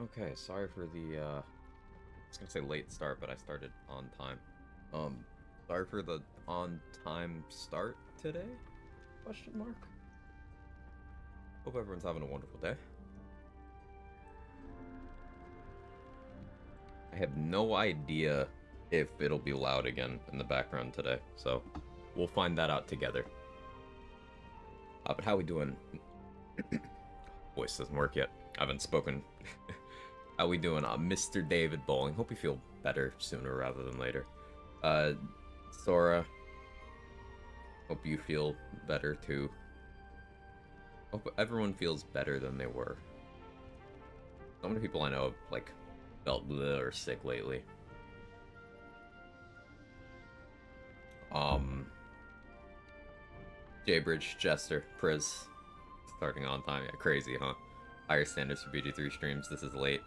Okay, sorry for the I was gonna say late start, but I started on time. Um, sorry for the on time start today? Question mark. Hope everyone's having a wonderful day. I have no idea if it'll be loud again in the background today, so we'll find that out together. But how we doing? Voice doesn't work yet. I haven't spoken. How we doing? Mr. David Bowling. Hope you feel better sooner rather than later. Uh, Sora. Hope you feel better too. Hope everyone feels better than they were. So many people I know have, like, felt bleh or sick lately. Jaybridge, Jester, Priz. Starting on time. Yeah, crazy, huh? Higher standards for BG3 streams. This is late.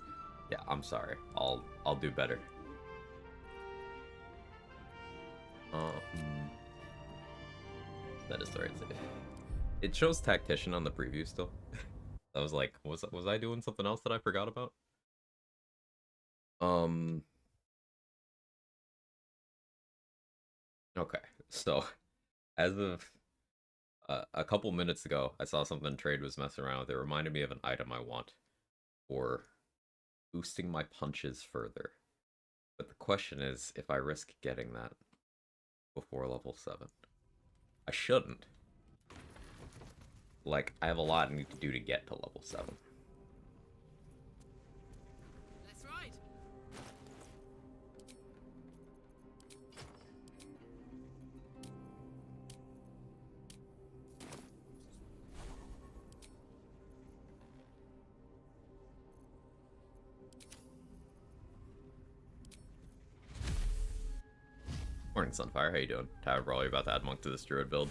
Yeah, I'm sorry. I'll do better. That is the right save. It shows Tactician on the preview still. I was like, was I doing something else that I forgot about? Okay, so as of a couple minutes ago, I saw something Trade was messing around with. It reminded me of an item I want for boosting my punches further. But the question is if I risk getting that before level 7. I shouldn't. Like, I have a lot I need to do to get to level 7. That's right. Morning, Sunfire. How you doing? Tower Brawl, you're about to add Monk to this Druid build.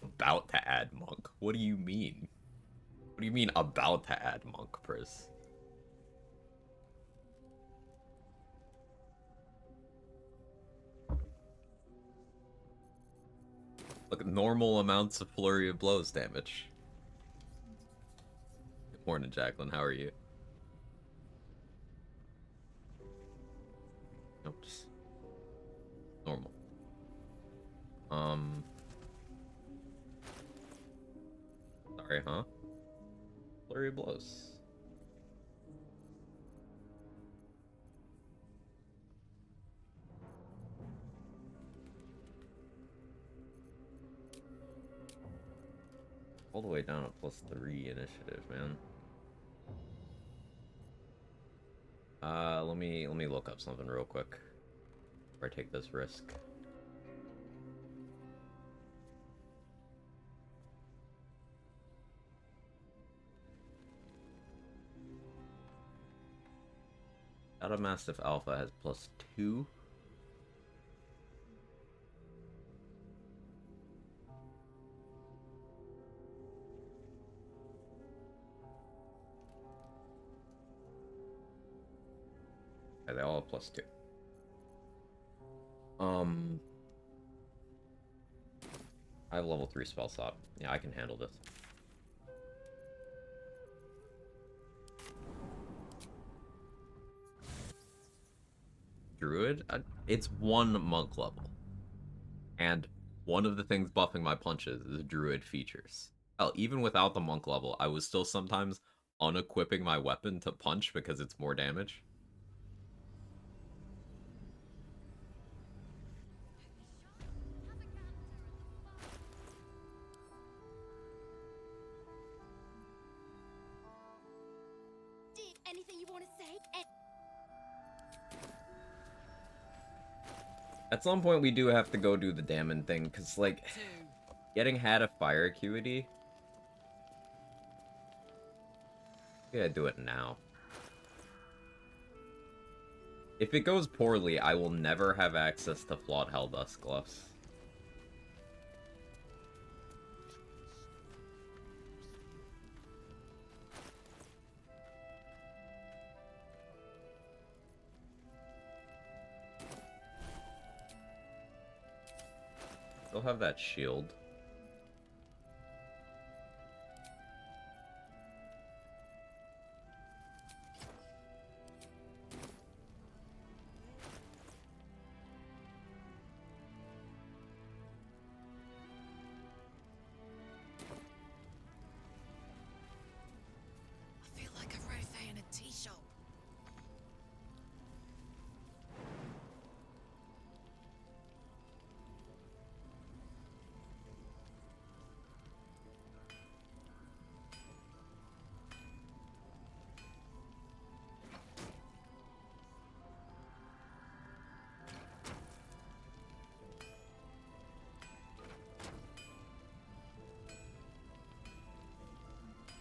About to add Monk? What do you mean? What do you mean about to add Monk, Pris? Look, normal amounts of Flurry of Blows damage. Good morning, Jacqueline. How are you? Nope, just normal. Sorry, huh? Flurry of Blows. All the way down at +3 initiative, man. Let me look up something real quick before I take this risk. Shadow Mastiff Alpha has +2. Yeah, they all have +2. I have level 3 spell slot. Yeah, I can handle this. Druid? It's 1 monk level. And one of the things buffing my punches is Druid features. Hell, even without the monk level, I was still sometimes unequipping my weapon to punch because it's more damage. Anything you want to say? At some point, we do have to go do the damn thing, because, like, getting had a fire acuity. Yeah, do it now. If it goes poorly, I will never have access to Flawed Helldust Glyphs. Still have that shield.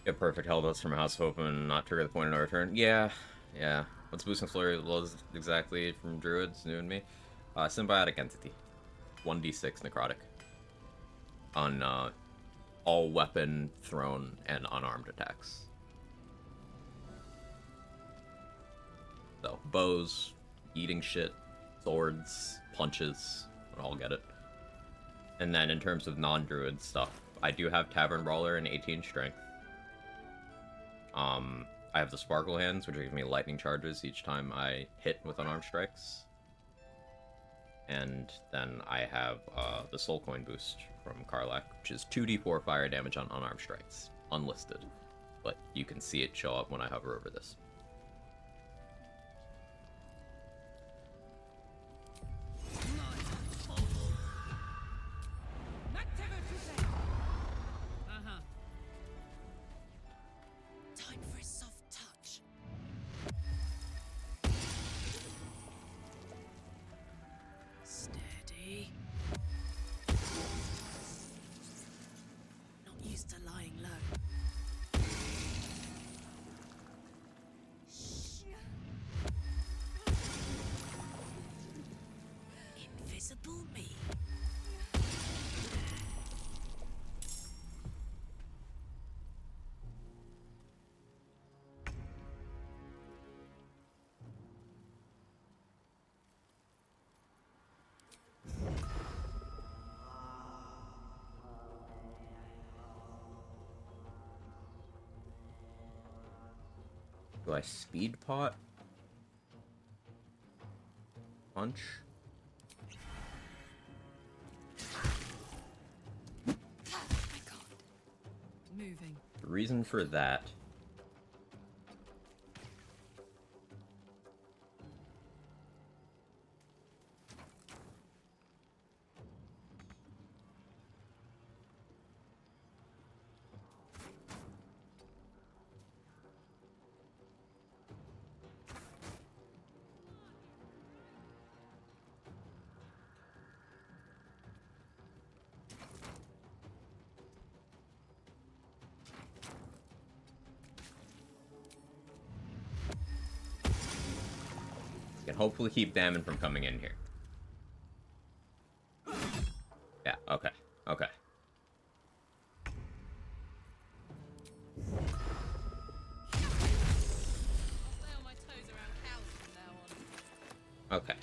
Get perfect held us from House of Hope and not trigger the point of no return. Yeah, yeah. What's boosting flurry was exactly from Druids, new and me? Symbiotic Entity. 1d6 necrotic. On all weapon, thrown, and unarmed attacks. So, bows, eating shit, swords, punches, I'll get it. And then in terms of non-druid stuff, I do have Tavern Brawler and 18 strength. I have the Sparkle Hands, which give me lightning charges each time I hit with unarmed strikes. And then I have the Soul Coin boost from Karlach, which is 2d4 fire damage on unarmed strikes. Unlisted. But you can see it show up when I hover over this. Time for a soft touch. Steady. Not used to lying low. Invisible me. Do I speed pot? Punch? My God. Moving. The reason for that can hopefully keep Damon from coming in here. Yeah, okay, okay. I'll stay on my toes around cows from now on. Okay.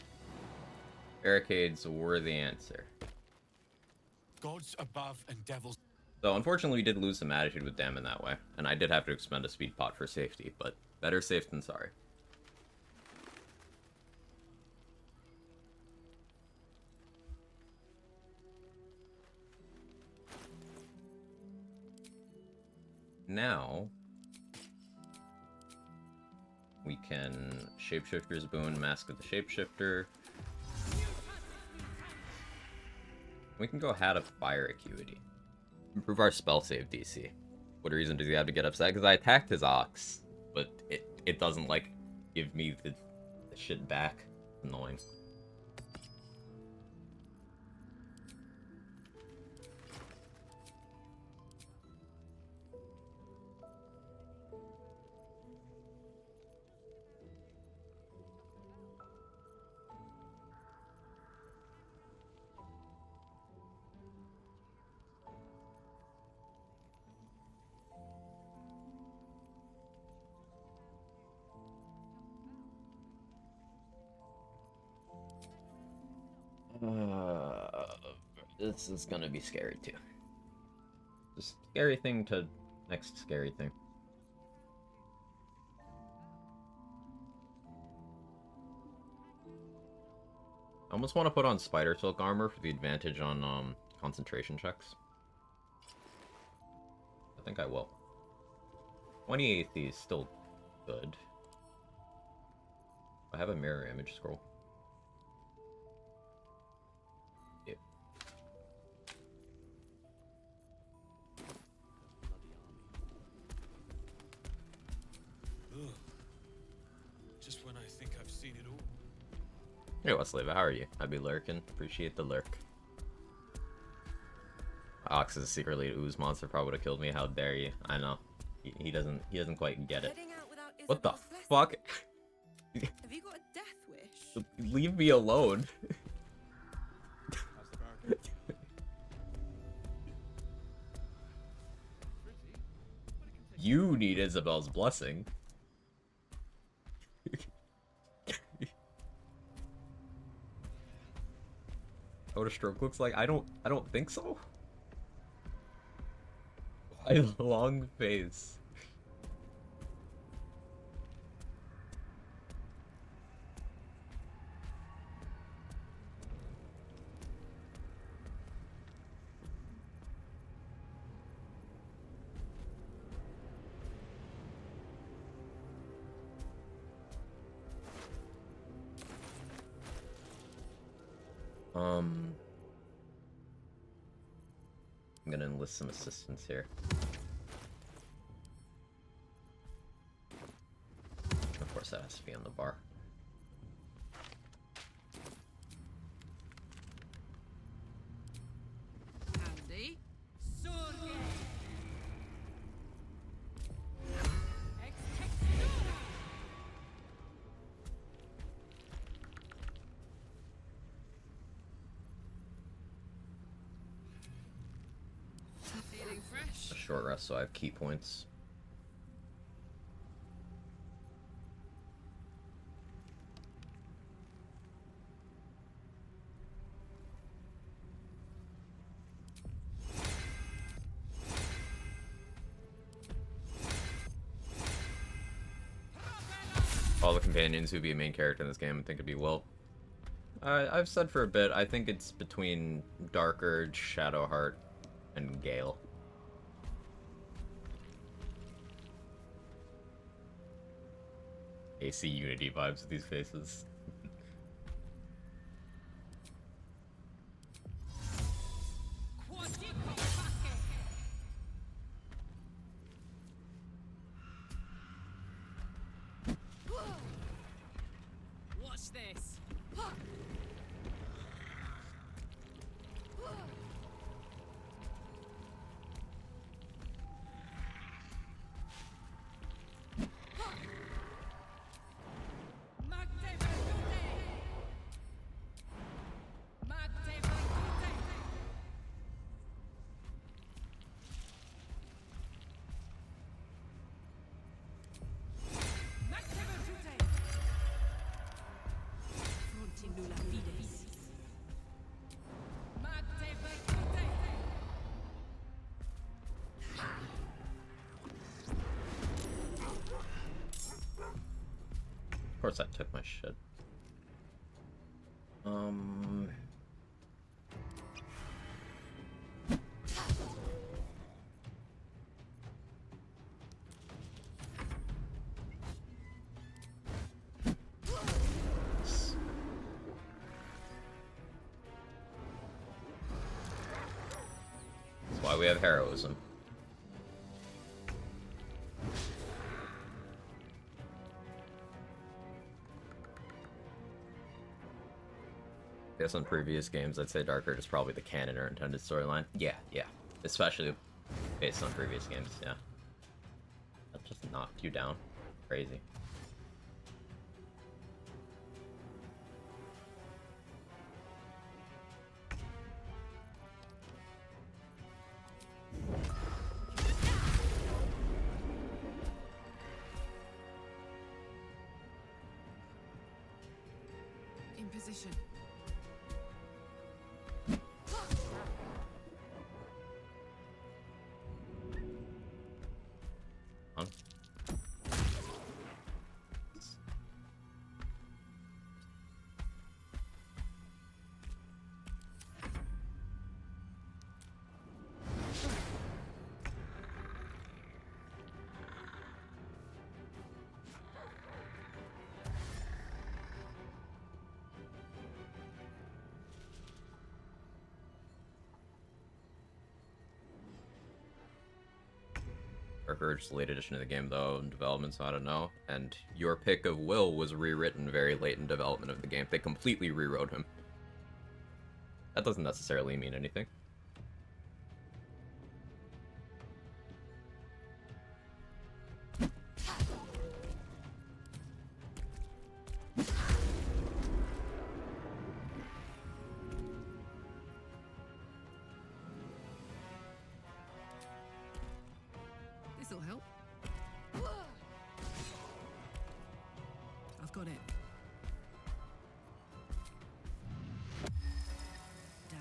Barricade's a worthy answer. Gods above and devils. So unfortunately we did lose some attitude with Damon that way, and I did have to expend a speed pot for safety, but better safe than sorry. Now we can Shapeshifter's Boon, Mask of the Shapeshifter. We can go Hat of Fire Acuity. Improve our spell save DC. What reason does he have to get upset? Because I attacked his Ox, but it doesn't, like, give me the shit back. Annoying. This is gonna be scary too. Just scary thing to next scary thing. I almost want to put on Spider Silk armor for the advantage on concentration checks. I think I will. 28th is still good. I have a mirror image scroll. Just when I think I've seen it all. Hey, Wesley, how are you? I'd be lurking. Appreciate the lurk. Ox is secretly an ooze monster, probably would have killed me. How dare you? I know. He doesn't quite get it. Heading out without What the Isabel's fuck? blessing. Have you got a death wish? Leave me alone. That's the barricade. You need Isabel's blessing. What a stroke looks like? I don't think so. Why the long face? I'm gonna enlist some assistance here. Of course, that has to be on the bar. Andy. Surge. Ex textura. Feeling fresh. A short rest, so I have key points. All the companions who'd be a main character in this game, I think it'd be Will. I've said for a bit, I think it's between Dark Urge, Shadowheart, and Gale. AC Unity vibes with these faces. Watch this. Of course, I took my shit. That's why we have heroism. I guess on previous games, I'd say Dark Urge is probably the canon or intended storyline. Yeah. Especially based on previous games, yeah. That just knocked you down. Crazy. In position. Huh? Dark Urge's late edition of the game, though, in development, so I don't know. And your pick of Will was rewritten very late in development of the game. They completely rewrote him. That doesn't necessarily mean anything.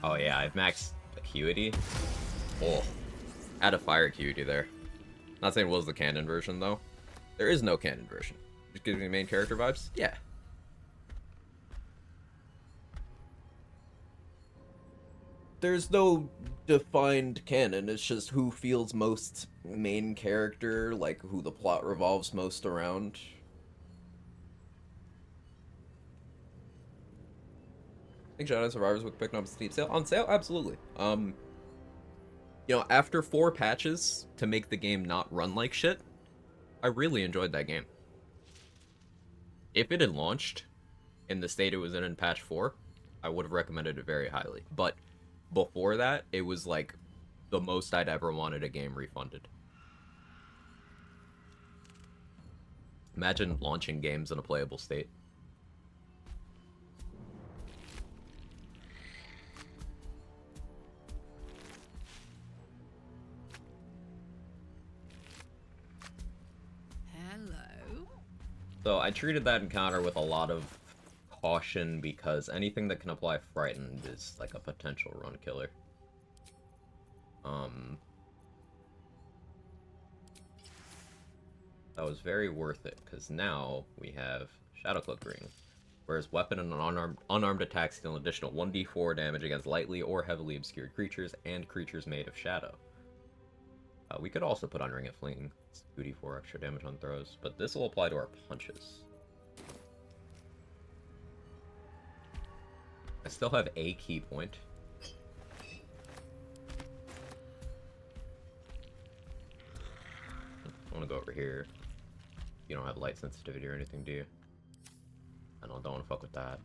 Oh yeah, I've maxed Acuity. Oh, add a fire Acuity there. Not saying it was the canon version though. There is no canon version. Just gives me main character vibes. Yeah. There's no defined canon. It's just who feels most main character, like who the plot revolves most around. I think Shadow Survivors would pick up on Steam sale. On sale, absolutely. You know, after 4 patches to make the game not run like shit, I really enjoyed that game. If it had launched in the state it was in patch 4, I would have recommended it very highly. But before that, it was like the most I'd ever wanted a game refunded. Imagine launching games in a playable state. Hello. So I treated that encounter with a lot of caution because anything that can apply Frightened is like a potential run killer. That was very worth it because now we have Shadowcloak Ring, whereas weapon and unarmed attacks deal an additional 1d4 damage against lightly or heavily obscured creatures and creatures made of shadow. We could also put on Ring of Fleeing. It's 2d4 extra damage on throws, but this will apply to our punches. I still have a key point. I want to go over here. You don't have light sensitivity or anything, do you? I don't want to fuck with that.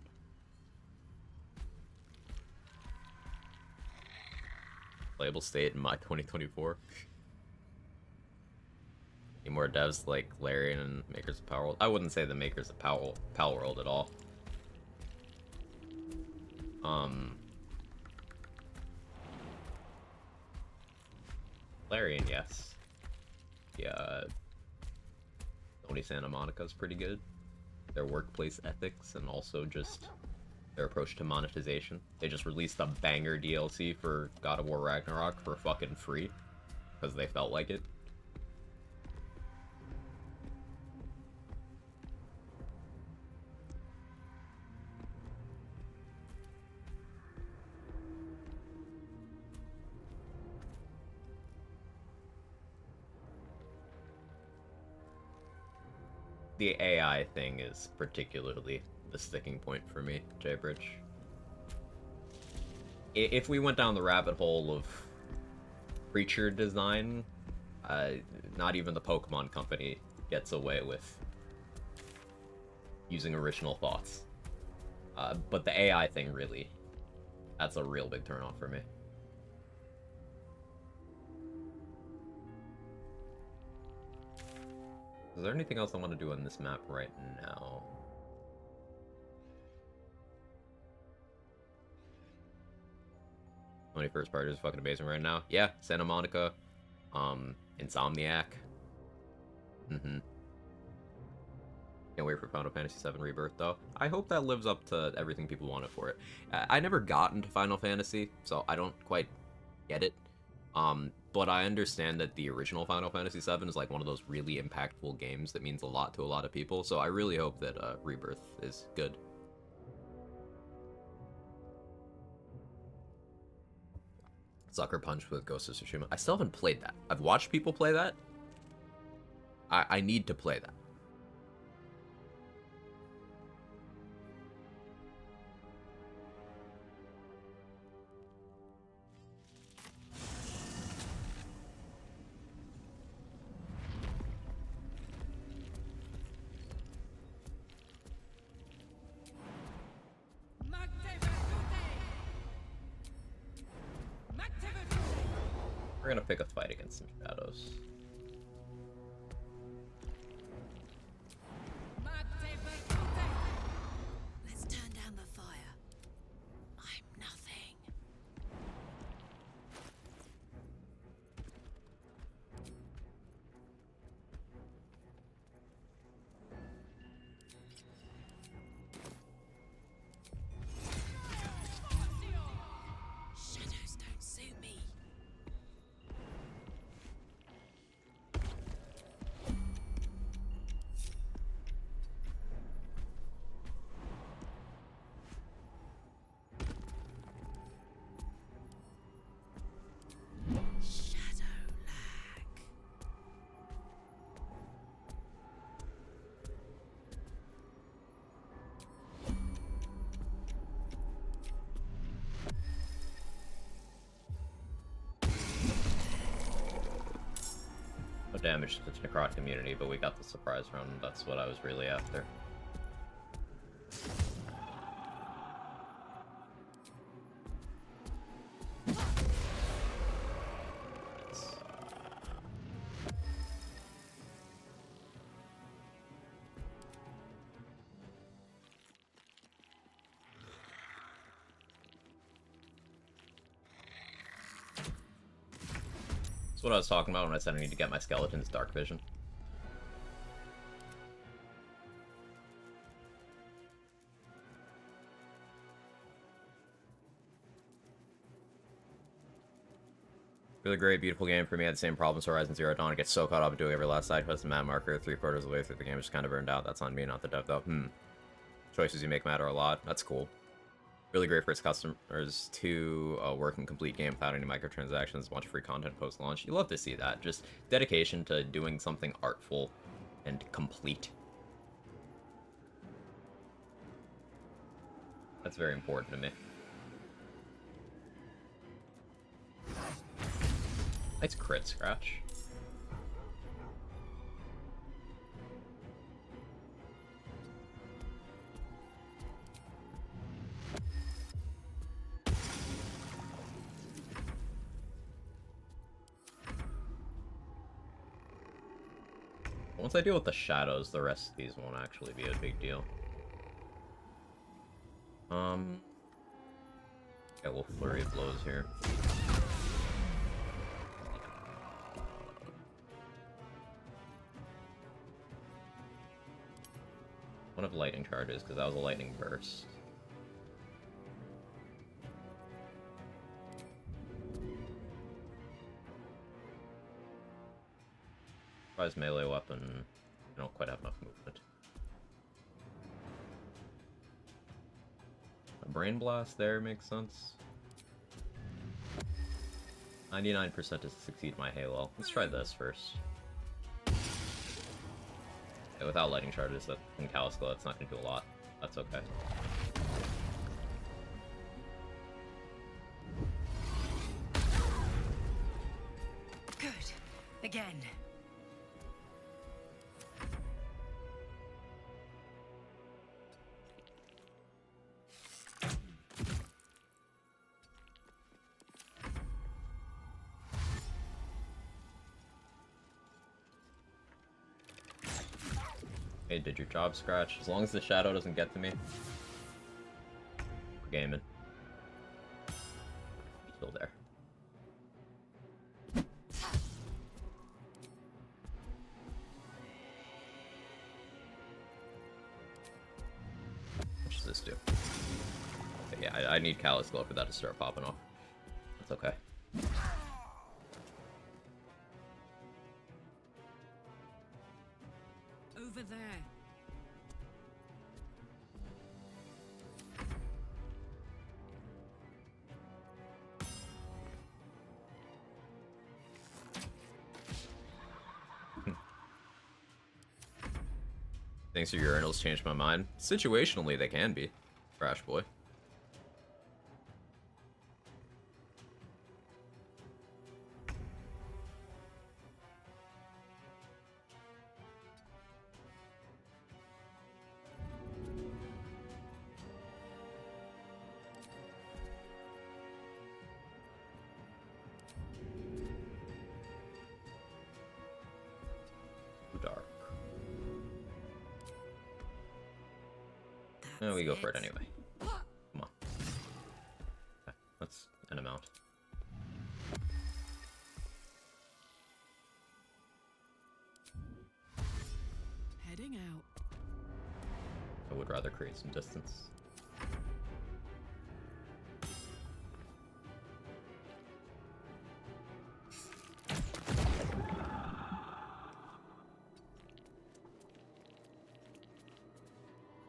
Playable state in my 2024. Any more devs like Larry and Makers of Power World? I wouldn't say the Makers of Power World at all. Larian, yes. Yeah. Tony Santa Monica's pretty good. Their workplace ethics and also just their approach to monetization. They just released a banger DLC for God of War Ragnarok for fucking free because they felt like it. The AI thing is particularly the sticking point for me, Jaybridge. If we went down the rabbit hole of creature design, not even the Pokemon Company gets away with using original thoughts. But the AI thing really, that's a real big turnoff for me. Is there anything else I want to do on this map right now? Only first party is fucking amazing right now. Yeah, Santa Monica, Insomniac. Can't wait for Final Fantasy VII Rebirth though. I hope that lives up to everything people wanted for it. I never got into Final Fantasy, so I don't quite get it. But I understand that the original Final Fantasy VII is like one of those really impactful games that means a lot to a lot of people, so I really hope that Rebirth is good. Sucker Punch with Ghost of Tsushima. I still haven't played that. I've watched people play that. I need to play that. We're gonna pick a fight against some shadows. Let's turn down the fire. I'm nothing. damage to the Necrot community, but we got the surprise round, and that's what I was really after. That's what I was talking about when I said I need to get my skeleton's dark vision. Really great, beautiful game for me. I had the same problems for Horizon Zero Dawn. I get so caught up in doing every last side quest and map marker 3/4 of the way through the game, just kind of burned out. That's on me, not the dev, though. Choices you make matter a lot. That's cool. Really great for its customers to work in complete game without any microtransactions, a bunch of free content post-launch. You love to see that. Just dedication to doing something artful and complete. That's very important to me. Nice crit scratch. Once I deal with the shadows, the rest of these won't actually be a big deal. Yeah, we'll flurry of blows here. One of lightning charges, because that was a lightning burst. Surprise melee weapon. I don't quite have enough movement. A brain blast there makes sense. 99% to succeed my halo. Let's try this first. Yeah, without lightning charges in Calisco, that's not gonna do a lot. That's okay. Good. Again. Hey, did your job, Scratch? As long as the shadow doesn't get to me. We're gaming. Still there. What does this do? Okay, yeah, I need Callus Glow for that to start popping off. That's okay. Over there. Thanks for urinals changed my mind. Situationally, they can be. Crash Boy. Dark. No, we go for it anyway. Come on. Okay, that's an amount. Heading out. I would rather create some distance.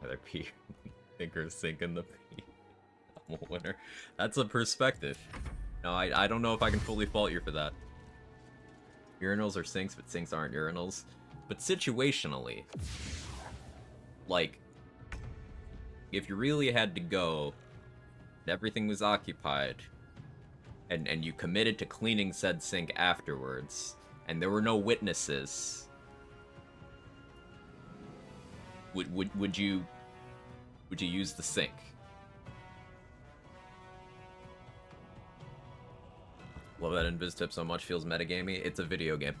Either pee, think or sink in the pee. I'm a winner. That's a perspective. No, I don't know if I can fully fault you for that. Urinals are sinks, but sinks aren't urinals. But situationally, like, if you really had to go, and everything was occupied, and you committed to cleaning said sink afterwards, and there were no witnesses, would you use the sink? Love that invis tip so much, feels metagamey. It's a video game.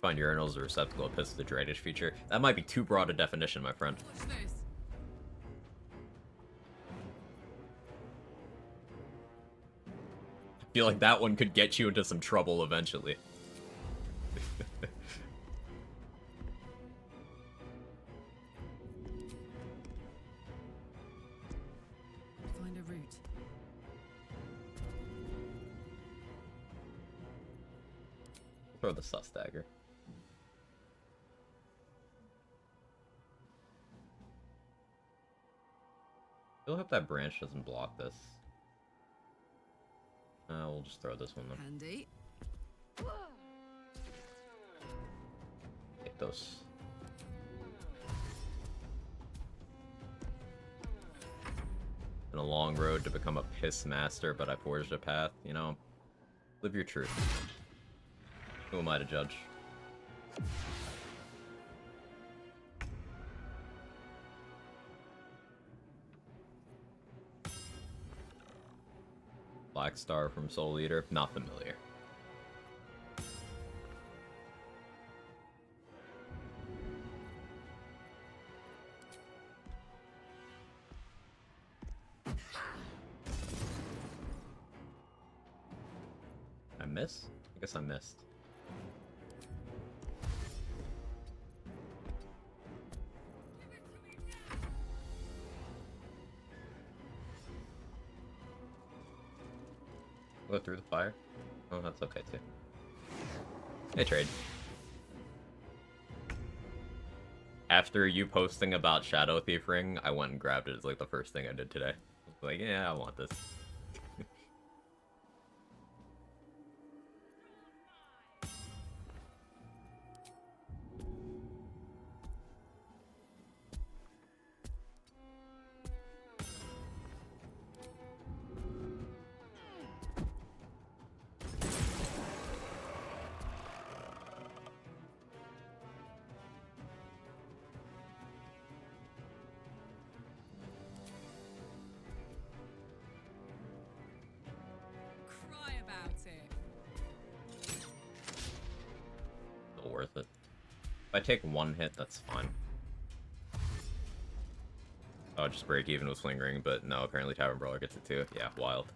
Find urinals a receptacle that pisses the drainage feature. That might be too broad a definition, my friend. What's this? I feel like that one could get you into some trouble eventually. Find a route. Throw the sus dagger. I still hope that branch doesn't block this. We'll just throw this one then. Handy. Take those. Been a long road to become a piss master, but I forged a path. You know, live your truth. Who am I to judge? Black Star from Soul Eater, not familiar. I miss? I guess I missed. Go through the fire? Oh, that's okay too. Hey, trade. After you posting about Shadow Thief Ring, I went and grabbed it as like the first thing I did today. I was like, yeah, I want this. Cry about it. Still worth it. If I take one hit, that's fine. Oh, just break even with Lingering, but no, apparently Tavern Brawler gets it too. Yeah, wild.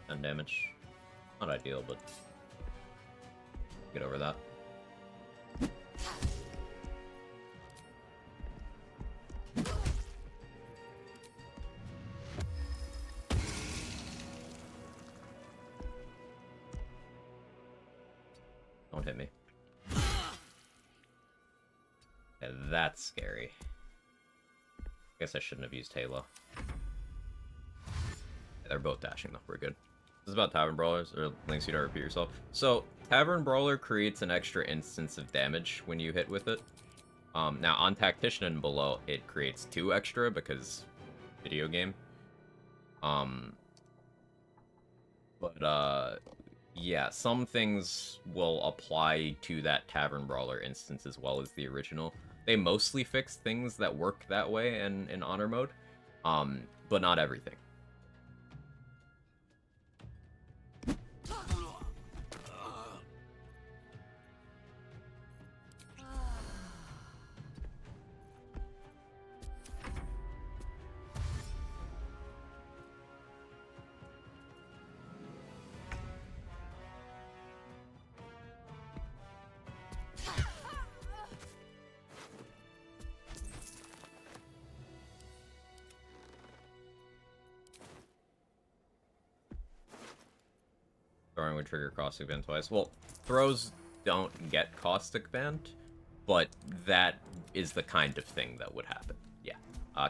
And damage. Not ideal, but get over that. Don't hit me. Yeah, that's scary. Guess I shouldn't have used Halo. Yeah, they're both dashing though. We're good. This is about Tavern Brawlers, or links you don't repeat yourself. So, Tavern Brawler creates an extra instance of damage when you hit with it. Now, on Tactician and below, it creates 2 extra because video game. Yeah, some things will apply to that Tavern Brawler instance as well as the original. They mostly fix things that work that way in Honor Mode, but not everything. Throwing would trigger cross event twice. Well, throws don't get Caustic banned, but that is the kind of thing that would happen. Yeah.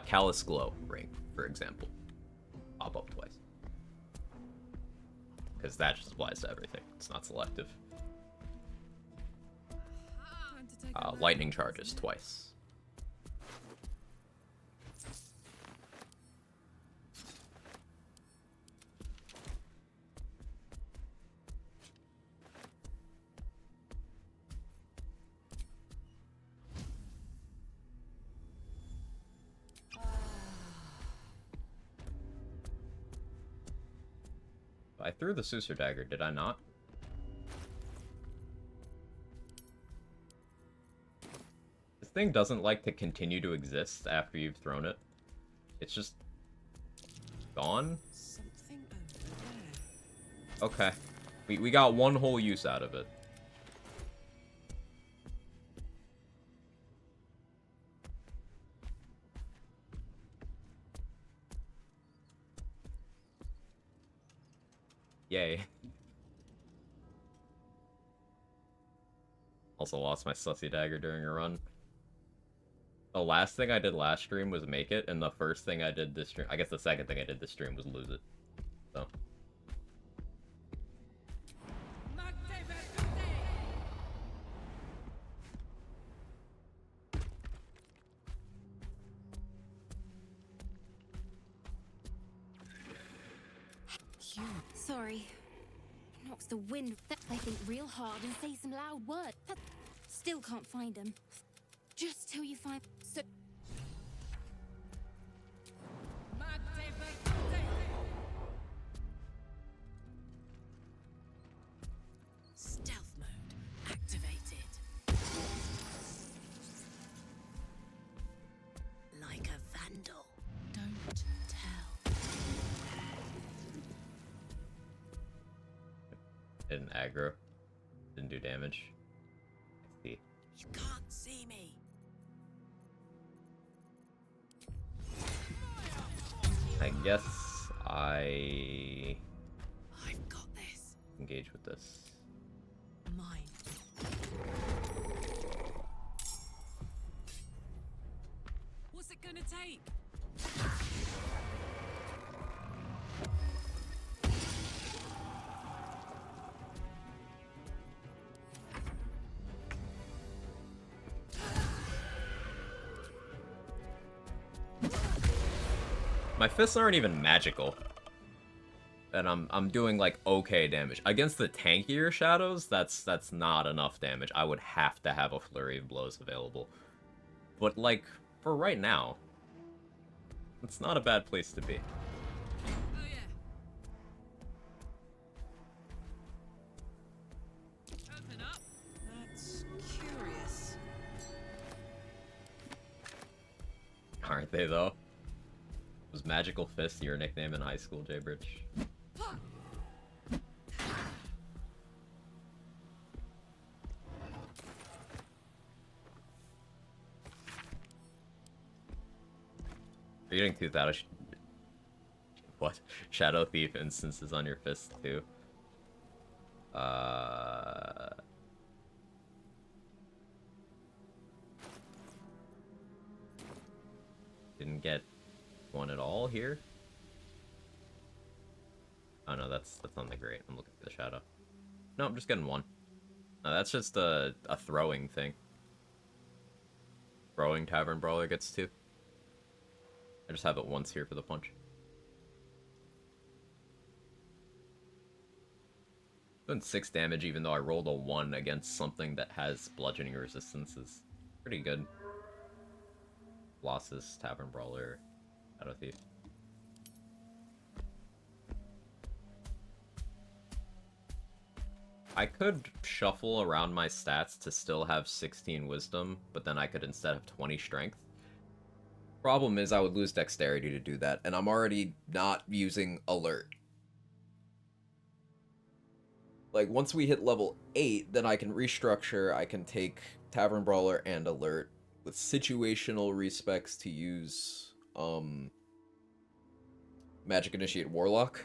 Callous Glow ring, for example. Pop up twice. Because that just applies to everything. It's not selective. Time to take a nap, Lightning charges twice. I threw the Sucer Dagger, did I not? This thing doesn't like to continue to exist after you've thrown it. It's just gone? Something over there. Okay. We got one whole use out of it. Yay. Also lost my Sussy Dagger during a run. The last thing I did last stream was make it, and the first thing I did this stream... I guess the second thing I did this stream was lose it. So... You. Sorry. Knocks the wind. I think real hard and say some loud words. Still can't find him. Just till you find. So. Stealth mode activated. Like a vandal. Don't tell. Didn't aggro. Didn't do damage. I see. You can't see me. I guess I... I've got this. engage with this. Mine. What's it gonna take? My fists aren't even magical. And I'm doing like okay damage. Against the tankier shadows, that's not enough damage. I would have to have a flurry of blows available. But like, for right now, it's not a bad place to be. Oh yeah. Open up. That's curious. Aren't they though? Was Magical Fist your nickname in high school, Jaybridge? You're getting 2,000. What? Shadow Thief instances on your fist too. Didn't get one at all here. Oh no, that's on the great. I'm looking for the shadow. No, I'm just getting one. No, that's just a throwing thing. Throwing Tavern Brawler gets two. I just have it once here for the punch. Doing 6 damage even though I rolled a 1 against something that has bludgeoning resistance is pretty good. Losses, Tavern Brawler, Shadow Thief. I could shuffle around my stats to still have 16 wisdom, but then I could instead have 20 strength. Problem is I would lose dexterity to do that, and I'm already not using alert. Like, once we hit level 8, then I can restructure, I can take Tavern Brawler and alert with situational respects to use, Magic Initiate Warlock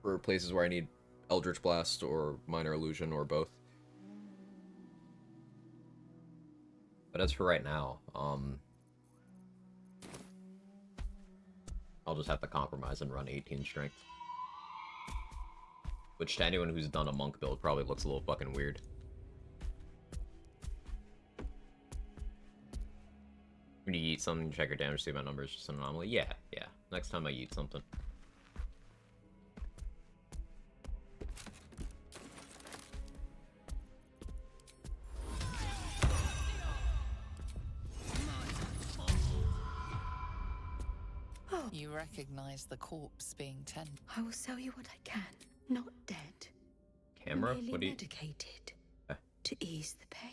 for places where I need Eldritch Blast or Minor Illusion or both. But as for right now, I'll just have to compromise and run 18 strength. Which to anyone who's done a monk build probably looks a little fucking weird. When you eat something, check your damage, see my numbers, just an anomaly. Yeah. Next time I eat something. You recognize the corpse being tended. I will sell you what I can. Not dead. Camera? Merely What do you... medicated to ease the pain.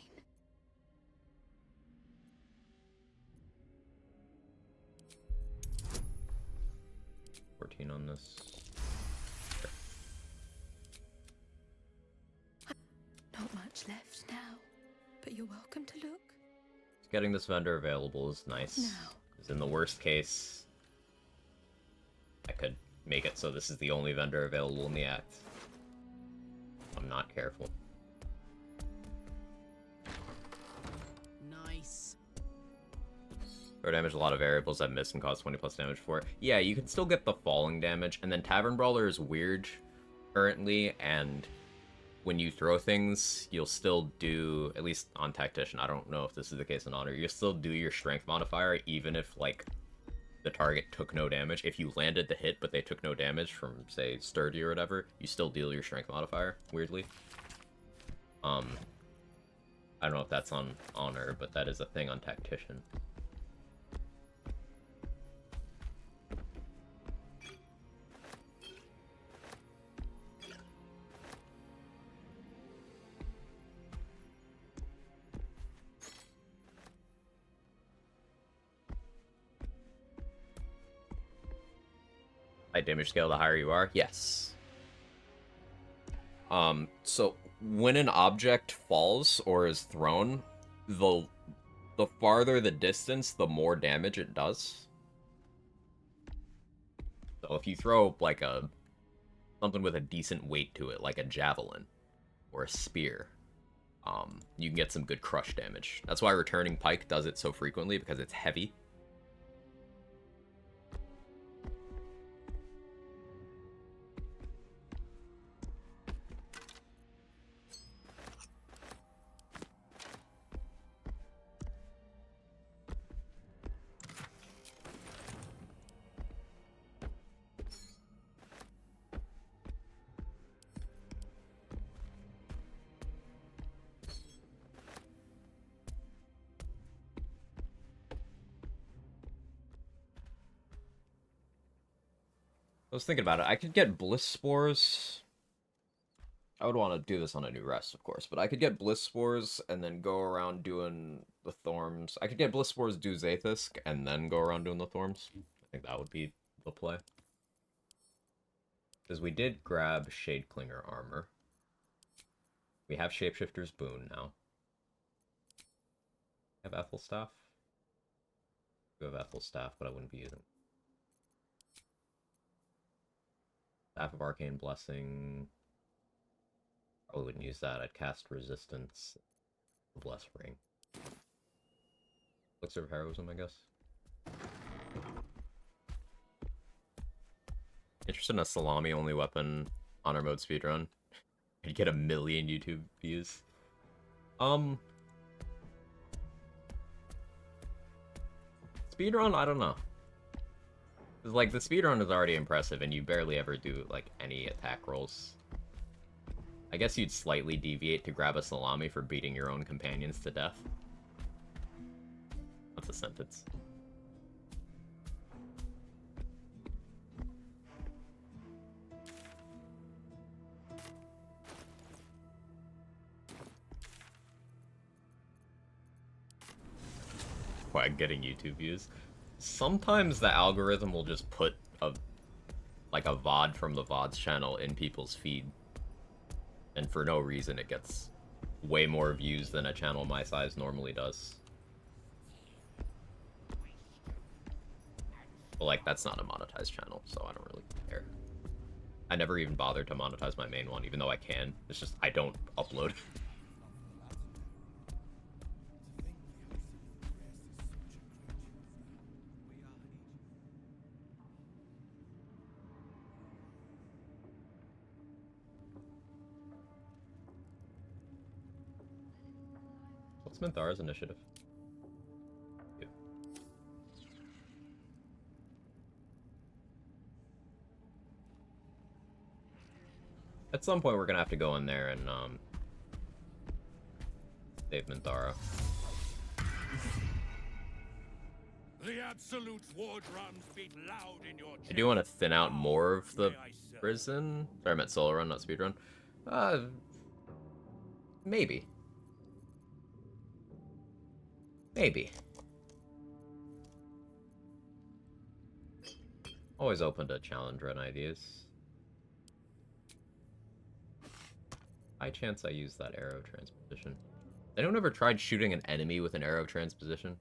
14 on this. Not much left now, but you're welcome to look. Getting this vendor available is nice. Now. Because in the worst case, I could make it so this is the only vendor available in the act. I'm not careful. Nice. Throw damage, a lot of variables that miss and cause 20 plus damage for it. Yeah, you can still get the falling damage, and then Tavern Brawler is weird currently, and when you throw things, you'll still do, at least on Tactician, I don't know if this is the case in Honor, you'll still do your strength modifier, even if, like, the target took no damage. If you landed the hit, but they took no damage from, say, Sturdy or whatever, you still deal your strength modifier, weirdly. I don't know if that's on Honor, but that is a thing on Tactician. High damage scale, the higher you are? Yes. So when an object falls or is thrown, the farther the distance, the more damage it does. So if you throw like something with a decent weight to it, like a javelin or a spear, you can get some good crush damage. That's why returning pike does it so frequently, because it's heavy. I was thinking about it. I could get Bliss Spores. I would want to do this on a new rest, of course, but I could get Bliss Spores and then go around doing the Thorns. I could get Bliss Spores, do Zathis, and then go around doing the Thorns. I think that would be the play. Because we did grab Shadeclinger armor. We have Shapeshifter's Boon now. I have Ethelstaff. We have Ethelstaff, but I wouldn't be using. Staff of Arcane Blessing. Probably wouldn't use that. I'd cast Resistance. Bless Ring. Elixir of Heroism, I guess. Interested in a salami-only weapon honor mode speedrun. I'd get 1 million YouTube views. Speedrun? I don't know. Like, the speedrun is already impressive, and you barely ever do, like, any attack rolls. I guess you'd slightly deviate to grab a salami for beating your own companions to death. That's a sentence. Why getting YouTube views? Sometimes the algorithm will just put a VOD from the VOD's channel in people's feed. And for no reason it gets way more views than a channel my size normally does. But like, that's not a monetized channel, so I don't really care. I never even bothered to monetize my main one, even though I can. It's just I don't upload. What's Minthara's initiative? Two. At some point, we're gonna have to go in there and save Minthara. The absolute war drums beat loud in your I do want to chest. thin out more of the May I serve? prison. Sorry, I meant solo run, not speed run. Maybe. Maybe. Always open to challenge run ideas. High chance I use that arrow transposition. Anyone ever tried shooting an enemy with an arrow transposition?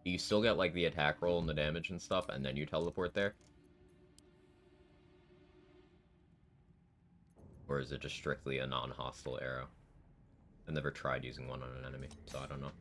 You still get like the attack roll and the damage and stuff, and then you teleport there? Or is it just strictly a non-hostile arrow? I've never tried using one on an enemy, so I don't know.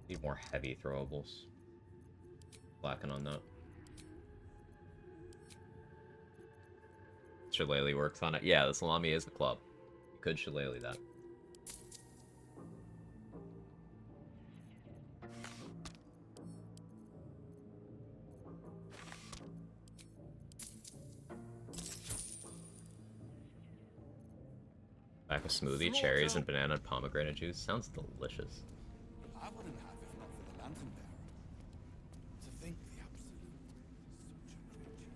Need more heavy throwables. Lacking on that. Shillelagh works on it. Yeah, the salami is the club. You could shillelagh that. Back a smoothie, cherries, and banana and pomegranate juice. Sounds delicious. I wouldn't have if not for the lantern bearer. To think the absolute is such a creature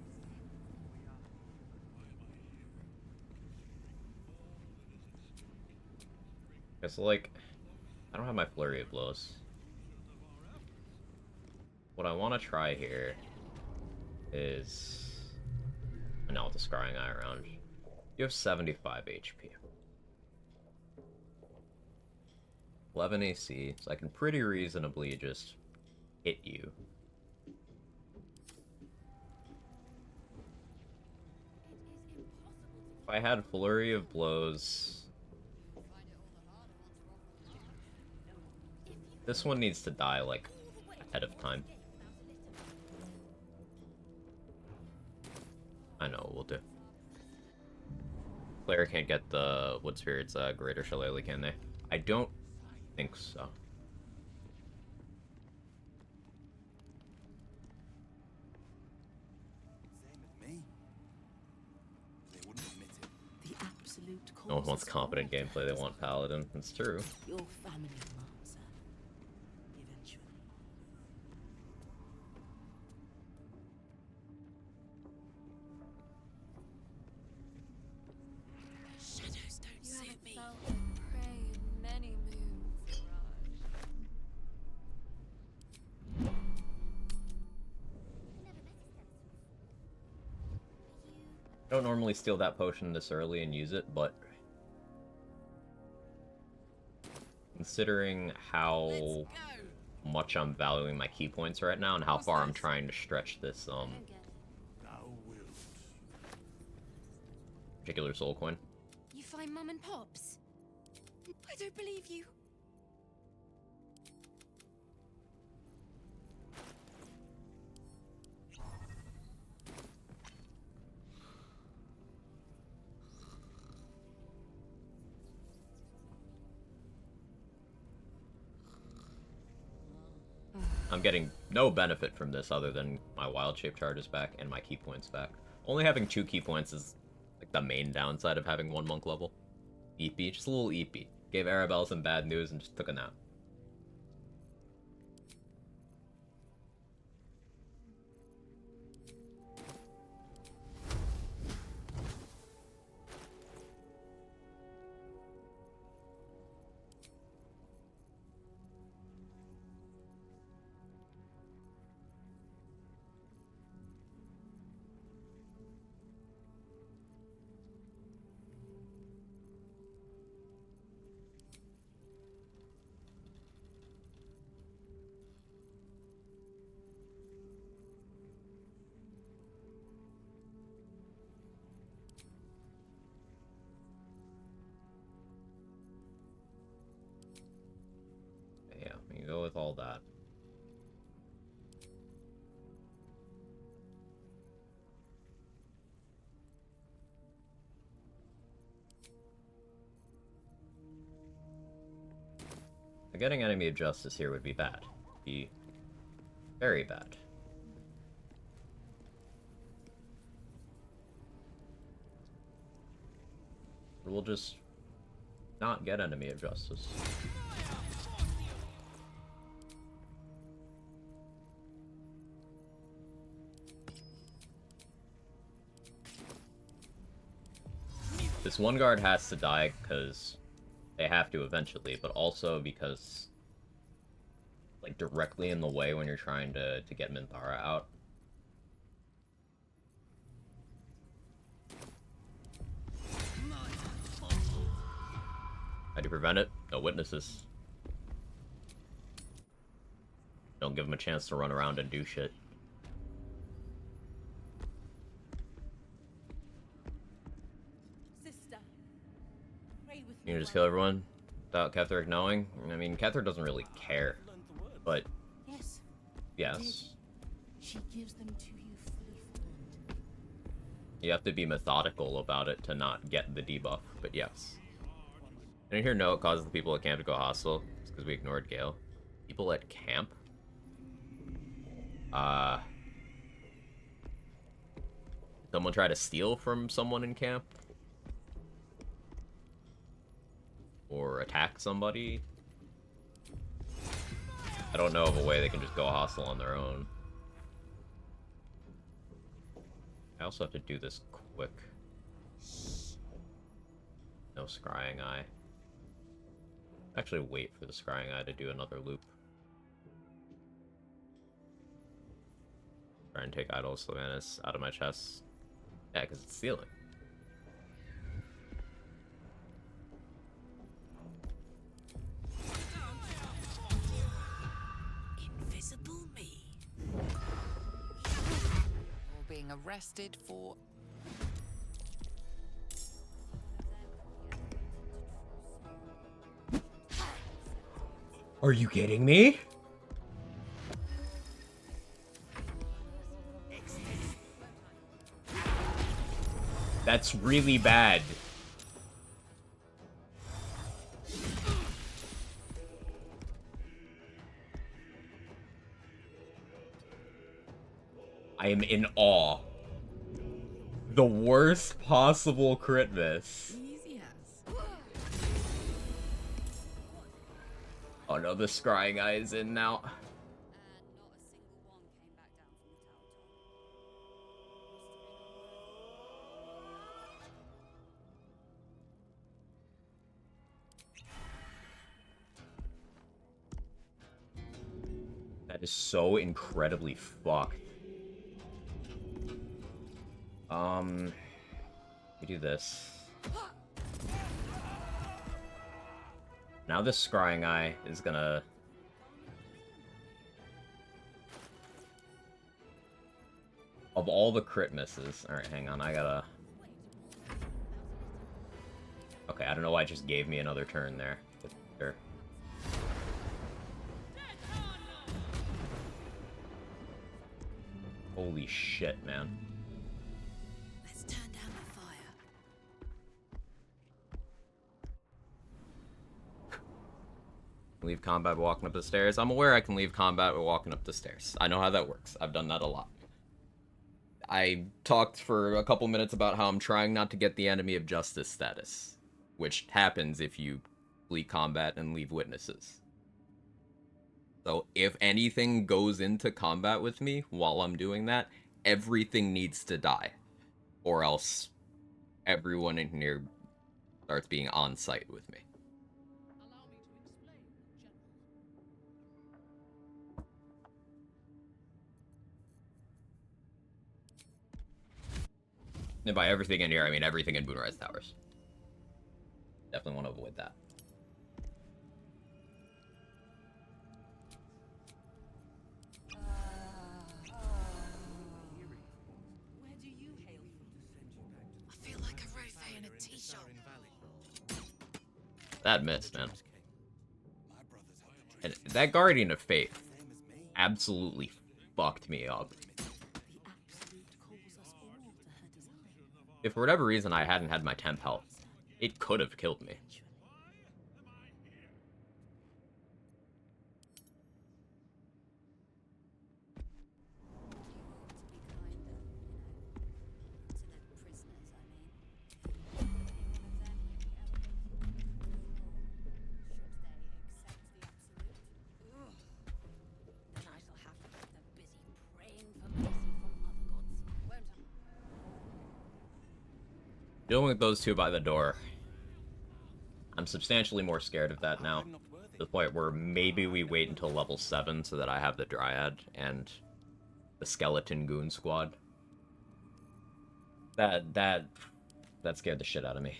Okay, so like, I don't have my flurry of blows. What I want to try here is... And now with the Scrying Eye around. You have 75 HP. 11 AC, so I can pretty reasonably just hit you. If I had Flurry of Blows... This one needs to die, like, ahead of time. I know what we'll do. Player can't get the Wood Spirit's Greater Shillelagh, can they? I don't think so. Same as me. They wouldn't admit it. The absolute No one wants cause competent of gameplay, they want Paladin. It's true. your family answer. Eventually. Shadows don't You suit haven't me. felt like prey in many moons, Raj. I don't normally steal that potion this early and use it, but... Considering how Let's go. much I'm valuing my key points right now and how What's far I'm this? trying to stretch this I don't get it. Thou wilt. particular soul coin. You find Mum and Pops? I don't believe you. I'm getting no benefit from this other than my wild shape charges back and my key points back. Only having 2 key points is like the main downside of having 1 monk level. EP, just a little EP. Gave Arabelle some bad news and just took a nap. Yeah, we can go with all that. Getting Enemy of Justice here would be bad. Be very bad. We'll just not get Enemy of Justice. This one guard has to die because they have to eventually, but also because, like, directly in the way when you're trying to get Minthara out. How do you prevent it? No witnesses. Don't give them a chance to run around and do shit. Sister, pray with You me can just while kill everyone without Ketheric knowing? I mean, Ketheric doesn't really care, but Yes, yes. she gives them to you fully formed. You have to be methodical about it to not get the debuff, but yes. Didn't hear no, it causes the people at camp to go hostile. It's because we ignored Gale. People at camp? Someone try to steal from someone in camp? Or attack somebody? I don't know of a way they can just go hostile on their own. I also have to do this quick. No scrying eye. Actually wait for the scrying eye to do another loop. Try and take Idol Sylvanas out of my chest. Yeah, because it's stealing. Invisible me. You're being arrested for... Are you kidding me? That's really bad. I am in awe. The worst possible crit miss. Easy as. Oh no, the scrying eye is in now. not a single one came back down from the tower top. That is so incredibly fucked. We do this. Now this scrying eye is gonna... Of all the crit misses... Alright, hang on, I gotta... Okay, I don't know why it just gave me another turn there. But sure. Holy shit, man. Let's turn down the fire. Leave combat by walking up the stairs. I'm aware I can leave combat by walking up the stairs. I know how that works. I've done that a lot. I talked for a couple minutes about how I'm trying not to get the Enemy of Justice status. which happens if you flee combat and leave witnesses. So if anything goes into combat with me while I'm doing that, everything needs to die. Or else everyone in here starts being on site with me. Allow me to explain, General. And by everything in here, I mean everything in Moonrise Towers. Definitely want to avoid that. Where do you hail from? I feel like a rofé in a tea shop. That missed, man. My brothers have the And truth, that Guardian of Faith same as me. absolutely fucked me up. The Absolute calls us all to her design. If for whatever reason I hadn't had my temp health, it could have killed me. Then I shall have to keep them busy praying for mercy from other gods, won't I? Dealing with those two by the door, I'm substantially more scared of that now. I'm not worthy. To the point where maybe we wait until level 7 so that I have the Dryad and the Skeleton Goon Squad. That scared the shit out of me.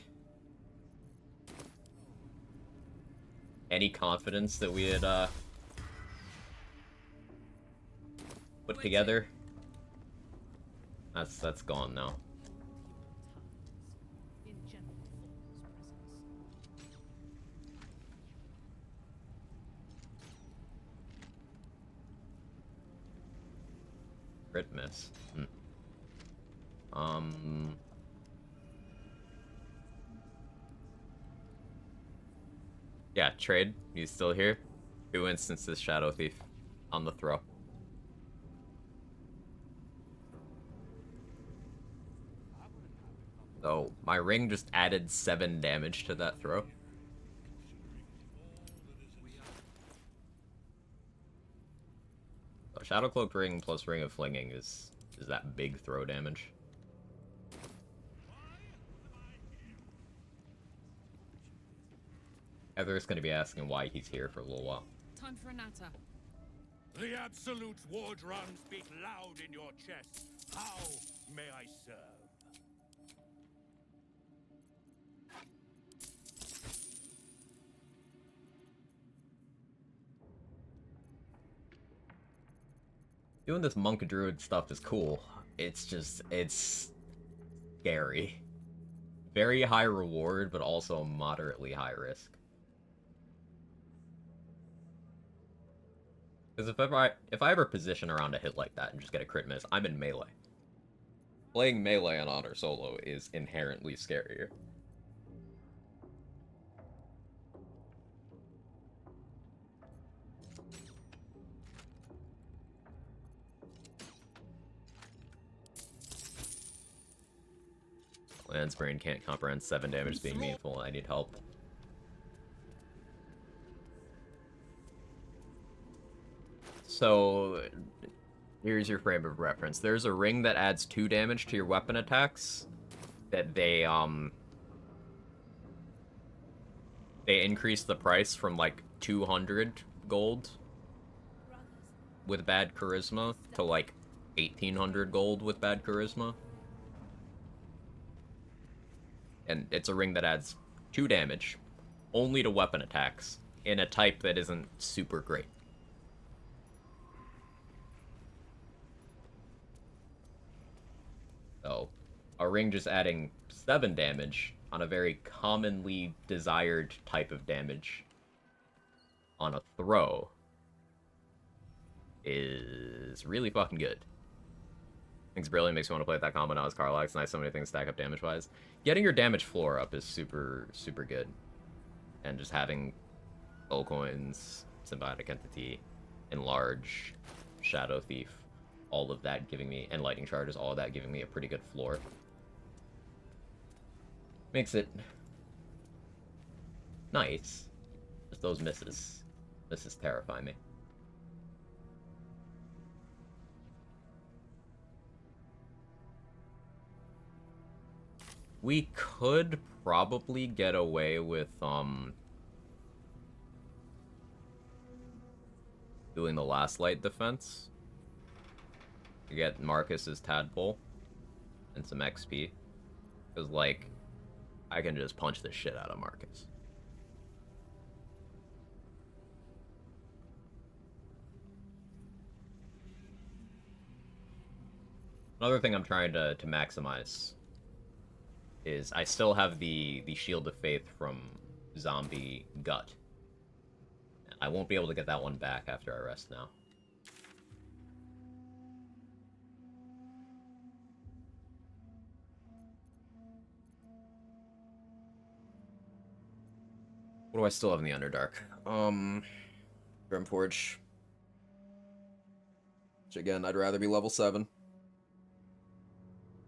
Any confidence that we had put together, that's gone now. In General Thorn's presence. Crit miss. Yeah, trade. He's still here. 2 instances Shadow Thief on the throw. So my ring just added 7 damage to that throw. So Shadow Cloak Ring plus Ring of Flinging is that big throw damage. Heather's gonna be asking why he's here for a little while. Time for a natter. The Absolute's war drums beat loud in your chest. How may I serve? Doing this monk druid stuff is cool. It's scary. Very high reward, but also moderately high risk. Because if I ever position around a hit like that and just get a crit miss, I'm in melee. Playing melee on Honor Solo is inherently scarier. Land's Brain can't comprehend 7 damage as being meaningful. I need help. So, here's your frame of reference. There's a ring that adds 2 damage to your weapon attacks that they increase the price from like 200 gold with bad charisma to like 1800 gold with bad charisma. And it's a ring that adds 2 damage only to weapon attacks in a type that isn't super great. So, a ring just adding 7 damage on a very commonly desired type of damage on a throw is really fucking good. Things brilliant, makes me want to play with that combo now as Carlax. It's nice, so many things stack up damage-wise. Getting your damage floor up is super, super good. And just having Soul Coins, Symbiotic Entity, Enlarge, Shadow Thief, all of that giving me, and Lightning Charges, all of that giving me a pretty good floor. Makes it nice. Just those misses. Misses terrify me. We could probably get away with, doing the last light defense. To get Marcus's tadpole. And some XP. Because, like, I can just punch the shit out of Marcus. Another thing I'm trying to maximize is I still have the Shield of Faith from Zombie Gut. I won't be able to get that one back after I rest now. What do I still have in the Underdark? Grimforge. Which again, I'd rather be level 7.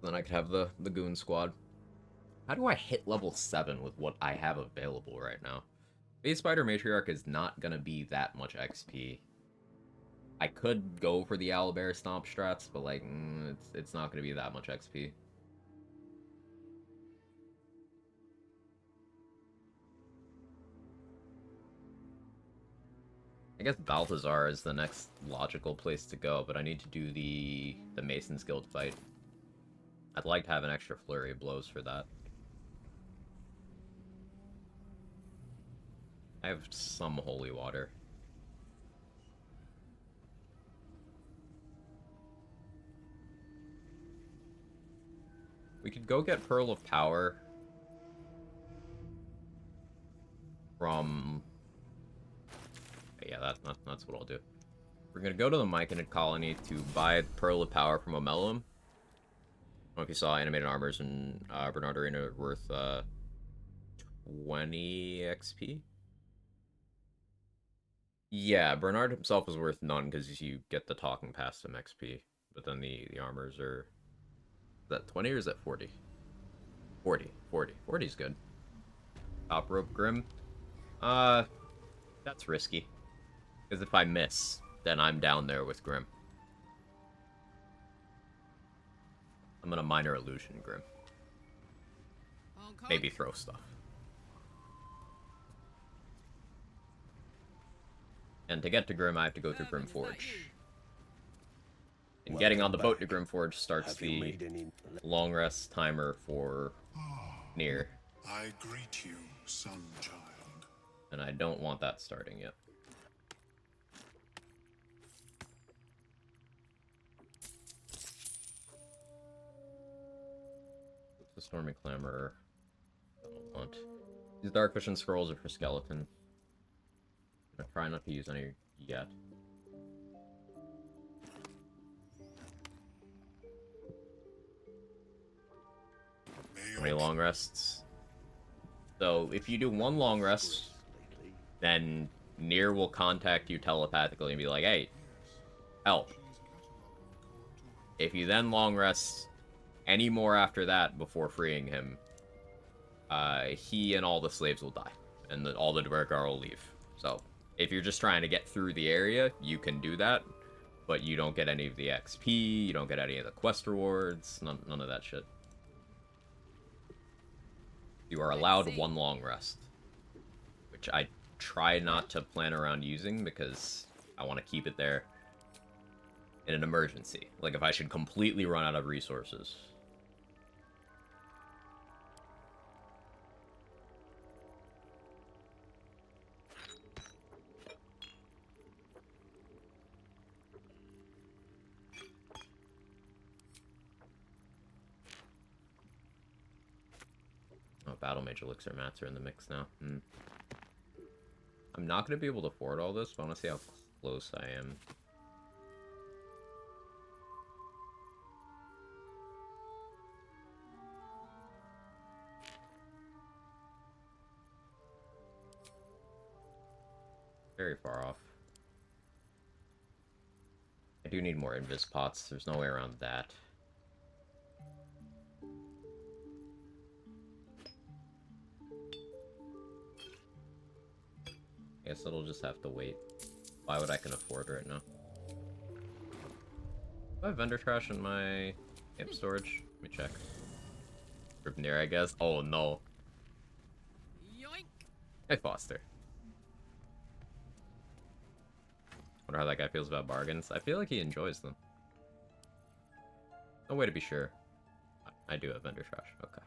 Then I could have the Goon Squad. How do I hit level 7 with what I have available right now? Base Spider Matriarch is not gonna be that much XP. I could go for the Owlbear Stomp strats, but like, it's not gonna be that much XP. I guess Balthazar is the next logical place to go, but I need to do the Mason's Guild fight. I'd like to have an extra flurry of blows for that. I have some holy water. We could go get Pearl of Power from... Yeah, that's what I'll do. We're gonna go to the Myconid colony to buy Pearl of Power from Omelum. I don't know if you saw animated armors in Bernard Arena worth 20 XP. Yeah, Bernard himself is worth none because you get the talking past him XP, but then the armors are... Is that 20 or is that 40? 40. 40 is good. Top rope Grim. That's risky. Because if I miss, then I'm down there with Grim. I'm gonna minor illusion Grim. Maybe throw stuff. And to get to Grim, I have to go through Grimforge. And getting on the boat to Grimforge starts the long rest timer for Nier. I greet you, son child. And I don't want that starting yet. The Stormy Clamor. I don't want. These Dark Vision Scrolls are for Skeleton. I try not to use any yet. How many long rests? So, if you do one long rest, then Nier will contact you telepathically and be like, hey, help. If you then long rest any more after that before freeing him, he and all the slaves will die. And all the Dwergar will leave. So, if you're just trying to get through the area, you can do that. But you don't get any of the XP, you don't get any of the quest rewards, none of that shit. You are allowed one long rest. Which I try not to plan around using because I want to keep it there in an emergency. Like if I should completely run out of resources. Oh, Battle Mage Elixir mats are in the mix now. I'm not going to be able to afford all this, but I want to see how close I am. Very far off. I do need more invis pots. There's no way around that. Guess it'll just have to wait. Buy what I can afford right now. Do I have vendor trash in my amp storage? Let me check. Near, I guess. Oh no. Yoink! Hey, Foster. Wonder how that guy feels about bargains. I feel like he enjoys them. No way to be sure. I do have vendor trash. Okay.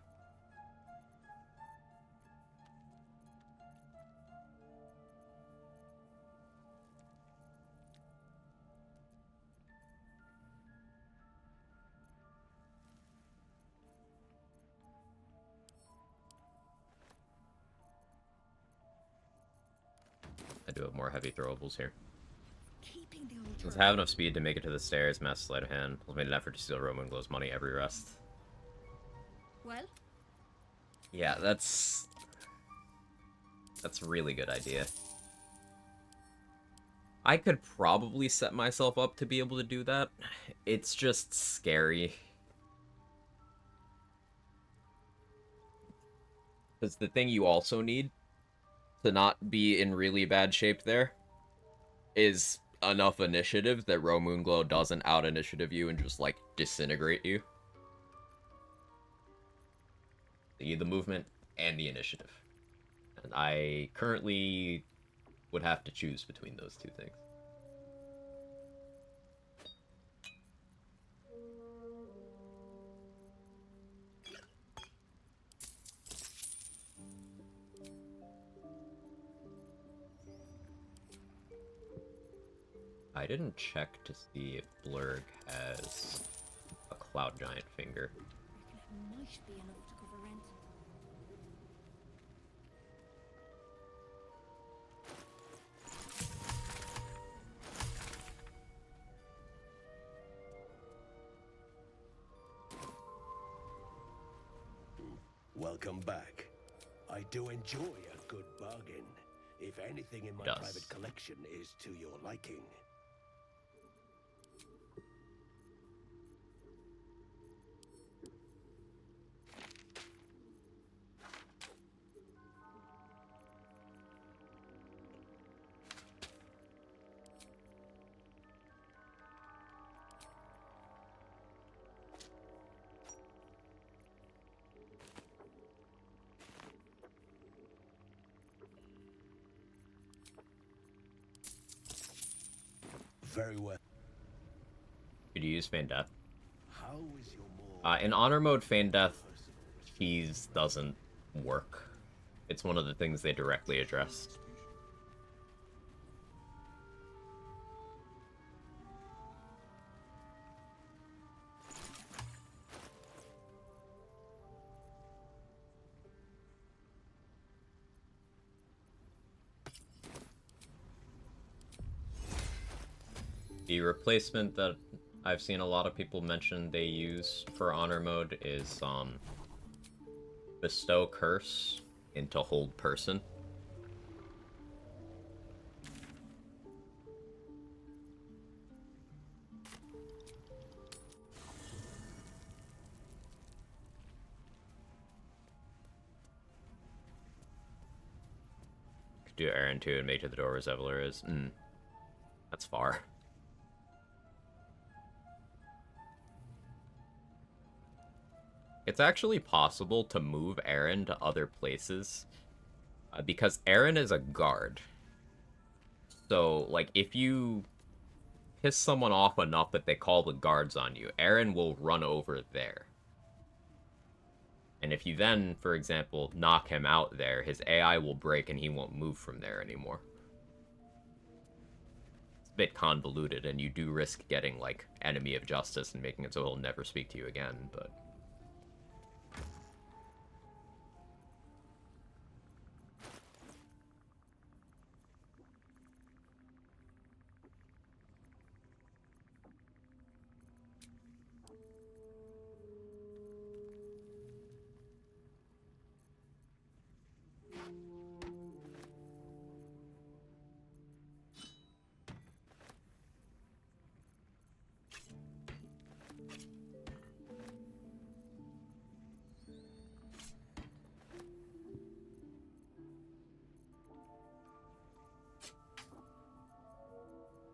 I do have more heavy throwables here. Keeping the old Let's have enough speed to make it to the stairs. Mass sleight of hand. We've made an effort to steal Roman Glow's money every rest. Well, Yeah, that's a really good idea. I could probably set myself up to be able to do that. It's just scary. Because the thing you also need to not be in really bad shape there is enough initiative that Romoonglow doesn't out-initiative you and just, like, disintegrate you. You need the movement and the initiative. And I currently would have to choose between those two things. I didn't check to see if Blurg has a Cloud Giant finger. reckon it might be enough to cover rent. Welcome back. I do enjoy a good bargain, if anything in my Does. private collection is to your liking. Very well. Could you use Feign Death? How is your more In Honor Mode, Feign Death Cheese doesn't work. It's one of the things they directly addressed. The replacement that I've seen a lot of people mention they use for Honor Mode is Bestow Curse into Hold Person. Could do Aaron too and make to the door where Zevlor is. That's far. It's actually possible to move Aaron to other places because Aaron is a guard. So, like, if you piss someone off enough that they call the guards on you, Aaron will run over there. And if you then, for example, knock him out there, his AI will break and he won't move from there anymore. It's a bit convoluted, and you do risk getting, like, Enemy of Justice and making it so he'll never speak to you again, but...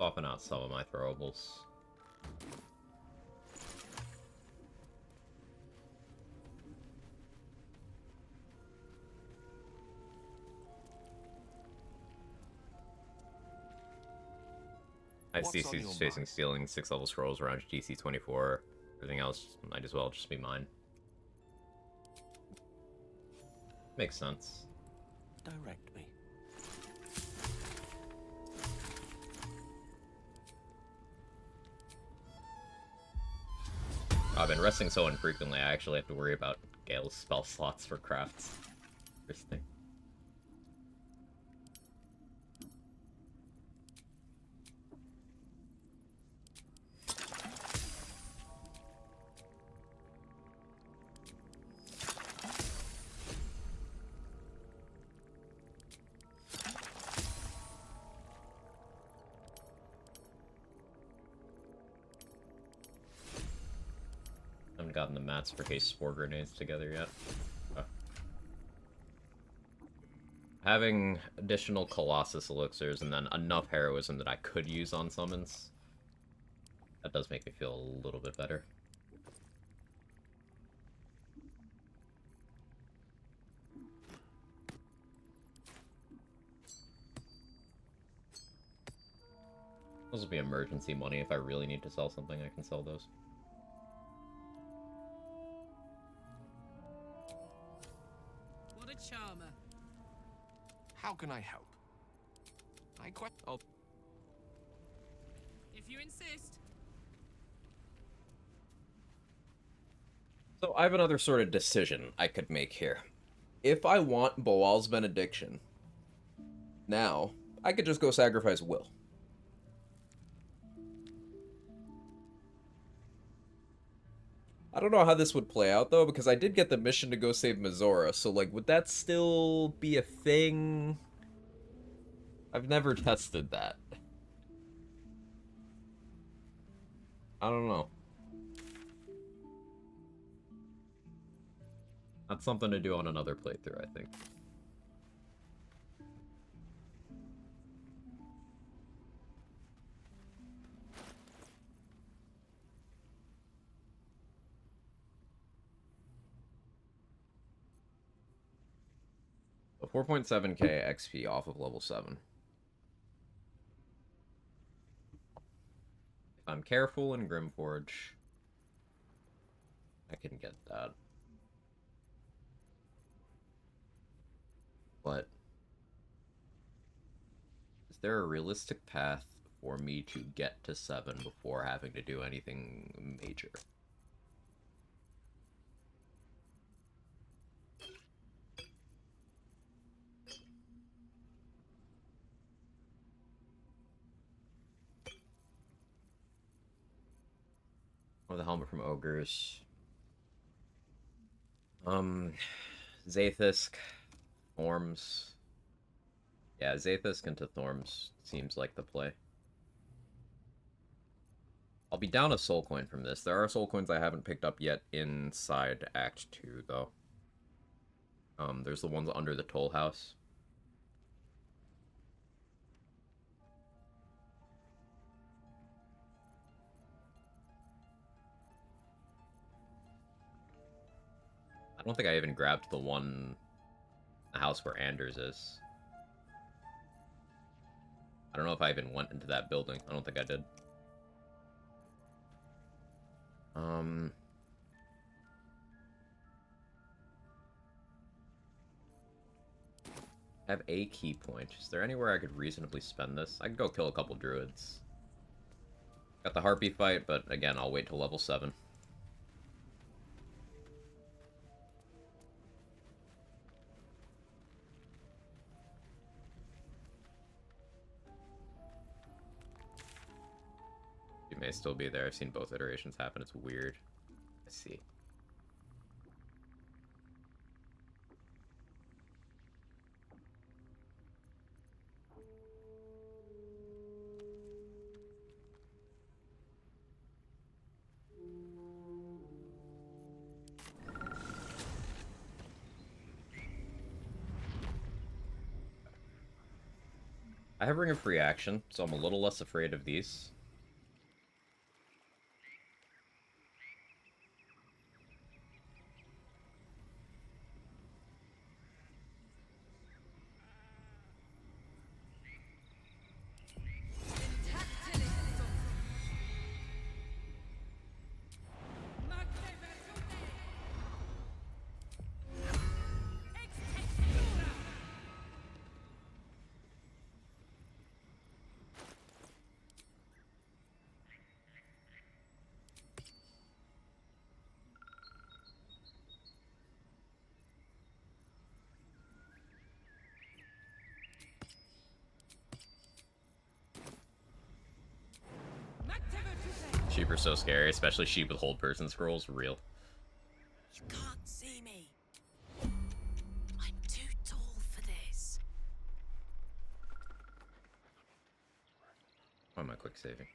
Swapping out some of my throwables. ICC's chasing stealing 6 level scrolls around GC 24. Everything else might as well just be mine. Makes sense. Direct me. I've been resting so infrequently, I actually have to worry about Gale's spell slots for crafts. Interesting. Haven't gotten the mats for haste spore grenades together yet. Having additional Colossus elixirs and then enough heroism that I could use on summons, that does make me feel a little bit better. Those will be emergency money. If I really need to sell something, I can sell those. What a charmer. How can I help? Oh. If you insist. So I have another sort of decision I could make here. If I want Boal's Benediction, now, I could just go sacrifice Will. I don't know how this would play out, though, because I did get the mission to go save Mizora, so, like, would that still be a thing? I've never tested that. I don't know. That's something to do on another playthrough, I think. So 4.7k XP off of level 7. If I'm careful in Grimforge, I can get that. But is there a realistic path for me to get to 7 before having to do anything major? Or the helmet from Ogres. Zathisk, Thorms. Yeah, Zathisk into Thorms seems like the play. I'll be down a soul coin from this. There are soul coins I haven't picked up yet inside Act 2, though. There's the ones under the toll house. I don't think I even grabbed the one, the house where Anders is. I don't know if I even went into that building. I don't think I did. I have a key point. Is there anywhere I could reasonably spend this? I could go kill a couple druids. Got the Harpy fight, but again, I'll wait till level 7. You may still be there. I've seen both iterations happen. It's weird. I see. I have Ring of Free Action, so I'm a little less afraid of these. Sheep are so scary, especially sheep with hold person scrolls. Real. You can't see me. I'm too tall for this. Why am I quick saving?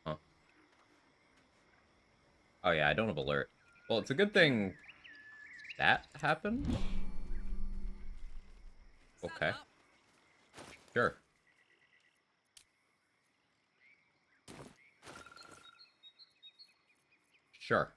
Huh. Oh yeah, I don't have alert. Well, it's a good thing that happened. Okay. Sure. Sure.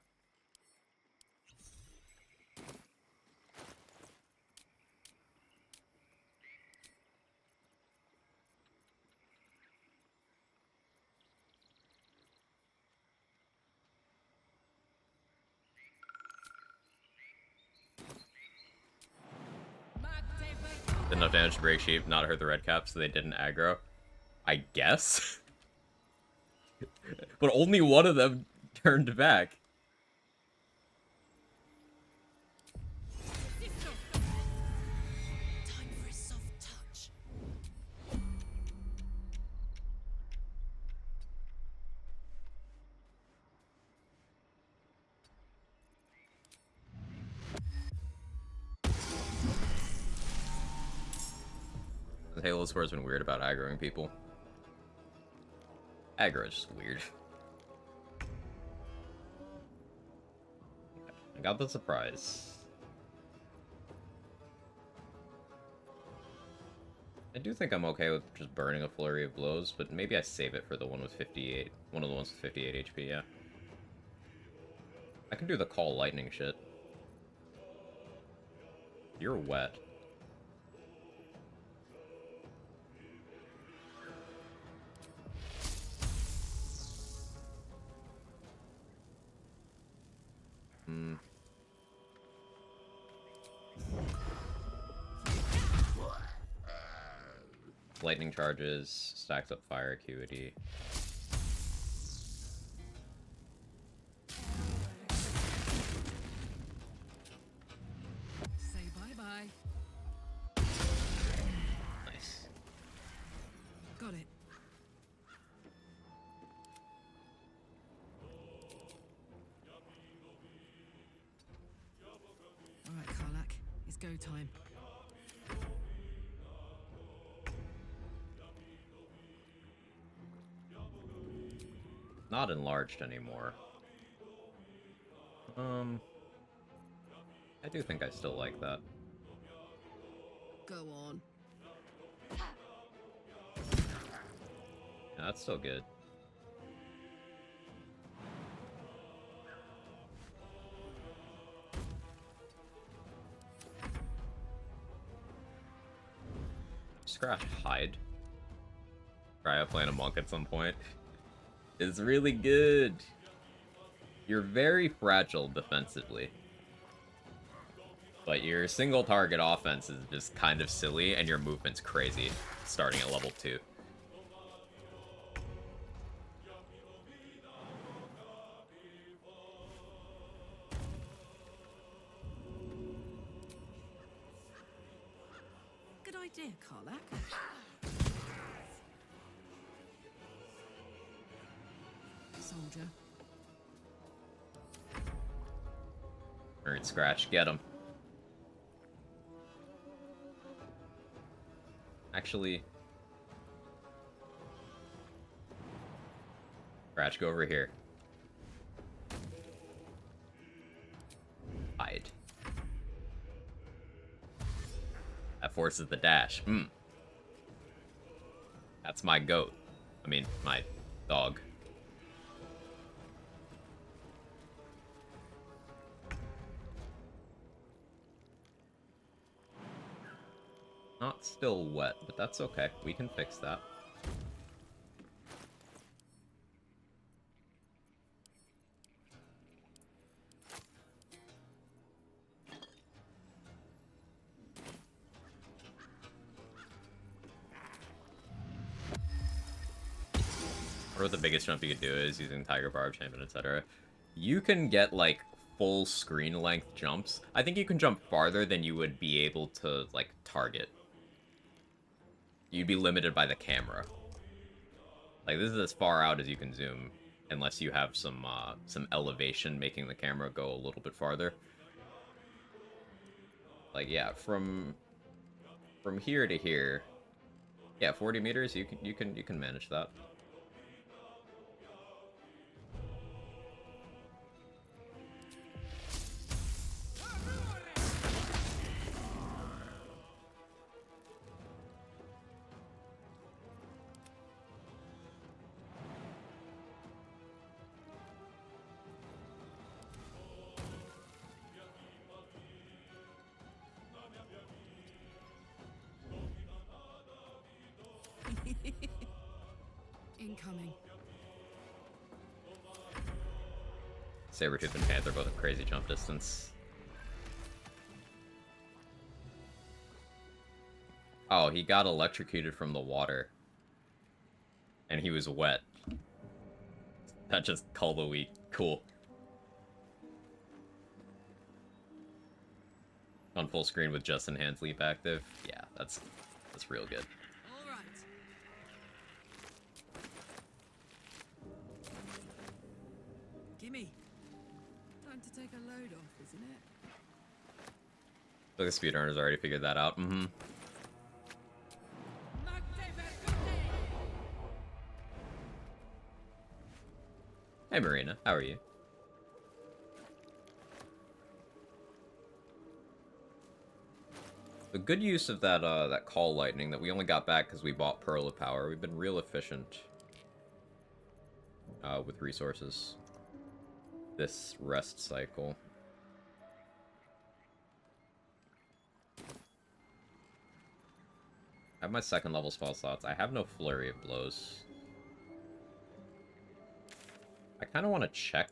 Did enough damage to break sheep, not hurt the red cap, so they didn't aggro. I guess? But only one of them turned back. Time for a soft touch. The Halo Score's been weird about aggroing people. Aggro is just weird. I got the surprise. I do think I'm okay with just burning a flurry of blows, but maybe I save it for the one with 58. One of the ones with 58 HP, yeah. I can do the call lightning shit. You're wet. Hmm. Lightning charges, stacks up fire acuity. Say bye-bye. Nice. Got it. All right, Karlak. It's go time. Not enlarged anymore. I do think I still like that. Go on. Yeah, that's still good. Scratch hide. Cryo playing a monk at some point. Is really good. You're very fragile defensively. But your single target offense is just kind of silly, and your movement's crazy, starting at level 2. Good idea, Karlak. Soldier. Alright, Scratch, get him. Actually... Scratch, go over here. Hide. That forces the dash. That's my goat. I mean, my dog. Not still wet, but that's okay. We can fix that. Or the biggest jump you could do is using Tiger Barb, Champion, etc. You can get, like, full screen length jumps. I think you can jump farther than you would be able to, like, target. You'd be limited by the camera. Like, this is as far out as you can zoom, unless you have some elevation making the camera go a little bit farther. Like, yeah, from here to here, yeah, 40 meters, you can manage that. Incoming. Sabretooth and Panther both have crazy jump distance. Oh, he got electrocuted from the water. And he was wet. That just called a week. Cool. On full screen with just enhanced leap active. Yeah, that's real good. All right. Gimme. Time to take a load off, isn't it? Look, the speedrunners already figured that out. Hey Marina, how are you? The good use of that call lightning that we only got back because we bought Pearl of Power. We've been real efficient with resources this rest cycle. I have my second level spell slots. I have no Flurry of Blows. I kind of want to check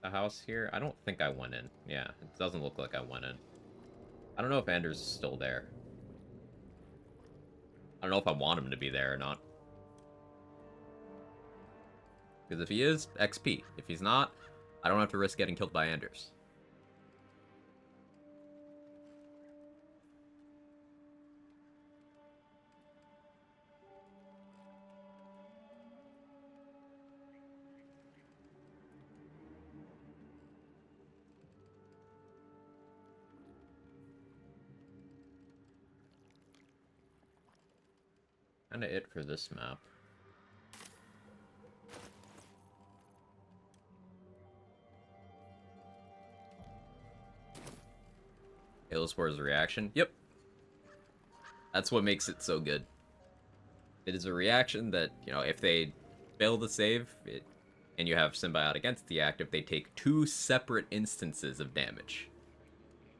the house here. I don't think I went in. Yeah, it doesn't look like I went in. I don't know if Anders is still there. I don't know if I want him to be there or not. Because if he is, XP. If he's not, I don't have to risk getting killed by Anders. Kinda it for this map. Halospor's reaction. Yep. That's what makes it so good. It is a reaction that, you know, if they fail to save it, and you have Symbiotic Entity active, they take 2 separate instances of damage.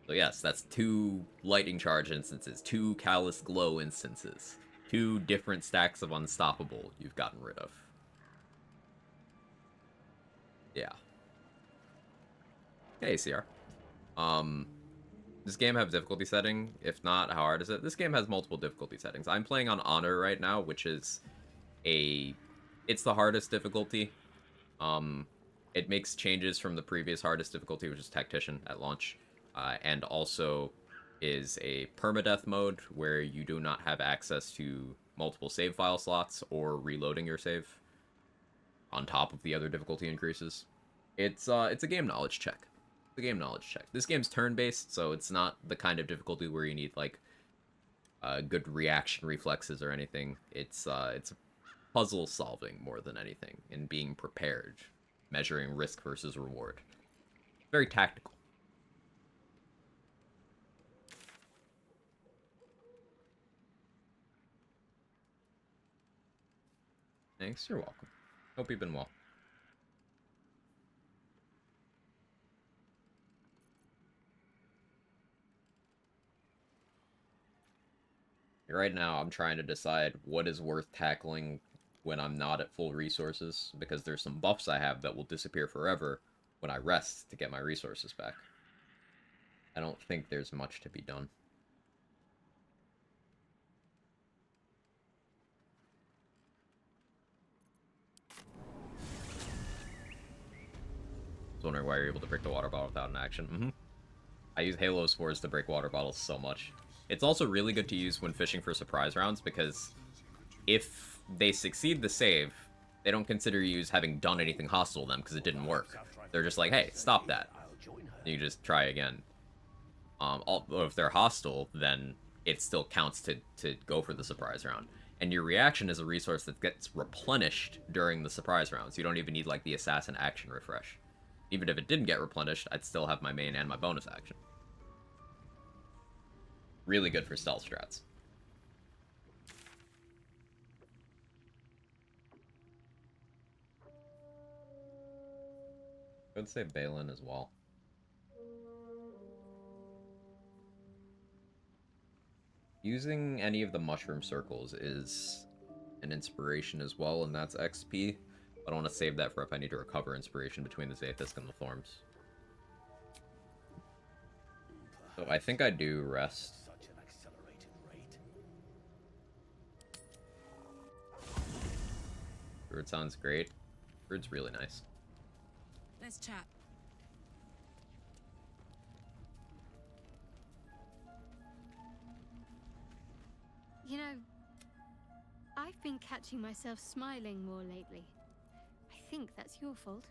So yes, that's 2 Lightning Charge instances, 2 Callous Glow instances, 2 different stacks of Unstoppable you've gotten rid of. Yeah. Hey, CR. This game have difficulty setting? If not, how hard is it? This game has multiple difficulty settings. I'm playing on Honor right now, which is it's the hardest difficulty. It makes changes from the previous hardest difficulty, which is Tactician at launch, and also is a permadeath mode where you do not have access to multiple save file slots or reloading your save on top of the other difficulty increases. It's a game knowledge check. The game knowledge check. This game's turn-based, so it's not the kind of difficulty where you need like good reaction reflexes or anything. It's puzzle solving more than anything, and being prepared, measuring risk versus reward. Very tactical. Thanks, you're welcome. Hope you've been well. Right now, I'm trying to decide what is worth tackling when I'm not at full resources, because there's some buffs I have that will disappear forever when I rest to get my resources back. I don't think there's much to be done. I was wondering why you're able to break the water bottle without an action. I use Halo Spores to break water bottles so much. It's also really good to use when fishing for surprise rounds, because if they succeed the save, they don't consider you as having done anything hostile to them because it didn't work. They're just like, hey, stop that. You just try again. Although if they're hostile, then it still counts to go for the surprise round. And your reaction is a resource that gets replenished during the surprise rounds. You don't even need, like, the assassin action refresh. Even if it didn't get replenished, I'd still have my main and my bonus action. Really good for stealth strats. I would say Balin as well. Using any of the mushroom circles is an inspiration as well, and that's XP. But I want to save that for if I need to recover inspiration between the Zaithis and the Thorns. So I think I do rest. Druid sounds great. Druid's really nice. Let's chat. You know, I've been catching myself smiling more lately. I think that's your fault.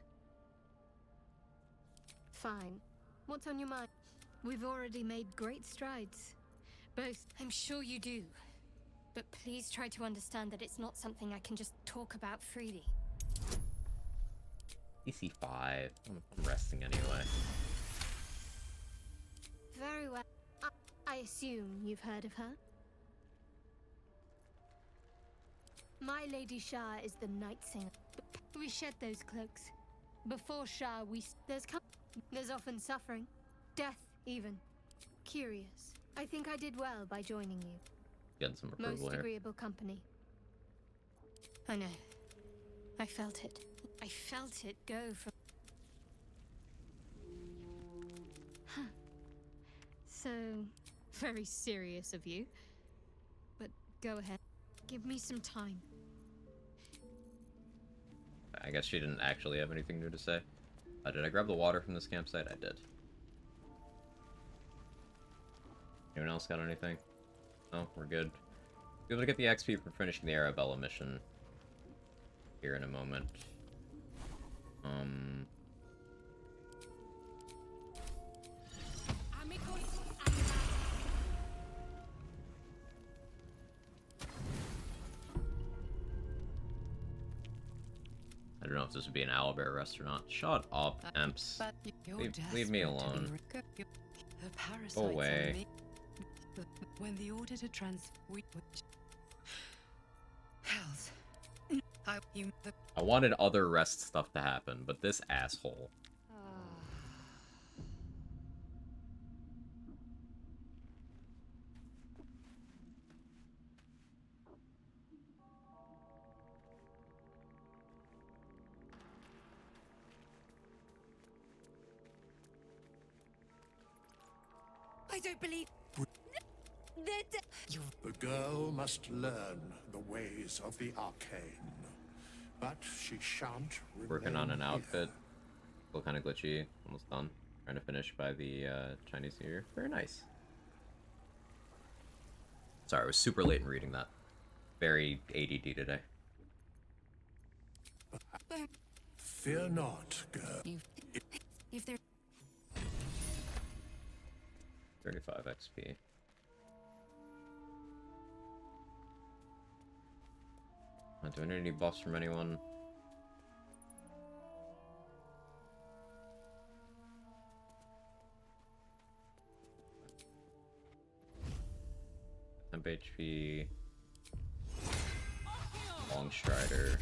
Fine. What's on your mind? We've already made great strides. Both. I'm sure you do. But please try to understand that it's not something I can just talk about freely. EC5. I'm resting anyway. Very well. I assume you've heard of her? My Lady Shah is the Night Singer. We shed those cloaks. Before Shah, there's often suffering. Death, even. Curious. I think I did well by joining you. Getting some approval Most here. agreeable company. I know. I felt it. I felt it go from... Huh. So, very serious of you. But go ahead. Give me some time. I guess she didn't actually have anything new to say. Did I grab the water from this campsite? I did. Anyone else got anything? No, we're good. Be able to get the XP for finishing the Arabella mission here in a moment. I don't know if this would be an owlbear restaurant. Shut up, Emps. Leave me alone. Go away. When the order to Hells. I wanted other rest stuff to happen, but this asshole. I don't believe... The girl must learn the ways of the arcane, but she shan't Working on an remain outfit. Still kind of glitchy. Almost done. Trying to finish by the Chinese New Year. Very nice. Sorry, I was super late in reading that. Very ADD today. here. Fear not, girl. If there... 35 XP. Not doing any buffs from anyone. Temp HP. Long Strider.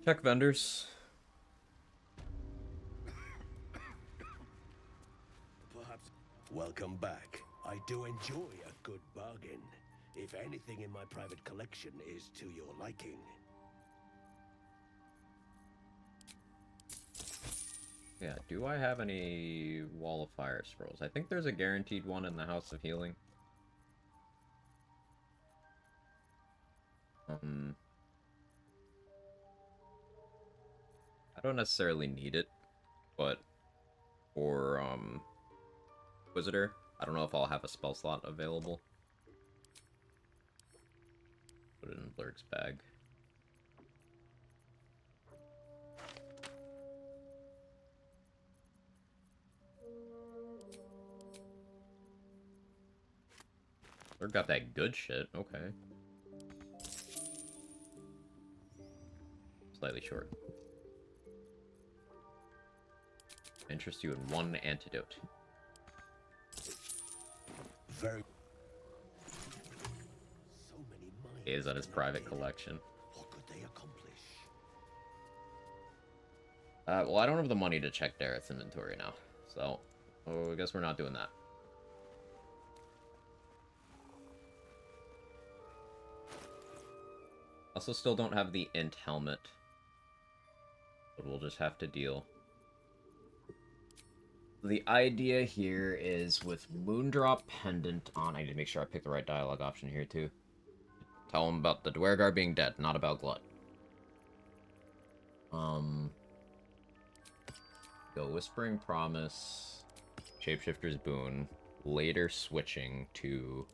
Check vendors. Perhaps. Welcome back. I do enjoy a good bargain. If anything in my private collection is to your liking. Yeah, do I have any Wall of Fire scrolls? I think there's a guaranteed one in the House of Healing. I don't necessarily need it, but for Inquisitor, I don't know if I'll have a spell slot available. Put it in Blurg's bag. Blurg got that good shit, okay. Slightly short. Interest you in one antidote. Very. So many minds. He is on his private collection. What could they accomplish? Well, I don't have the money to check Dareth's inventory now, so I guess we're not doing that. Also, still don't have the Int helmet, but we'll just have to deal. The idea here is with Moondrop Pendant on. I need to make sure I pick the right dialogue option here too. Tell him about the Dwergar being dead, not about Glut. Go Whispering Promise, Shapeshifter's Boon, later switching to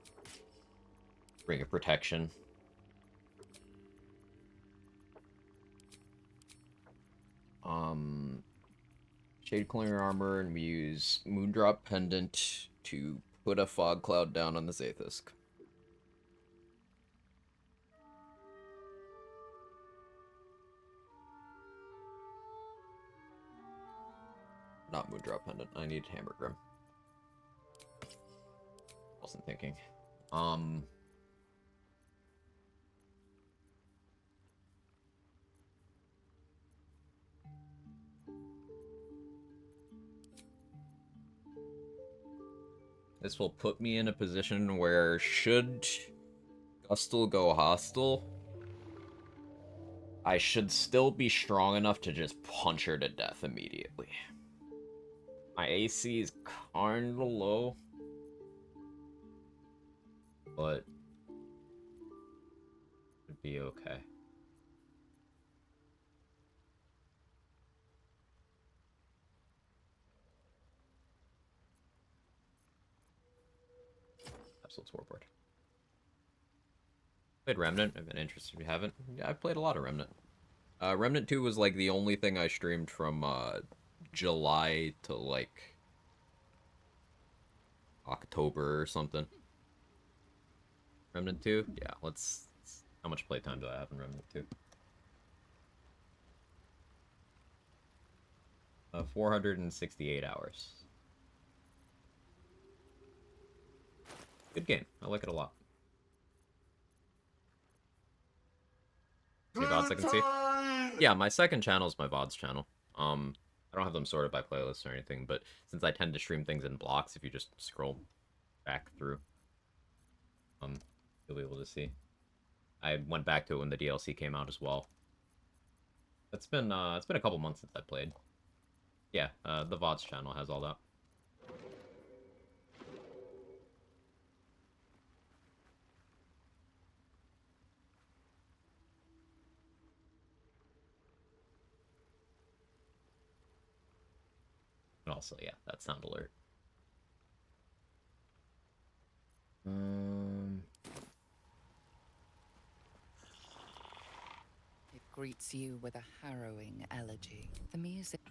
Ring of Protection. Shade Clearing Armor, and we use Moondrop Pendant to put a fog cloud down on the Zathis. Not Moondrop Pendant. I need Hammergrim. Wasn't thinking. This will put me in a position where, should Gustle go hostile, I should still be strong enough to just punch her to death immediately. My AC is kinda low, but it'd be okay. Absolute scoreboard. Played Remnant. I've been interested if you haven't. Yeah, I've played a lot of Remnant. Remnant 2 was like the only thing I streamed from July to like October or something. Remnant 2? Yeah, let's how much playtime do I have in Remnant 2? 468 hours. Good game. I like it a lot. See VODs I can see? Yeah, my second channel is my VODs channel. I don't have them sorted by playlists or anything, but since I tend to stream things in blocks, if you just scroll back through, you'll be able to see. I went back to it when the DLC came out as well. It's been a couple months since I played. Yeah, the VODs channel has all that. And also, yeah, that sound alert. It greets you with a harrowing elegy. The music.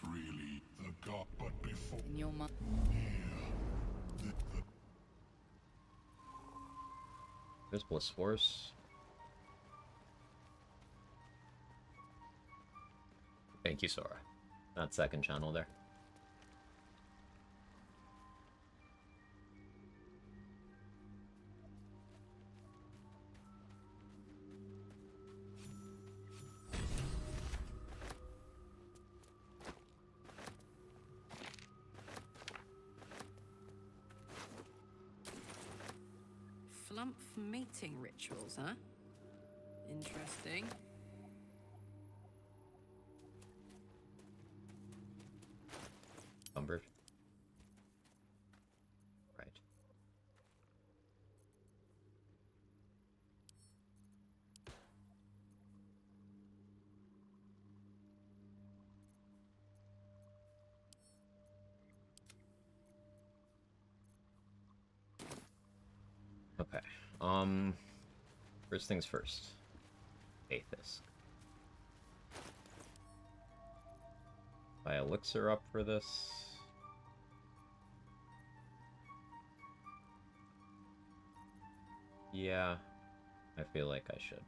Freely, the god, but before. In your mind. There's Bliss Force. Thank you, Sora. That second channel there. Flump mating rituals, huh? Interesting. Numbered. Right. Okay. First things first. Aethys. Buy elixir up for this. Yeah, I feel like I should.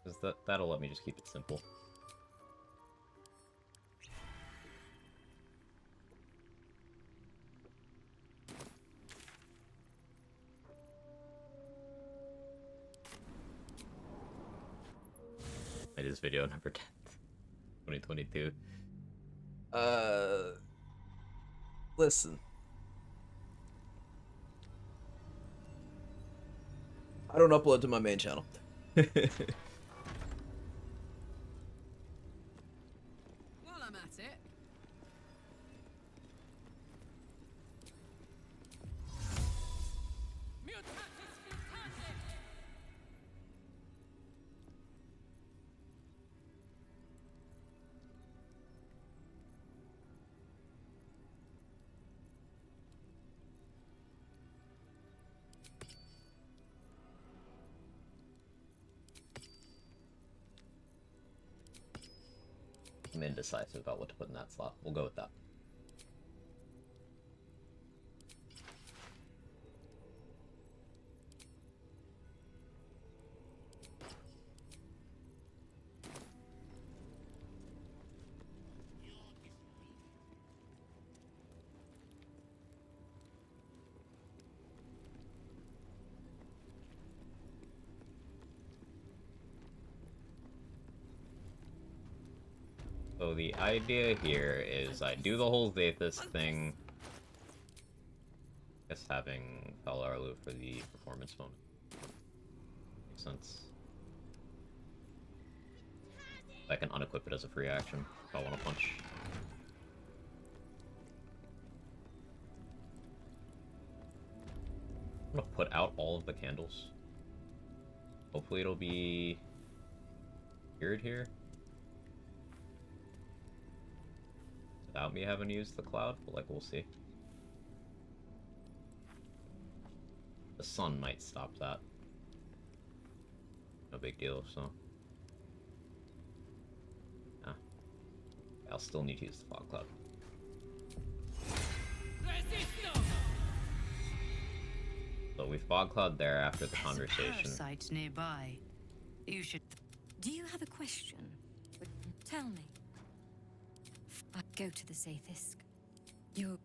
Because that'll let me just keep it simple. It is video number 10, 2022. Listen. I don't upload to my main channel. While I'm at it. I'm indecisive about what to put in that slot. We'll go with that. So the idea here is I do the whole Zathis thing. I guess having Falarlu for the performance bonus makes sense. I can unequip it as a free action if I want to punch. I'm gonna put out all of the candles. Hopefully it'll be weird here. Without me having to use the cloud, but like we'll see. The sun might stop that. No big deal, so. Yeah. I'll still need to use the fog cloud. So we fog cloud there after the conversation. Parasite nearby. You should. Do you have a question? Tell me. I go to the Zathis. You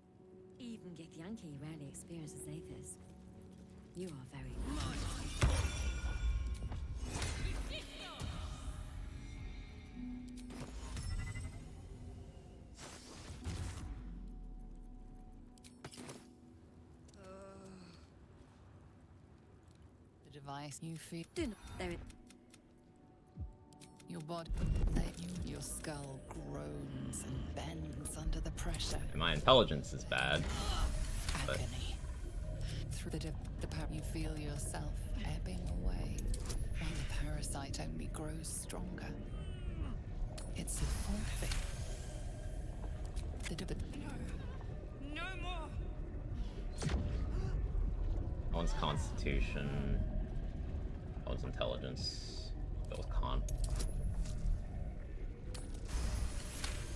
even Githyanki rarely experiences Zathis. You are very The device you feel. Do not. There it. Your body, your skull groans and bends under the pressure. And my intelligence is bad, but Agony. Through the power, you feel yourself ebbing away, while the parasite only grows stronger. It's evolving. No more. That one's Constitution. That one's Intelligence. That was Con.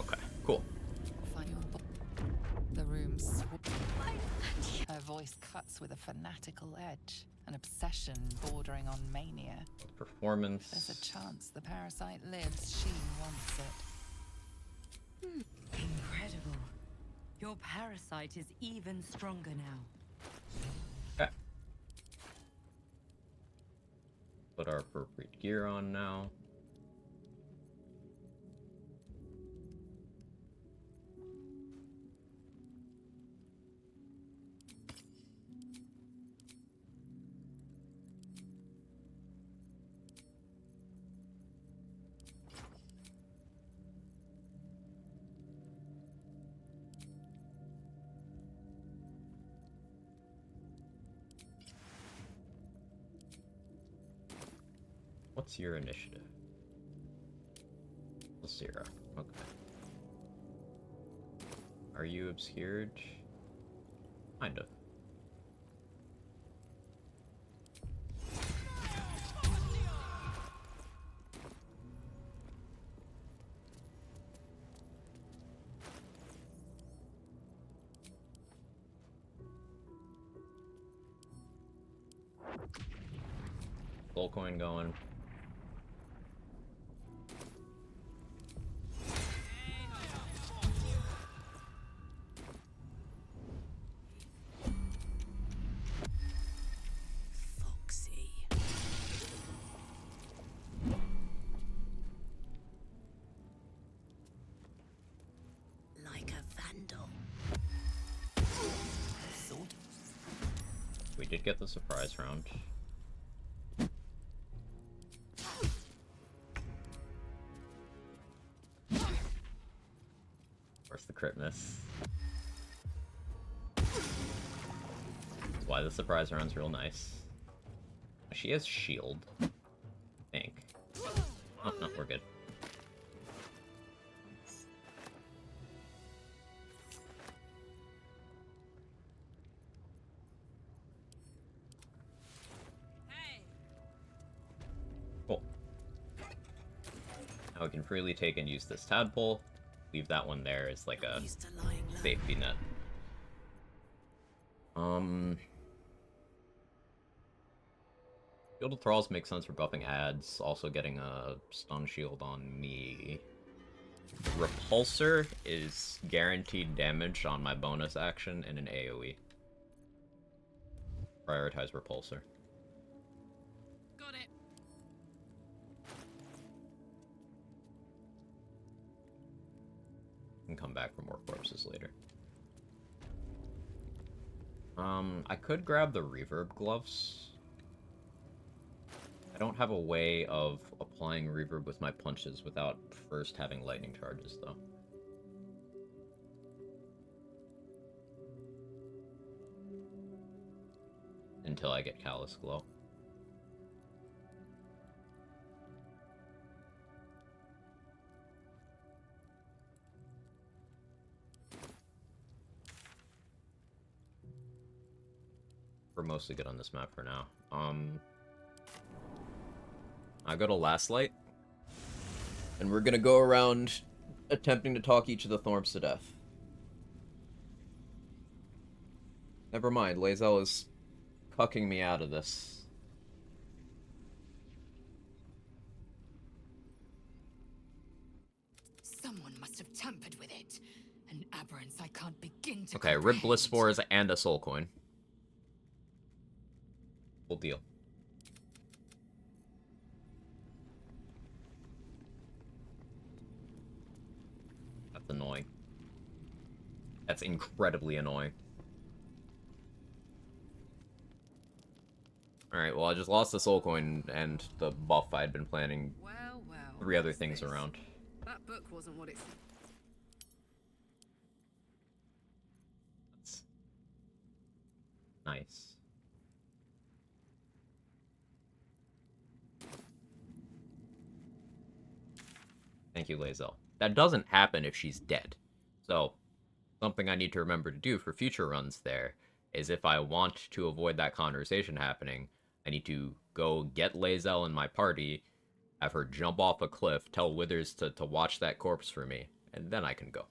Okay, cool. The room's. Her voice cuts with a fanatical edge, an obsession bordering on mania. Performance. There's a chance the parasite lives. She wants it. Incredible. Your parasite is even stronger now. Okay. Put our appropriate gear on now. What's your initiative? 0. Okay. Are you obscured? Kind of. Full coin going. We did get the surprise round. Of course, the crit miss. That's why the surprise round's real nice. She has shield, I think. Oh, no, we're good. Cool. Now we can freely take and use this tadpole. Leave that one there as like a safety net. Shield of Thralls makes sense for buffing ads, also getting a stun shield on me. Repulsor is guaranteed damage on my bonus action in an AoE. Prioritize Repulsor. Got it. And come back for more corpses later. I could grab the reverb gloves. I don't have a way of applying reverb with my punches without first having lightning charges, though. Until I get Callous Glow. We're mostly good on this map for now. I go to Last Light, and we're gonna go around attempting to talk each of the Thorns to death. Never mind, Lae'zel is cucking me out of this. Someone must have tampered with it. An aberrance I can't begin to Okay, Rib Bliss Spores and a Soul Coin. Full deal. That's annoying. That's incredibly annoying. Alright, well, I just lost the Soul Coin and the buff I had been planning. Well, 3 other things around. That book wasn't what it seemed. That's nice. Thank you, Lae'zel. That doesn't happen if she's dead. So, something I need to remember to do for future runs there is if I want to avoid that conversation happening, I need to go get Lae'zel in my party, have her jump off a cliff, tell Withers to watch that corpse for me, and then I can go.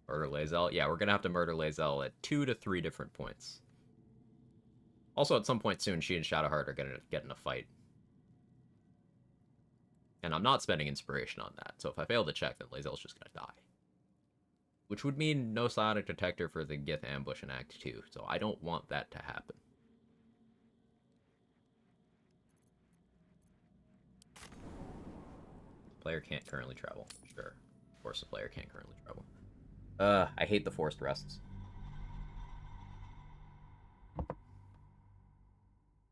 Murder Lae'zel? Yeah, we're gonna have to murder Lae'zel at 2 to 3 different points. Also, at some point soon, she and Shadowheart are gonna get in a fight. And I'm not spending inspiration on that, so if I fail to check, then Lae'zel's just gonna die. Which would mean no Psionic Detector for the Gith ambush in Act 2, so I don't want that to happen. Player can't currently travel. Sure. Of course the player can't currently travel. I hate the forced rests.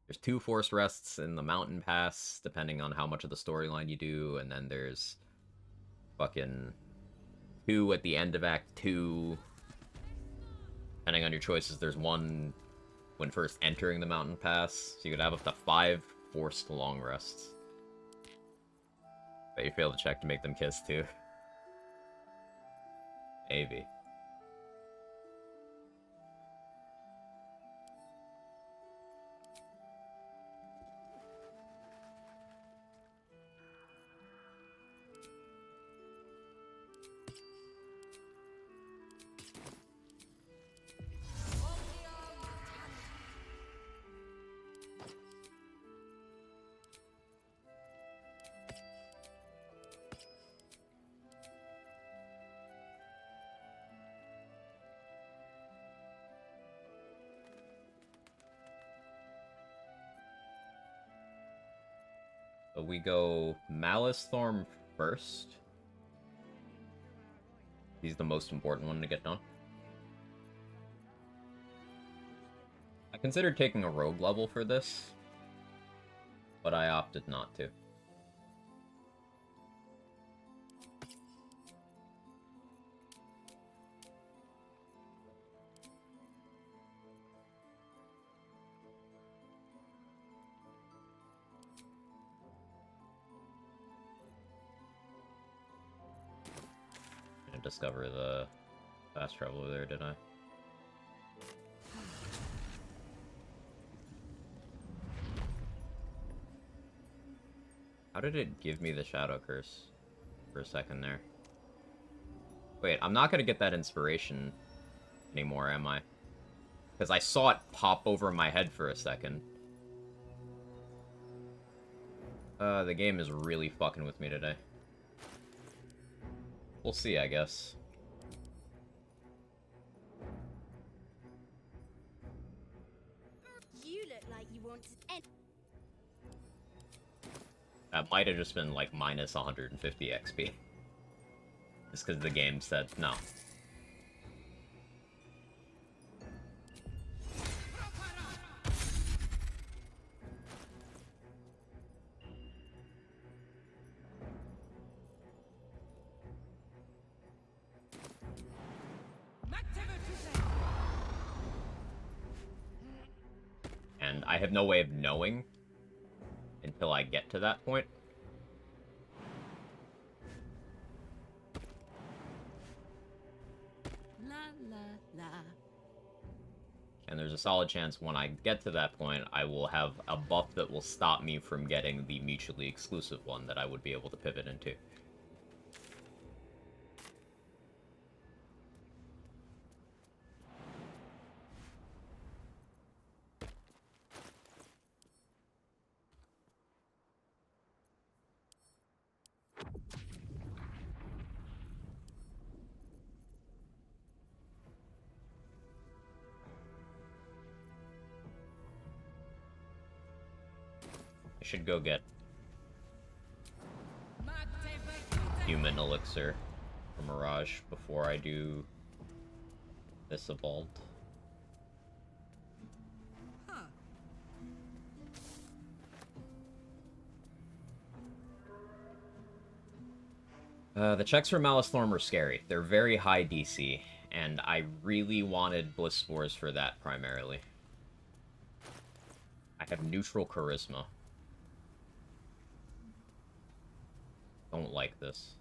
There's 2 forced rests in the Mountain Pass, depending on how much of the storyline you do, and then there's fucking 2 at the end of Act 2. Depending on your choices, there's 1 when first entering the Mountain Pass, so you could have up to 5 forced long rests. But you failed to check to make them kiss, too. Maybe. So we go Malice Thorn first. He's the most important one to get done. I considered taking a rogue level for this, but I opted not to. Didn't discover the fast travel over there, did I? How did it give me the Shadow Curse for a second there? Wait, I'm not gonna get that inspiration anymore, am I? Because I saw it pop over my head for a second. The game is really fucking with me today. We'll see, I guess. You look like you want to end. That might have just been like minus 150 XP. Just because the game said no. And I have no way of knowing until I get to that point. La la la. And there's a solid chance when I get to that point, I will have a buff that will stop me from getting the mutually exclusive one that I would be able to pivot into. I should go get human elixir for Mirage before I do this Evolved. The checks for Malice Thorn were scary. They're very high DC, and I really wanted Bliss Spores for that primarily. I have neutral charisma. Don't like this.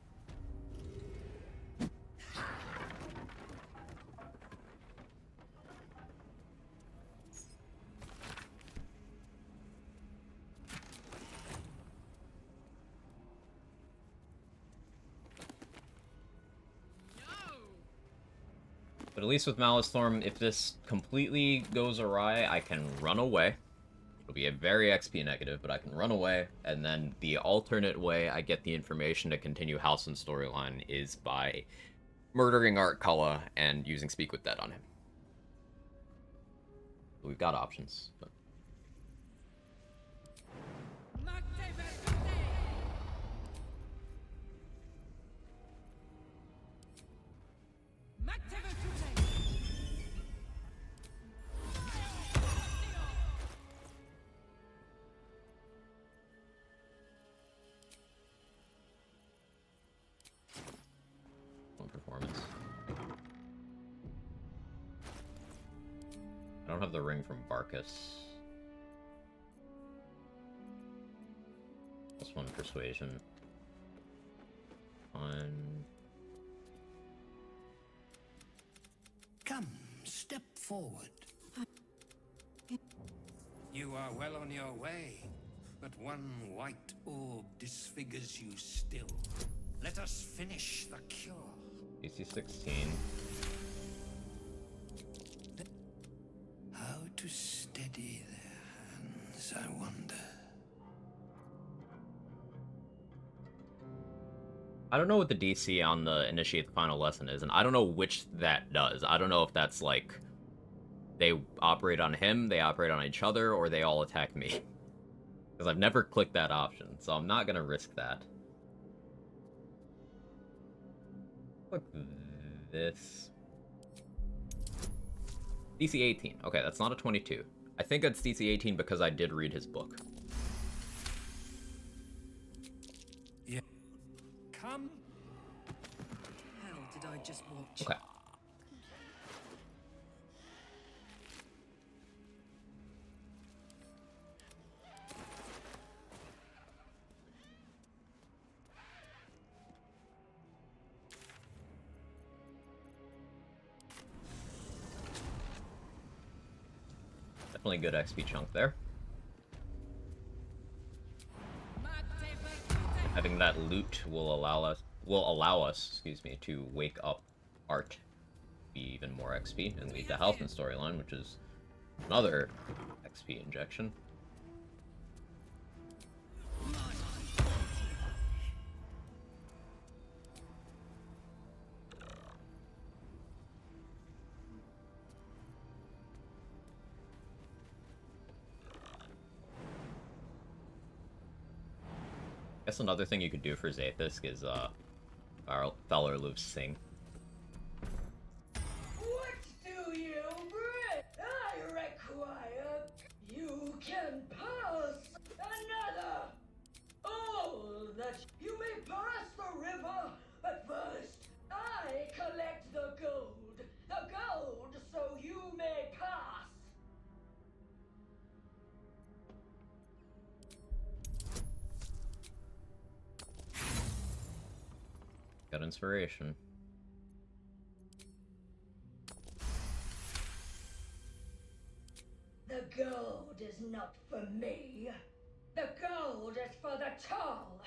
But at least with Malice Storm, if this completely goes awry, I can run away. It'll be a very XP negative, but I can run away, and then the alternate way I get the information to continue Halsin's storyline is by murdering Art Cullen and using Speak with Dead on him. We've got options, but... performance. I don't have the ring from Barkus. Plus one persuasion. On. Come, step forward. You are well on your way, but one white orb disfigures you still. Let us finish the cure. DC 16. How to steady their hands, I wonder. I don't know what the DC on the Initiate the Final Lesson is, and I don't know which that does. I don't know if that's like they operate on him, they operate on each other, or they all attack me. Because I've never clicked that option, so I'm not gonna risk that. Click this. DC 18. Okay, that's not a 22. I think it's DC 18 because I did read his book. Yeah. Come. How did I just watch? Okay. Definitely good XP chunk there. Having that loot will allow us, excuse me, to wake up Art, be even more XP, and lead to Halsin's storyline, which is another XP injection. I guess another thing you could do for Zaithisk is Valorluf Sing. What do you bring? I require you can pass another. All that you may pass the river, but first I collect the gold. The gold so you may pass. Got inspiration. The gold is not for me. The gold is for the toll.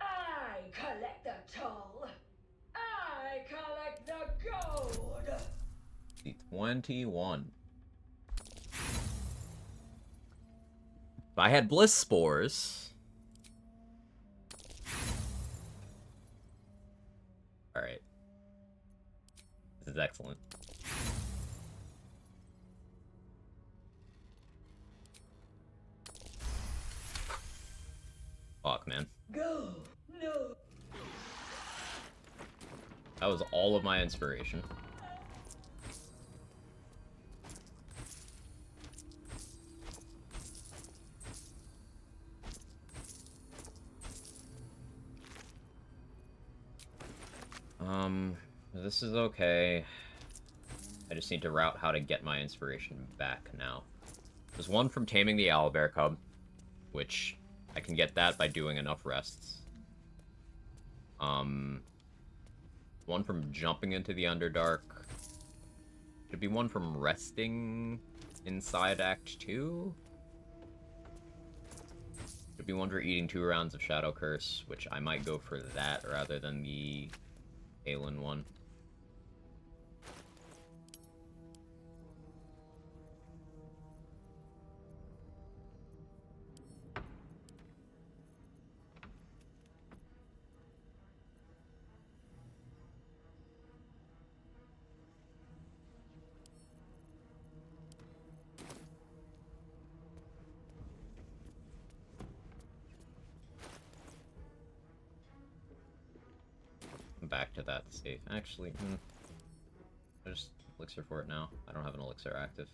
I collect the toll. I collect the gold. The 21. If I had Bliss Spores... Alright. This is excellent. Fuck, man. Go. No. That was all of my inspiration. This is okay. I just need to route how to get my inspiration back now. There's one from Taming the Owlbear Cub, which I can get that by doing enough rests. One from jumping into the Underdark. Should be one from resting inside Act 2. Should be one for eating 2 rounds of Shadow Curse, which I might go for that rather than the Aelin one. back to that safe. Actually, there's elixir for it now. I don't have an elixir active.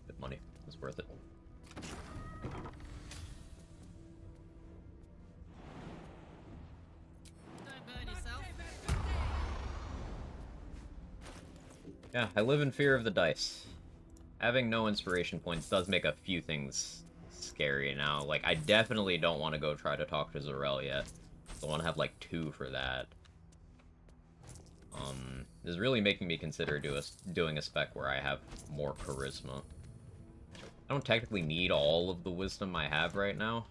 Good money. It's worth it. Yeah, I live in fear of the dice. Having no inspiration points does make a few things scary now. Like, I definitely don't want to go try to talk to Zarel yet. I want to have, like, 2 for that. Is really making me consider doing a spec where I have more charisma. I don't technically need all of the wisdom I have right now.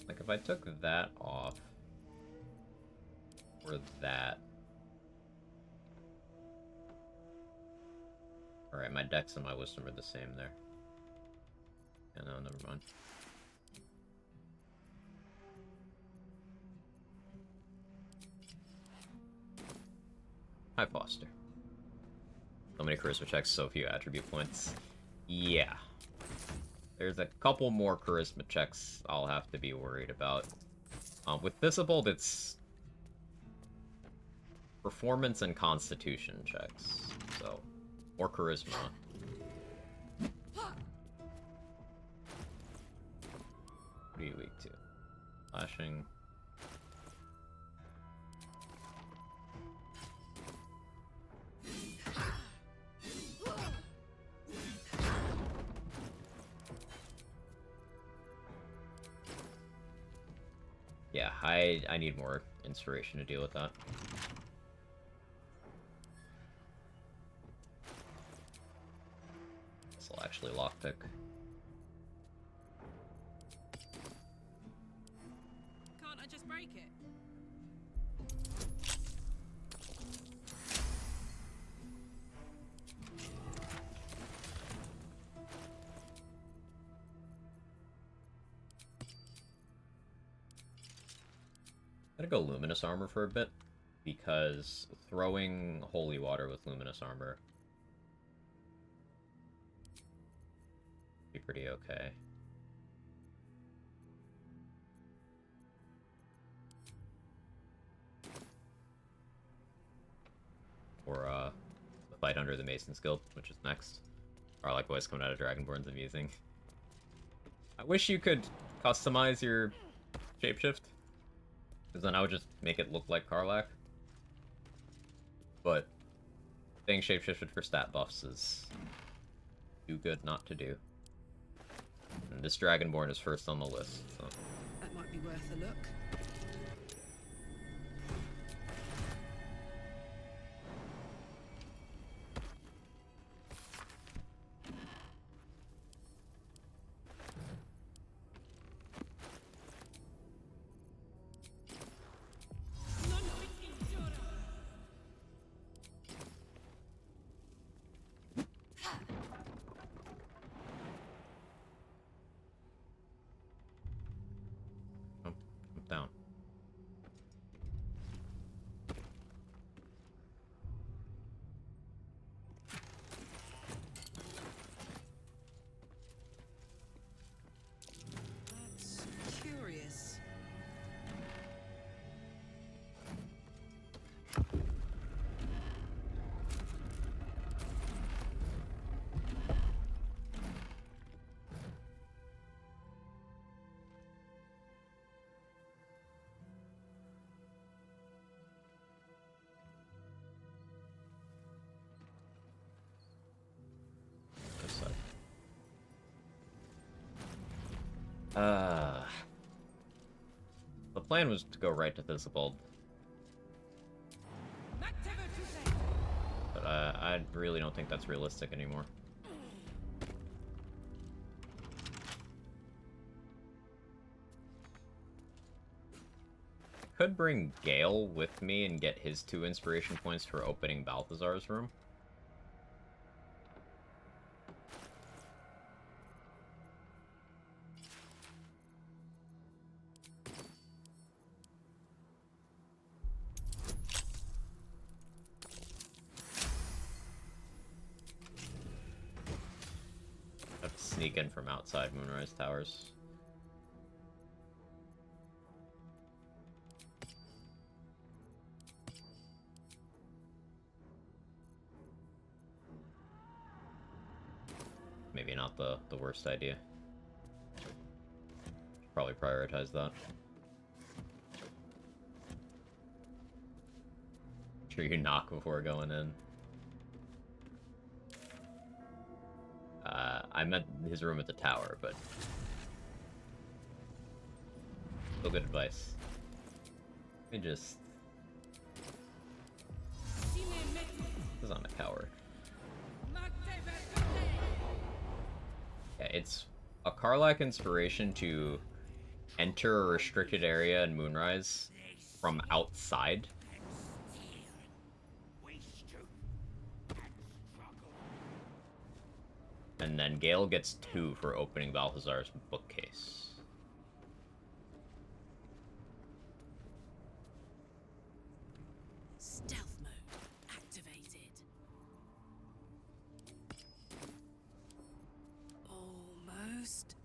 Like, if I took that off, or that... Alright, my dex and my wisdom are the same there. Yeah, no, never mind. Hi, Foster. So many charisma checks, so few attribute points. Yeah. There's a couple more charisma checks I'll have to be worried about. With Visible, it's performance and constitution checks. So, more charisma. What are you weak to? Flashing. Yeah, I need more inspiration to deal with that. This will actually lockpick. Can't I just break it? I'm gonna go Luminous Armor for a bit, because throwing Holy Water with Luminous Armor be pretty okay. Or, the fight under the Mason's Guild, which is next. Warlock voice coming out of Dragonborn's amusing. I wish you could customize your shapeshift, because then I would just make it look like Karlach. But staying shapeshifted for stat buffs is too good not to do. And this Dragonborn is first on the list, so. That might be worth a look. Down. That's curious. This side. The plan was to go right to Thistlebolt. But I really don't think that's realistic anymore. could bring Gale with me and get his 2 inspiration points for opening Balthazar's room. Have to sneak in from outside Moonrise Towers. Maybe not the worst idea. Should probably prioritize that. Sure you knock before going in. I meant his room at the tower, but still good advice. Let me just... This is on a tower. Yeah, it's a Karlach inspiration to enter a restricted area in Moonrise from outside. And then Gale gets 2 for opening Balthazar's bookcase. Stealth mode activated. Almost.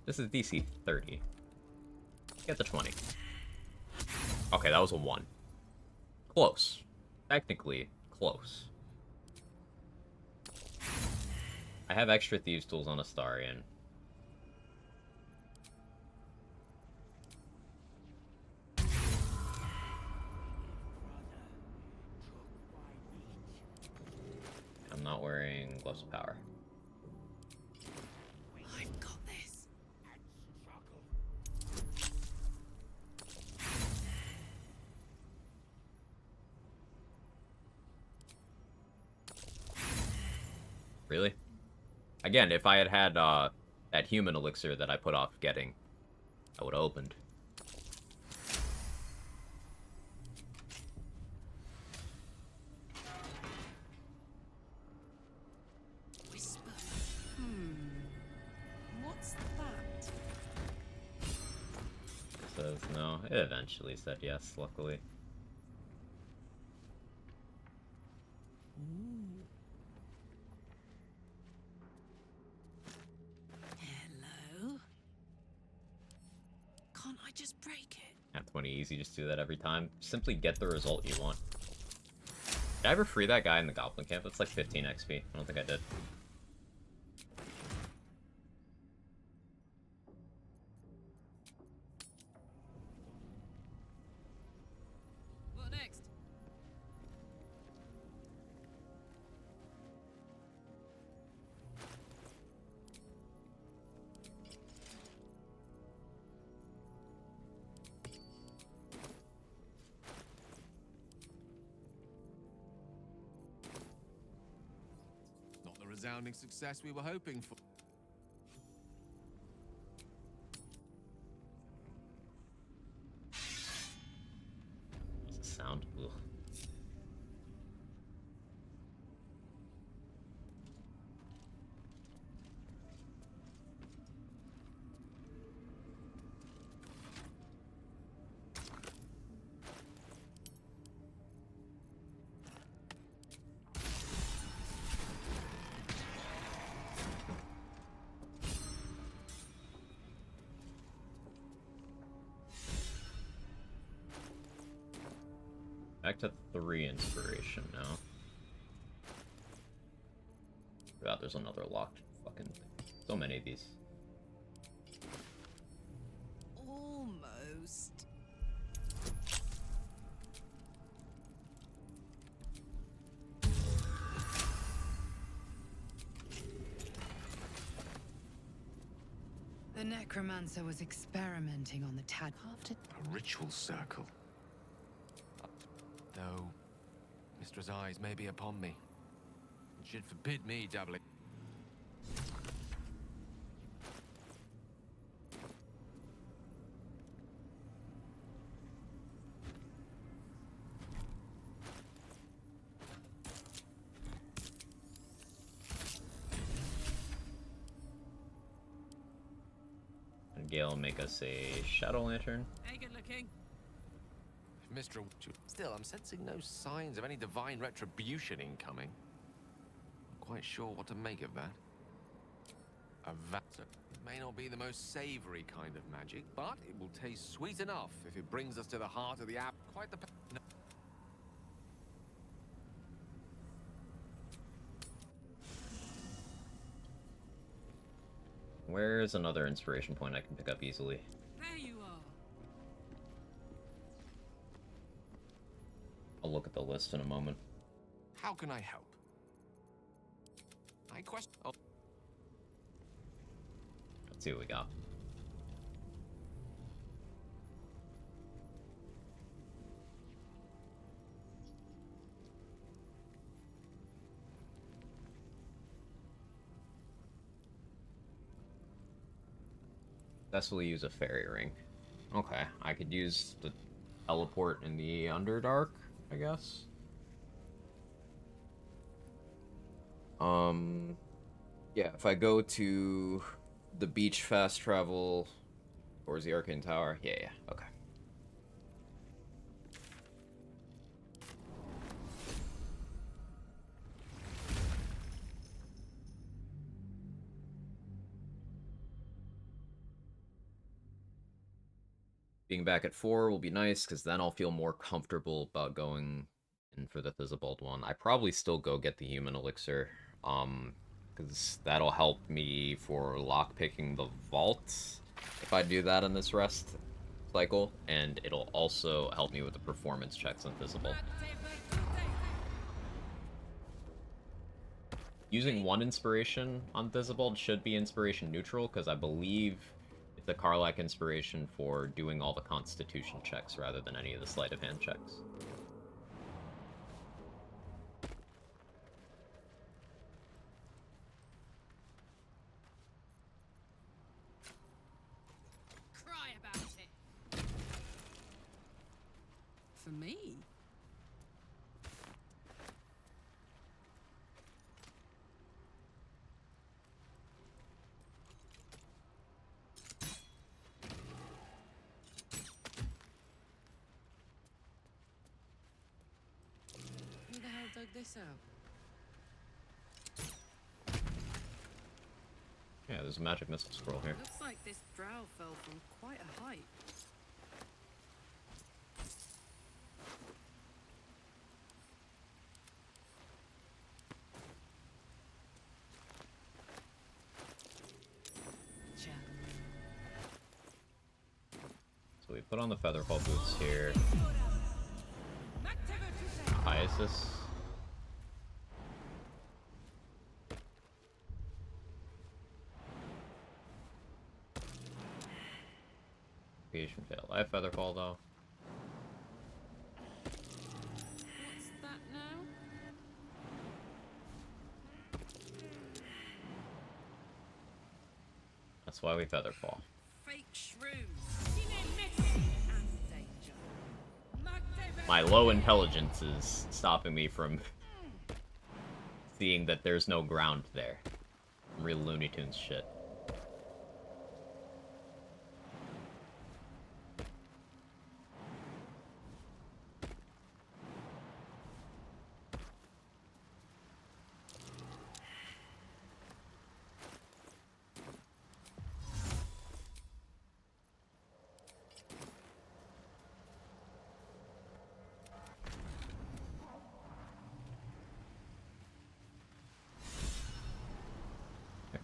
This is DC 30. Get the 20. Okay, that was a 1. Close. Technically, close. I have extra Thieves' Tools on Astarion. I'm not wearing Gloves of Power. I've got this. Really? Again, if I had had that human elixir that I put off getting, I would have opened. Whisper. What's that? Says no. It eventually said yes, luckily. Hello? Can't I just break it? At 20 easy, just do that every time. Simply get the result you want. Did I ever free that guy in the Goblin Camp? That's like 15 XP. I don't think I did. What next? Not the resounding success we were hoping for. What's the sound? Ugh. Back to 3 inspiration now. God, there's another locked fucking thing. So many of these. Almost. The necromancer was experimenting on the tad after. A ritual circle. No. Mistress' eyes may be upon me. It should forbid me dabbling. Gale make us a Shadow Lantern. Hey, good looking. Mr. Still, I'm sensing no signs of any divine retribution incoming. I'm quite sure what to make of that. A Vata may not be the most savory kind of magic, but it will taste sweet enough if it brings us to the heart of the app. Quite the... No. Where's another inspiration point I can pick up easily? There you are. I'll look at the list in a moment. How can I help? I question... Oh. Let's see what we got. Successfully use a fairy ring. Okay, I could use the teleport in the Underdark, I guess. Yeah, if I go to the beach fast travel towards the Arcane Tower, yeah, okay. Being back at 4 will be nice, because then I'll feel more comfortable about going in for the Thizzabald one. I probably still go get the human elixir, because that'll help me for lockpicking the vault if I do that in this rest cycle, and it'll also help me with the performance checks on Thizzabald. Using 1 inspiration on Thizzabald should be inspiration neutral, because I believe it's a Karlach inspiration for doing all the constitution checks rather than any of the sleight of hand checks. Cry about it. For me? Who the hell dug this out? Yeah, there's a magic missile scroll here. Looks like this drow fell from quite a height. So we put on the Featherfall boots here. Hyacinth. Creation failed. I have Featherfall though. What's that now? That's why we Featherfall. Fake shrooms. And danger. My low intelligence is stopping me from seeing that there's no ground there. Real Looney Tunes shit.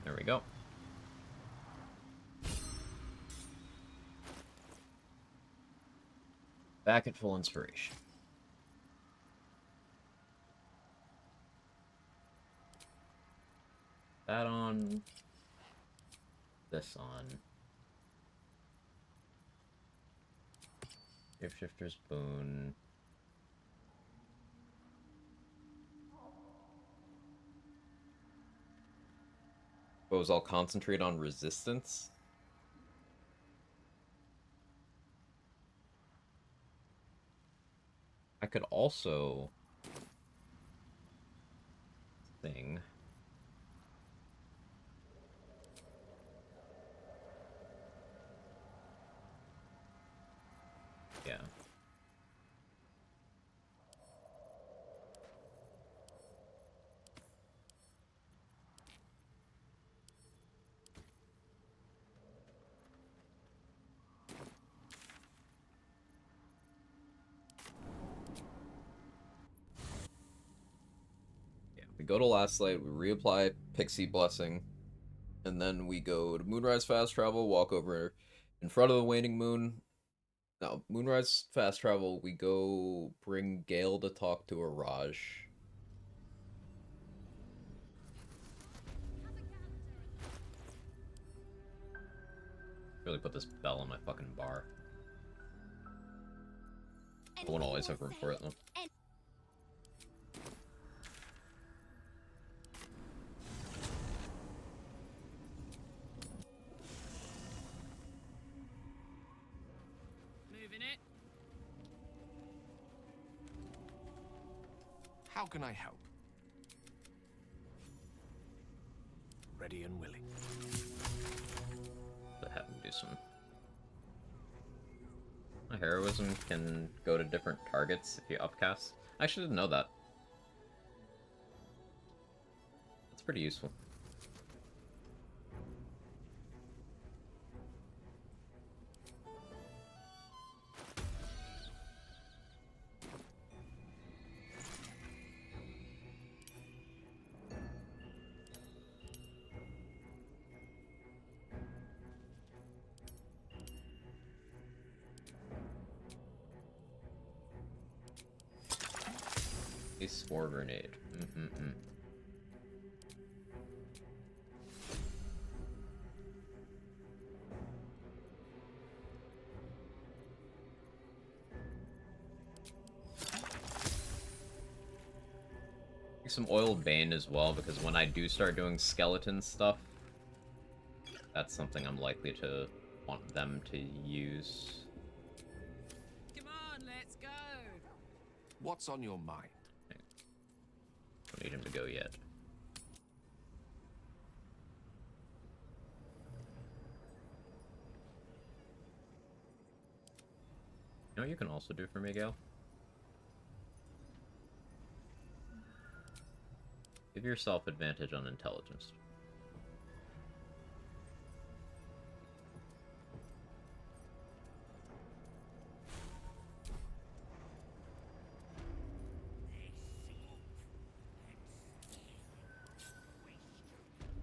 There we go. Back at full inspiration. That on. This on. Shifter's Boon. Suppose I'll concentrate on resistance. I could also thing. go to Last Light, we reapply Pixie Blessing, and then we go to Moonrise Fast Travel, walk over in front of the Waning Moon. No, Moonrise Fast Travel, we go bring Gale to talk to Araj. Really put this bell on my fucking bar. I won't always have room for it though. Moving it. How can I help? Ready and willing. But have him do some. My heroism can go to different targets if you upcast. I actually didn't know that. That's pretty useful. A spore grenade. Some oil bane as well, because when I do start doing skeleton stuff, that's something I'm likely to want them to use. Come on, let's go. What's on your mind? Don't need him to go yet. You know what you can also do for me, Gale? Give yourself advantage on intelligence.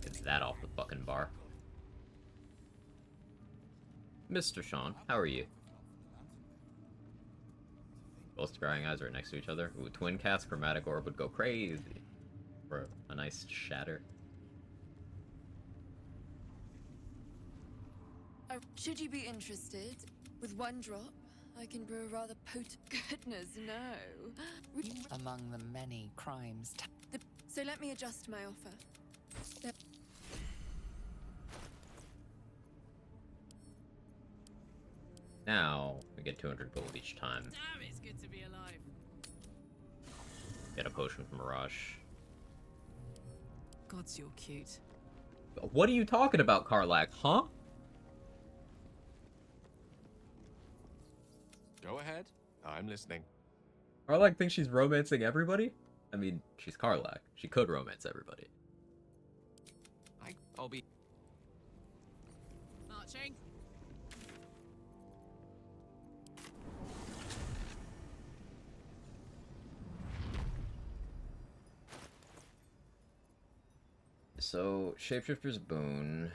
Get that off the fucking bar. Mr. Sean, how are you? Both scrying eyes right next to each other. Ooh, twin cast chromatic orb would go crazy. For a nice shatter. Should you be interested, with one drop, I can brew a rather potent. Goodness, no. Among the many crimes. So let me adjust my offer. Now, we get 200 gold each time. Damn, it's good to be alive. Get a potion from Mirage. Gods, you're cute. What are you talking about, Karlak, huh? Go ahead. I'm listening. Karlak thinks she's romancing everybody? I mean, she's Karlak. She could romance everybody. I'll be... Marching. So, Shapeshifter's Boon.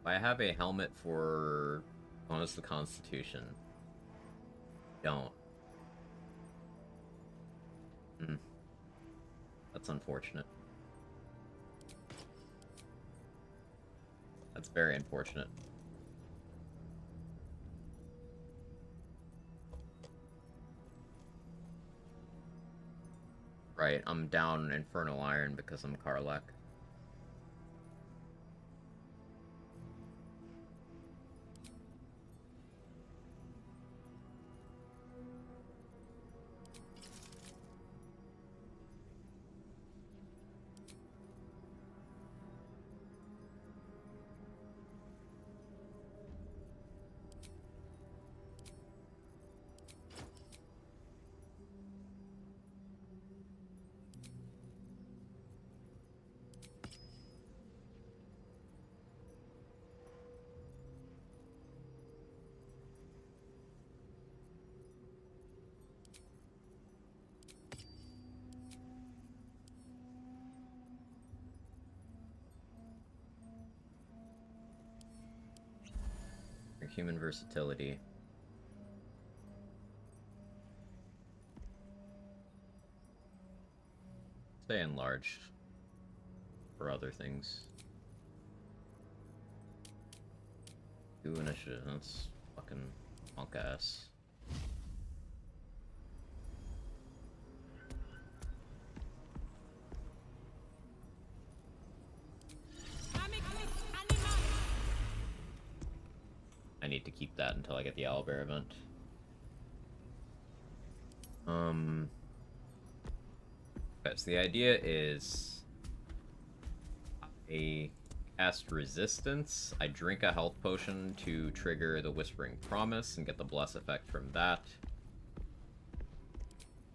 I have a helmet for bonus to Constitution. Don't. That's unfortunate. That's very unfortunate. Right, I'm down Infernal Iron because I'm Karlak. human versatility. Say enlarged for other things. 2 initiative, that's fucking punk ass. I need to keep that until I get the owlbear event. Okay, so the idea is I cast resistance. I drink a health potion to trigger the Whispering Promise and get the bless effect from that.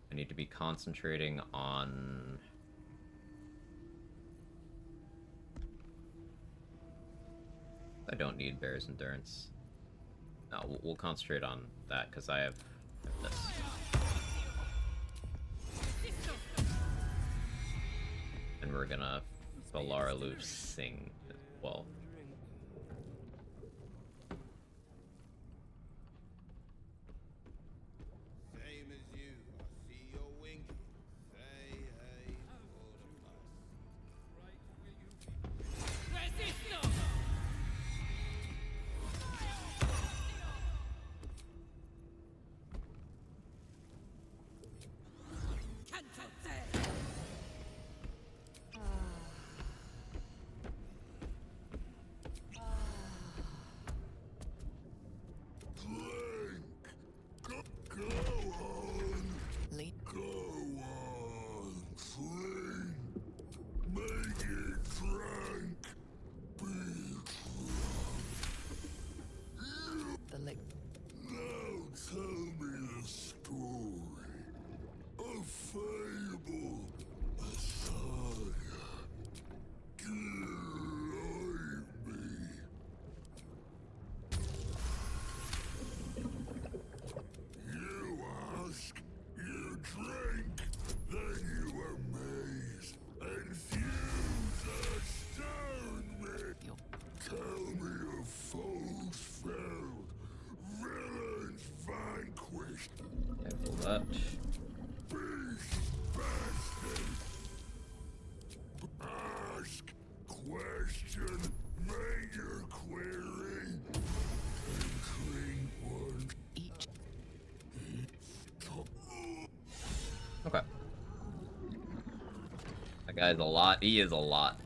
I need to be concentrating on... I don't need Bear's Endurance. No, we'll concentrate on that because I have this. And we're gonna Valara Loof sing as well. Same as you. I see you're winking. Say hey for the bus. That. Ask question, make your query, and clean one. Okay. That guy's a lot. He is a lot.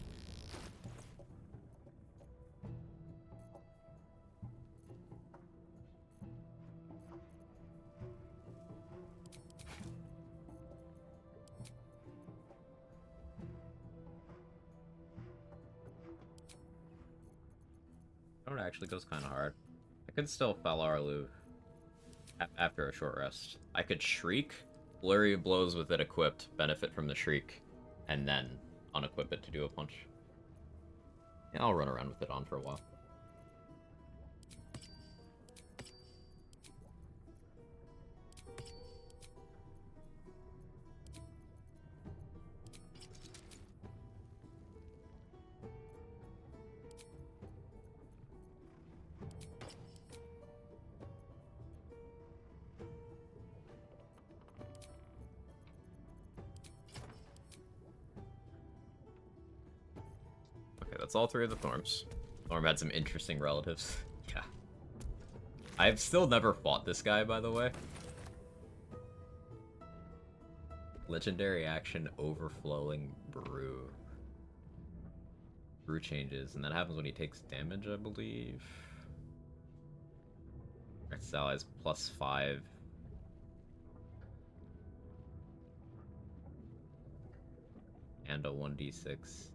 It actually goes kind of hard. I could still Valara after a short rest. I could Shriek, Flurry of Blows with it equipped, benefit from the Shriek, and then unequip it to do a punch. Yeah, I'll run around with it on for a while. That's all 3 of the Thorms. Thorm had some interesting relatives. Yeah. I've still never fought this guy, by the way. Legendary action, Overflowing Brew. Brew changes, and that happens when he takes damage, I believe. Its allies +5. And a 1d6.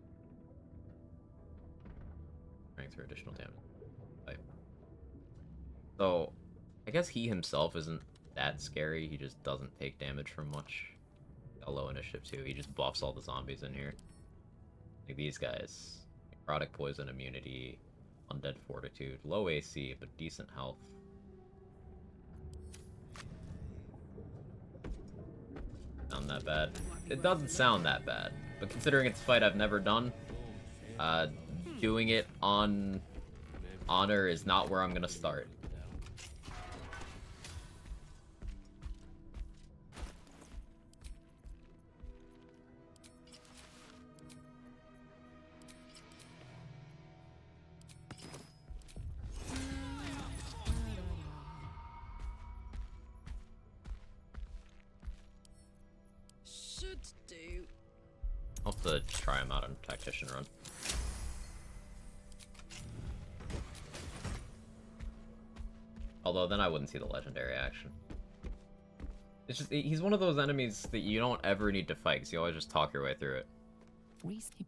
For additional damage. So, I guess he himself isn't that scary. He just doesn't take damage from much. Got low initiative too. He just buffs all the zombies in here. Like these guys. Necrotic poison immunity, undead fortitude, low AC but decent health. Sound that bad? It doesn't sound that bad, but considering it's a fight I've never done, doing it on honor is not where I'm gonna start. to do. I'll have to try him out on Tactician Run. Although then I wouldn't see the legendary action. It's just, he's one of those enemies that you don't ever need to fight, because you always just talk your way through it. Recently,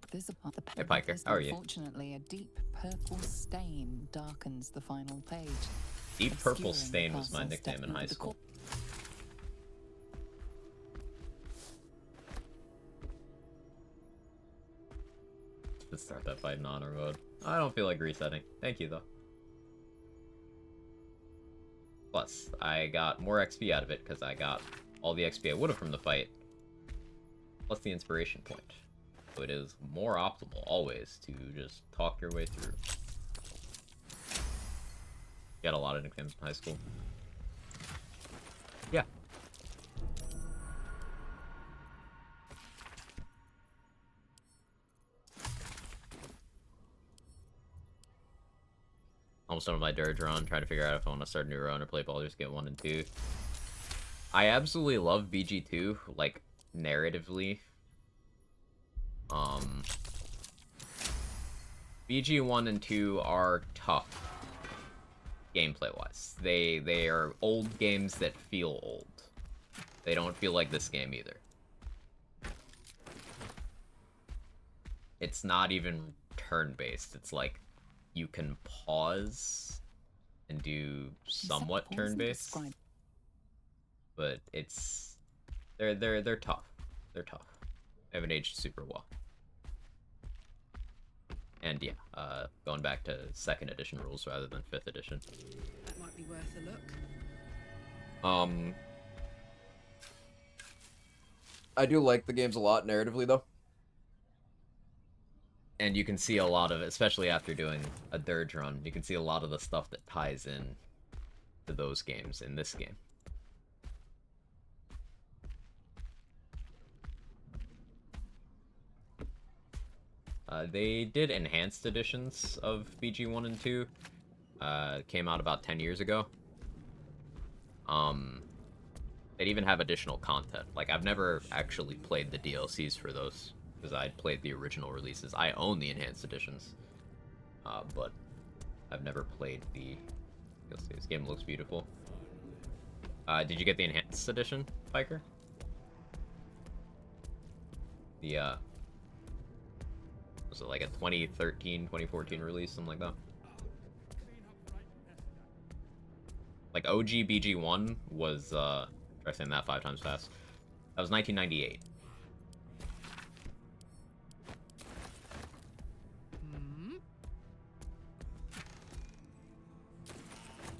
Hey Piker, how are you? Unfortunately, a deep purple stain darkens the final page. Deep Purple obscuring the Stain was my castle's nickname in depth high of the school. Let's start that fight in honor mode. I don't feel like resetting. Thank you, though. Plus, I got more XP out of it, because I got all the XP I would have from the fight, plus the inspiration point. So it is more optimal, always, to just talk your way through. Got a lot of nicknames in high school. Yeah. Almost done with my Dirge run, trying to figure out if I want to start a new run or play Baldur's Gate 1 and 2. I absolutely love BG2, like, narratively. BG 1 and 2 are tough, gameplay-wise. They are old games that feel old. They don't feel like this game either. It's not even turn-based. It's like, you can pause and do somewhat turn-based, but it's they're tough. They're tough. They haven't aged super well. And yeah, going back to 2nd edition rules rather than 5th edition. That might be worth a look. I do like the games a lot narratively though. And you can see a lot of it, especially after doing a Dirge run, you can see a lot of the stuff that ties in to those games in this game. They did enhanced editions of BG 1 and 2. Came out about 10 years ago. They'd even have additional content. Like, I've never actually played the DLCs for those, because I played the original releases. I own the enhanced editions, but I've never played the DLCs. This game looks beautiful. Did you get the enhanced edition, Piker? The, was it like a 2013, 2014 release, something like that? Like, OG BG1 was, try saying that 5 times fast. That was 1998.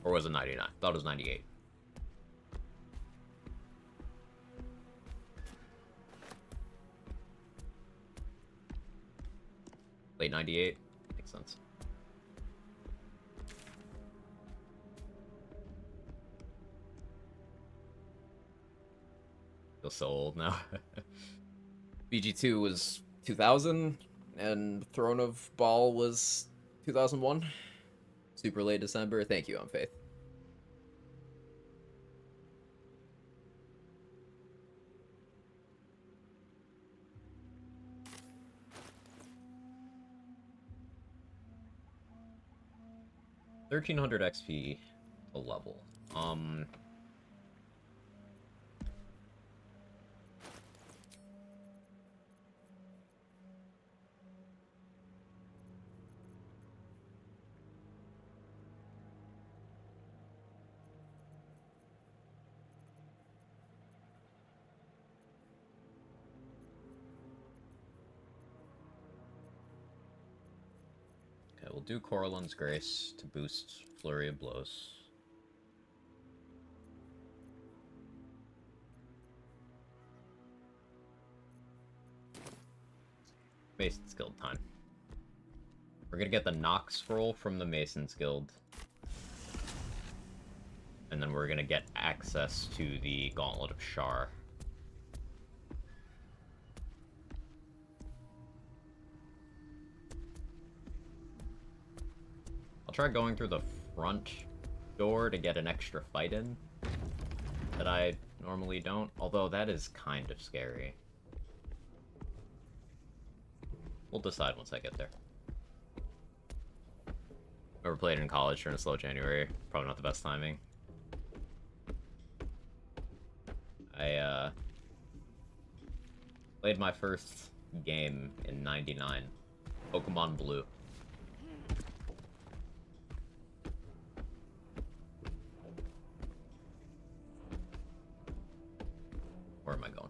Or was it 99? Thought it was 98. Late 98? Makes sense. Feel so old now. BG2 was 2000, and Throne of Ball was 2001. Super late December. Thank you, Faith. $1,300 XP a level. Okay, we'll do Coralyn's Grace to boost Flurry of Blows. Mason's Guild time. We're gonna get the Knock Scroll from the Mason's Guild. And then we're gonna get access to the Gauntlet of Shar. I'll try going through the front door to get an extra fight in that I normally don't, although that is kind of scary. We'll decide once I get there. Never played in college during a slow January. Probably not the best timing. I played my first game in '99, Pokemon Blue. Where am I going?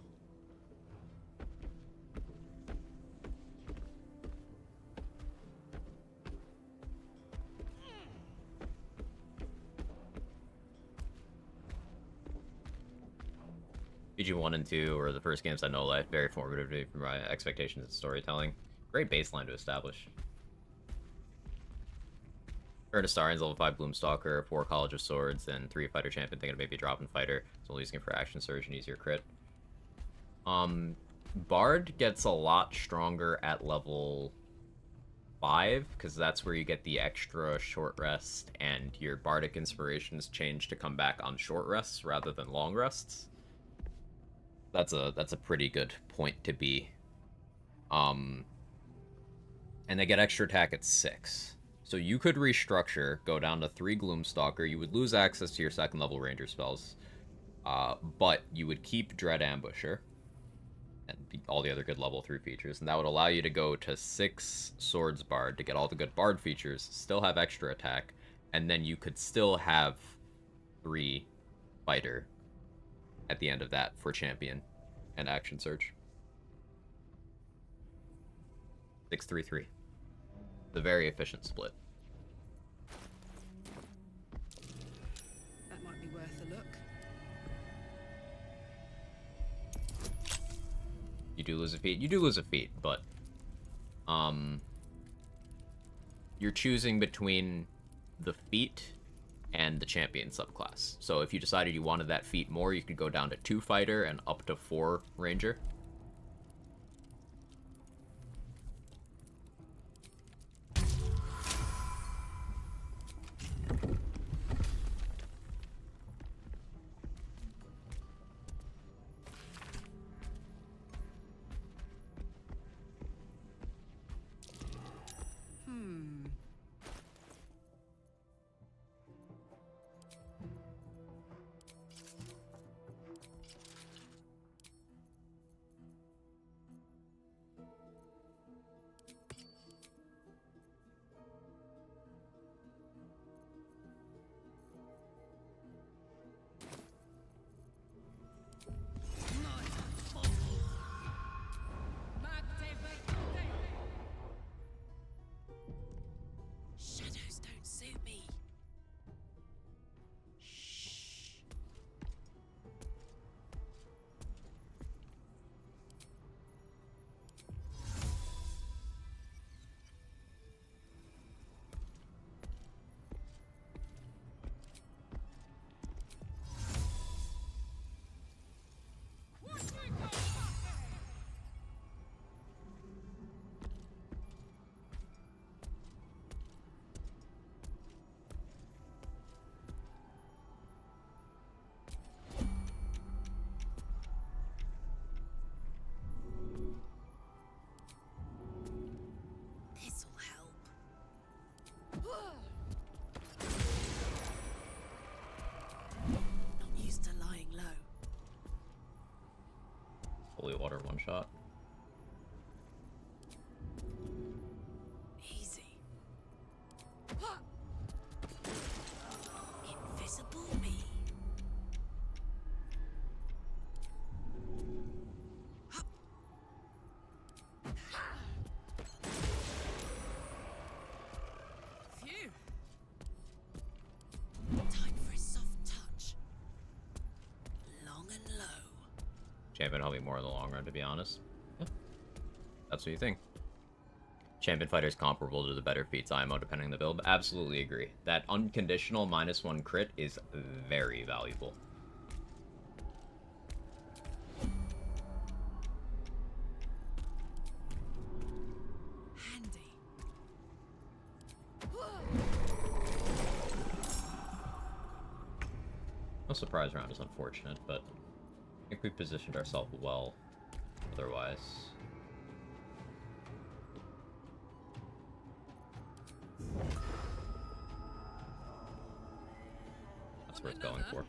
PG1 and 2 were the first games I know like very formative to me for my expectations and storytelling. Great baseline to establish. Earn a Starians, level 5 Gloomstalker, 4 College of Swords, and 3 Fighter Champion, thinking maybe dropping Fighter, so using it for Action Surge and easier crit. Bard gets a lot stronger at level 5, because that's where you get the extra short rest, and your Bardic Inspirations change to come back on short rests rather than long rests. That's a pretty good point to be. And they get extra attack at 6. So you could restructure, go down to 3 Gloomstalker, you would lose access to your 2nd level ranger spells, but you would keep Dread Ambusher, and all the other good level 3 features, and that would allow you to go to 6 Swords Bard to get all the good Bard features, still have extra attack, and then you could still have 3 Fighter at the end of that for Champion and Action Surge. 6-3-3. The very efficient split. That might be worth a look. You do lose a feat. You do lose a feat, but you're choosing between the feat and the champion subclass. So if you decided you wanted that feat more, you could go down to 2 fighter and up to 4 ranger. Shadows don't suit me. This'll help. Not used to lying low. Holy water one shot. Easy. Invisible me. Phew. Time for a soft touch. Long and low. Champion help me more in the long run, to be honest. Yeah. That's what you think. Champion fighter is comparable to the better feats IMO depending on the build. Absolutely agree. That unconditional -1 crit is very valuable. Handy. No surprise round is unfortunate, but I think we positioned ourselves well otherwise. it's worth going for.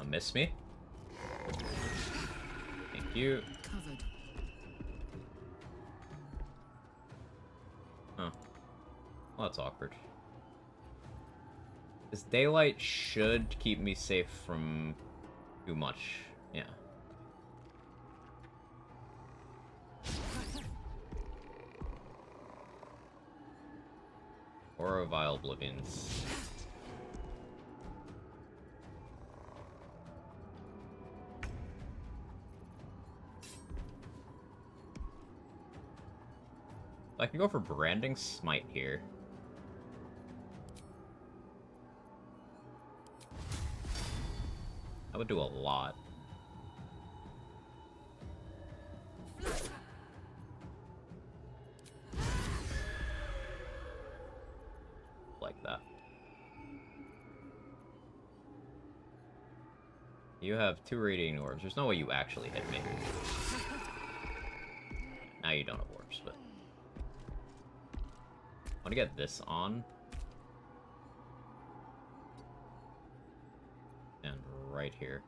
Miss me? Thank you. Covered. Huh. Well, that's awkward. This daylight should keep me safe from too much. Yeah. Or a Vile Oblivions. I can go for Branding Smite here. That would do a lot. Like that. You have 2 Radiating Orbs. There's no way you actually hit me. Now you don't have orbs, but... I want to get this on. And right here.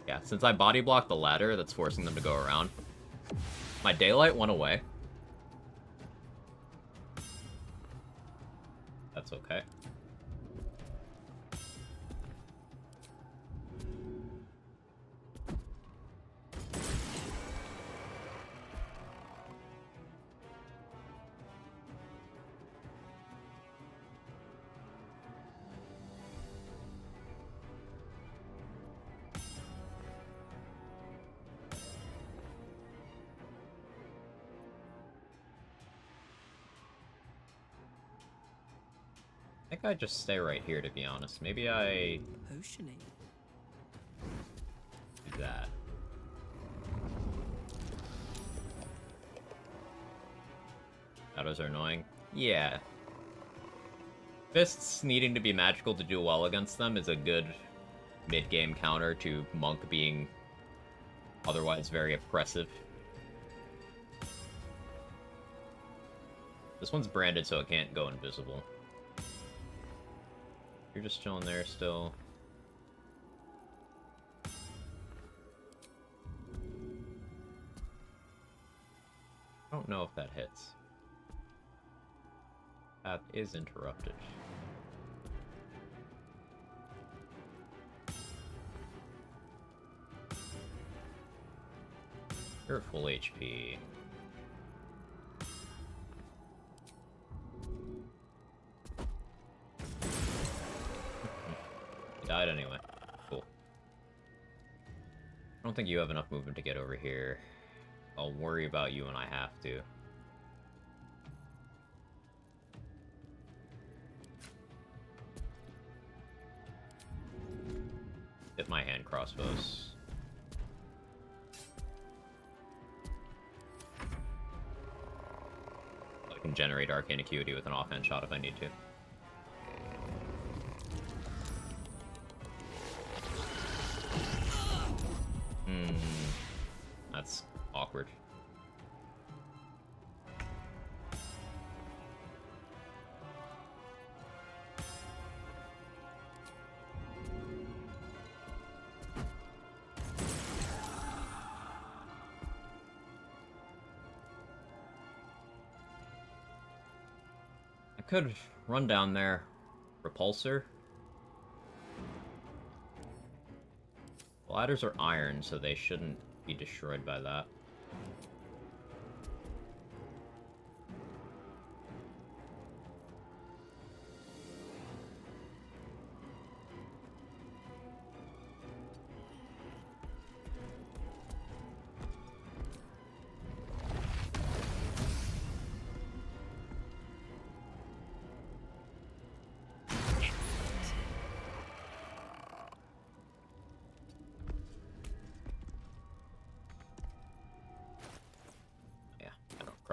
Yeah, since I body blocked the ladder that's forcing them to go around, my daylight went away. That's okay. I think I'd just stay right here, to be honest. Maybe I... Potioning. do that. Shadows are annoying. Yeah. Fists needing to be magical to do well against them is a good mid-game counter to Monk being otherwise very oppressive. This one's branded so it can't go invisible. You're just chilling there still. I don't know if that hits. Path is interrupted. You're full HP. Died anyway. Cool. I don't think you have enough movement to get over here. I'll worry about you when I have to. Hit my hand crossbows. I can generate Arcane Acuity with an offhand shot if I need to. That's awkward. I could run down there. Repulsor. Ladders are iron, so they shouldn't be destroyed by that.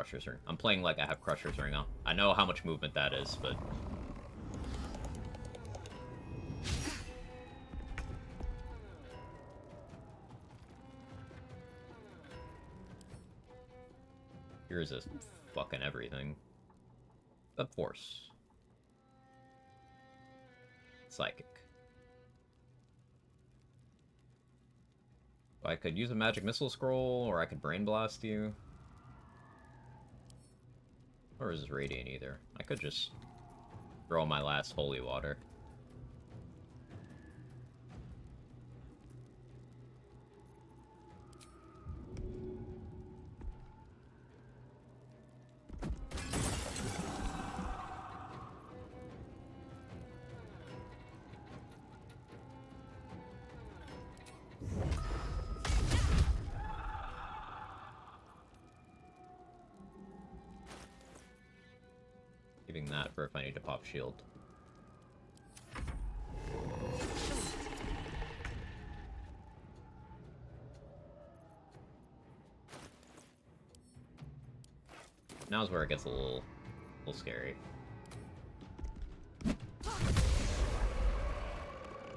Crusher's Ring. I'm playing like I have Crusher's Ring on. I know how much movement that is, but... Here's this fucking everything. Of course. Psychic. I could use a magic missile scroll, or I could brain blast you. Or is this radiant either? I could just throw my last holy water. Keeping that for if I need to pop shield. Now's where it gets a little scary.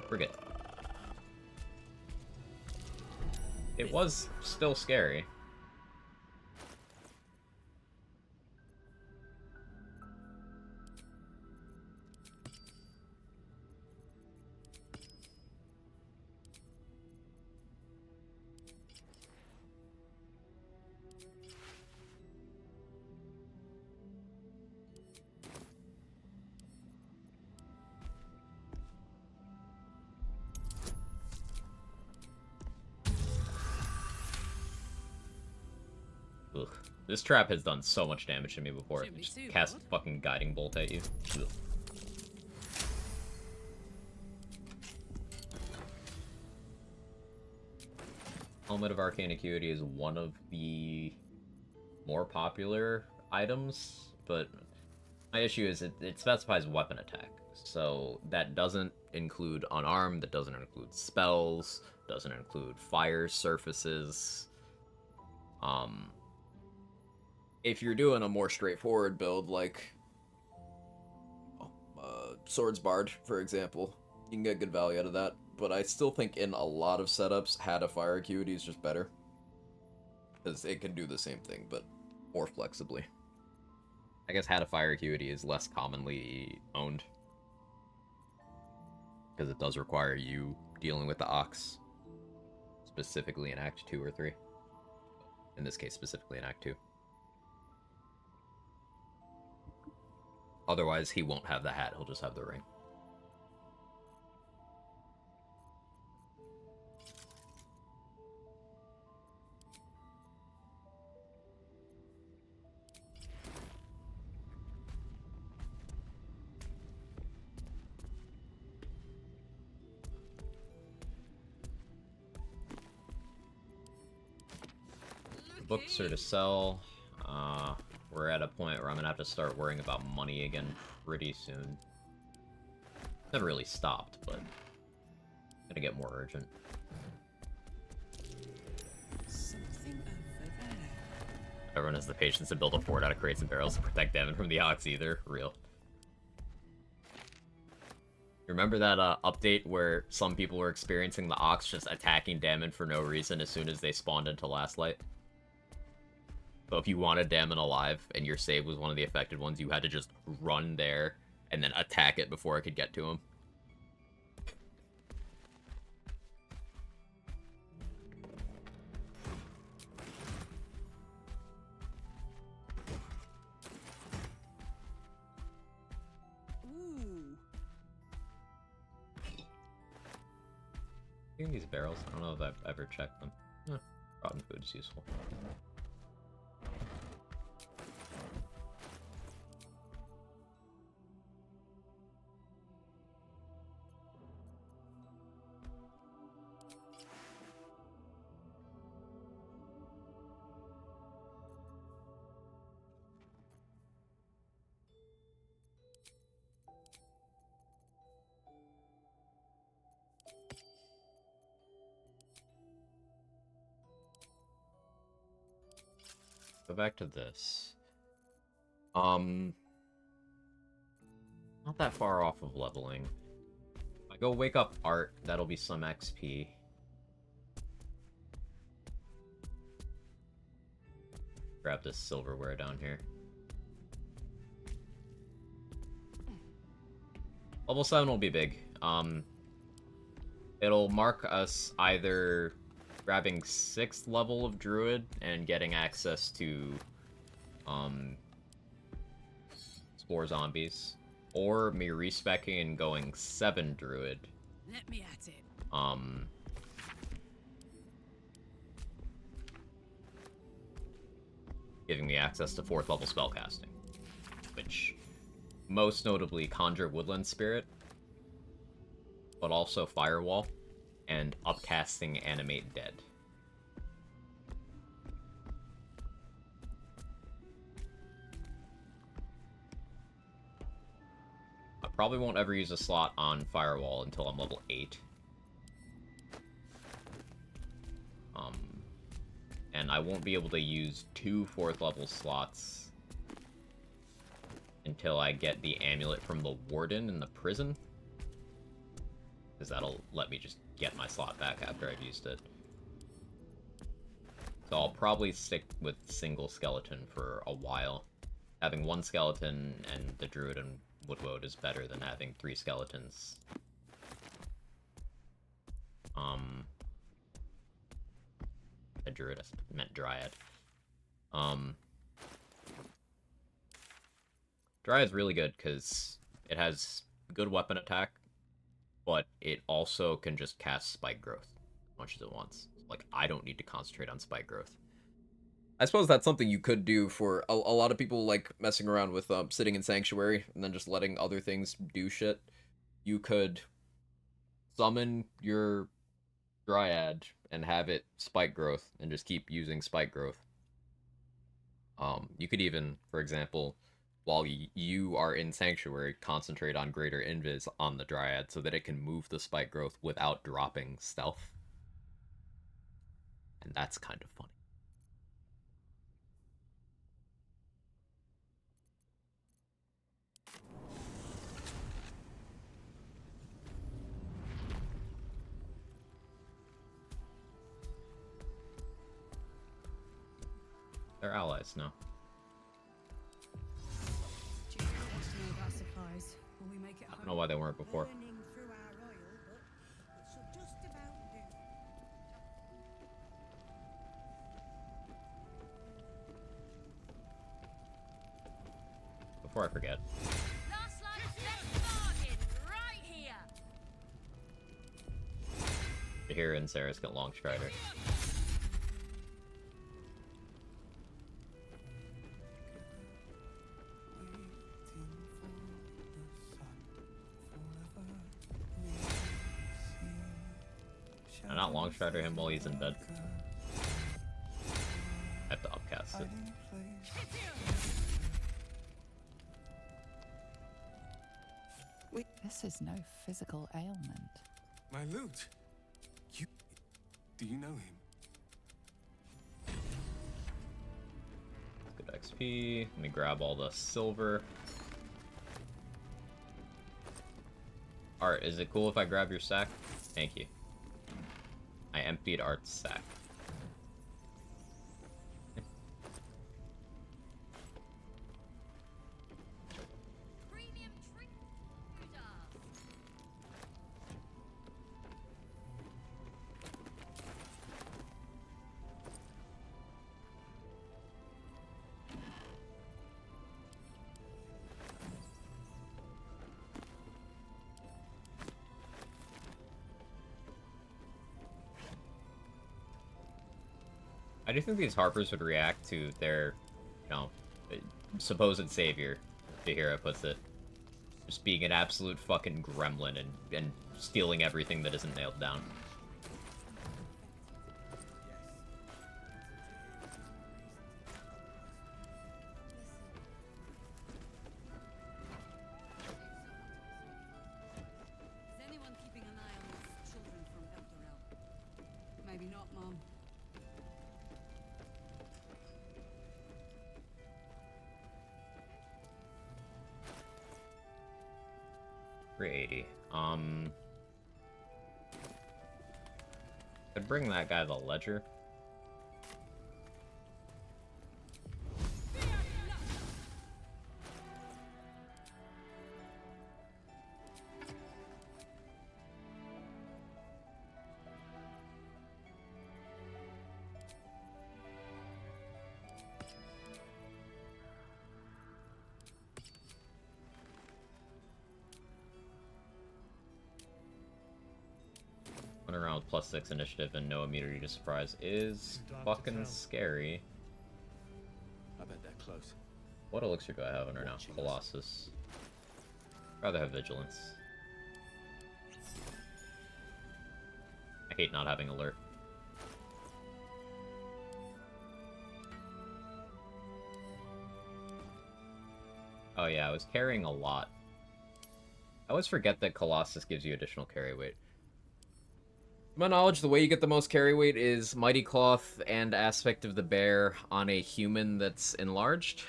We're good. It was still scary. Ugh. This trap has done so much damage to me before. Just cast fucking guiding bolt at you. Ugh. Helmet of Arcane Acuity is one of the more popular items, but my issue is it specifies weapon attack. So that doesn't include unarmed, that doesn't include spells, doesn't include fire surfaces. If you're doing a more straightforward build, like Swords Bard, for example, you can get good value out of that. But I still think in a lot of setups, Hat of Fire Acuity is just better. Because it can do the same thing, but more flexibly. I guess Hat of Fire Acuity is less commonly owned. Because it does require you dealing with the Ox. Specifically in Act 2 or 3. In this case, specifically in Act 2. Otherwise, he won't have the hat, he'll just have the ring. Books are to sell. We're at a point where I'm gonna have to start worrying about money again pretty soon. Never really stopped, but gonna get more urgent. Something over there. Everyone has the patience to build a fort out of crates and barrels to protect Devin from the Ox either. Real. Remember that update where some people were experiencing the Ox just attacking Damon for no reason as soon as they spawned into Last Light? So if you wanted Damon alive and your save was one of the affected ones, you had to just run there and then attack it before it could get to him. Ooh. Getting these barrels, I don't know if I've ever checked them. Rotten food is useful. Go back to this. Not that far off of leveling. If I go wake up Art, that'll be some XP. Grab this silverware down here. Level 7 will be big. It'll mark us either grabbing 6th level of Druid and getting access to Spore Zombies, or me respecking and going 7 Druid. Let me at it. Giving me access to 4th level spellcasting, which most notably Conjure Woodland Spirit, but also Firewall, and upcasting Animate Dead. I probably won't ever use a slot on Firewall until I'm level 8. And I won't be able to use 2 4th level slots until I get the amulet from the Warden in the prison. Because that'll let me just get my slot back after I've used it. So I'll probably stick with single skeleton for a while. Having 1 skeleton and the Druid and Woodwoad is better than having 3 skeletons. A Druid, I meant Dryad. Dryad's really good because it has good weapon attack, but it also can just cast Spike Growth as much as it wants. Like, I don't need to concentrate on Spike Growth. I suppose that's something you could do for a lot of people, like messing around with sitting in Sanctuary and then just letting other things do shit. You could summon your Dryad and have it Spike Growth and just keep using Spike Growth. You could even, for example, while you are in Sanctuary, concentrate on Greater Invis on the Dryad so that it can move the Spike Growth without dropping Stealth. And that's kind of funny. They're allies now. I don't know why they weren't before. Before I forget. Last life's best bargain, right here. Here and Sarah's got Long Strider. I'm not Long Strider him while he's in bed. I have to upcast it. This is no physical ailment. My lute. Do you know him? Good XP. Let me grab all the silver. Art, is it cool if I grab your sack? Thank you. I emptied Art's sack. I do think these Harpers would react to their, supposed savior, Jahira puts it, just being an absolute fucking gremlin and stealing everything that isn't nailed down. Is anyone keeping an eye on these children from Elturel? Maybe not, Mom. 380. Could bring that guy the ledger. Around with +6 initiative and no immunity to surprise is fucking scary. I bet they're close. What elixir do I have on her now? Colossus. Rather have vigilance. I hate not having alert. Oh yeah, I was carrying a lot. I always forget that Colossus gives you additional carry weight. To my knowledge, the way you get the most carry weight is Mighty Cloth and Aspect of the Bear on a human that's enlarged.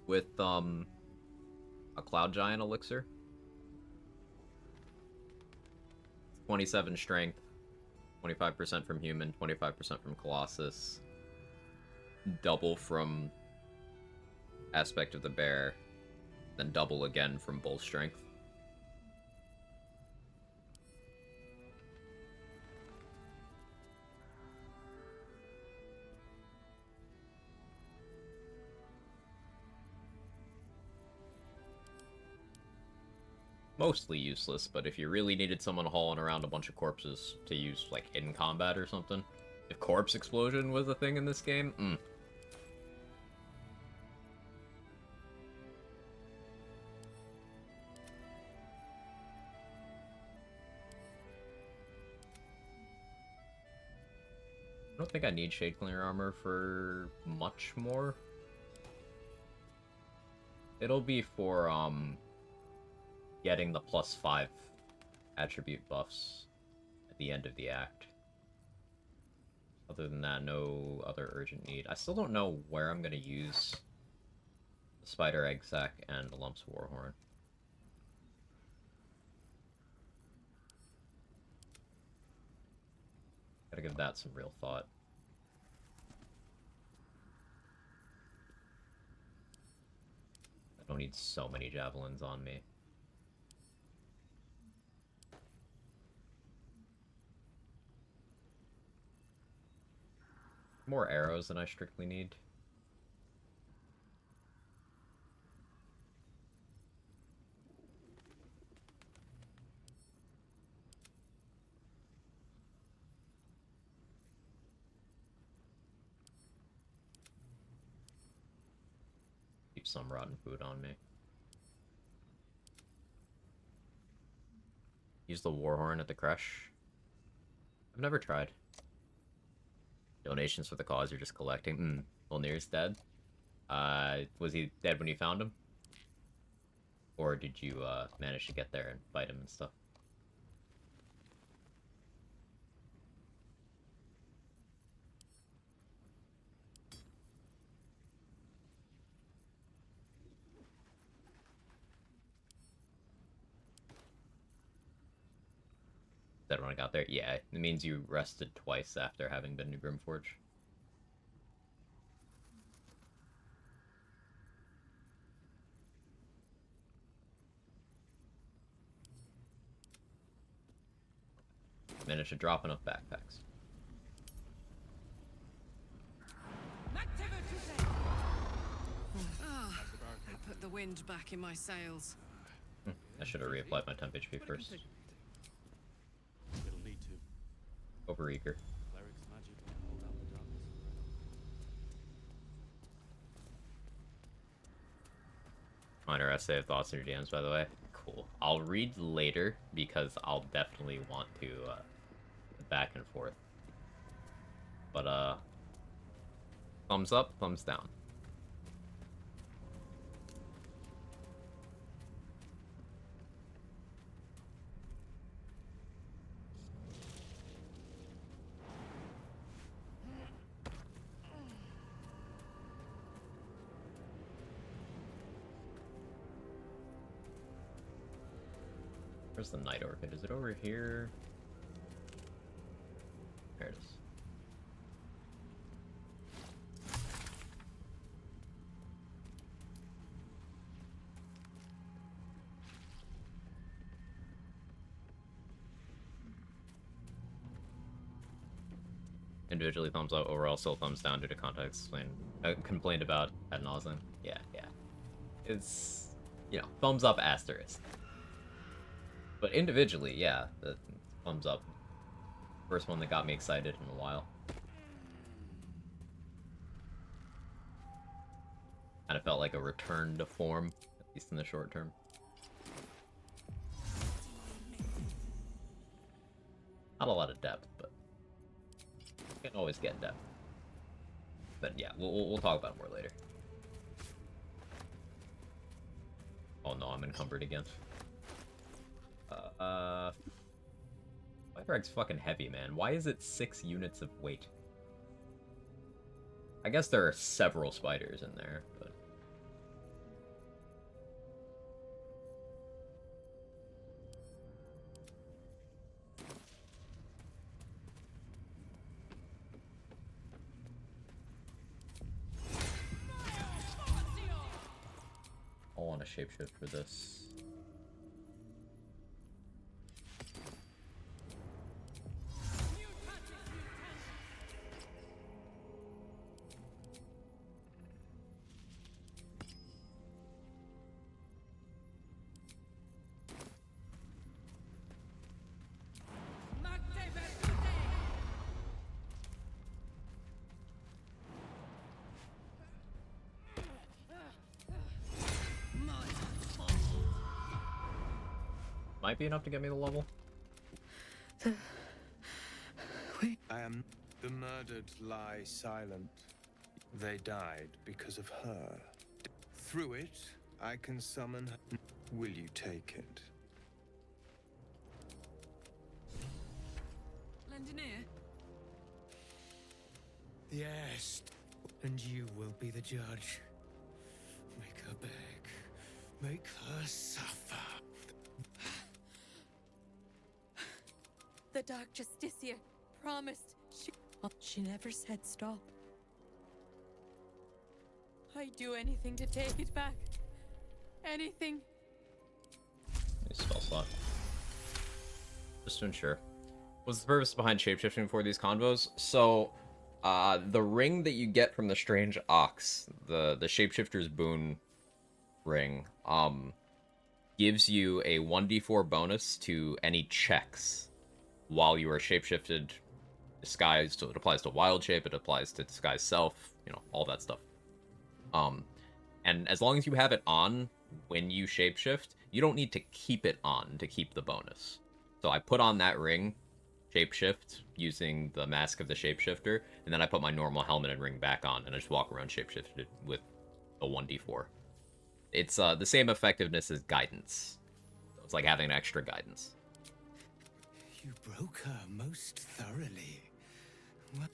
With, a Cloud Giant elixir. 27 strength, 25% from human, 25% from Colossus. Double from Aspect of the Bear. Then double again from bull strength. Mostly useless, but if you really needed someone hauling around a bunch of corpses to use, like, in combat or something. If corpse explosion was a thing in this game, I don't think I need Shade Cleaner Armor for much more. It'll be for, getting the +5 attribute buffs at the end of the act. Other than that, no other urgent need. I still don't know where I'm gonna use the Spider Egg Sac and the Lumps Warhorn. Gotta give that some real thought. I don't need so many javelins on me. More arrows than I strictly need. Keep some rotten food on me. Use the Warhorn at the Crush. I've never tried. Donations for the cause you're just collecting. Volnir's dead. Was he dead when you found him? Or did you, manage to get there and fight him and stuff? That when I got there? Yeah, it means you rested twice after having been to Grimforge. Managed to drop enough backpacks. I put the wind back in my sails. I should have reapplied my temp HP first. It'll need to. Overeager. Cleric's magic can hold out the darkness forever. Minor essay of thoughts in your DMs, by the way. Cool. I'll read later because I'll definitely want to back and forth. But thumbs up, thumbs down. Where's the night orchid? Is it over here? There it is. Individually thumbs up, overall still thumbs down due to context. Complained about ad nauseam. Yeah. It's, you know, thumbs up asterisk. But individually, yeah, the thumbs up. First one that got me excited in a while. Kind of felt like a return to form, at least in the short term. Not a lot of depth, but you can always get depth. But yeah, we'll talk about it more later. Oh no, I'm encumbered again. My drag's fucking heavy, man. Why is it 6 units of weight? I guess there are several spiders in there, but... I want to shapeshift for this. Might be enough to get me the level. I am. The murdered lie silent. They died because of her. Through it, I can summon her. Will you take it? Lend an ear? Yes, and you will be the judge. Make her beg. Make her suffer. The Dark Justicia promised she never said stop. I'd do anything to take it back. Anything. Spell slot. Just to ensure. What's the purpose behind shapeshifting for these convos? So, the ring that you get from the Strange Ox, the Shapeshifter's Boon ring, gives you a 1d4 bonus to any checks while you are shapeshifted, disguised. So it applies to wild shape, it applies to disguise self, you know, all that stuff. And as long as you have it on when you shapeshift, you don't need to keep it on to keep the bonus. So I put on that ring, shapeshift, using the mask of the shapeshifter, and then I put my normal helmet and ring back on, and I just walk around shapeshifted with a 1d4. It's the same effectiveness as guidance. So it's like having an extra guidance. You broke her most thoroughly. What?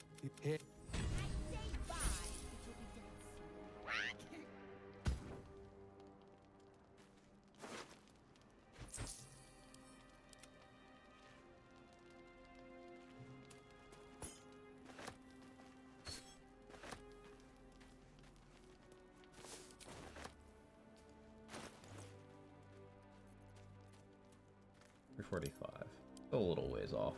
$345. A little ways off.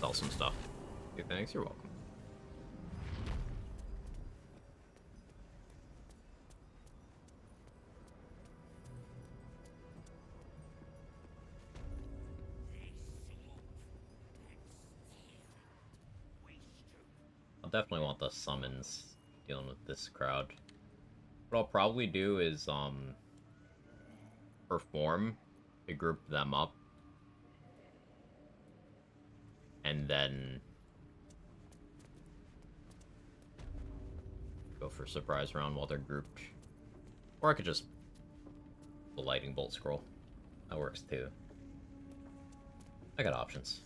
Sell some stuff. Okay, thanks. You're welcome. I'll definitely want the summons dealing with this crowd. What I'll probably do is perform to group them up, and then go for surprise round while they're grouped. Or I could just the lightning bolt scroll. That works too. I got options.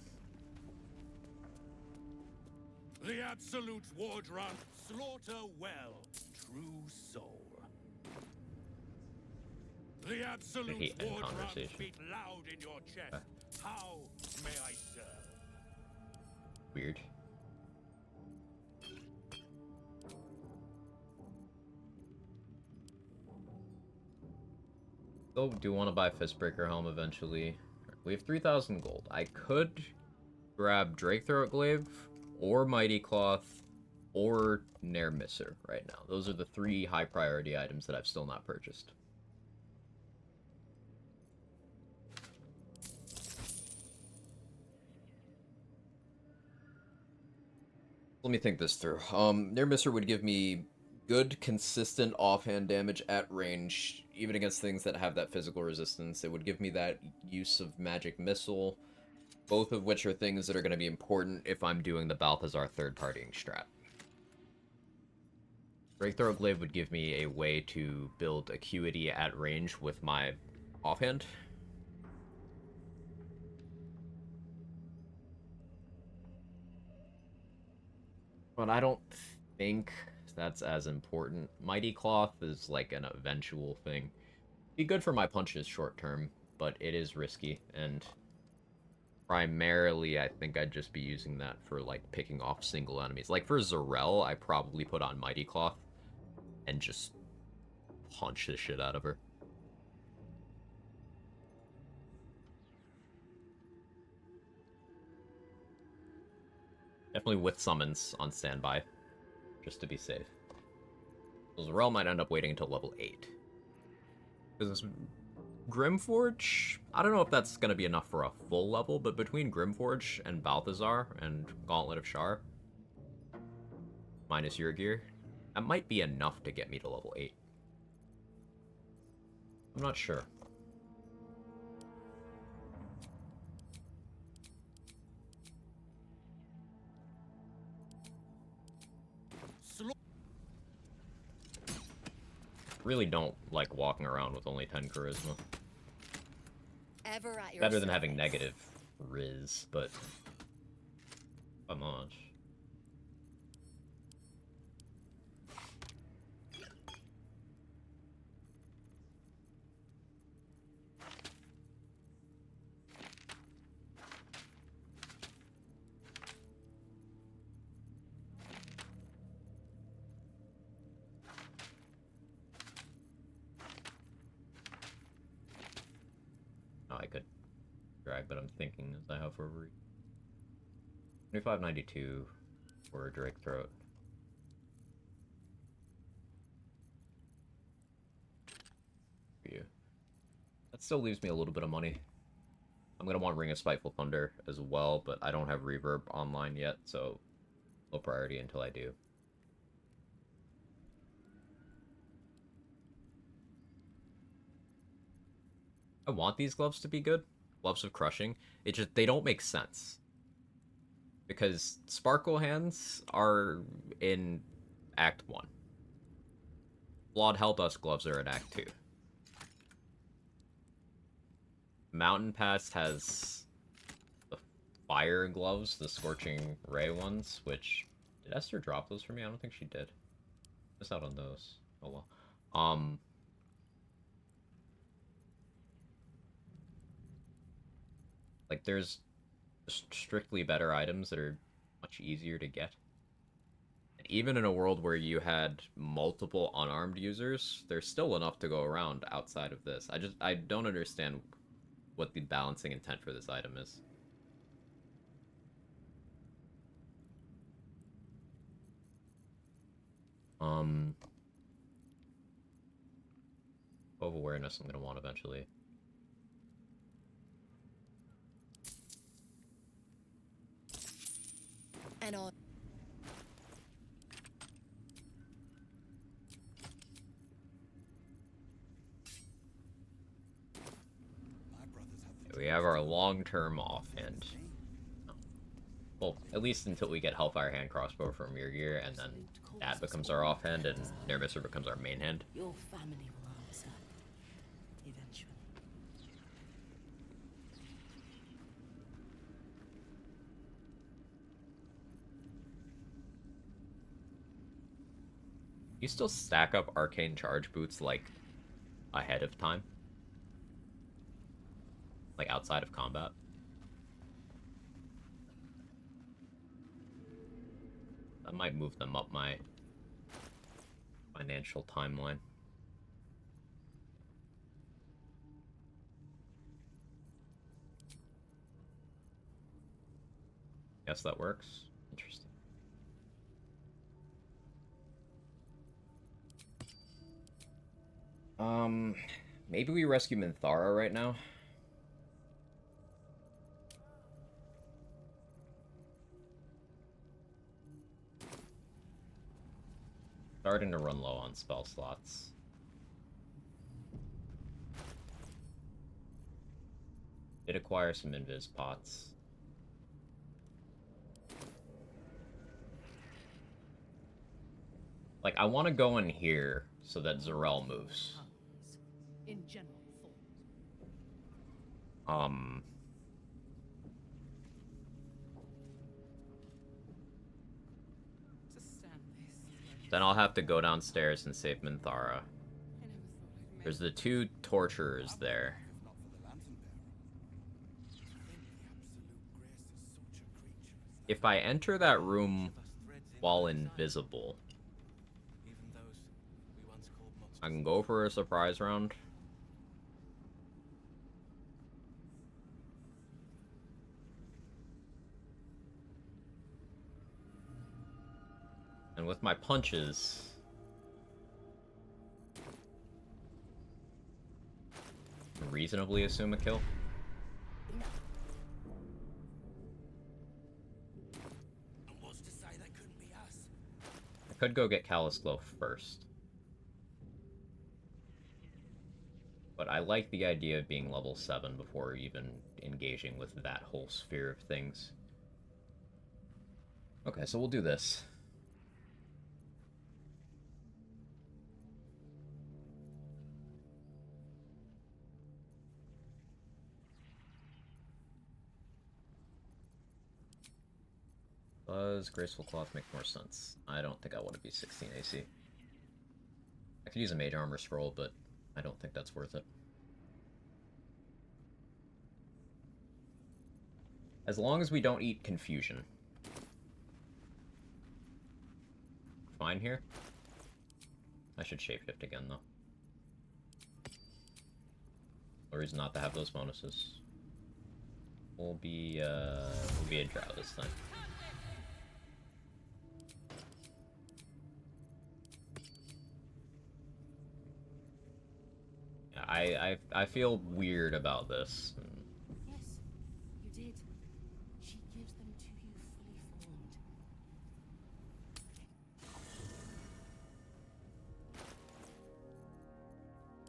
The absolute ward run. Slaughter well. True soul. The absolute hate end ward run. conversation. Speak loud in your chest. How may I serve? Weird. Still do want to buy Fistbreaker Helm eventually. We have 3,000 gold. I could grab Drake Throat Glaive, or Mighty Cloth, or Nair Misser right now. Those are the 3 high priority items that I've still not purchased. Let me think this through. Nair Misser would give me good, consistent offhand damage at range, even against things that have that physical resistance. It would give me that use of Magic Missile, both of which are things that are going to be important if I'm doing the Balthazar third-partying strat. Breakthrow Glaive would give me a way to build Acuity at range with my offhand. But I don't think that's as important. Mighty Cloth is like an eventual thing. Be good for my punches short term, but it is risky, and primarily I think I'd just be using that for like picking off single enemies. Like for Zarel, I probably put on Mighty Cloth and just punch the shit out of her. Definitely with summons on standby, just to be safe. So Zarel might end up waiting until level 8. Because Grimforge, I don't know if that's going to be enough for a full level, but between Grimforge and Balthazar and Gauntlet of Shar, minus your gear, that might be enough to get me to level 8. I'm not sure. Really don't like walking around with only 10 charisma. Ever at your Better than having service. negative Riz, but how much? Oh, I could drag, but I'm thinking as I hover over 2592 for a Drake Throat. For you. That still leaves me a little bit of money. I'm gonna want Ring of Spiteful Thunder as well, but I don't have Reverb online yet, so low priority until I do. I want these gloves to be good. Gloves of Crushing. It just, they don't make sense. Because Sparkle Hands are in Act 1. Flawed Helldust gloves are in Act 2. Mountain Pass has the fire gloves, the Scorching Ray ones, which... Did Esther drop those for me? I don't think she did. Miss out on those. Oh well. Like, there's strictly better items that are much easier to get. And even in a world where you had multiple unarmed users, there's still enough to go around outside of this. I don't understand what the balancing intent for this item is. Of awareness I'm gonna want eventually. And on. We have our long-term offhand. Well, at least until we get Hellfire Hand Crossbow from your gear, and then that becomes our offhand, and Nair Misser becomes our main hand. Your family will answer. Eventually. You still stack up arcane charge boots, like, ahead of time? Like, outside of combat? That might move them up my financial timeline. Guess that works. Interesting. Maybe we rescue Minthara right now? Starting to run low on spell slots. Did acquire some invis pots. Like, I want to go in here so that Zarel moves. In general form. Then I'll have to go downstairs and save Minthara. There's the two torturers there. If I enter that room while invisible, I can go for a surprise round. And with my punches, reasonably assume a kill. I could go get Callous Glow first. But I like the idea of being level 7 before even engaging with that whole sphere of things. Okay, so we'll do this. Does Graceful Cloth make more sense? I don't think I want to be 16 AC. I could use a Mage Armor Scroll, but I don't think that's worth it. As long as we don't eat Confusion. Fine here. I should shapeshift again, though. No reason not to have those bonuses. We'll be a drow this time. I feel weird about this. Yes, you did. She gives them to you fully formed.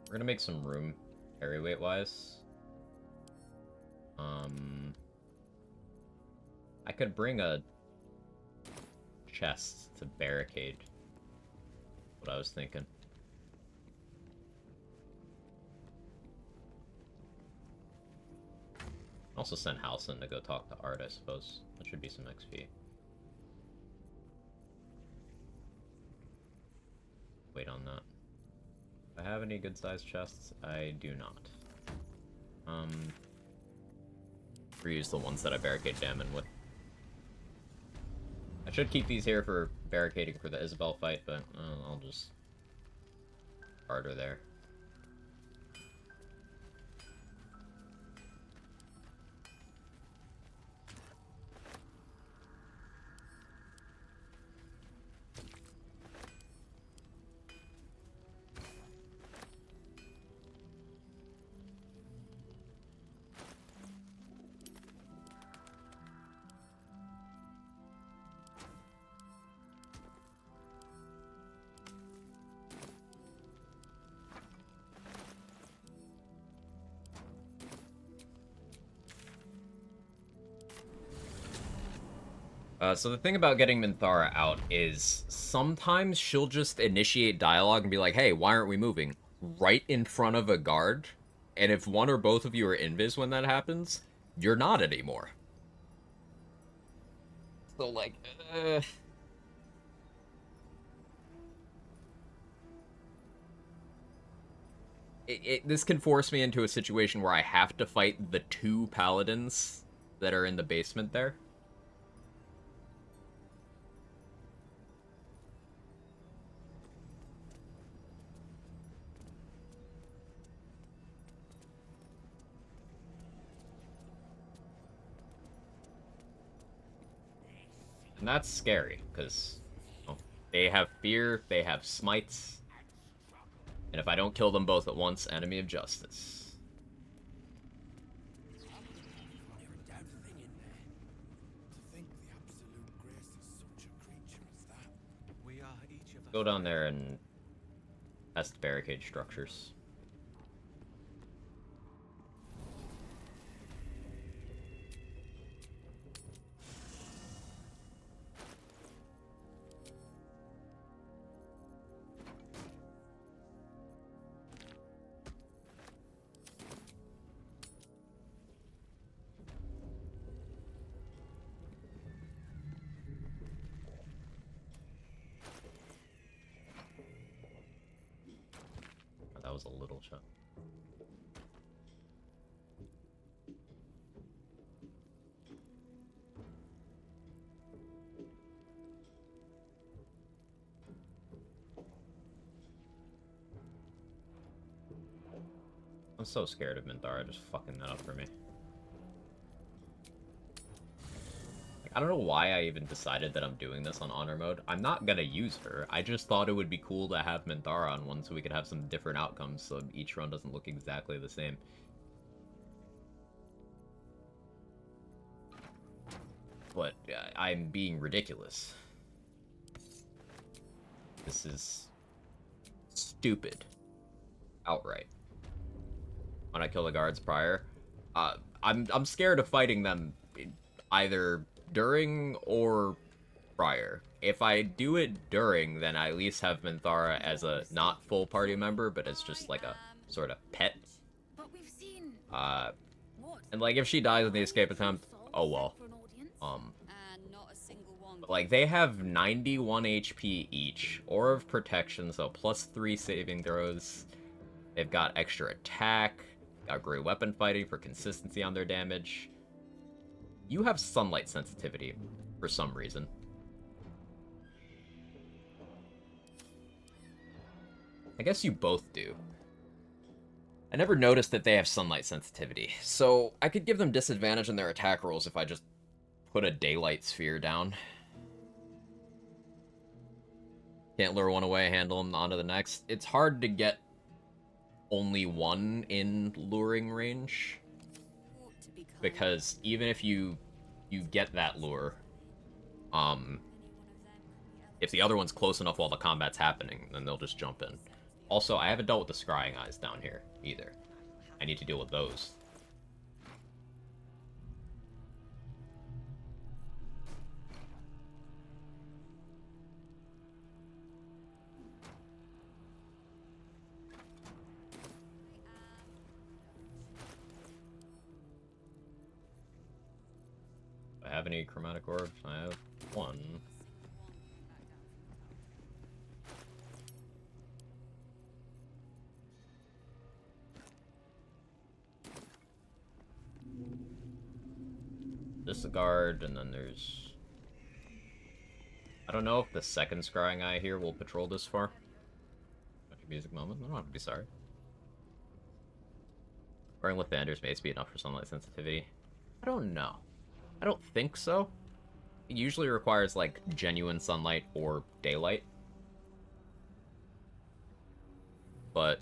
We're gonna make some room, carry weight wise. I could bring a chest to barricade. What I was thinking. Also send Halson to go talk to Art, I suppose. That should be some XP. Wait on that. Do I have any good-sized chests? I do not. Reuse the ones that I barricade Damon with. I should keep these here for barricading for the Isabel fight, but I'll just barter there. So the thing about getting Minthara out is sometimes she'll just initiate dialogue and be like, hey, why aren't we moving? Right in front of a guard. And if one or both of you are invis when that happens, you're not anymore. So, like, This can force me into a situation where I have to fight the 2 paladins that are in the basement there. And that's scary, because they have fear, they have smites, and if I don't kill them both at once, enemy of justice. Go down there and test barricade structures. That was a little shot. I'm so scared of Minthara just fucking that up for me. Like, I don't know why I even decided that I'm doing this on honor mode. I'm not gonna use her. I just thought it would be cool to have Minthara on one so we could have some different outcomes so each run doesn't look exactly the same. But I'm being ridiculous. This is stupid. Outright. When I kill the guards prior, I'm scared of fighting them either during or prior. If I do it during, then I at least have Minthara as a not full party member, but as just like a sort of pet. And like if she dies in the escape attempt, oh well. But like they have 91 HP each, Aura of Protection, so +3 saving throws. They've got extra attack, got great weapon fighting for consistency on their damage. You have sunlight sensitivity for some reason. I guess you both do. I never noticed that they have sunlight sensitivity, so I could give them disadvantage in their attack rolls if I just put a daylight sphere down. Can't lure one away, handle them onto the next. It's hard to get only one in luring range, because even if you get that lure, if the other one's close enough while the combat's happening, then they'll just jump in. Also, I haven't dealt with the scrying eyes down here either. I need to deal with those. Do I have any chromatic orbs? I have one. Disregard, and then there's... I don't know if the second scrying eye here will patrol this far. Music moment. I don't have to be sorry. Wearing Lathander's mace be enough for sunlight sensitivity? I don't know. I don't think so. It usually requires, like, genuine sunlight or daylight. But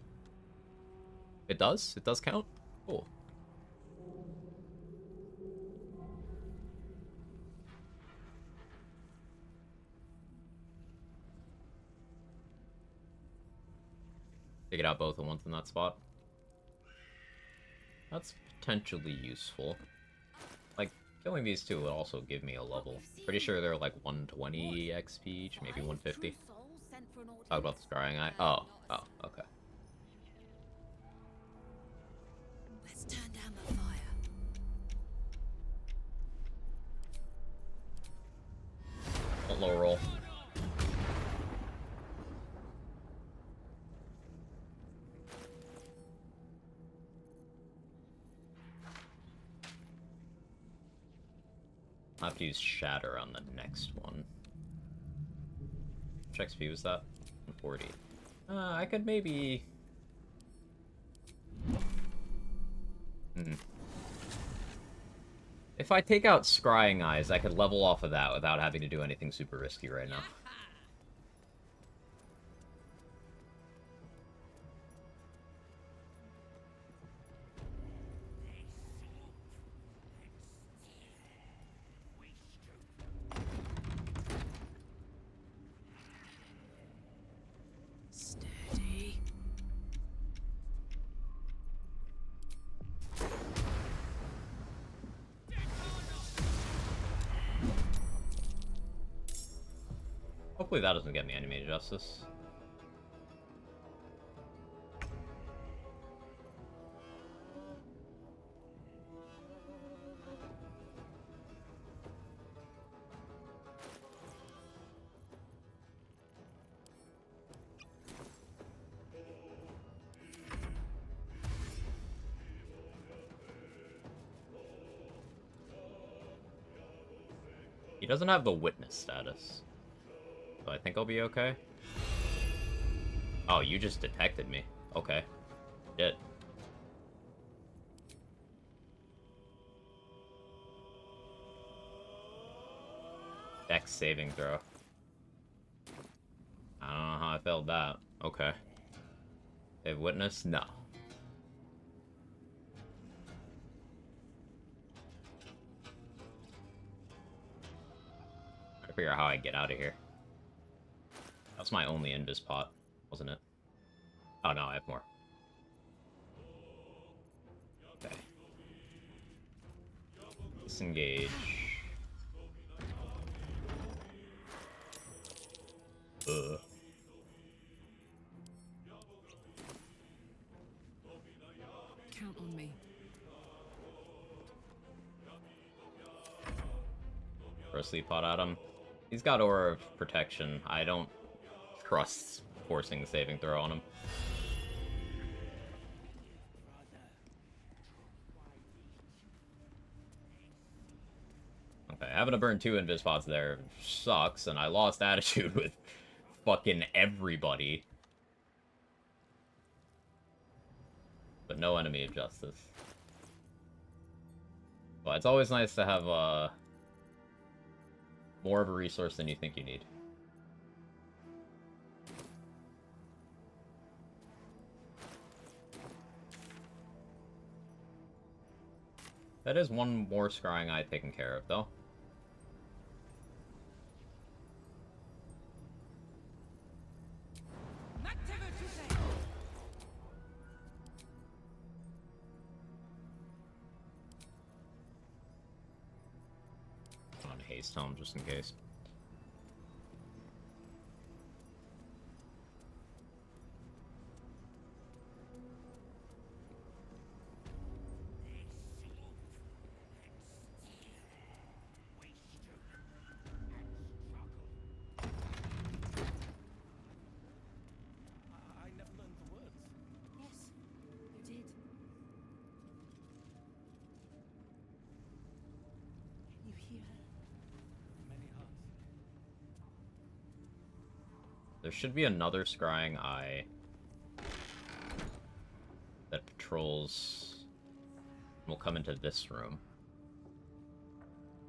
it does? It does count? Cool. Take it out both at once in that spot. That's potentially useful. Like, killing these two would also give me a level. Pretty sure they're like 120 XP each, maybe 150. Talk about the scrying eye. Oh, okay. Let's turn down the fire. Don't low roll. have to use Shatter on the next one. Which XP was that? 40. I could maybe... If I take out Scrying Eyes, I could level off of that without having to do anything super risky right now. Steady. Hopefully that doesn't get me animated justice. He doesn't have the witness status. So I think I'll be okay. Oh, you just detected me. Okay. Shit. Dex saving throw. I don't know how I failed that. Okay. They have witness? No. Trying to figure out how I get out of here. That's my only invis pot, wasn't it? Oh no, I have more. Okay. Disengage. Ugh. Count on me. Throw a sleep pot at him. He's got Aura of Protection. I don't trust forcing the saving throw on him. Okay, having to burn 2 invis pots there sucks, and I lost attitude with fucking everybody. But no enemy of justice. But it's always nice to have more of a resource than you think you need. That is one more Scrying Eye taken care of, though. On haste home just in case. I never learned the words. Yes, you did. You hear her? Many hearts. There should be another Scrying Eye that patrols. Will come into this room.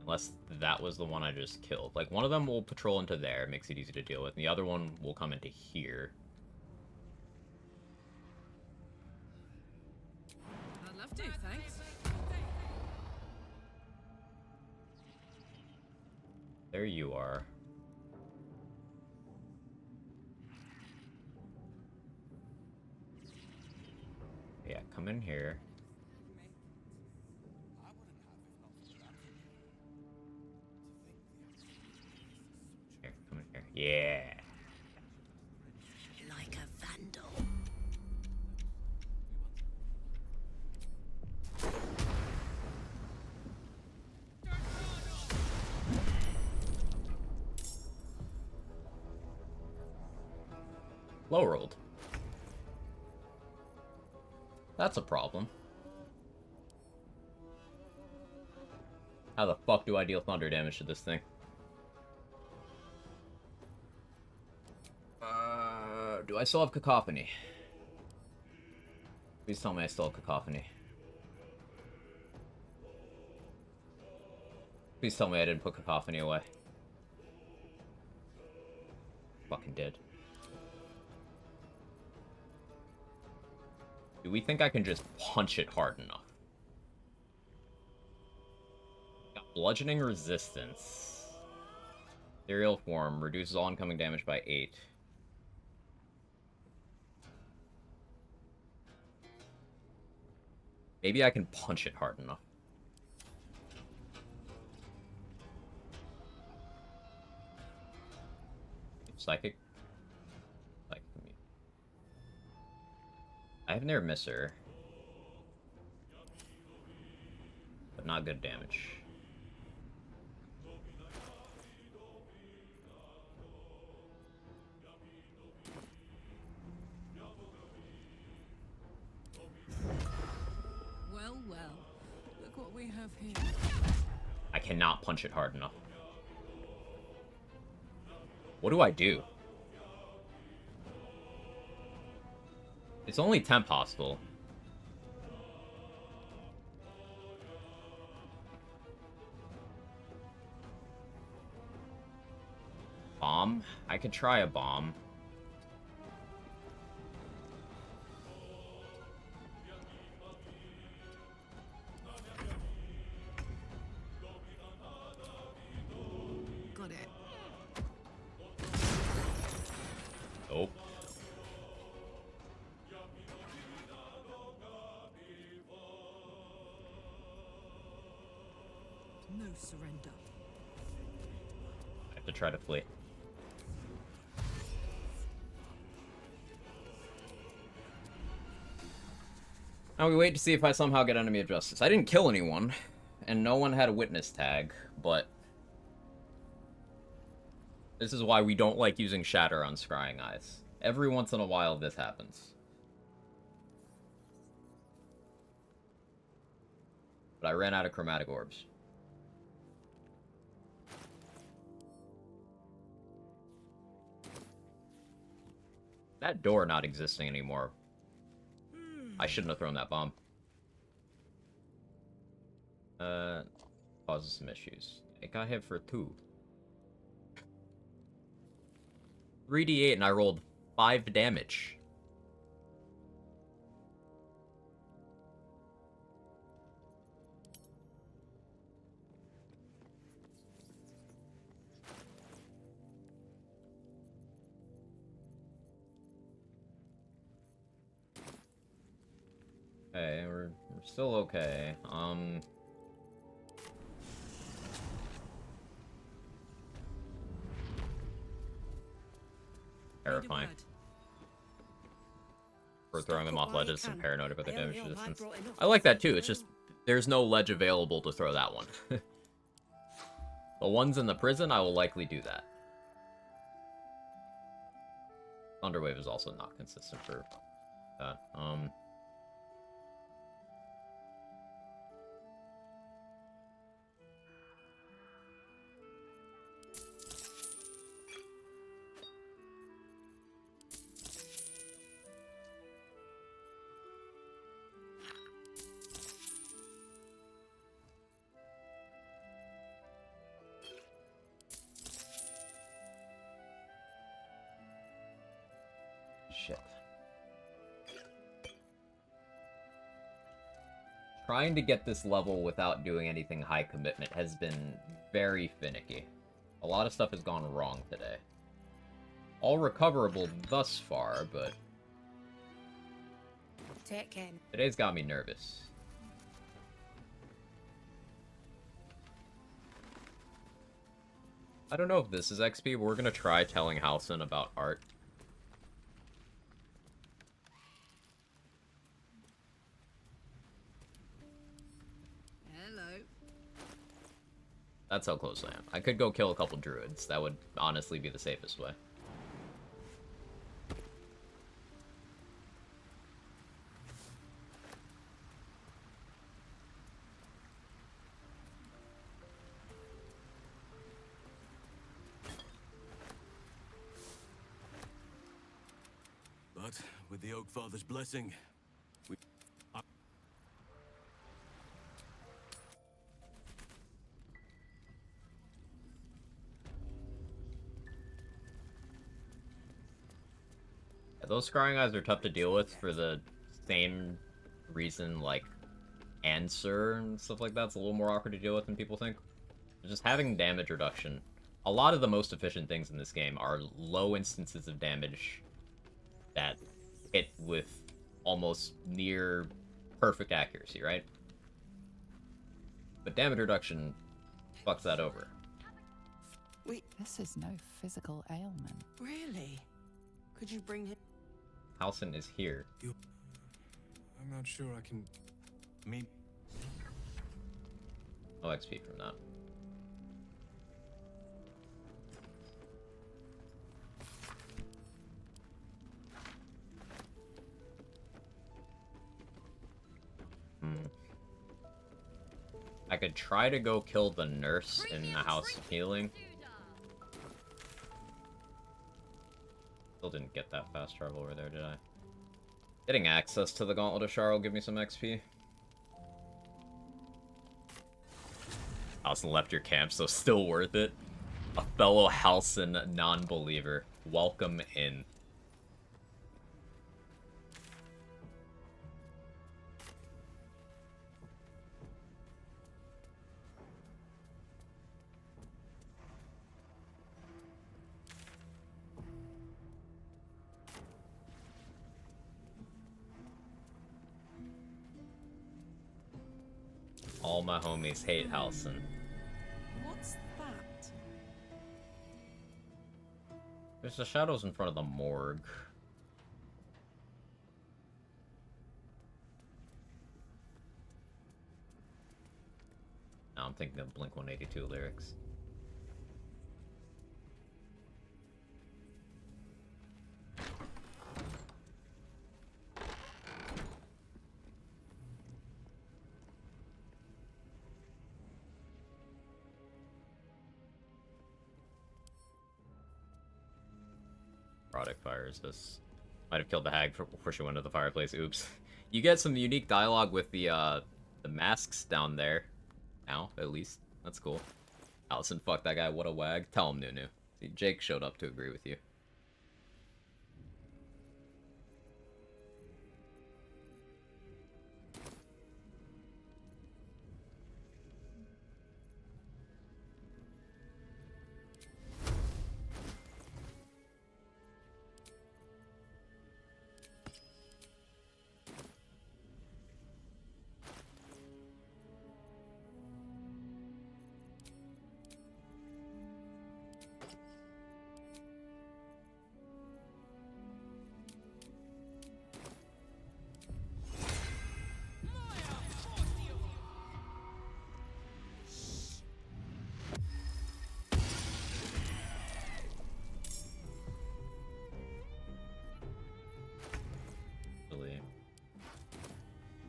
Unless that was the one I just killed. Like, one of them will patrol into there, makes it easy to deal with, and the other one will come into here. I'd love to, thanks. There you are. Yeah, come in here. Here, come in here. Yeah. Like a vandal. Low rolled. That's a problem. How the fuck do I deal thunder damage to this thing? Do I still have Cacophony? Please tell me I still have Cacophony. Please tell me I didn't put Cacophony away. Fucking did. Do we think I can just punch it hard enough? Got bludgeoning resistance. Ethereal form reduces all incoming damage by 8. Maybe I can punch it hard enough. Psychic? Psychic. I have near misser. But not good damage. Well, well. Look what we have here. I cannot punch it hard enough. What do I do? It's only temp possible. Bomb? I could try a bomb. Got it. Nope. No surrender. I have to try to flee. Now we wait to see if I somehow get Enemy of Justice. I didn't kill anyone, and no one had a witness tag, but this is why we don't like using Shatter on Scrying Eyes. Every once in a while this happens. But I ran out of chromatic orbs. That door not existing anymore. I shouldn't have thrown that bomb. Causes some issues. It got hit for 2. 3d8 and I rolled 5 damage. Okay, we're still okay. Terrifying. For throwing them off ledges and paranoid about their damage resistance. I like that too, it's just there's no ledge available to throw that one. The ones in the prison, I will likely do that. Thunderwave is also not consistent for that. Shit. Trying to get this level without doing anything high commitment has been very finicky. A lot of stuff has gone wrong today. All recoverable thus far, but Take care. today's got me nervous. I don't know if this is XP, but we're gonna try telling Halcyon about art. Hello. That's how close I am. I could go kill a couple druids. That would honestly be the safest way. But with the Oak Father's blessing, we... Yeah, those scrying eyes are tough to deal with for the same reason, like, answer and stuff like that's a little more awkward to deal with than people think. Just having damage reduction. A lot of the most efficient things in this game are low instances of damage that hit with almost near perfect accuracy, right? But damage reduction fucks that over. This is no physical ailment. Really? Could you bring him? Halsin is here. I'm not sure I can... Me? No XP from that. I could try to go kill the nurse in the House of Healing. Still didn't get that fast travel over there, did I? Getting access to the Gauntlet of Shar will give me some XP. Halsin left your camp, so still worth it. A fellow Halsin non-believer. Welcome in. All my homies hate Halsin. What's that? There's the shadows in front of the morgue. Now I'm thinking of Blink-182 lyrics. Product fires this. Might have killed the hag before she went to the fireplace. Oops. You get some unique dialogue with the masks down there. Now, at least. That's cool. Halsin, fuck that guy. What a wag. Tell him, Nunu. See, Jake showed up to agree with you.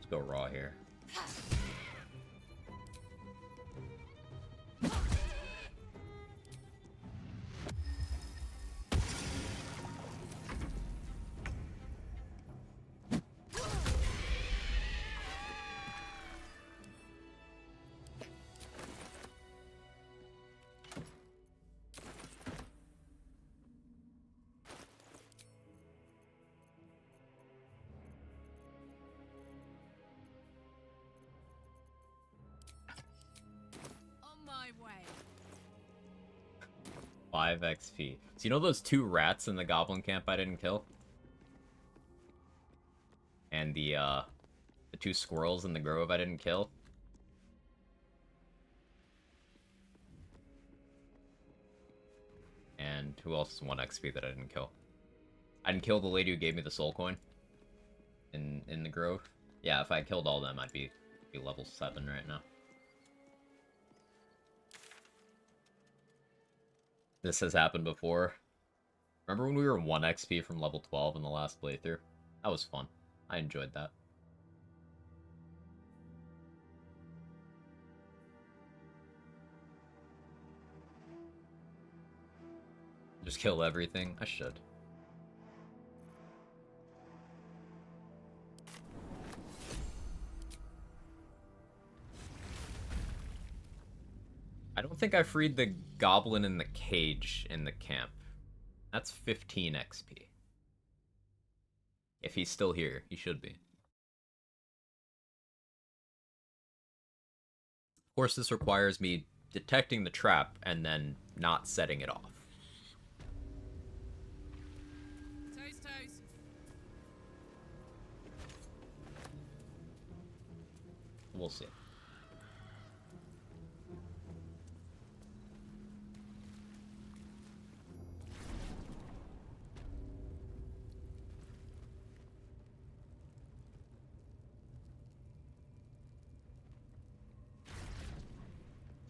Let's go raw here. My way. 5 XP. So you know those 2 rats in the goblin camp I didn't kill? And the 2 squirrels in the grove I didn't kill? And who else is 1 XP that I didn't kill? I didn't kill the lady who gave me the soul coin in the grove. Yeah, if I killed all of them, I'd be level 7 right now. This has happened before. Remember when we were 1 XP from level 12 in the last playthrough? That was fun. I enjoyed that. Just kill everything? I should. don't think I freed the goblin in the cage in the camp. That's 15 XP. If he's still here, he should be. Of course, this requires me detecting the trap and then not setting it off. Toes, toes. We'll see.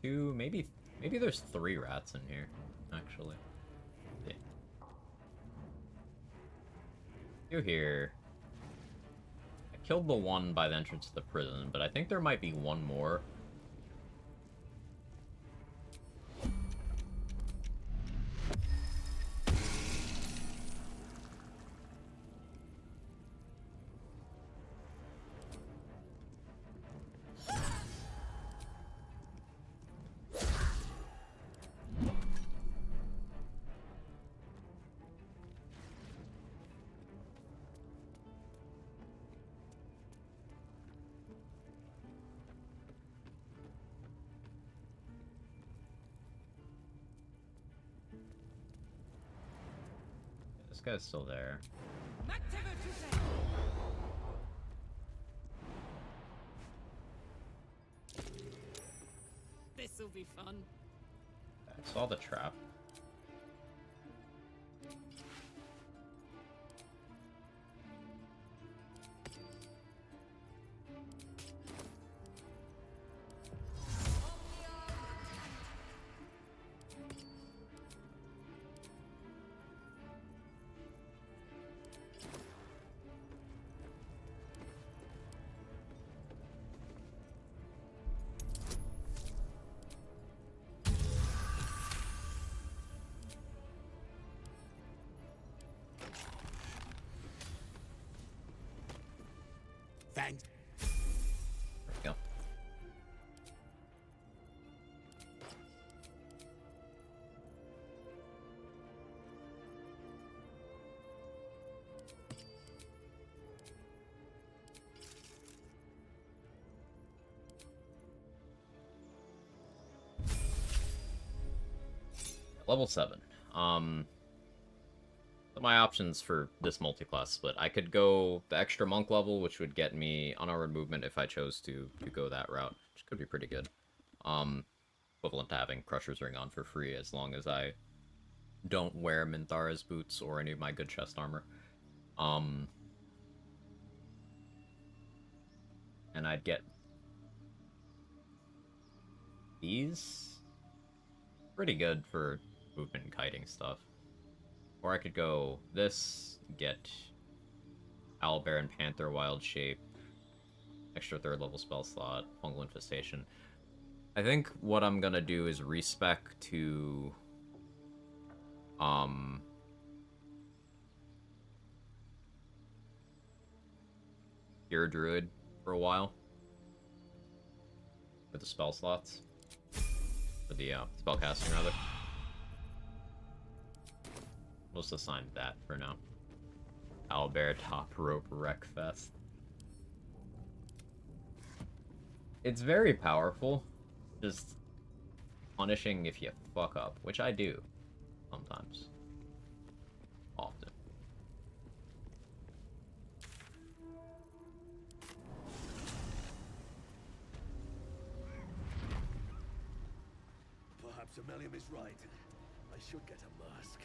Two, maybe there's 3 rats in here, actually. Yeah. You here. I killed the one by the entrance to the prison, but I think there might be one more. This guy's still there. This'll be fun. I saw the trap. Thanks. There we go. Level 7. My options for this multi-class split. I could go the extra monk level, which would get me unarmored movement if I chose to go that route, which could be pretty good. Equivalent to having Crusher's Ring on for free, as long as I don't wear Minthara's boots or any of my good chest armor. And I'd get these pretty good for movement and kiting stuff. Or I could go this, get Owlbear and Panther Wild Shape, extra 3rd level spell slot, Fungal Infestation. I think what I'm gonna do is respec to Pure Druid for a while. For the spell slots. For the spell casting rather. We'll just assign that for now. Owlbear Top Rope Wreckfest. It's very powerful. Just punishing if you fuck up, which I do sometimes. Often. Perhaps Ammonium is right. I should get a mask.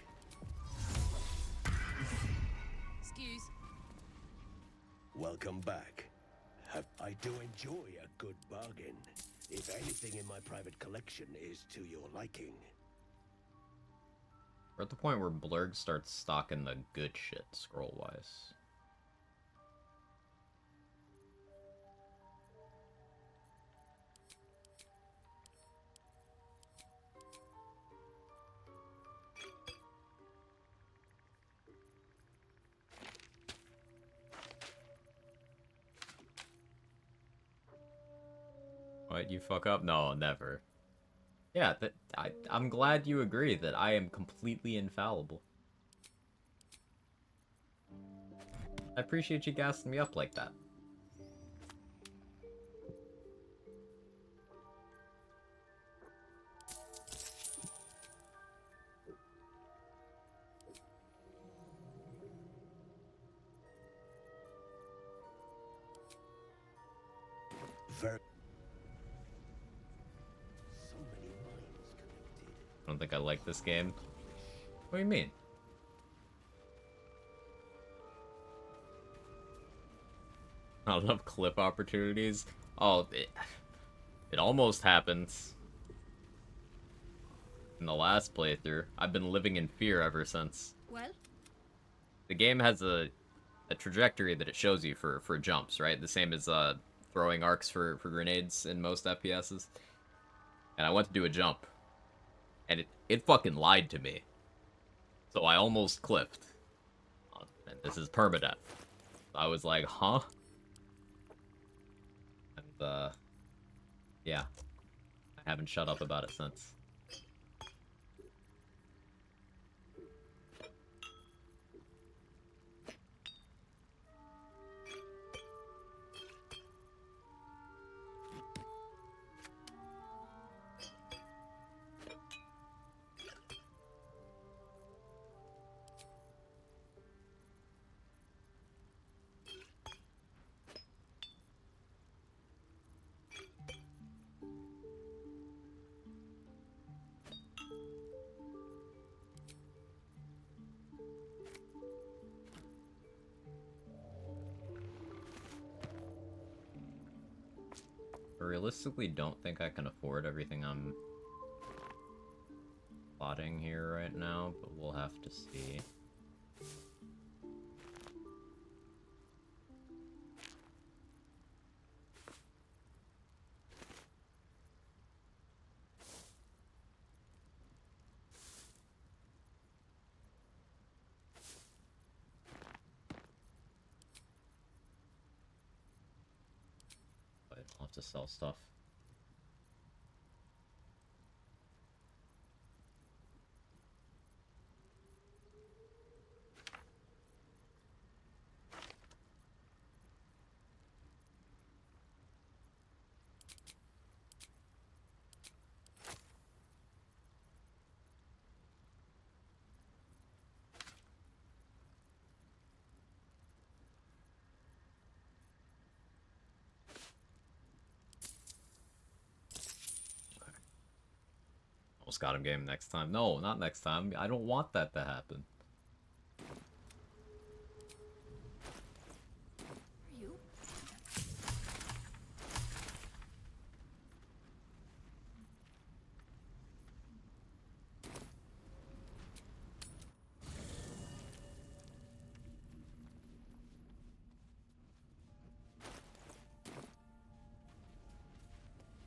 Excuse. Welcome back. I do enjoy a good bargain. If anything in my private collection is to your liking. We're at the point where Blurg starts stocking the good shit, scroll-wise. What, you fuck up? No, never. Yeah, I'm glad you agree that I am completely infallible. I appreciate you gassing me up like that. Very. So many minds connected. I don't think I like this game. What do you mean? Not enough clip opportunities? Oh, it almost happened. In the last playthrough. I've been living in fear ever since. Well? The game has a trajectory that it shows you for jumps, right? The same as throwing arcs for grenades in most FPSs. And I went to do a jump. And it fucking lied to me. So I almost clipped. And this is permadeath. I was like, huh? And, yeah. I haven't shut up about it since. I realistically don't think I can afford everything I'm plotting here right now, but we'll have to see. But I'll have to sell stuff. Almost got him game next time. No, not next time. I don't want that to happen. You?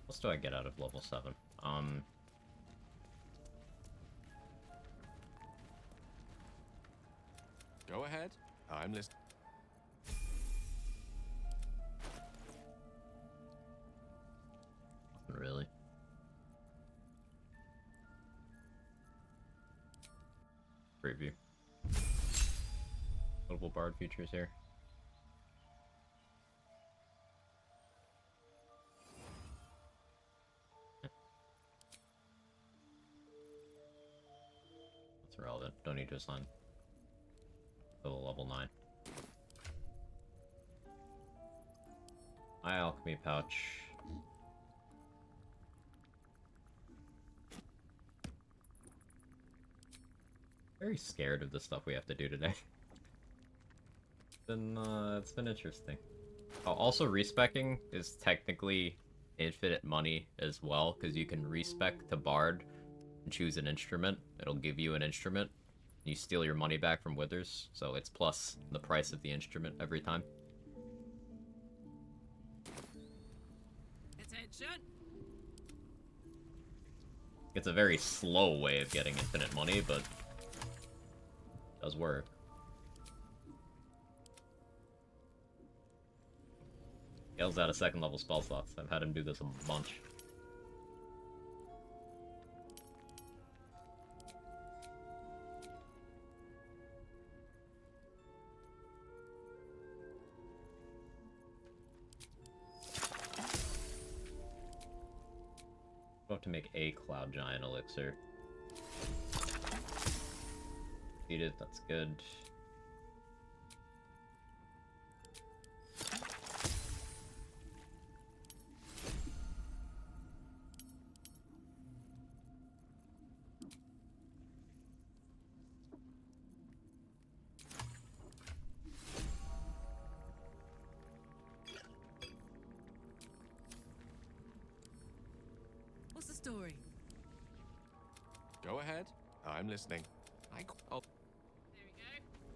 What else do I get out of level 7? Go ahead. I'm listening. Not really. Preview. Notable bard features here. That's irrelevant. Don't need to assign till level 9. My alchemy pouch. Very scared of the stuff we have to do today. It's been interesting. Oh, also, respecking is technically infinite money as well, because you can respec to Bard and choose an instrument. It'll give you an instrument. You steal your money back from Withers, so it's plus the price of the instrument every time. Attention! It's a very slow way of getting infinite money, but it does work. Gale's out of second level spell slots. I've had him do this a bunch. to make a Cloud Giant Elixir. Succeeded, that's good. What's the story? Go ahead. I'm listening. Oh.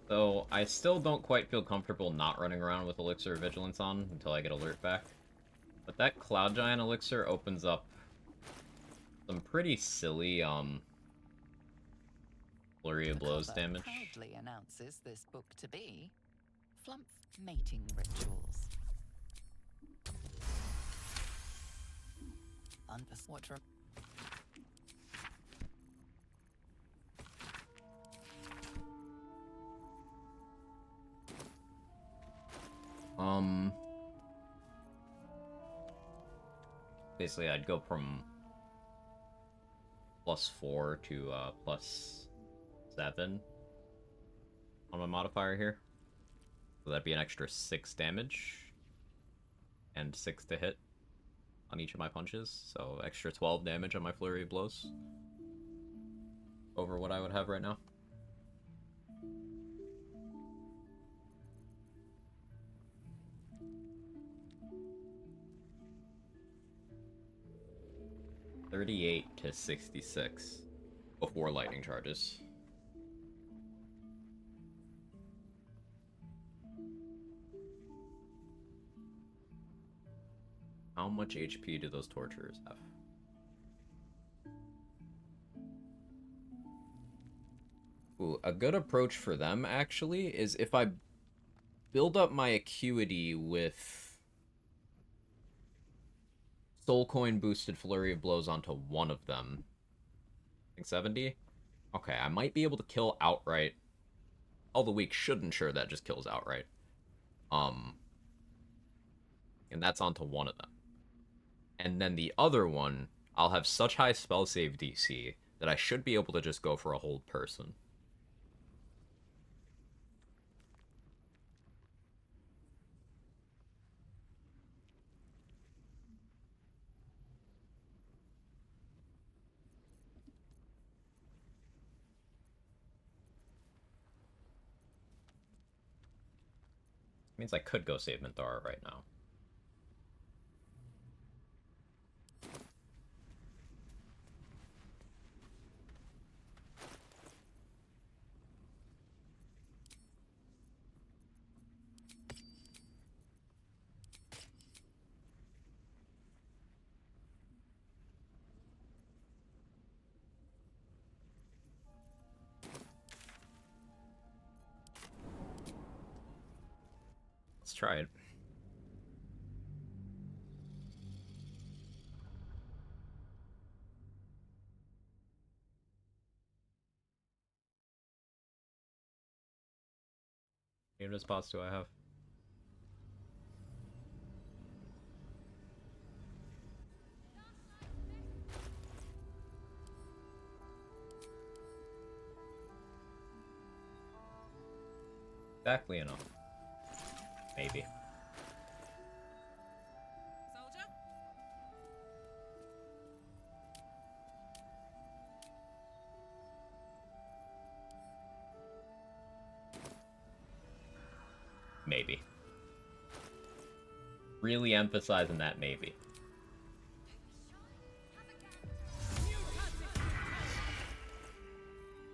So, I still don't quite feel comfortable not running around with Elixir of Vigilance on until I get alert back. But that Cloud Giant Elixir opens up some pretty silly, Flurry of Blows cover damage. proudly announces this book to be Flump Mating Rituals. What Basically, I'd go from +4 to +7 on my modifier here. So that'd be an extra 6 damage and 6 to hit on each of my punches. So extra 12 damage on my Flurry of Blows over what I would have right now. $38 to $66 before lightning charges. How much HP do those torturers have? Ooh, a good approach for them, actually, is if I build up my acuity with Soul Coin boosted Flurry of Blows onto one of them. I think 70? Okay, I might be able to kill outright. All the weak should ensure that just kills outright. And that's onto one of them. And then the other one, I'll have such high spell save DC that I should be able to just go for a hold person. Means I could go save Minthara right now. Let's try it. How many spots do I have? Exactly enough. Maybe. Soldier? Maybe. Really emphasizing that maybe. Is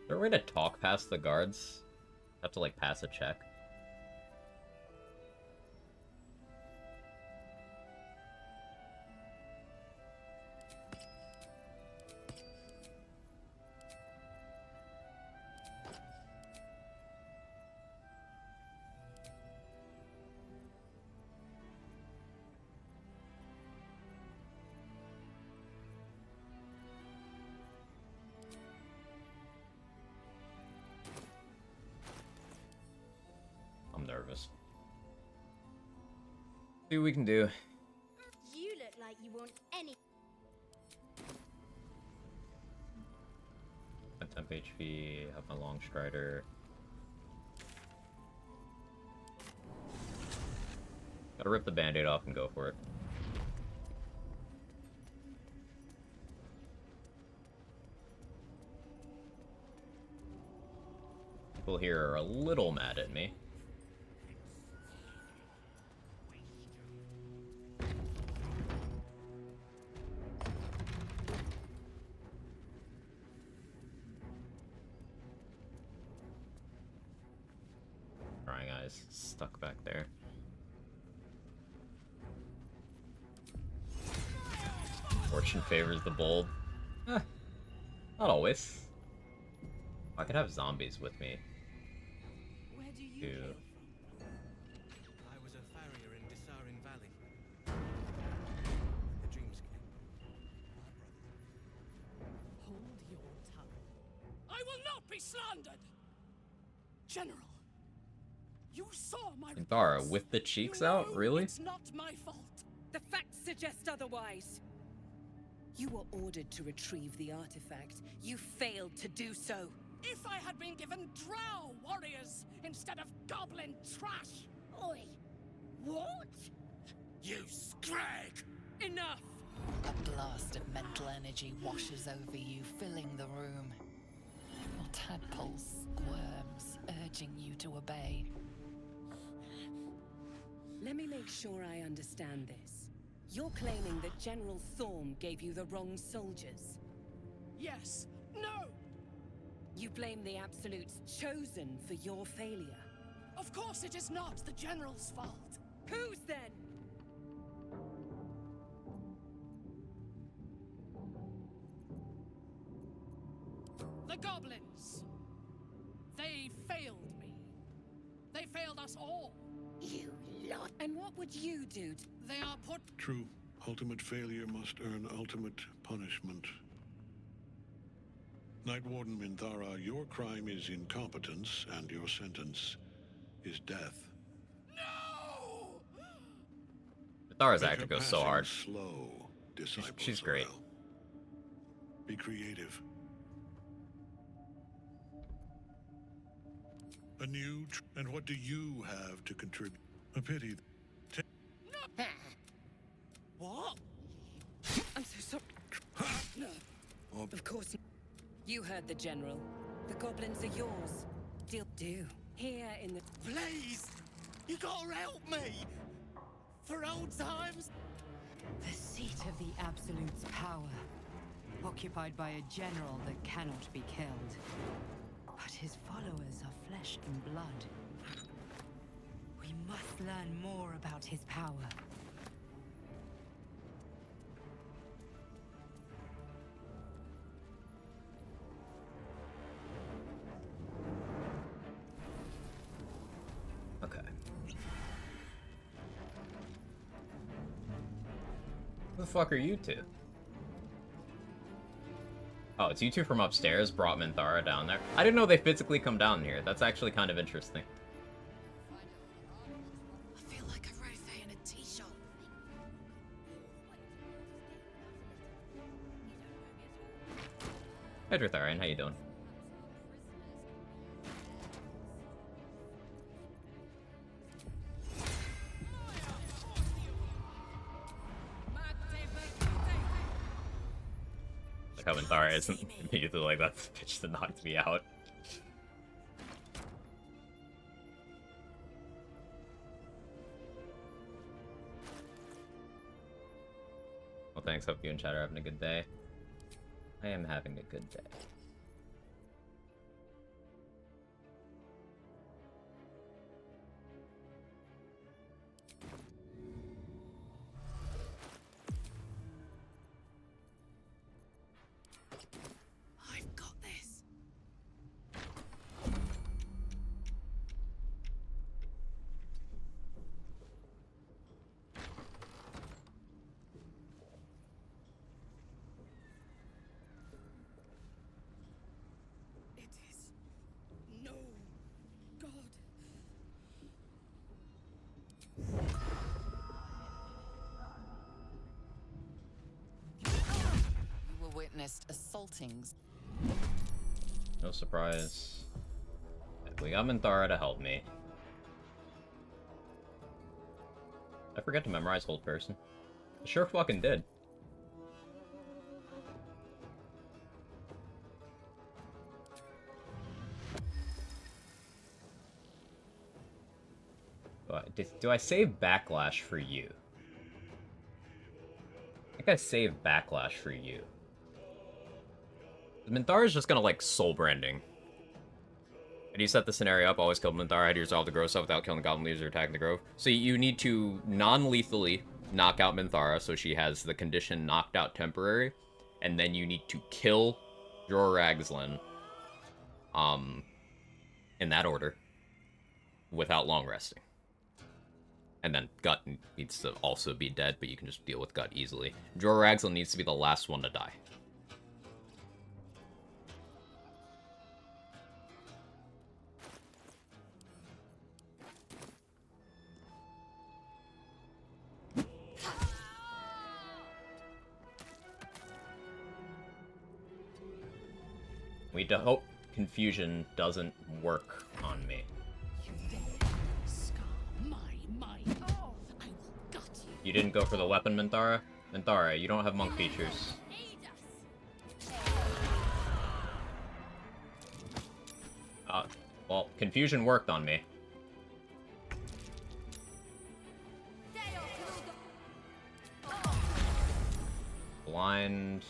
there a way to talk past the guards? Have to, like, pass a check? I'm nervous. See what we can do. You look like you want any. temp HP, have my long strider. Gotta rip the band-aid off and go for it. People here are a little mad at me. Crying eyes stuck back there. Fortune favors the bold. Eh, not always. I could have zombies with me. Where do you Too. hail from? I was a farrier in Dissaring Valley. The dreams came. Hold your tongue. I will not be slandered! General, you saw my Thara, reports. with the cheeks You out? know Really? It's not my fault. The facts suggest otherwise. You were ordered to retrieve the artifact. You failed to do so. If I had been given drow warriors instead of goblin trash. Oi! What? You scrag! Enough! A blast of mental energy washes over you, filling the room. Your tadpoles squirms, urging you to obey. Let me make sure I understand this. You're claiming that General Thorm gave you the wrong soldiers. Yes. No! You blame the Absolutes chosen for your failure. Of course it is not the General's fault. Whose then? The goblins. They failed me. They failed us all. You lot. And what would you do? They are put. True. Ultimate failure must earn ultimate punishment. Night Warden Minthara, your crime is incompetence, and your sentence is death. No! Thara's Make actor her goes so passing hard. Slow, disciple She's great. Sorrel. Be creative. A new and what do you have to contribute? A pity. What? I'm so sorry. Of course. You heard the General. The goblins are yours. Do. Here in the... Please! You gotta help me! For old times! The seat of the Absolute's power, occupied by a general that cannot be killed. But his followers are flesh and blood. We must learn more about his power. Okay. Who the fuck are you two? Oh, it's you two from upstairs brought Minthara down there. I didn't know they physically come down here. That's actually kind of interesting. I feel like a rofé in a tea shop. Hey, Drutharian, how you doing? Like how Minthara isn't immediately like, that's the pitch that knocked me out. Well, thanks. Hope you and chat are having a good day. I am having a good day. I've got this. It is no god. You were witnessed assaulting. No surprise. We got Minthara to help me. I forget to memorize hold person. I sure fucking did. Do I save Backlash for you? I think I save Backlash for you. Minthara's just gonna, like, soul branding. And you set the scenario up, always kill Minthara, how do you resolve the grove stuff without killing the goblin leaders or attacking the grove? So you need to non-lethally knock out Minthara, so she has the condition knocked out temporary, and then you need to kill Jorah Ragzlin, in that order, without long resting. And then Gut needs to also be dead, but you can just deal with Gut easily. Jorah Ragzlin needs to be the last one to die. We need to hope confusion doesn't work on me. You didn't go for the weapon, Minthara? Minthara, you don't have monk features. Well, confusion worked on me. Blind...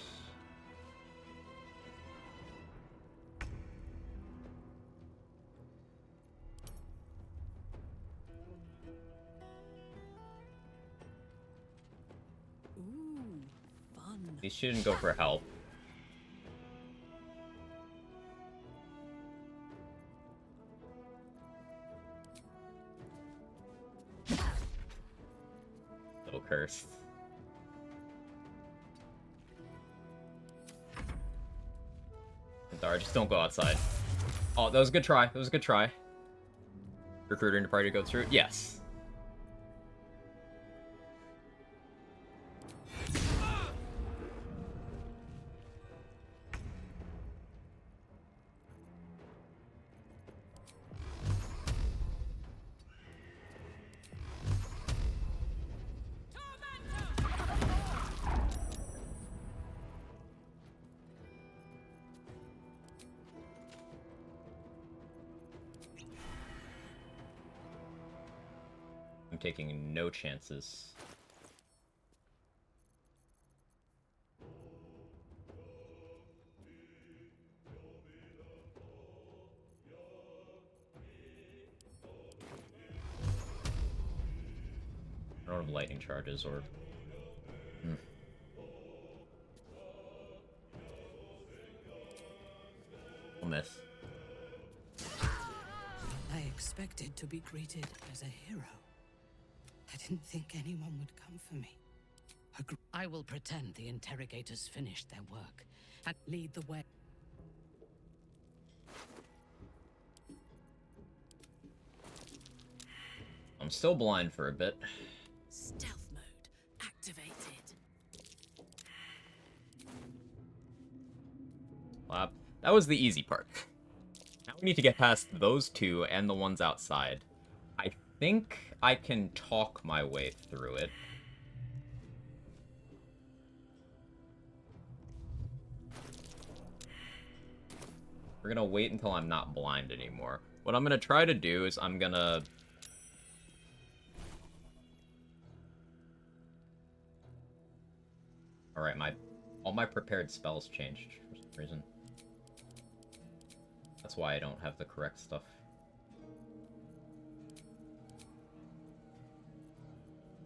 At least she didn't go for help. Little curse. Minthara, just don't go outside. Oh, that was a good try. That was a good try. Recruiter into party to go through? Yes. I'm taking no chances. I don't have lightning charges or... I'll miss. I expected to be greeted as a hero. I didn't think anyone would come for me. I will pretend the interrogators finished their work and lead the way. I'm still blind for a bit. Stealth mode activated. That was the easy part. Now we need to get past those two and the ones outside. I think I can talk my way through it. We're gonna wait until I'm not blind anymore. What I'm gonna try to do is I'm gonna... Alright, all my prepared spells changed for some reason. That's why I don't have the correct stuff.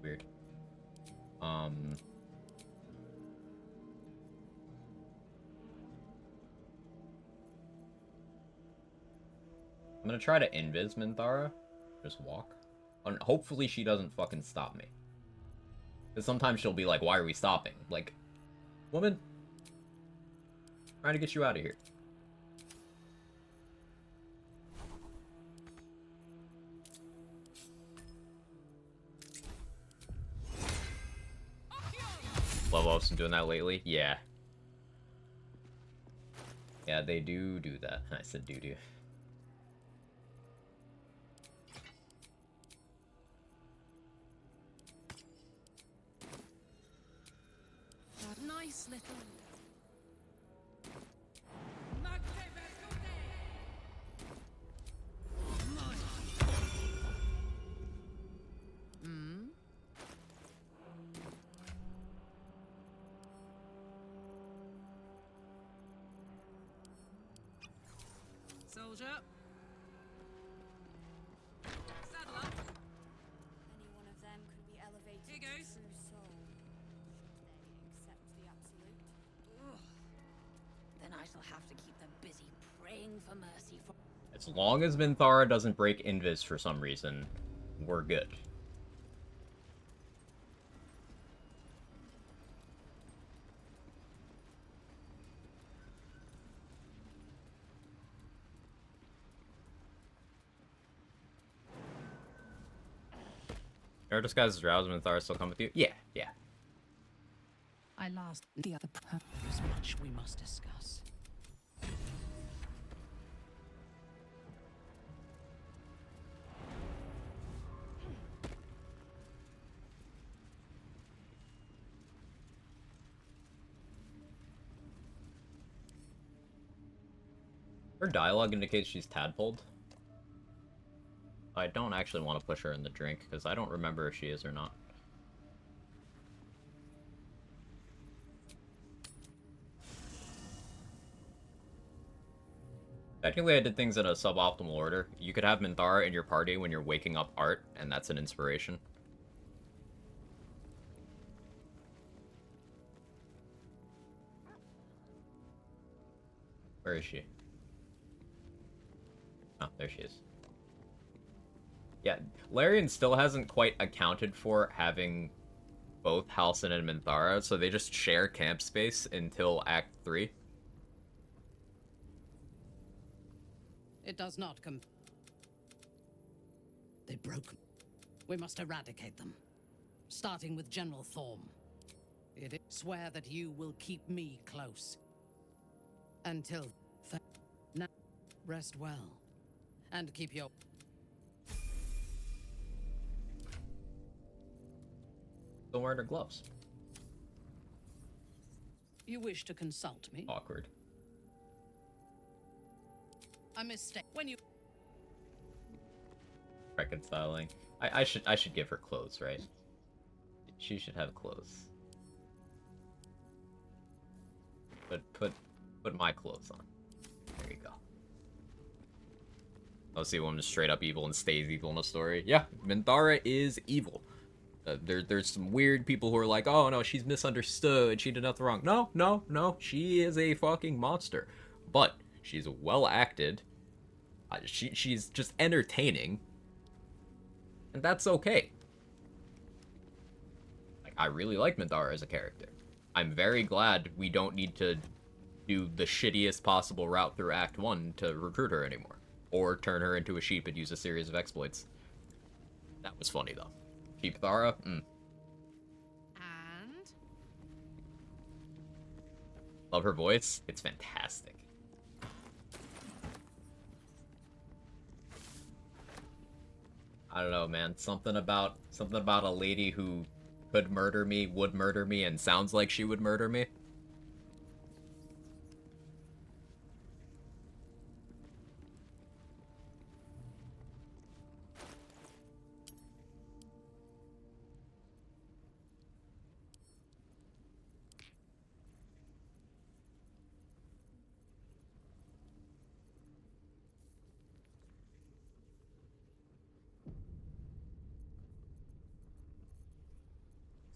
Weird. I'm gonna try to invis Minthara. Just walk. And hopefully she doesn't fucking stop me. Because sometimes she'll be like, why are we stopping? Like, woman, trying to get you out of here. Level up's been doing that lately? Yeah. Yeah, they do that. I said do. Nice little. Hmm? Soldier. Saddle up. Any one of them could be elevated Here to goes. true soul. They accept the absolute. Ugh. Then I shall have to keep them busy praying for mercy from. As long as Minthara doesn't break Invis for some reason, we're good. Air disguises drowse, Minthara still come with you? Yeah. I lost the other. There's much we must discuss. Her dialogue indicates she's tadpoled. I don't actually want to push her in the drink, because I don't remember if she is or not. Technically, I did things in a suboptimal order. You could have Minthara in your party when you're waking up Art, and that's an inspiration. Where is she? Oh, there she is. Yeah, Larian still hasn't quite accounted for having both Halcyon and Minthara, so they just share camp space until Act 3. It does not come. They broke. We must eradicate them. Starting with General Thorm. Swear that you will keep me close. Until now, rest well. And keep your... Still wearing her gloves. You wish to consult me? Awkward. A mistake. When you... Reconciling. I should give her clothes, right? She should have clothes. But put my clothes on. There you go. I'll see one just straight up evil and stays evil in a story. Yeah, Minthara is evil. There's some weird people who are like, oh no, she's misunderstood, she did nothing wrong. No, she is a fucking monster. But she's well acted. She's just entertaining. And that's okay. Like, I really like Minthara as a character. I'm very glad we don't need to do the shittiest possible route through Act 1 to recruit her anymore. Or turn her into a sheep and use a series of exploits. That was funny, though. Sheep Thara? And? Love her voice. It's fantastic. I don't know, man. Something about a lady who could murder me, would murder me, and sounds like she would murder me.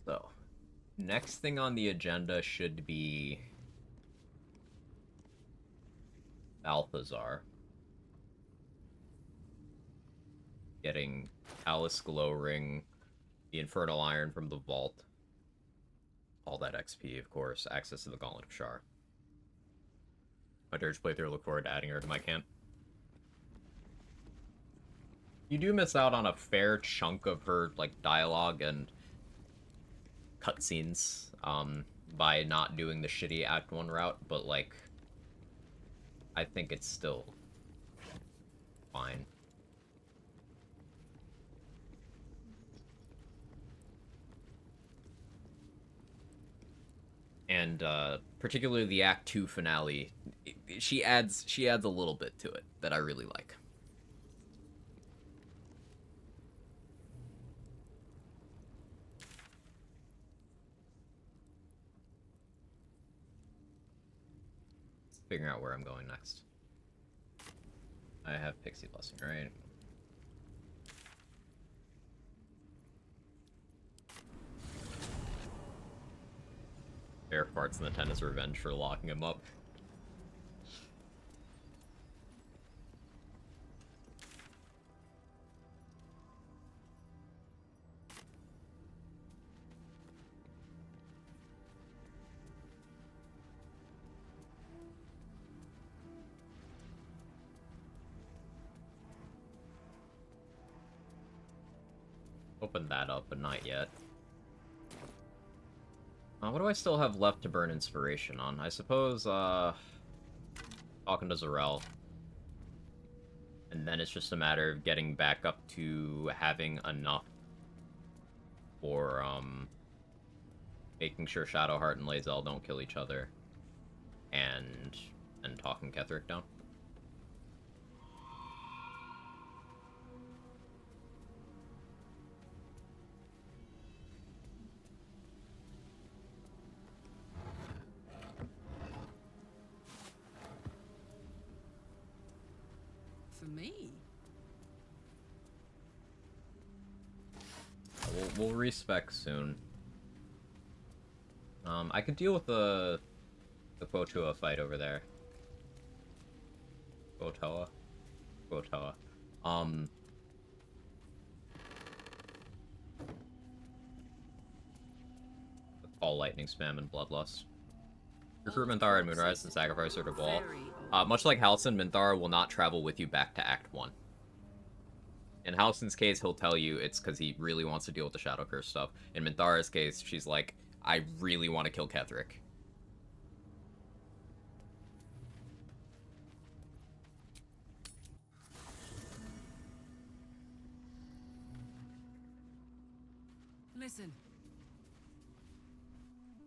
So, next thing on the agenda should be Balthazar getting Alice Glow Ring, the Infernal Iron from the Vault, all that XP, of course, access to the Gauntlet of Shar. My Dirge playthrough, look forward to adding her to my camp. You do miss out on a fair chunk of her, like, dialogue and cutscenes by not doing the shitty Act 1 route, but like I think it's still fine. And particularly the Act 2 finale, she adds a little bit to it that I really like. Figuring out where I'm going next. I have Pixie Blessing, right? Air farts in the Tennis Revenge for locking him up. Open that up, but not yet. What do I still have left to burn inspiration on? I suppose, talking to Zarel. And then it's just a matter of getting back up to having enough for, making sure Shadowheart and Lae'zel don't kill each other. And talking Ketheric down. For me? We'll respec soon. I could deal with the Quotoa fight over there. Quotoa? Quotoa. All lightning spam and bloodlust. Recruit Minthara and Moonrise and sacrifice her to Ball. Much like Halsin, Minthara will not travel with you back to Act 1. In Halsin's case, he'll tell you it's because he really wants to deal with the Shadow Curse stuff. In Minthara's case, she's like, I really want to kill Ketheric. Listen.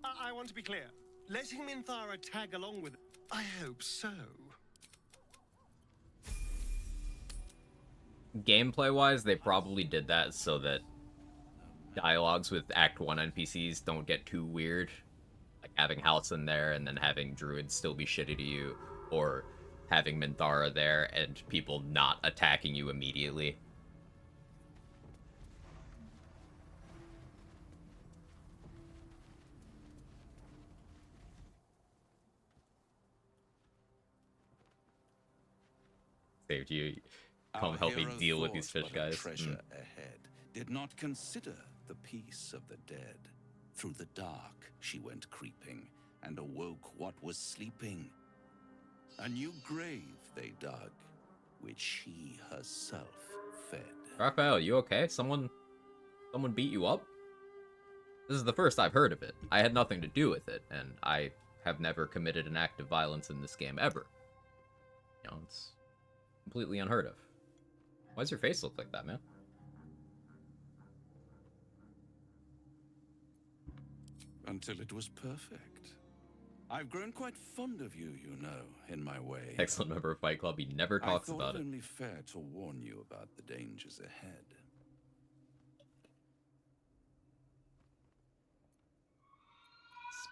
I want to be clear. Letting Minthara tag along with... I hope so. Gameplay-wise, they probably did that so that dialogues with Act 1 NPCs don't get too weird. Like having Halsin there and then having Druid still be shitty to you, or having Minthara there and people not attacking you immediately. Saved you. Come Our help me hero deal with these thought fish but of guys. Treasure ahead, did not consider the peace of the dead. Through the dark she went creeping, and awoke what was sleeping. A new grave they dug, which she herself fed. Raphael, you okay? Someone beat you up? This is the first I've heard of it. I had nothing to do with it, and I have never committed an act of violence in this game ever. You know, it's completely unheard of. Why does your face look like that, man? Until it was perfect. I've grown quite fond of you, you know, in my way. Excellent member of Fight Club. He never talks about I thought it. it only fair to warn you about the dangers ahead.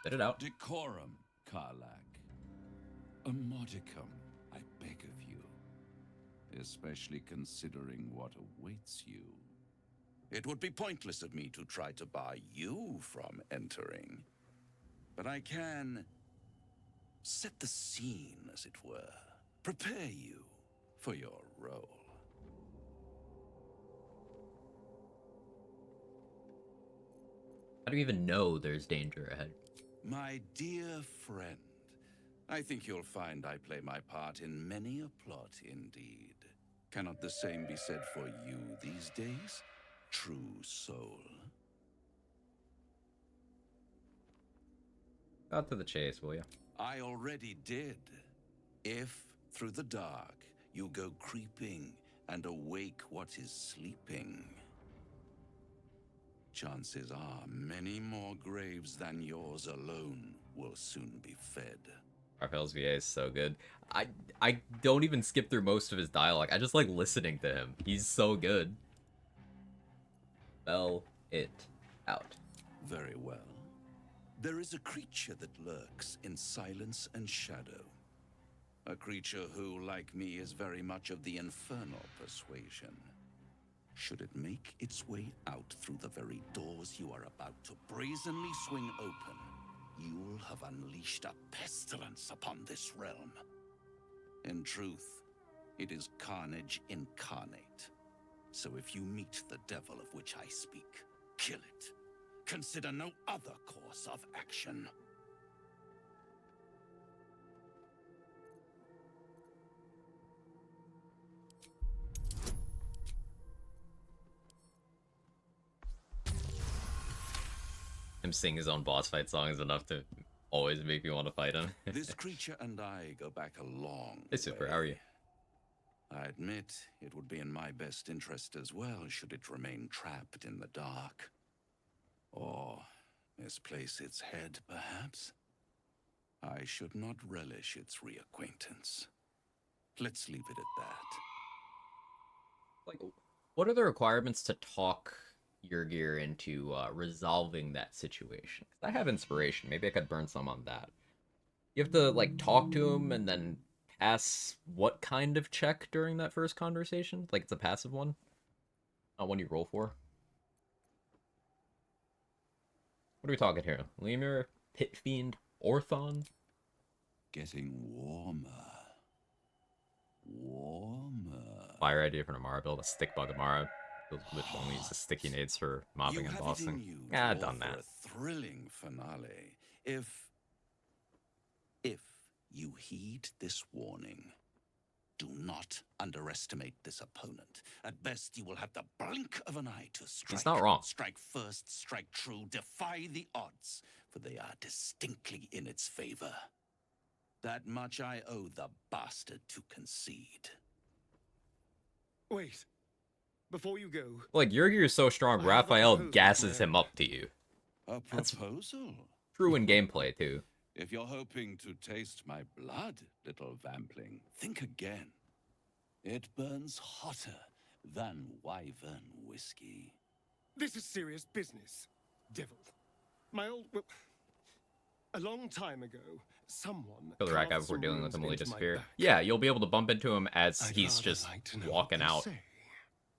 Spit it out. Decorum, Karlak. A modicum, I beg of you. Especially considering what awaits you. It would be pointless of me to try to bar you from entering. But I can set the scene, as it were. Prepare you for your role. How do you even know there's danger ahead? My dear friend, I think you'll find I play my part in many a plot indeed. Cannot the same be said for you these days, true soul? Cut to the chase, will you? I already did. If Through the dark, you go creeping and awake what is sleeping. Chances are many more graves than yours alone will soon be fed. Raphael's VA is so good. I don't even skip through most of his dialogue. I just like listening to him. He's so good. Spell it out. Very well. There is a creature that lurks in silence and shadow. A creature who, like me, is very much of the infernal persuasion. Should it make its way out through the very doors you are about to brazenly swing open, you'll have unleashed a pestilence upon this realm. In truth, it is carnage incarnate. So if you meet the devil of which I speak, kill it. Consider no other course of action. Him sing his own boss fight song is enough to always make me want to fight him. This creature and I go back a long Hey, Super, way. how are you? I admit it would be in my best interest as well should it remain trapped in the dark. Or misplace its head, perhaps? I should not relish its reacquaintance. Let's leave it at that. Like, what are the requirements to talk Yurgir into resolving that situation? 'Cause I have inspiration. Maybe I could burn some on that. You have to, like, talk to him and then pass what kind of check during that first conversation? Like, it's a passive one? Not one you roll for? What are we talking here? Lemur, Pit Fiend, Orthon? Getting warmer. Warmer. Fire idea for an Amara build, a stick bug Amara. Which only uses sticky nades for mobbing and bossing. Yeah, I've done that. A thrilling finale. If you heed this warning, do not underestimate this opponent. At best, you will have the blink of an eye to strike. He's not wrong. Strike first, strike true, defy the odds, for they are distinctly in its favor. That much I owe the bastard to concede. Wait. Before you go... Like, Yurgir is so strong, Raphael gasses him up to you. A proposal? True in gameplay, too. If you're hoping to taste my blood, little vampling, think again. It burns hotter than wyvern whiskey. This is serious business, devil. My old... Well, a long time ago, someone... Kill the rat guy before dealing with him, will he disappear? Yeah, you'll be able to bump into him as he's just walking out.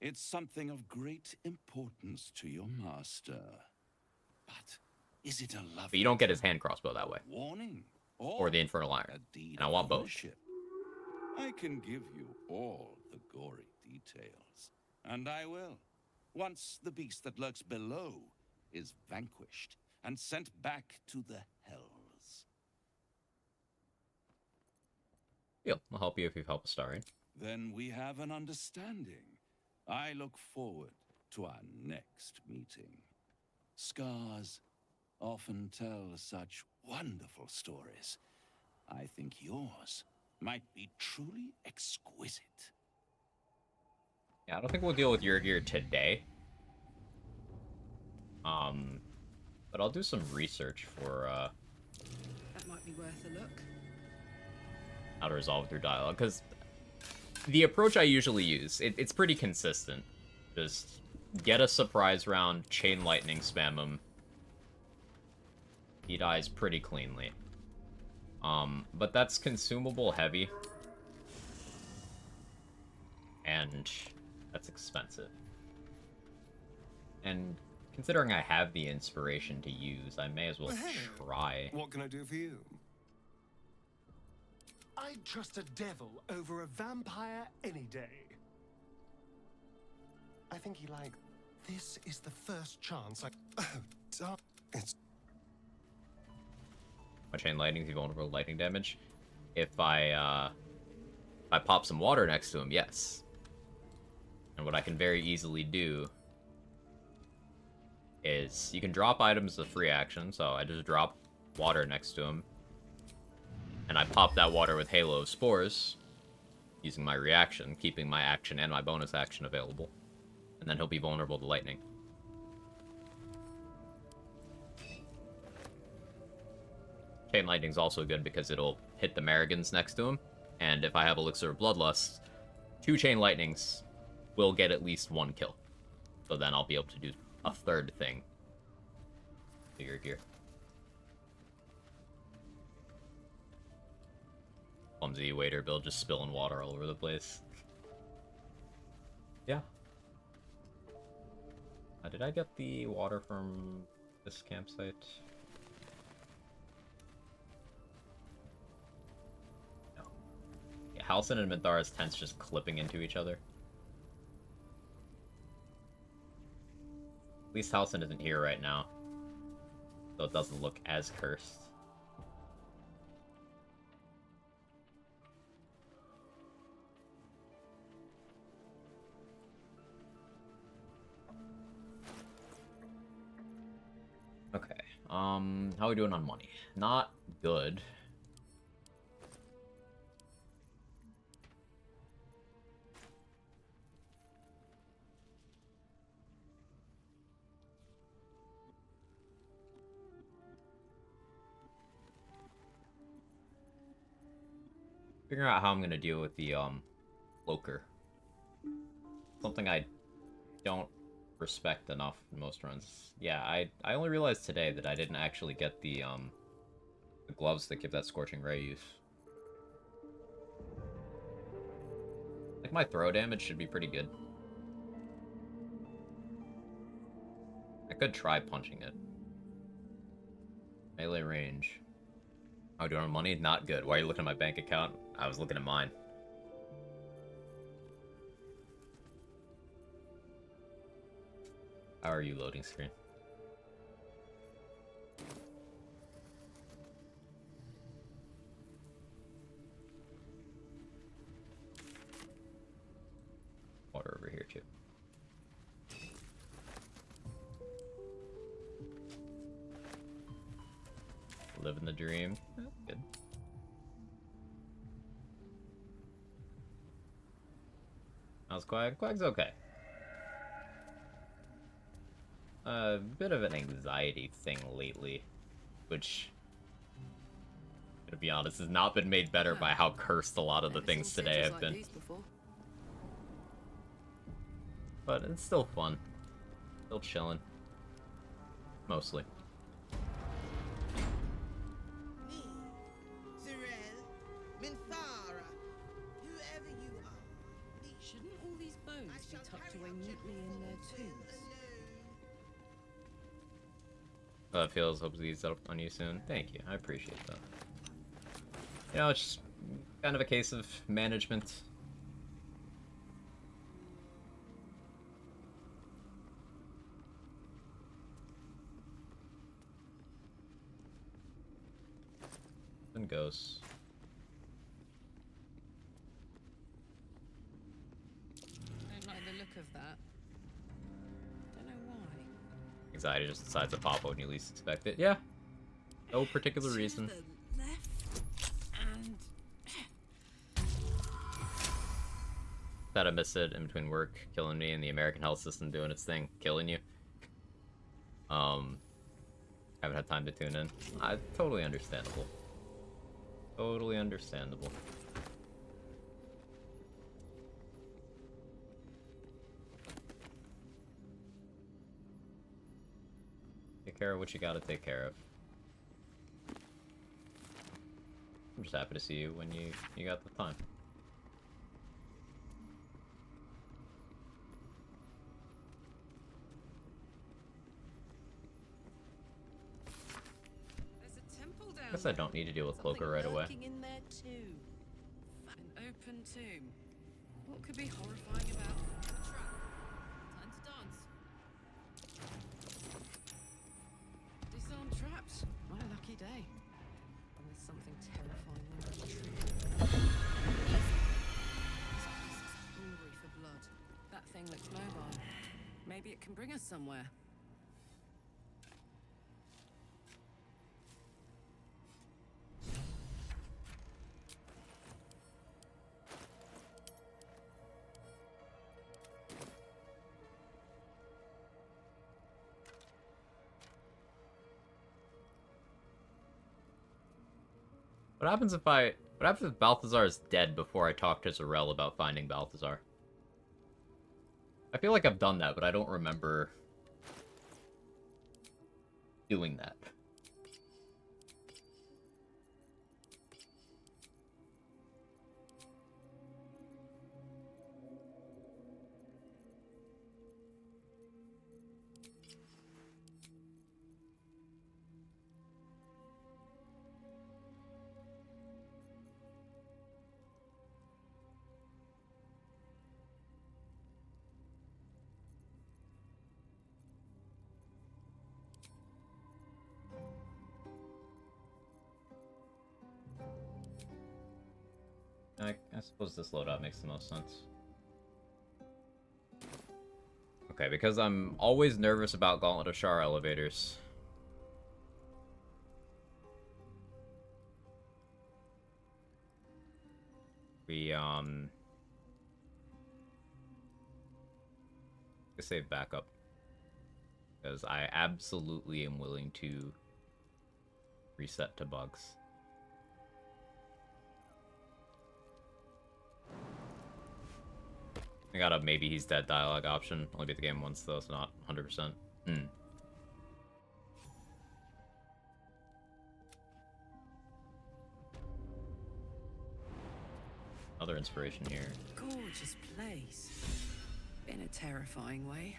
It's something of great importance to your master. But is it a lovely... But you don't get his hand crossbow that way. Warning? Or the Infernal Iron. And I want both. Ownership? I can give you all the gory details. And I will. Once the beast that lurks below is vanquished and sent back to the hells. Yeah, I'll help you if you've helped Starry. Then we have an understanding. I look forward to our next meeting. Scars often tell such wonderful stories. I think yours might be truly exquisite. Yeah, I don't think we'll deal with Yurgir today. But I'll do some research for, That might be worth a look. how to resolve through dialogue, because the approach I usually use, it's pretty consistent. Just get a surprise round, chain lightning spam him. He dies pretty cleanly. But that's consumable heavy. And that's expensive. And considering I have the inspiration to use, I may as well try. What can I do for you? I'd trust a devil over a vampire any day. I think he like... This is the first chance I... Oh, darn. It's... My chain lightning is vulnerable to lightning damage. If I pop some water next to him, yes. And what I can very easily do is you can drop items as a free action, so I just drop water next to him. And I pop that water with Halo of Spores. using my reaction, keeping my action and my bonus action available. And then he'll be vulnerable to lightning. Chain Lightning's also good because it'll hit the Marigans next to him, and if I have Elixir of Bloodlust, 2 Chain Lightnings will get at least 1 kill. So then I'll be able to do a third thing. Bigger gear. Clumsy waiter build, just spilling water all over the place. Yeah. Did I get the water from this campsite? No. Yeah, Halcyon and Minthara's tents just clipping into each other. At least Halcyon isn't here right now, so it doesn't look as cursed. Okay, how are we doing on money? Not good. Figuring out how I'm gonna deal with the, Cloaker. Something I don't respect enough in most runs. Yeah, I only realized today that I didn't actually get the gloves that give that Scorching Ray use. I think my throw damage should be pretty good. I could try punching it. Melee range. How are we doing on money? Not good. Why are you looking at my bank account? I was looking at mine. How are you, loading screen? Water over here, too. Living the dream. Good. How's Quag? Quag's okay. A bit of an anxiety thing lately, which, to be honest, has not been made better by how cursed a lot of the things today have been. But it's still fun. Still chilling. Mostly. Shouldn't all these bones be tucked away neatly in their tombs? It feels, hopefully it's up on you soon. Thank you, I appreciate that. You know, it's just kind of a case of management. And goes. Don't like the look of that. Don't know why. Anxiety just decides to pop when you least expect it. Yeah. No particular reason. That I miss it in between work killing me and the American health system doing its thing, killing you. Haven't had time to tune in. Totally understandable. Totally understandable. Take care of what you gotta take care of. I'm just happy to see you when you got the time. I guess I don't need to deal with Cloaker right away. In there too. An open tomb. What could be horrifying about a trap? Time to dance. Disarm traps. My lucky day. And there's something terrifying on the tree. This place is hungry for blood. That thing looks mobile. Maybe it can bring us somewhere. What happens if Balthazar is dead before I talk to Zarel about finding Balthazar? I feel like I've done that, but I don't remember doing that. I suppose this loadout makes the most sense. Okay, because I'm always nervous about Gauntlet of Shar elevators. Save backup. Because I absolutely am willing to reset to bugs. I got a maybe he's dead dialogue option. Only beat the game once though, it's not 100%. Another inspiration here. Gorgeous place. In a terrifying way.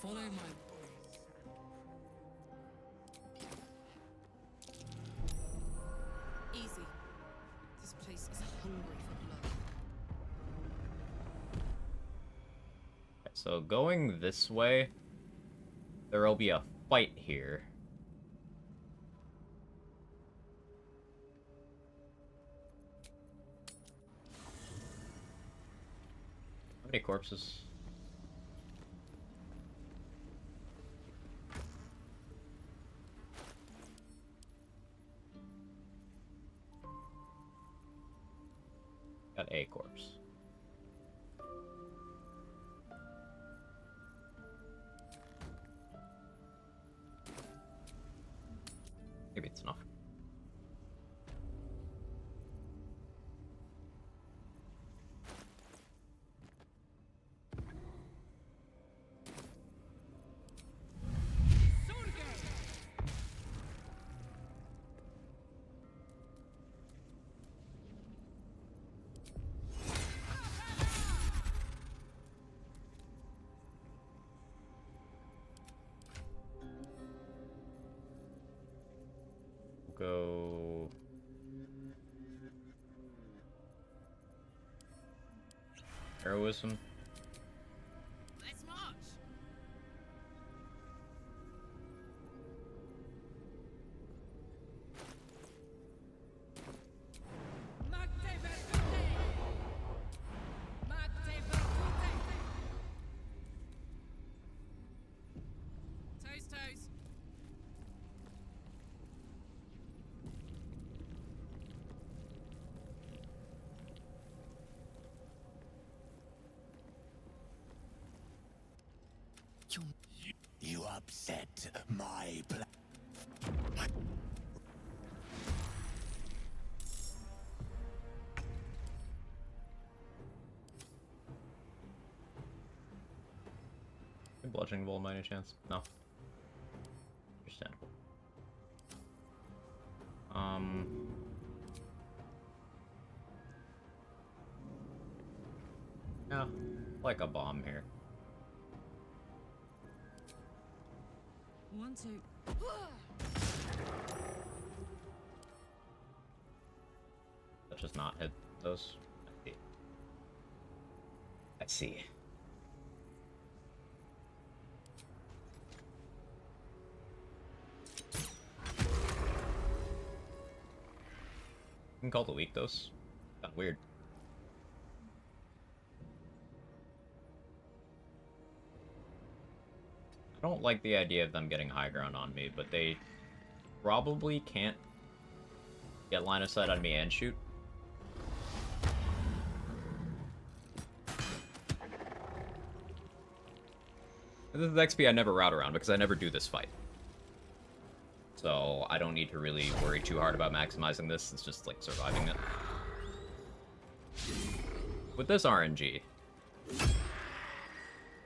Follow my Easy. This place is hungry for blood. So going this way, there will be a fight here. How many corpses? Got a corpse. Maybe it's enough. Go heroism. Let's march. Toes, toes. You upset my plan. Bludgeoning bolt by any chance? No. Understandable. Yeah, like a bomb here. 1, 2. Let's just not hit those. I see. You can call the weak dose. Done. weird. I don't like the idea of them getting high ground on me, but they probably can't get line of sight on me and shoot. This is XP I never route around because I never do this fight. So I don't need to really worry too hard about maximizing this. It's just like surviving it. With this RNG,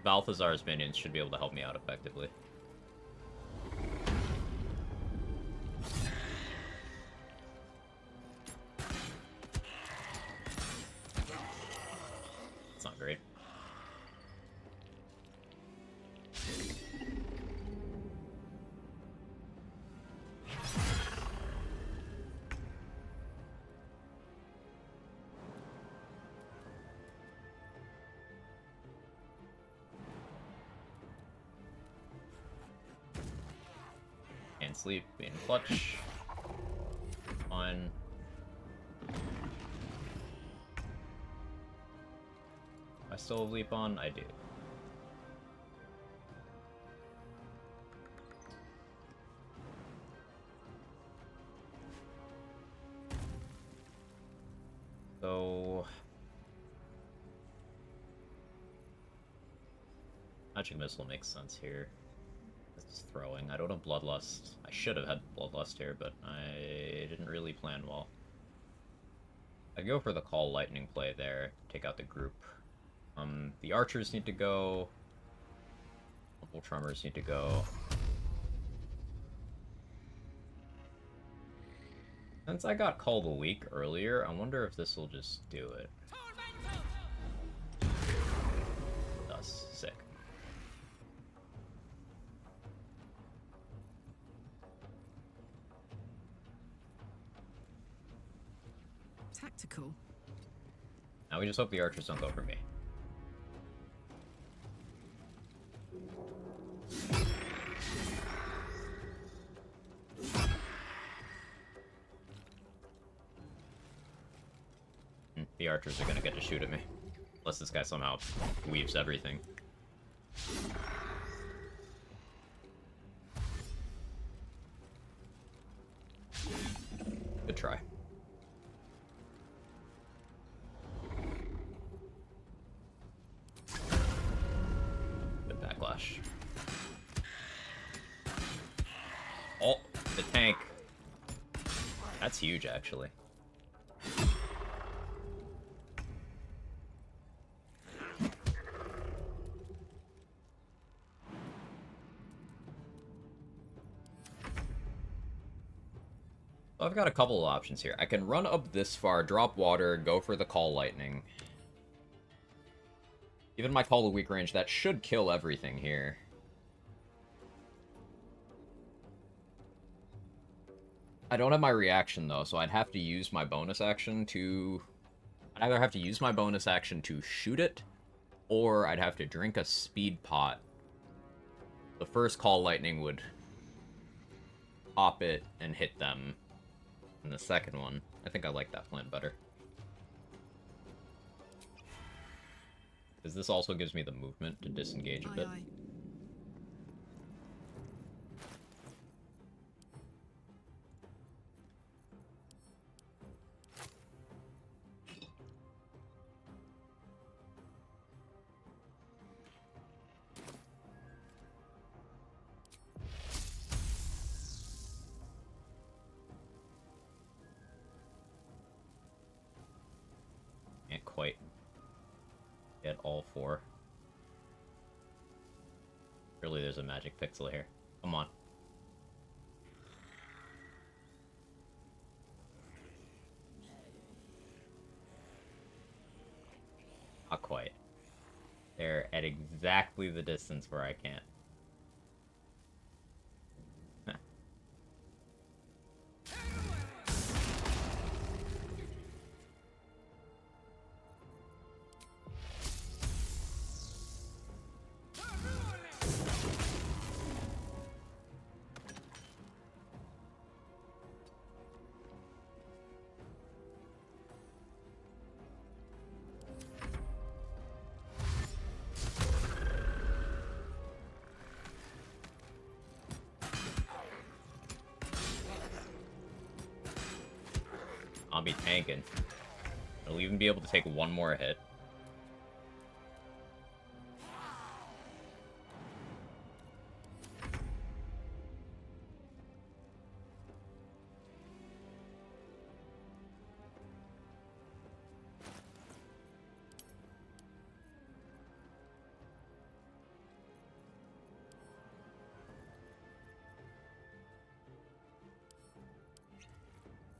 Balthazar's minions should be able to help me out effectively. It's not great. Can't sleep, being clutch. Fine. I still have leap on? I do. So... Magic Missile makes sense here. It's throwing. I don't have Bloodlust. I should have had Bloodlust here, but I didn't really plan well. I go for the Call Lightning play there, take out the group. The archers need to go. Couple Tremors need to go. Since I got Call the Weak earlier, I wonder if this will just do it. Thus, sick. Tactical. Now we just hope the archers don't go for me. The archers are gonna get to shoot at me. Unless this guy somehow weaves everything. Good try. Good backlash. Oh, the tank. That's huge, actually. I've got a couple of options here. I can run up this far, drop water, go for the Call Lightning. Even my Call of Weak range, that should kill everything here. I don't have my reaction, though, so I'd have to use my bonus action to... I'd either have to use my bonus action to shoot it, or I'd have to drink a speed pot. The first Call Lightning would pop it and hit them. And the second one, I think I like that plan better. Because this also gives me the movement to disengage a bit. Can't quite get all four. Surely there's a magic pixel here. Come on. Not quite. They're at exactly the distance where I can't. I'll be tanking. It'll even be able to take one more hit.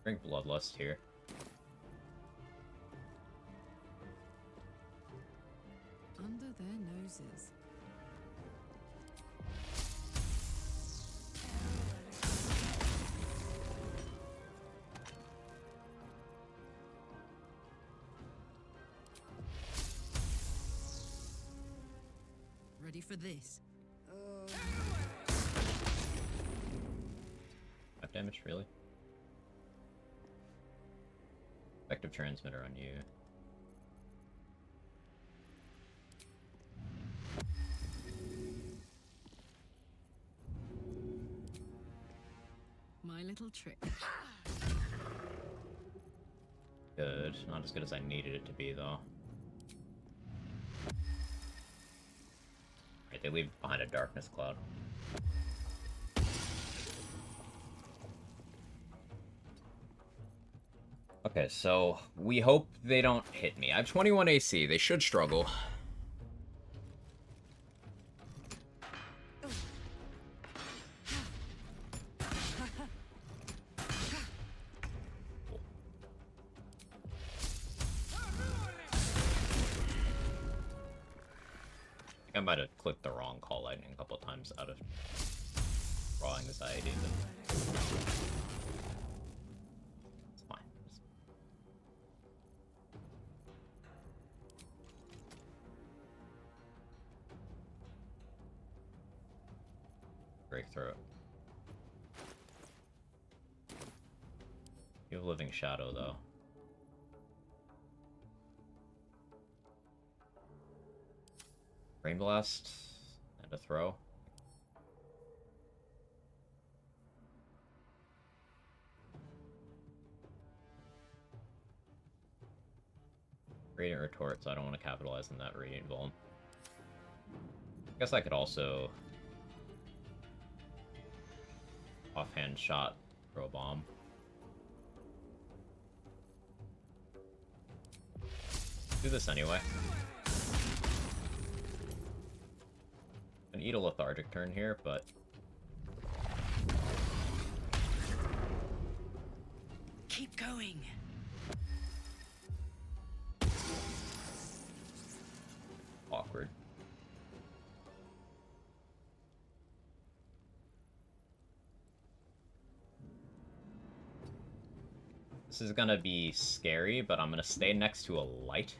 Drink Bloodlust here. Under their noses. Ready for this? Half damage, really? Effective transmitter on you. My little trick. Good. Not as good as I needed it to be, though. Right, they leave behind a darkness cloud. Okay, so we hope they don't hit me. I have 21 AC. They should struggle. I might have clicked the wrong call lightning a couple of times out of raw anxiety, but it's fine. Break through it. You have Living Shadow, though. Rain Blast and a throw. Radiant Retort, so I don't want to capitalize on that Radiant Vuln. I guess I could also offhand shot, throw a bomb. Do this anyway. Can eat a lethargic turn here, but Keep going. awkward. This is gonna be scary, but I'm gonna stay next to a light.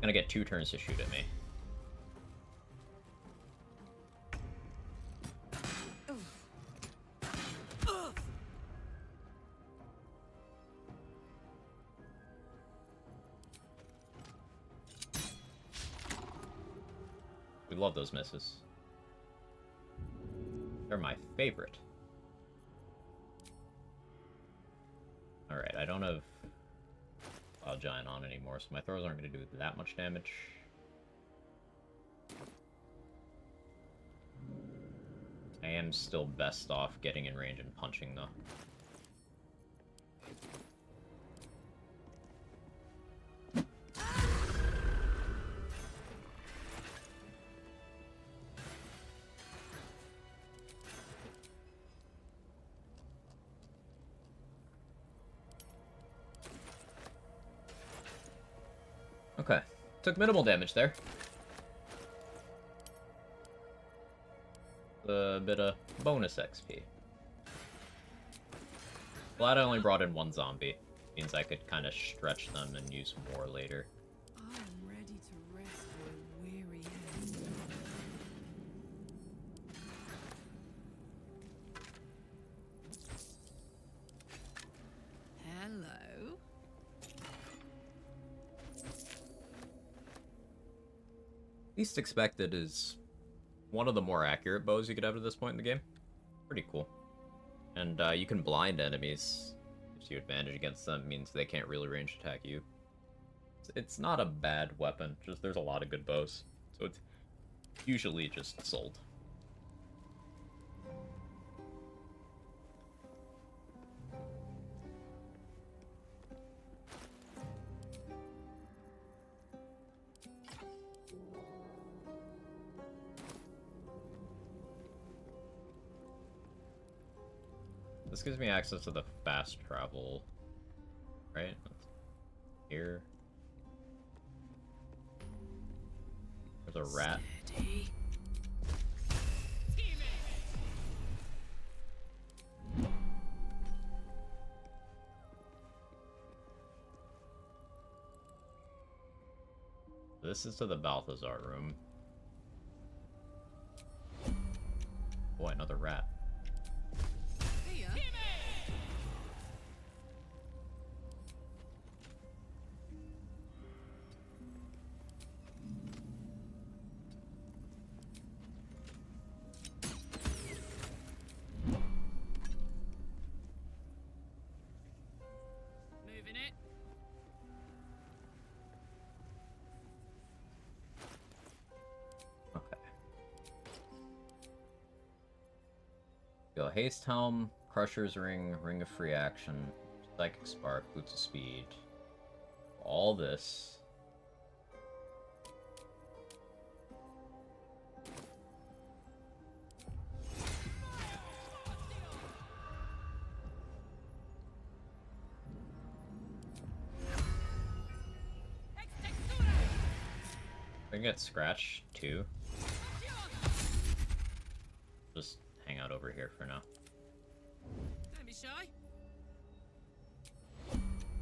Gonna get 2 turns to shoot at me. We love those misses. They're my favorite. Alright, I don't have Cloud Giant on anymore, so my throws aren't going to do that much damage. I am still best off getting in range and punching, though. Okay. Took minimal damage there. A bit of bonus XP. Glad I only brought in 1 zombie. Means I could kind of stretch them and use more later. I am ready to rest my weary head. Hello. Least Expected is one of the more accurate bows you could have at this point in the game. Pretty cool. And you can blind enemies. Gives you advantage against them, means they can't really range attack you. It's not a bad weapon, just there's a lot of good bows. So it's usually just sold. This gives me access to the fast travel, right? Here. There's a rat. This is to the Balthazar room. Boy, another rat. Moving it. Okay. Go Haste Helm, Crusher's Ring, Ring of Free Action, Psychic Spark, Boots of Speed. All this. I can get Scratch too. Just hang out over here for now. Don't be shy.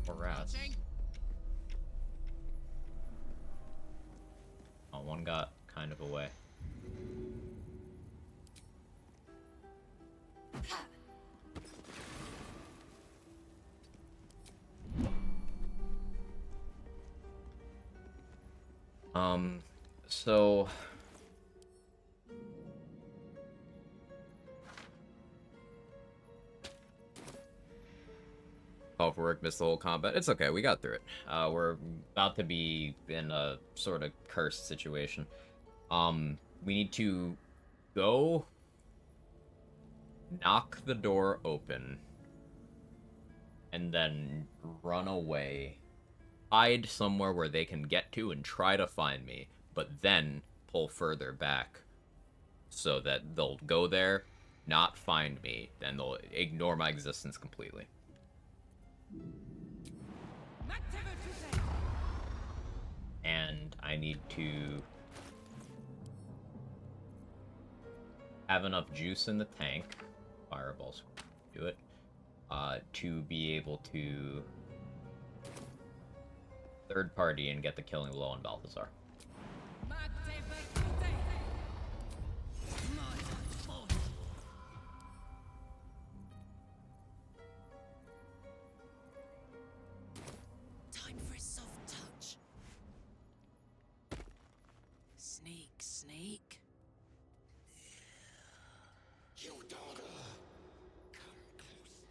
Or rats. Oh, one got kind of away. So Rick missed the whole combat. It's okay, we got through it. We're about to be in a sort of cursed situation. We need to go knock the door open and then run away, hide somewhere where they can get to and try to find me, but then pull further back so that they'll go there, not find me, then they'll ignore my existence completely. And I need to have enough juice in the tank, fireballs do it, to be able to third party and get the killing blow on Balthazar. Time for a soft touch. Sneak, sneak. You daughter, come closer.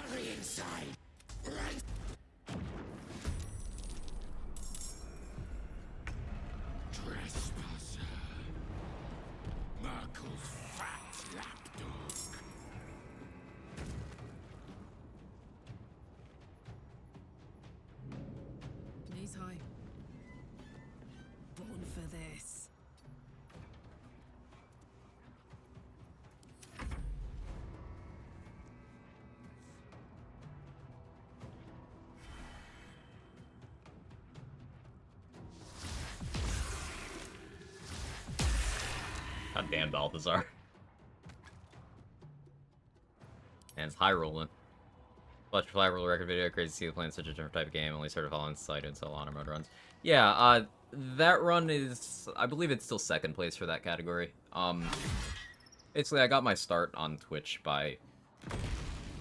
Hurry inside. Right. Trespasser. Merkel's fat lapdog. Knees high. Born for this. God damn Balthazar. And it's high rolling. Let's fly roll record video. Crazy to see the playing such a different type of game. Only started following site and so on mode runs. Yeah, that run is, I believe it's still second place for that category. Basically, I got my start on Twitch by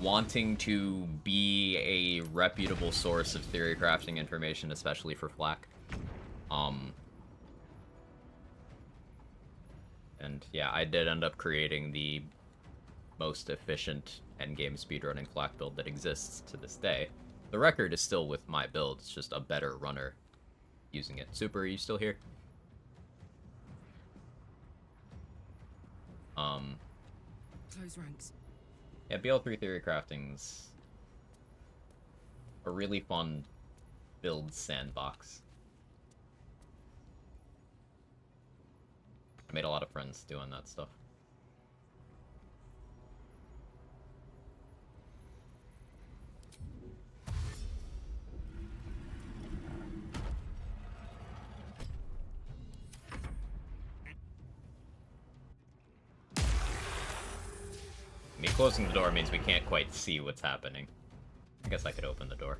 wanting to be a reputable source of theory crafting information, especially for Flak. And yeah, I did end up creating the most efficient endgame speedrunning Flak build that exists to this day. The record is still with my build, it's just a better runner using it. Super, are you still here? Close ranks. Yeah, BL3 theory crafting's a really fun build sandbox. I made a lot of friends doing that stuff. Me closing the door means we can't quite see what's happening. I guess I could open the door.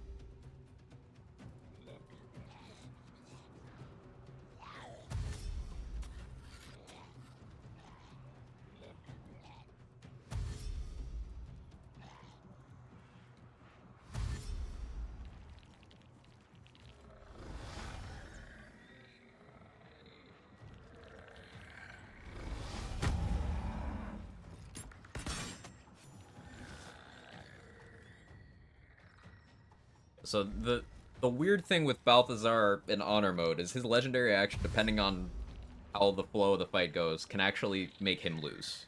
So the weird thing with Balthazar in Honor mode is his legendary action, depending on how the flow of the fight goes, can actually make him lose.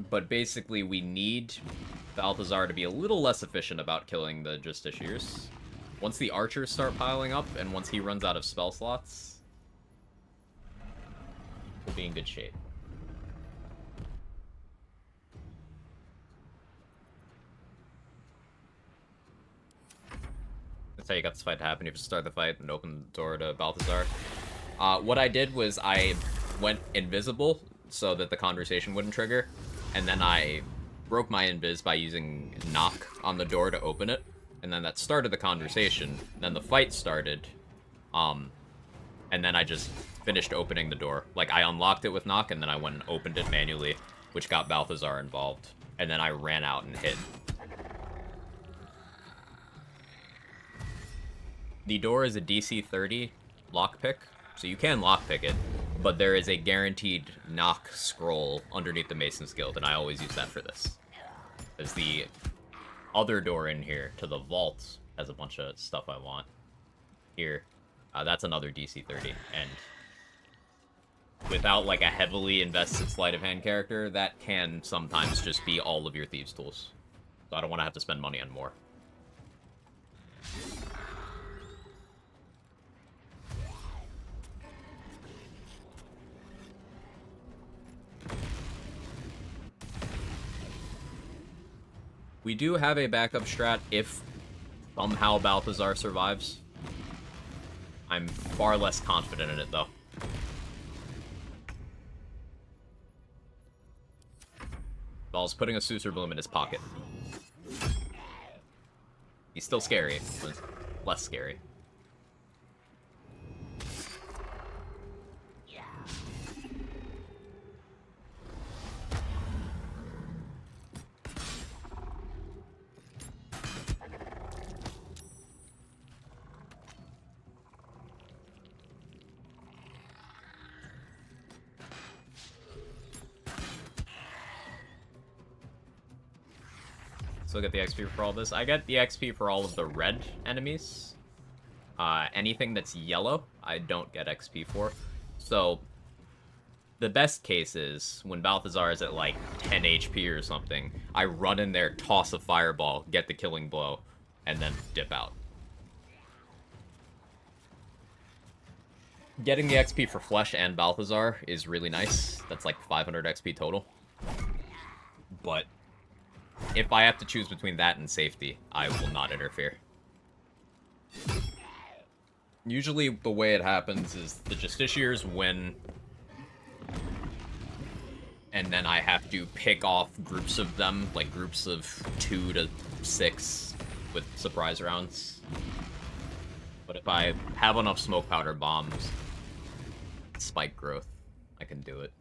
But basically, we need Balthazar to be a little less efficient about killing the Justiciars. Once the archers start piling up, and once he runs out of spell slots, we'll be in good shape. That's how you got this fight to happen. You have to start the fight and open the door to Balthazar. What I did was I went invisible so that the conversation wouldn't trigger, and then I broke my invis by using knock on the door to open it, and then that started the conversation. Then the fight started, and then I just finished opening the door. Like, I unlocked it with knock, and then I went and opened it manually, which got Balthazar involved, and then I ran out and hid. The door is a DC 30 lockpick, so you can lockpick it, but there is a guaranteed knock scroll underneath the Mason's Guild, and I always use that for this. As the other door in here to the vault has a bunch of stuff I want. Here, that's another DC 30, and without like a heavily invested sleight of hand character, that can sometimes just be all of your thieves' tools. So I don't want to have to spend money on more. We do have a backup strat if somehow Balthazar survives. I'm far less confident in it, though. Ball's putting a Susur Bloom in his pocket. He's still scary, but less scary. Still get the XP for all this. I get the XP for all of the red enemies. Anything that's yellow, I don't get XP for. So, the best case is, when Balthazar is at like 10 HP or something, I run in there, toss a fireball, get the killing blow, and then dip out. Getting the XP for Flesh and Balthazar is really nice. That's like 500 XP total. But if I have to choose between that and safety, I will not interfere. Usually the way it happens is the Justiciars win, and then I have to pick off groups of them, like groups of 2 to 6 with surprise rounds. But if I have enough smoke powder bombs, spike growth, I can do it.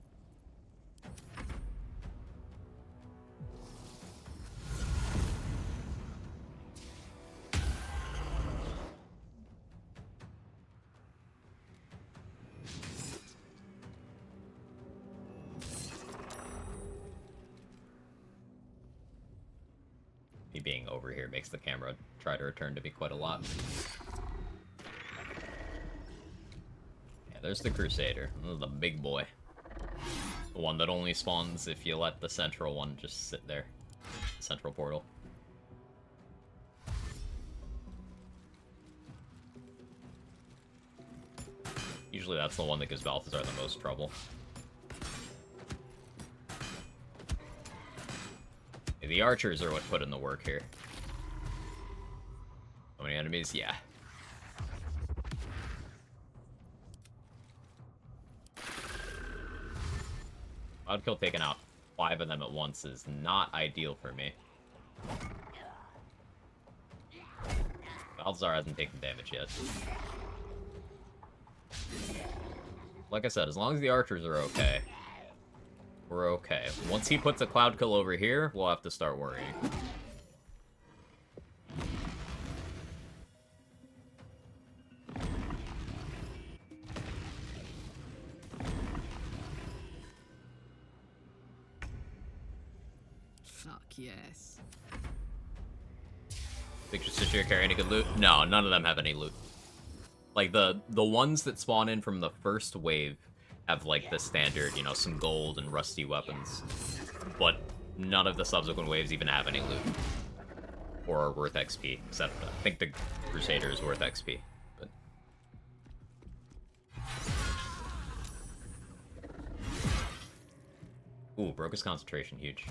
Me being over here makes the camera try to return to me quite a lot. Yeah, there's the Crusader, the big boy. The one that only spawns if you let the central one just sit there. Central portal. Usually that's the one that gives Balthazar the most trouble. The archers are what put in the work here. How many enemies? Yeah. Cloudkill taking out 5 of them at once is not ideal for me. Balthazar hasn't taken damage yet. Like I said, as long as the archers are okay, we're okay. Once he puts a Cloudkill over here, we'll have to start worrying. Fuck yes. Picture Stitcher carrying any good loot? No, none of them have any loot. Like, the ones that spawn in from the first wave have, like, the standard, you know, some gold and rusty weapons. But none of the subsequent waves even have any loot. Or are worth XP, except I think the Crusader is worth XP. But ooh, broke his concentration, huge.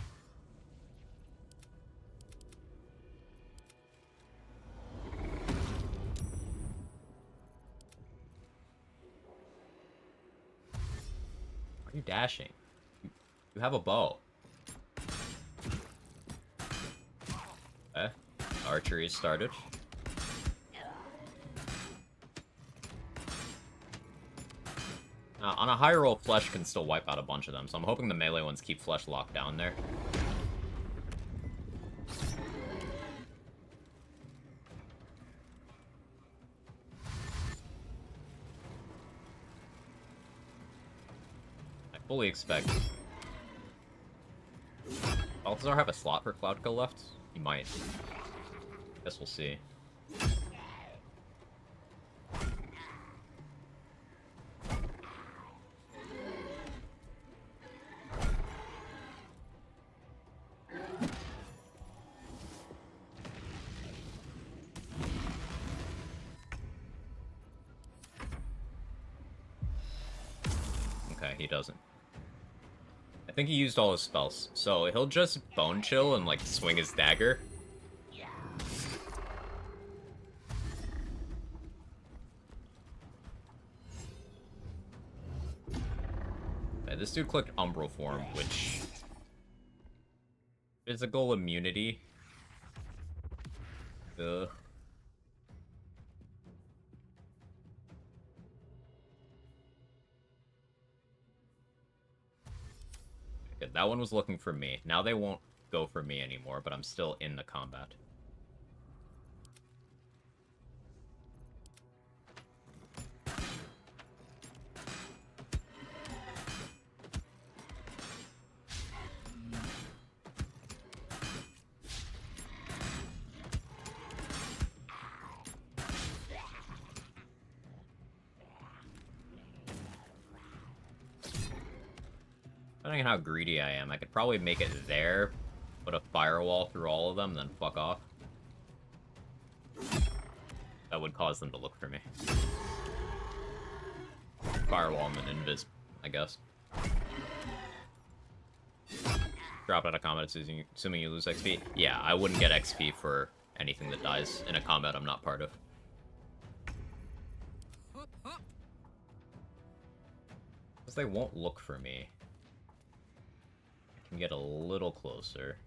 Why are you dashing? You have a bow. Okay. Archery started. On a high roll, Flesh can still wipe out a bunch of them, so I'm hoping the melee ones keep Flesh locked down there. I fully expect... Balthazar have a slot for Cloudkill left? He might. Guess we'll see. Okay, he doesn't. I think he used all his spells, so he'll just Bone Chill and, like, swing his dagger. Okay, this dude clicked Umbral Form, which... Physical immunity. Ugh. Okay, that one was looking for me. Now they won't go for me anymore, but I'm still in the combat. Depending on how greedy I am, I could probably make it there, put a firewall through all of them, then fuck off. That would cause them to look for me. Firewall and then invis, I guess. Drop out of combat assuming you lose XP? Yeah, I wouldn't get XP for anything that dies in a combat I'm not part of. Because they won't look for me. Get a little closer.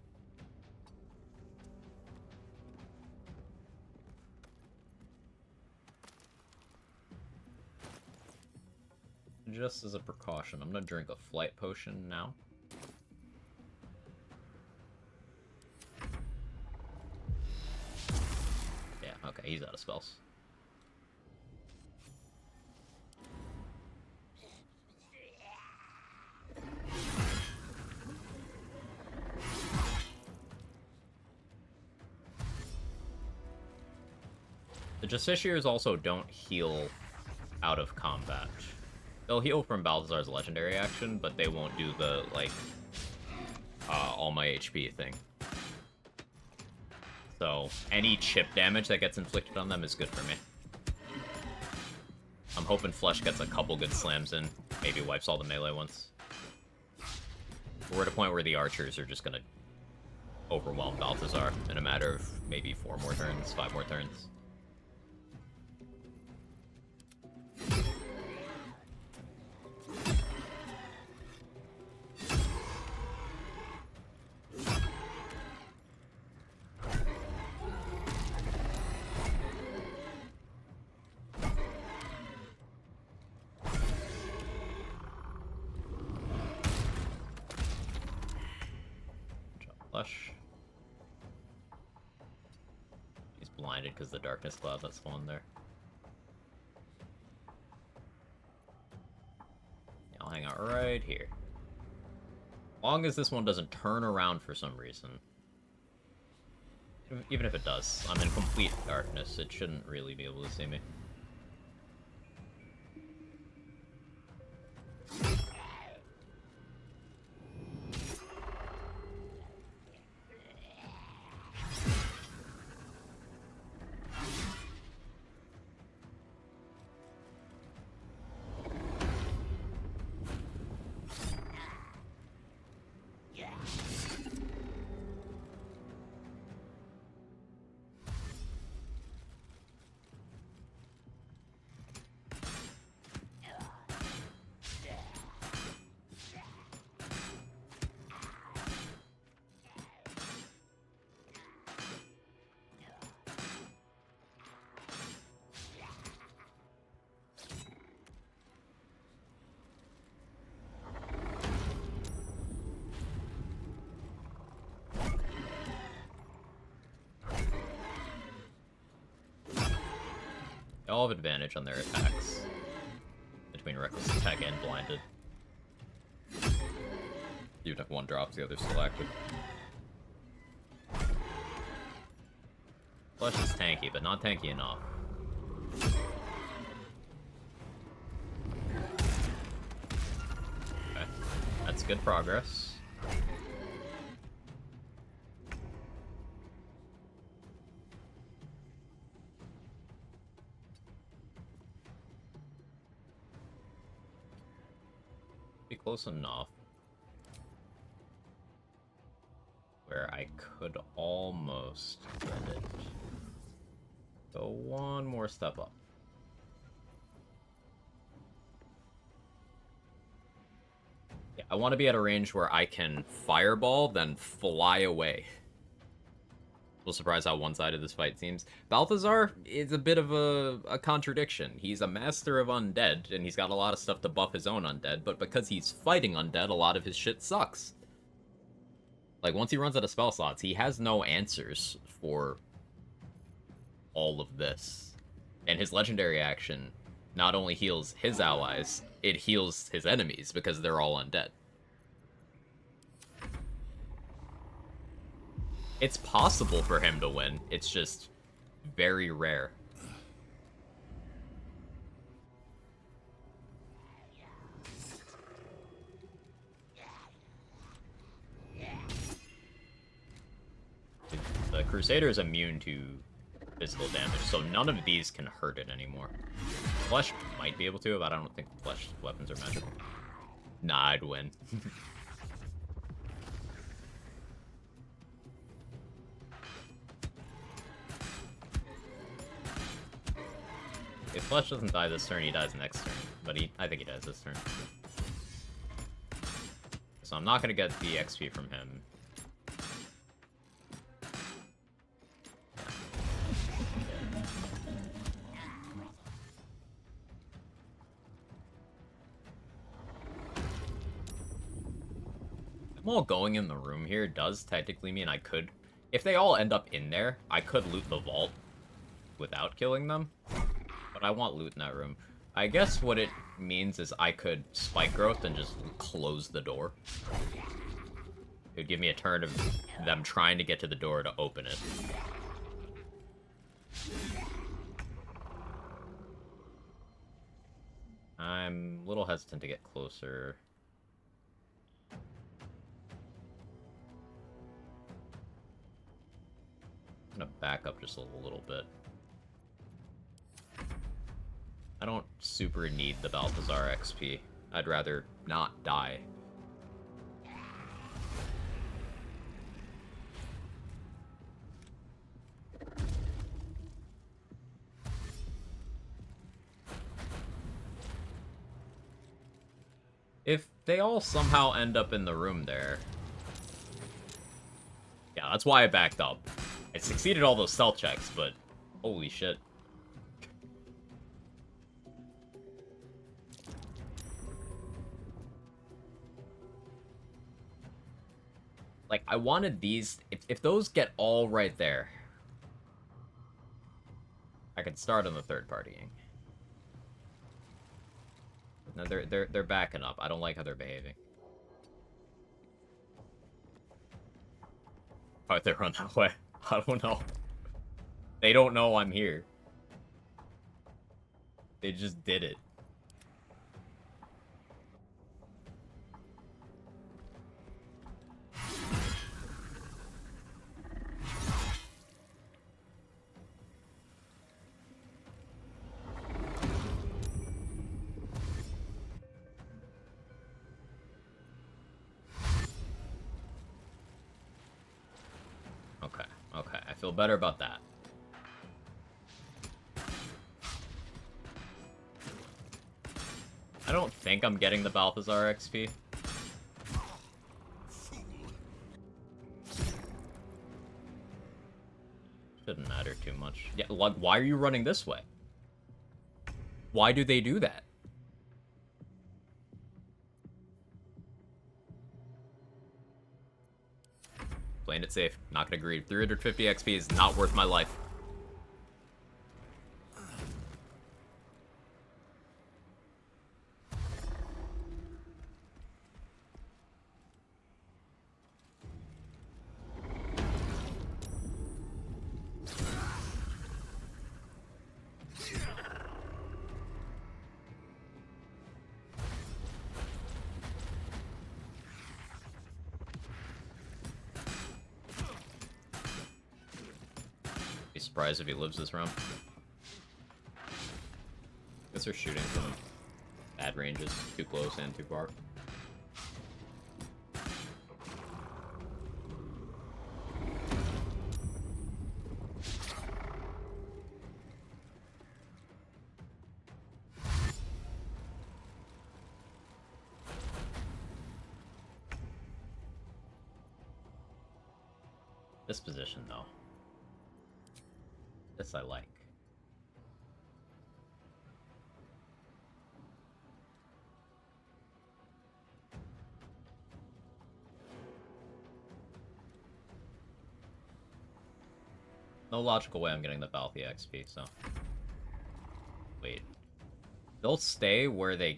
Just as a precaution, I'm gonna drink a flight potion now. Yeah, okay, he's out of spells. The Justiciars also don't heal out of combat. They'll heal from Balthazar's legendary action, but they won't do the, like, all my HP thing. So, any chip damage that gets inflicted on them is good for me. I'm hoping Flesh gets a couple good slams in, maybe wipes all the melee ones. We're at a point where the archers are just gonna overwhelm Balthazar in a matter of maybe 4 more turns, 5 more turns. Flesh. He's blinded because the darkness cloud that's spawned there. Yeah, I'll hang out right here. As long as this one doesn't turn around for some reason. Even if it does, I'm in complete darkness. It shouldn't really be able to see me. They all have advantage on their attacks. Between Reckless Attack and Blinded. Even if one drops, the other's still active. Flesh is tanky, but not tanky enough. Okay. That's good progress. Close enough where I could almost get it. So one more step up. Yeah, I want to be at a range where I can fireball, then fly away. Little surprised how one-sided this fight seems. Balthazar is a bit of a contradiction. He's a master of undead, and he's got a lot of stuff to buff his own undead, but because he's fighting undead, a lot of his shit sucks. Like, once he runs out of spell slots, he has no answers for all of this. And his legendary action not only heals his allies, it heals his enemies, because they're all undead. It's possible for him to win. It's just very rare. The Crusader is immune to physical damage, so none of these can hurt it anymore. Flesh might be able to, but I don't think Flesh weapons are magical. Nah, I'd win. If Flesh doesn't die this turn, he dies next turn. But I think he dies this turn. So I'm not going to get the XP from him. all going in the room here does technically mean I could... If they all end up in there, I could loot the vault without killing them. But I want loot in that room. I guess what it means is I could spike growth and just close the door. It would give me a turn of them trying to get to the door to open it. I'm a little hesitant to get closer. I'm gonna back up just a little bit. I don't super need the Balthazar XP. I'd rather not die. If they all somehow end up in the room there... Yeah, that's why I backed up. I succeeded all those stealth checks, but... Holy shit. Like, I wanted these... If those get all right there... I could start on the third partying. No, they're backing up. I don't like how they're behaving. Why'd they run that way? I don't know. They don't know I'm here. They just did it. Okay, I feel better about that. I don't think I'm getting the Balthazar XP. Shouldn't matter too much. Yeah, like, why are you running this way? Why do they do that? Playing it safe. Not gonna agree. 350 XP is not worth my life. Be surprised if he lives this round. Guess they're shooting from bad ranges, too close and too far. This position, though. This I like. No logical way I'm getting the Balthi XP, so... Wait. They'll stay where they,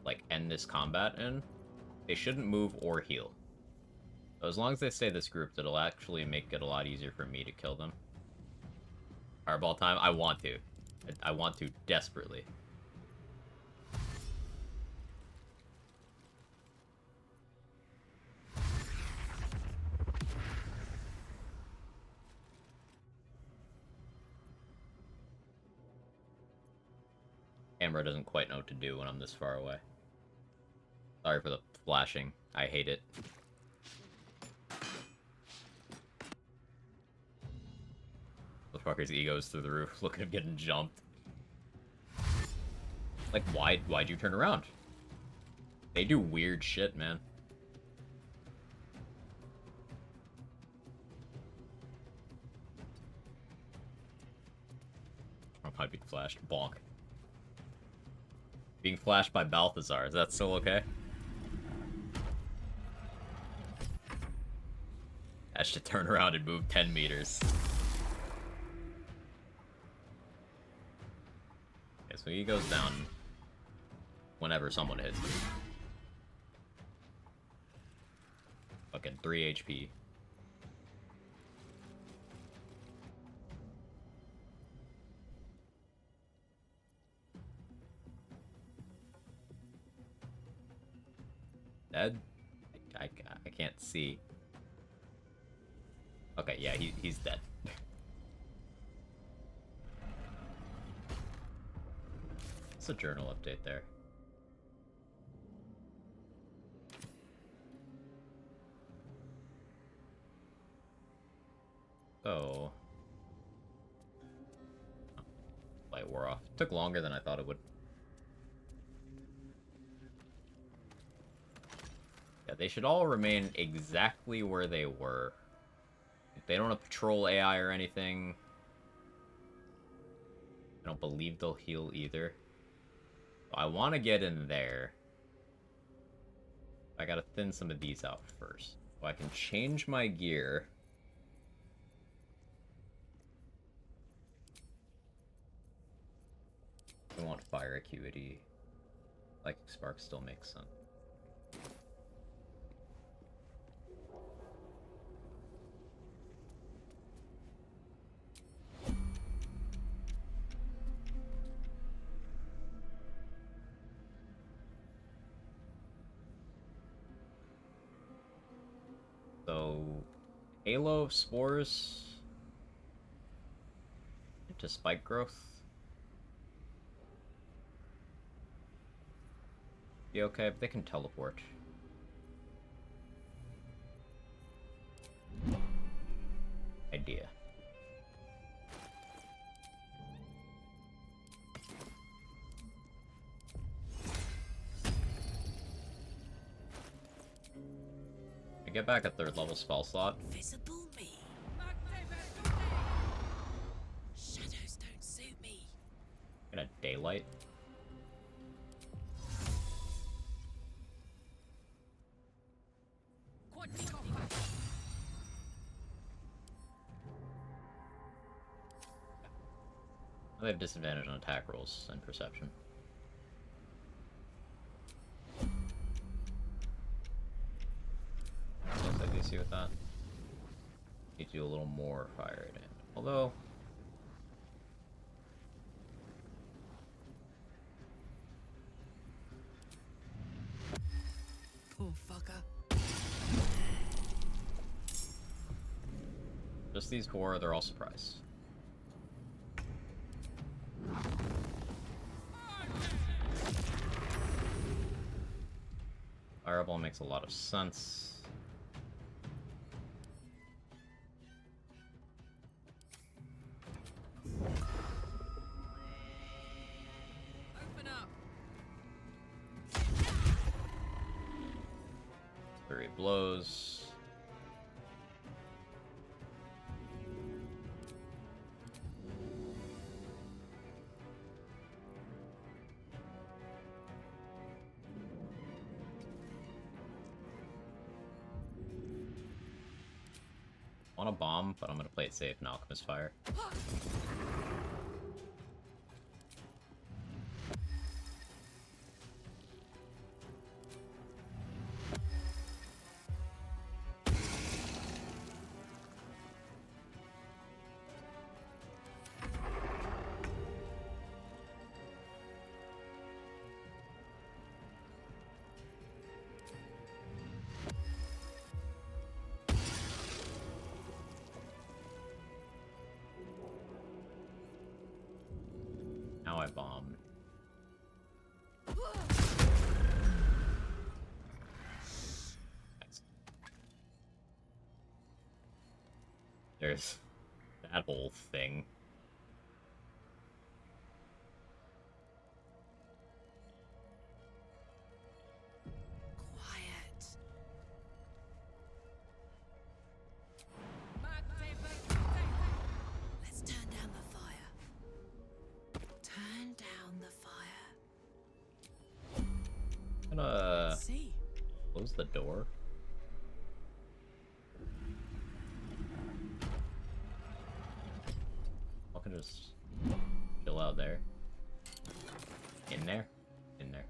like, end this combat in. They shouldn't move or heal. So as long as they stay this group, it'll actually make it a lot easier for me to kill them. Fireball time? I want to. I want to desperately. Camera doesn't quite know what to do when I'm this far away. Sorry for the flashing. I hate it. The fucker's ego's through the roof. Look at him getting jumped. Like, why'd you turn around? They do weird shit, man. I'm probably being flashed. Bonk. Being flashed by Balthazar. Is that still okay? Has to turn around and move 10 meters. Okay, so he goes down whenever someone hits him. Fucking 3 HP. Dead? I can't see. Okay, yeah, he's dead. It's a journal update there. So... light wore off. Took longer than I thought it would. Yeah, they should all remain exactly where they were. If they don't have patrol AI or anything, I don't believe they'll heal either. So I want to get in there. I gotta thin some of these out first. So I can change my gear. I want fire acuity. Like spark still makes sense. So, Halo of Spores into spike growth. Be okay, but they can teleport. Idea. I get back a 3rd level spell slot. Visible me. Shadows don't suit me. And a daylight. They have disadvantage on attack rolls and perception. Looks like they see with that. Need to do a little more fire damage. Although Poor fucker. just these 4, they're all surprised. Fireball makes a lot of sense. Open up. 3 blows. Want a bomb, but I'm gonna play it safe and Alchemist Fire. Now I bomb. Nice. There's that whole thing. Quiet. Let's turn down the fire. Turn down the fire. I'm gonna See. close the door. in there.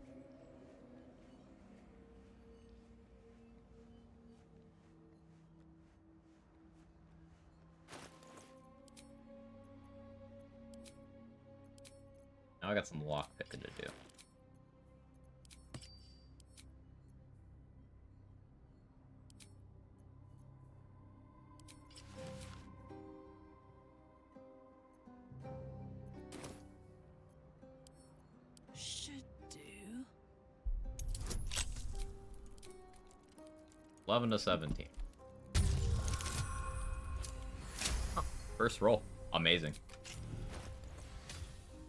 Now I got some lock picking to do. Should do. 11 to 17. Oh, first roll. Amazing.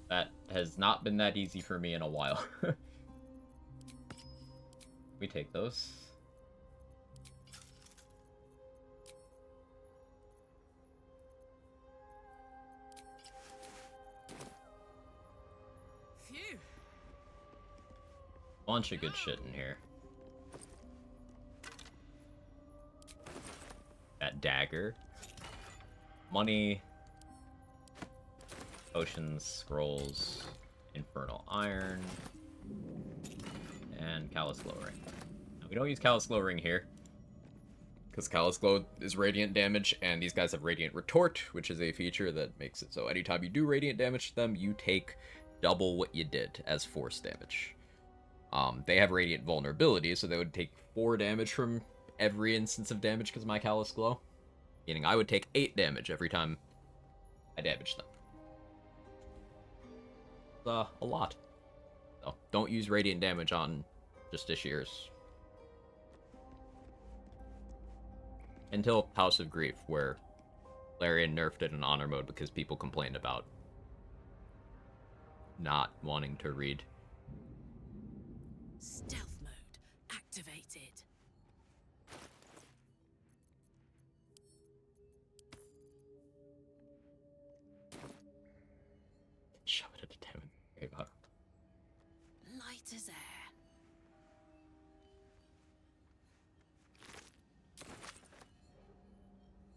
That has not been that easy for me in a while. We take those. Phew. Bunch of good shit in here. That dagger. Money. Potions, scrolls, infernal iron, and Callous Glow Ring. Now, we don't use Callous Glow Ring here, because Callous Glow is radiant damage, and these guys have Radiant Retort, which is a feature that makes it so anytime you do radiant damage to them, you take double what you did as force damage. They have Radiant Vulnerability, so they would take 4 damage from every instance of damage because of my Callous Glow, meaning I would take 8 damage every time I damage them. A lot. So don't use radiant damage on Justicieres. Until House of Grief, where Larian nerfed it in honor mode because people complained about not wanting to read. Stealth mode activated. Shove it at a demon. About. Light as air.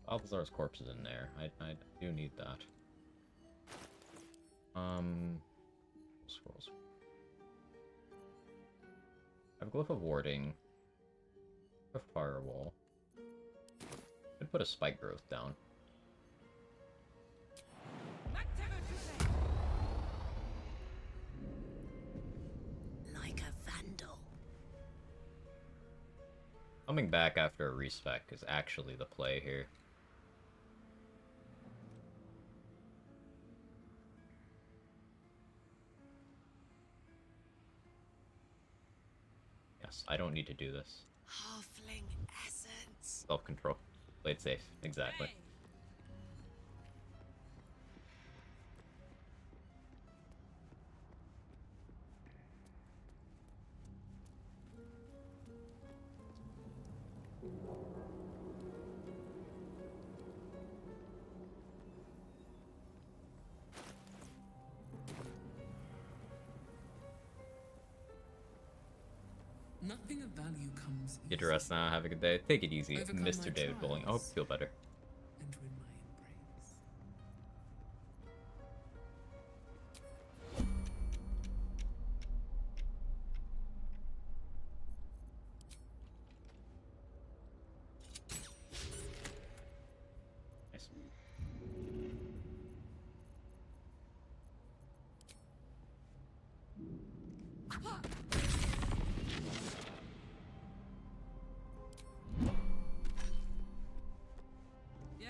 Balthazar's corpse is in there. I do need that. Scrolls. I have a Glyph of Warding. A Firewall. Could put a Spike Growth down. Like a vandal. Coming back after a respec is actually the play here. Yes, I don't need to do this. Halfling essence. Self-control. Play it safe. Exactly. Hey. Nothing of value comes Get to rest now. Have a good day. Take it easy, Overcome Mr. my David Bowling. I hope you feel better. Enter in my embrace. Nice. Yeah?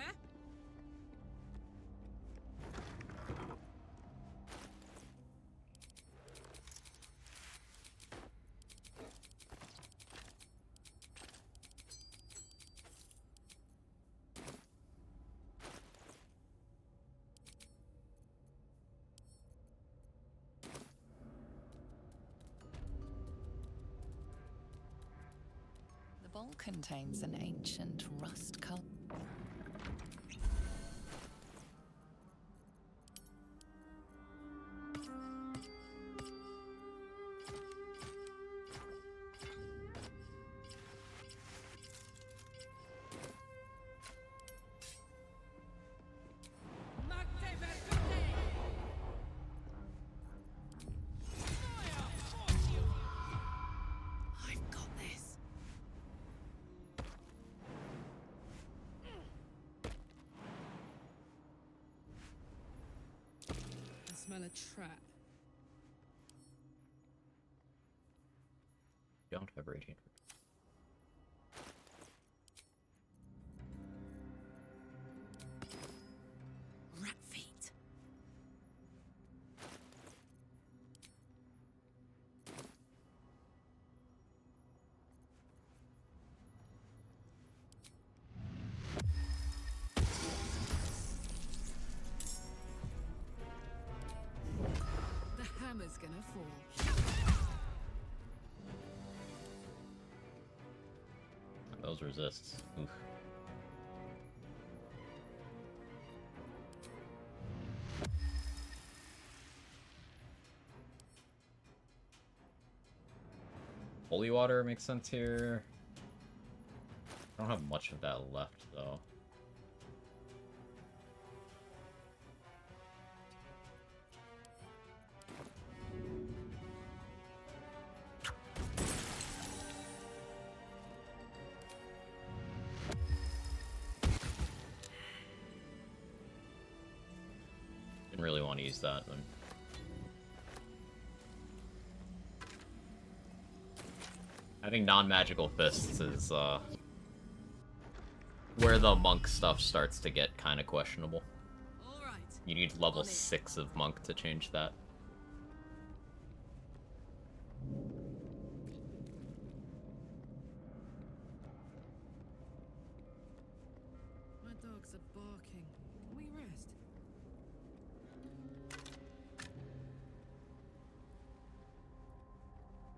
The bowl contains an ancient rust-colored. smell a trap. Don't have radiant. Rat feet. The hammer's gonna fall. Those resists. Oof. Holy water makes sense here. I don't have much of that left though. Didn't really want to use that then. Having non-magical fists is where the monk stuff starts to get kind of questionable. You need level 6 of monk to change that. My dogs are barking. Can we rest?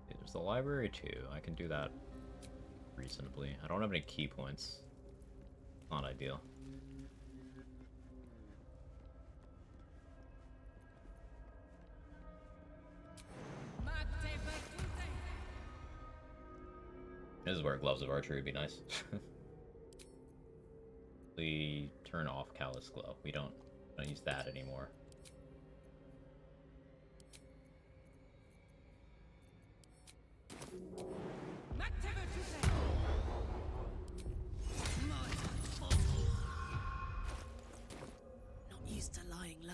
There's the library too. I can do that reasonably. I don't have any key points. Not ideal. This is where Gloves of Archery would be nice. We turn off Callous Glow. We don't use that anymore. Not used to lying low.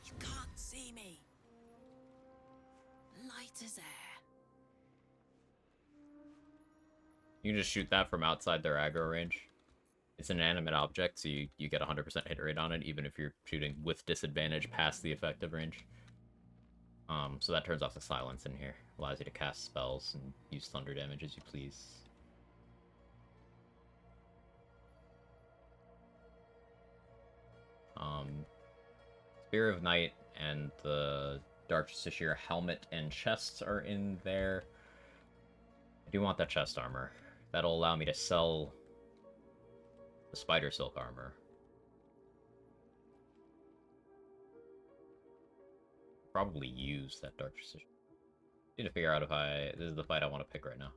You can't see me. Light as air. You can just shoot that from outside their aggro range. It's an inanimate object, so you get 100% hit rate on it, even if you're shooting with disadvantage past the effective range. So that turns off the silence in here. Allows you to cast spells and use thunder damage as you please. Spear of Night and the Dark Justiciar helmet and chest are in there. I do want that chest armor. That'll allow me to sell the Spider Silk armor. Probably use that Dark Justiciar. Need to figure out if this is the fight I want to pick right now.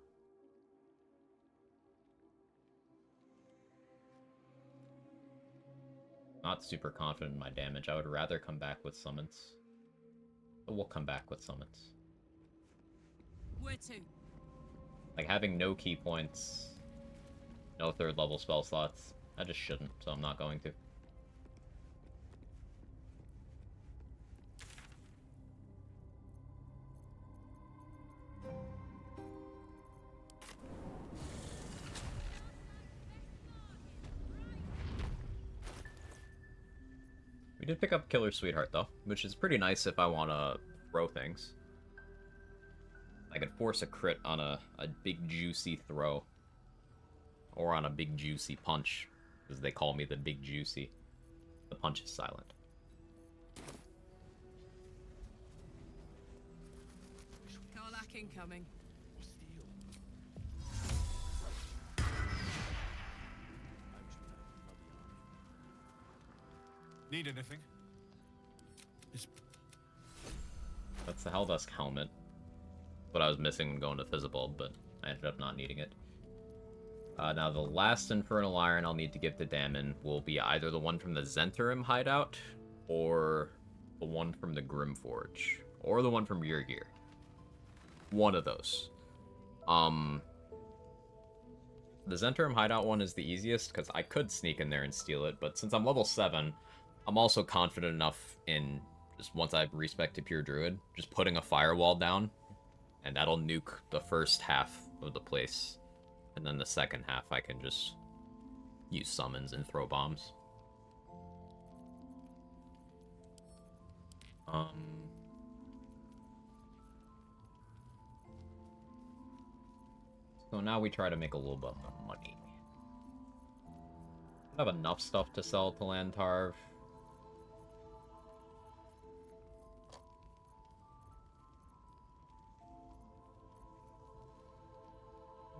Not super confident in my damage. I would rather come back with summons. But we'll come back with summons. Where to? Like, having no key points, no 3rd level spell slots, I just shouldn't, so I'm not going to. We did pick up Killer Sweetheart, though, which is pretty nice if I want to throw things. I could force a crit on a big juicy throw. Or on a big juicy punch, because they call me the big juicy. The punch is silent. Karlak incoming. Need anything? That's the Helldusk helmet. What I was missing when going to Fizzibulb, but I ended up not needing it. Now, the last Infernal Iron I'll need to give to Damon will be either the one from the Zentarim hideout, or the one from the Grimforge, or the one from Yrgir. One of those. The Zentarim hideout one is the easiest, because I could sneak in there and steal it, but since I'm level 7, I'm also confident enough in, just once I respec to Pure Druid, just putting a firewall down, and that'll nuke the first half of the place. And then the second half, I can just use summons and throw bombs. So now we try to make a little bit more money. I have enough stuff to sell to Lantarv.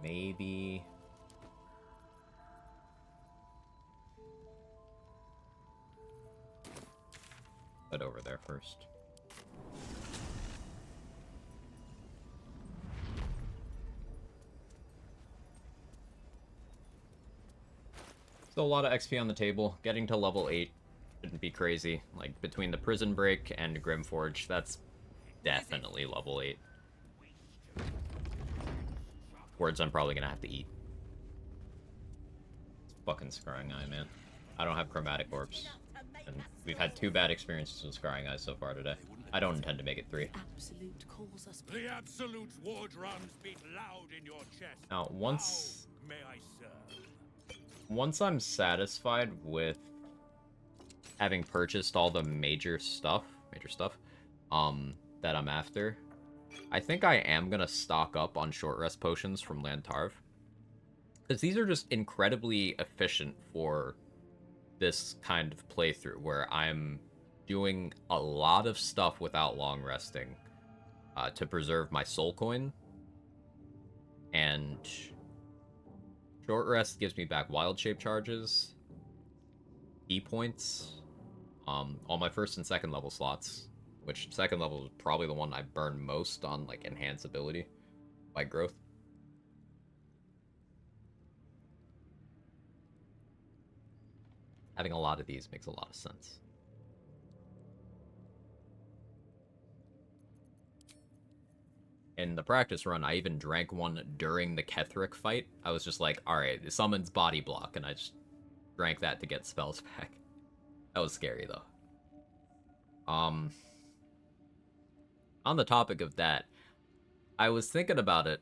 Maybe. Head over there first. Still a lot of XP on the table. Getting to level 8 shouldn't be crazy. Like, between the Prison Break and Grimforge, that's definitely level 8. Words I'm probably gonna have to eat. It's fucking Scrying Eye, man. I don't have Chromatic Orbs. And we've had 2 bad experiences with Scrying Eye so far today. I don't intend to make it 3. Absolute calls us. The Absolute's war drums beat loud in your chest. Now, once... How may I serve? Once I'm satisfied with having purchased all the major stuff that I'm after, I think I am gonna stock up on short rest potions from Lantarv. Because these are just incredibly efficient for this kind of playthrough, where I'm doing a lot of stuff without long resting to preserve my soul coin. And short rest gives me back wild shape charges, E points, on my first and second level slots, which second level is probably the one I burn most on, like, enhance ability by growth. Having a lot of these makes a lot of sense. In the practice run, I even drank one during the Ketheric fight. I was just like, alright, it summons body block, and I just drank that to get spells back. That was scary, though. On the topic of that, I was thinking about it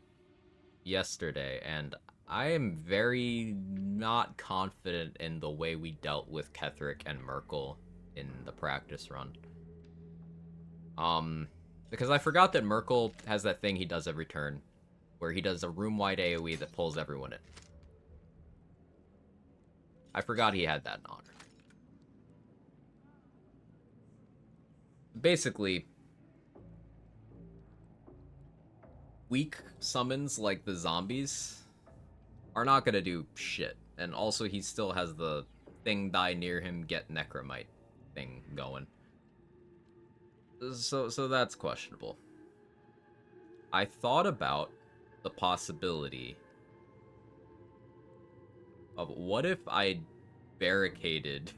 yesterday, and I am very not confident in the way we dealt with Ketheric and Merkel in the practice run. Because I forgot that Merkel has that thing he does every turn, where he does a room-wide AoE that pulls everyone in. I forgot he had that in Honor. Basically, weak summons like the zombies are not gonna do shit. And also he still has the thing die near him, get Necromite thing going. So that's questionable. I thought about the possibility of what if I barricaded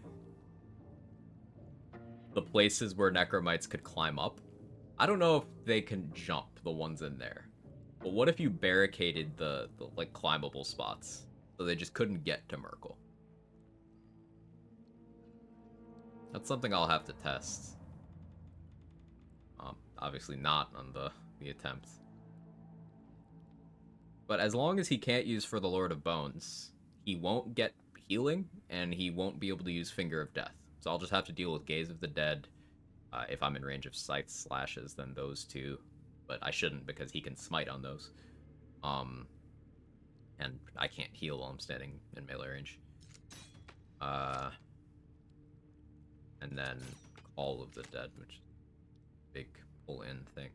the places where Necromites could climb up. I don't know if they can jump, the ones in there. But what if you barricaded the like, climbable spots, so they just couldn't get to Merkel? That's something I'll have to test. Obviously not on the attempt. But as long as he can't use For the Lord of Bones, he won't get healing, and he won't be able to use Finger of Death. So I'll just have to deal with Gaze of the Dead. If I'm in range of Scythe Slashes, then those two. But I shouldn't, because he can smite on those. And I can't heal while I'm standing in melee range. And then Call of the Dead, which is a big pull-in thing.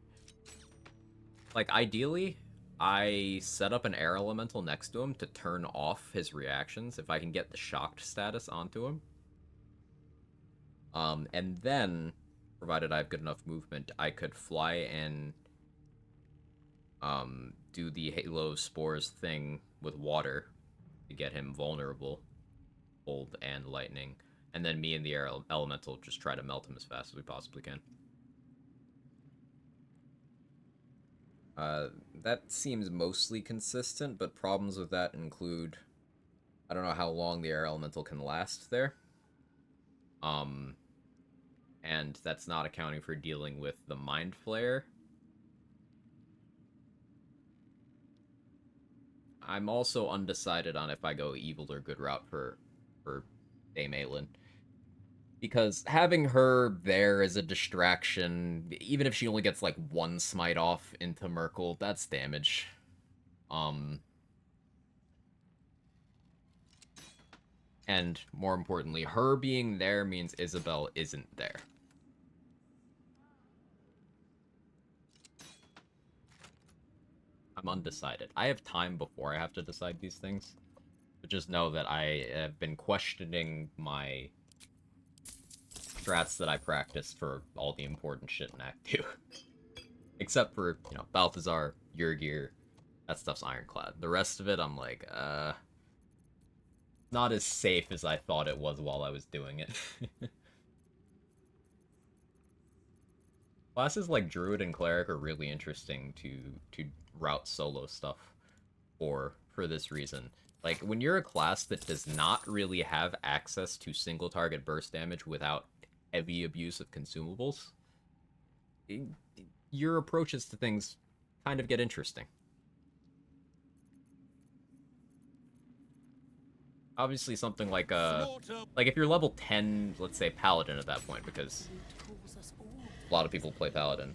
Like, ideally, I set up an air elemental next to him to turn off his reactions if I can get the shocked status onto him. And then, provided I have good enough movement, I could fly and do the Halo Spores thing with water to get him vulnerable, cold and lightning, and then me and the air elemental just try to melt him as fast as we possibly can. That seems mostly consistent, but problems with that include, I don't know how long the air elemental can last there. And that's not accounting for dealing with the mind flare. I'm also undecided on if I go evil or good route for Dame Aelin. Because having her there as a distraction, even if she only gets like one smite off into Merkel, that's damage. And more importantly, her being there means Isabel isn't there. I'm undecided. I have time before I have to decide these things. But just know that I have been questioning my strats that I practiced for all the important shit in Act 2. Except for, you know, Balthazar, Yurgir, that stuff's ironclad. The rest of it, I'm like, not as safe as I thought it was while I was doing it. Classes like Druid and Cleric are really interesting to route solo stuff for this reason. Like, when you're a class that does not really have access to single target burst damage without heavy abuse of consumables, your approaches to things kind of get interesting. Obviously something like if you're level 10, let's say Paladin at that point, because a lot of people play Paladin.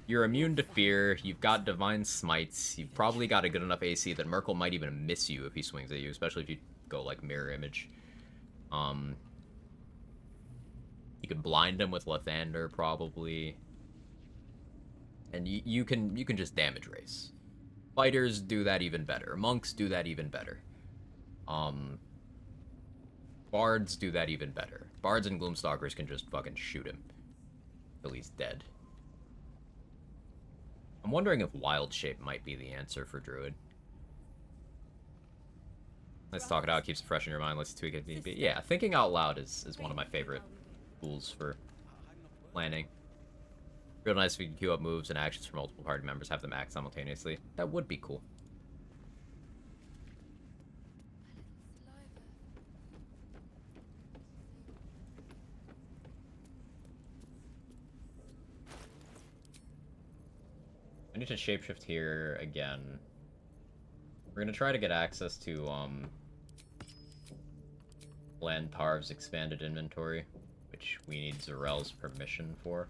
You're immune to fear, you've got Divine Smites, you've probably got a good enough AC that Merkel might even miss you if he swings at you, especially if you go, like, Mirror Image. You can blind him with Lathander, probably. And you can just damage race. Fighters do that even better. Monks do that even better. Bards do that even better. Bards and Gloomstalkers can just fucking shoot him till he's dead. I'm wondering if Wild Shape might be the answer for Druid. Let's talk it out, keeps it fresh in your mind, let's tweak it. Yeah, thinking out loud is one of my favorite tools for planning. Real nice if you can queue up moves and actions for multiple party members, have them act simultaneously. That would be cool. I need to shapeshift here again. We're gonna try to get access to, Lantarv's expanded inventory, which we need Zarel's permission for.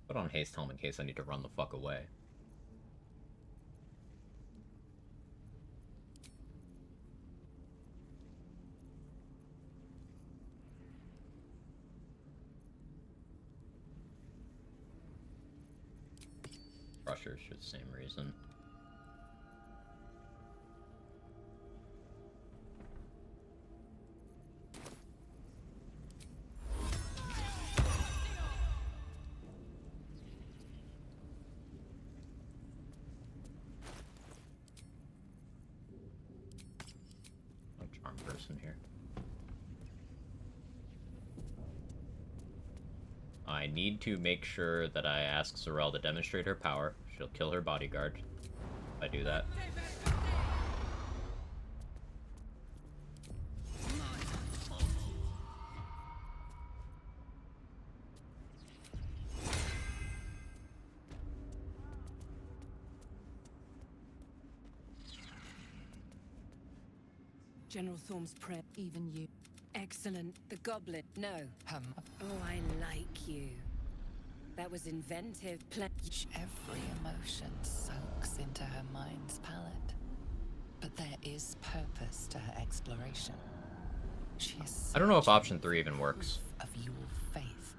Put on haste helm in case I need to run the fuck away. Rushers for the same reason. No charm person here. I need to make sure that I ask Zarel to demonstrate her power. She'll kill her bodyguard if I do that. General Thorm's prayer, even you. Excellent. The goblin. No. Oh, I like you. That was inventive. Every emotion soaks into her mind's palette. But there is purpose to her exploration. She is I don't know if option 3 even works. of your faith.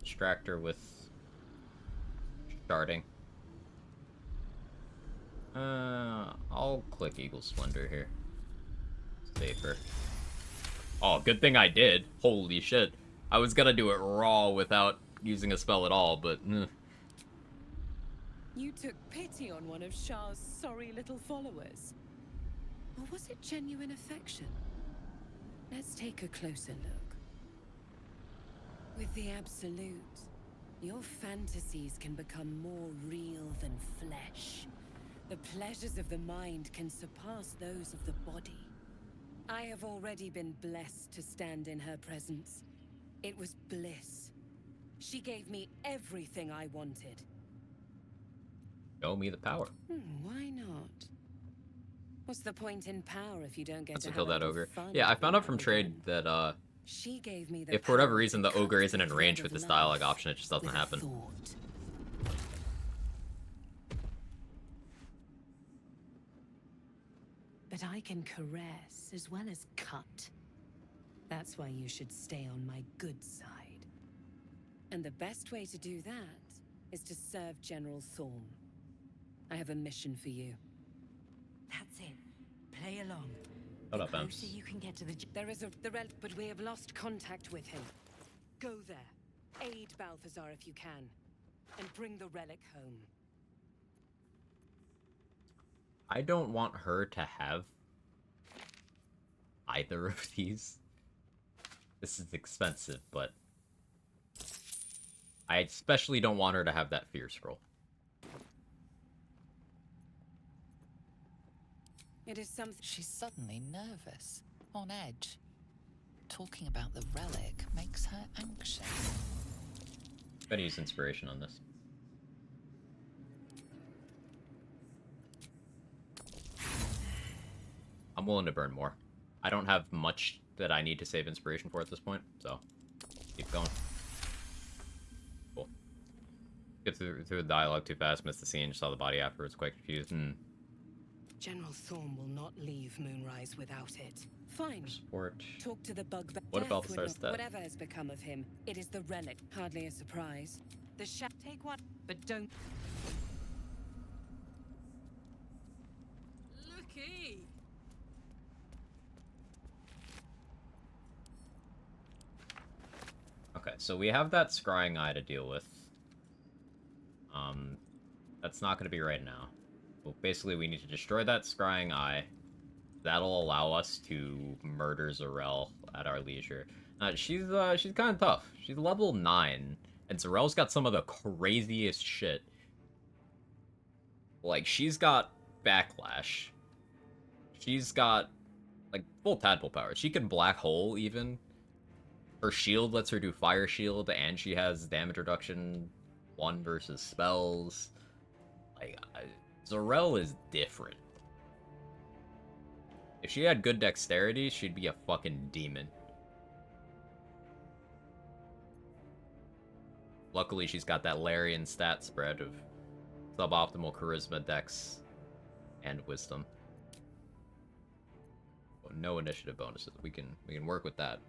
Distract her with Starting. I'll click Eagle Splendor here. Safer. Oh, good thing I did. Holy shit. I was gonna do it raw without using a spell at all, but... You took pity on one of Shah's sorry little followers. Or was it genuine affection? Let's take a closer look. With the Absolute, your fantasies can become more real than flesh. The pleasures of the mind can surpass those of the body. I have already been blessed to stand in her presence. It was bliss. She gave me everything I wanted. Show me the power. Why not? What's the point in power if you don't get to Kill have a that little ogre. fun Yeah, I found out now from and trade again? that She gave me the if for whatever power reason to the ogre cut isn't in the range thread with this of dialogue life option, it just doesn't with a happen. thought. But I can caress as well as cut. That's why you should stay on my good side. And the best way to do that is to serve General Thorn. I have a mission for you. That's it. Play along. Shut up, The Ems. closer you can get to the... There is the relic, but we have lost contact with him. Go there. Aid Balthazar if you can. And bring the relic home. I don't want her to have either of these. This is expensive, but I especially don't want her to have that fear scroll. It is something... She's suddenly nervous, on edge. Talking about the relic makes her anxious. I'm gonna use inspiration on this. I'm willing to burn more. I don't have much that I need to save inspiration for at this point, so keep going. Cool. Get through the dialogue too fast, missed the scene, saw the body afterwards, quite confused. General Thorn will not leave Moonrise without it. Fine. Support. Talk to the bug. What if Death would Balthazar's not- dead? Whatever has become of him, it is the relic. Hardly a surprise. The take one, but don't. Looky! Okay, so we have that scrying eye to deal with. That's not going to be right now. Well, basically, we need to destroy that scrying eye. That'll allow us to murder Zarel at our leisure. She's kind of tough. She's level 9, and Zarel's got some of the craziest shit. Like, she's got backlash. She's got, like, full tadpole power. She can black hole, even. Her shield lets her do fire shield, and she has damage reduction 1 versus spells. Like, Zarel is different. If she had good dexterity, she'd be a fucking demon. Luckily, she's got that Larian stat spread of suboptimal charisma, dex, and wisdom. Well, no initiative bonuses. We can work with that.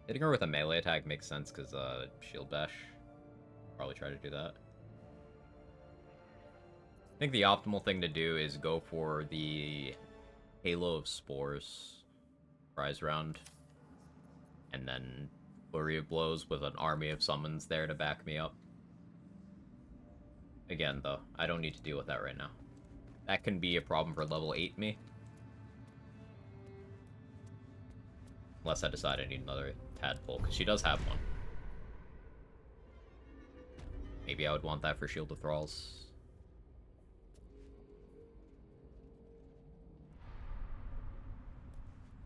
Hitting her with a melee attack makes sense because shield bash. Probably try to do that. I think the optimal thing to do is go for the Halo of Spores prize round, and then Flurry of Blows with an army of summons there to back me up. Again, though, I don't need to deal with that right now. That can be a problem for level 8 me. Unless I decide I need another tadpole, because she does have one. Maybe I would want that for Shield of Thralls.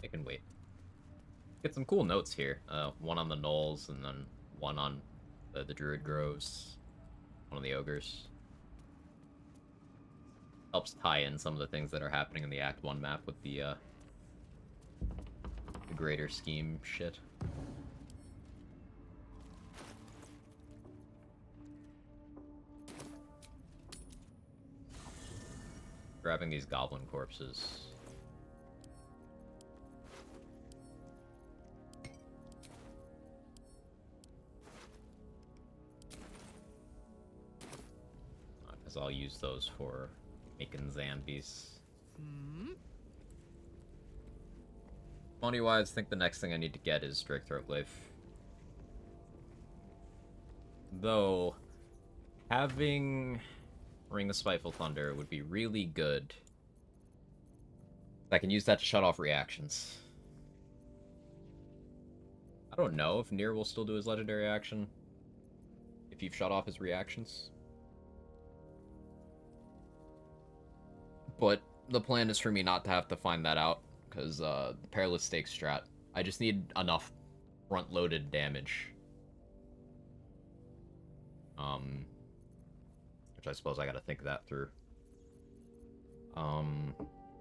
I can wait. Get some cool notes here. One on the gnolls, and then one on the Druid Groves. One on the ogres. Helps tie in some of the things that are happening in the Act 1 map with the greater scheme shit. Grabbing these goblin corpses. because I'll use those for making zombies. Money-wise, I think the next thing I need to get is Drake Throatglaive. Though, having Ring of Spiteful Thunder would be really good. I can use that to shut off reactions. I don't know if Nier will still do his legendary action if you've shut off his reactions. But the plan is for me not to have to find that out, because the Perilous Stake strat, I just need enough front-loaded damage. Which I suppose I gotta think that through.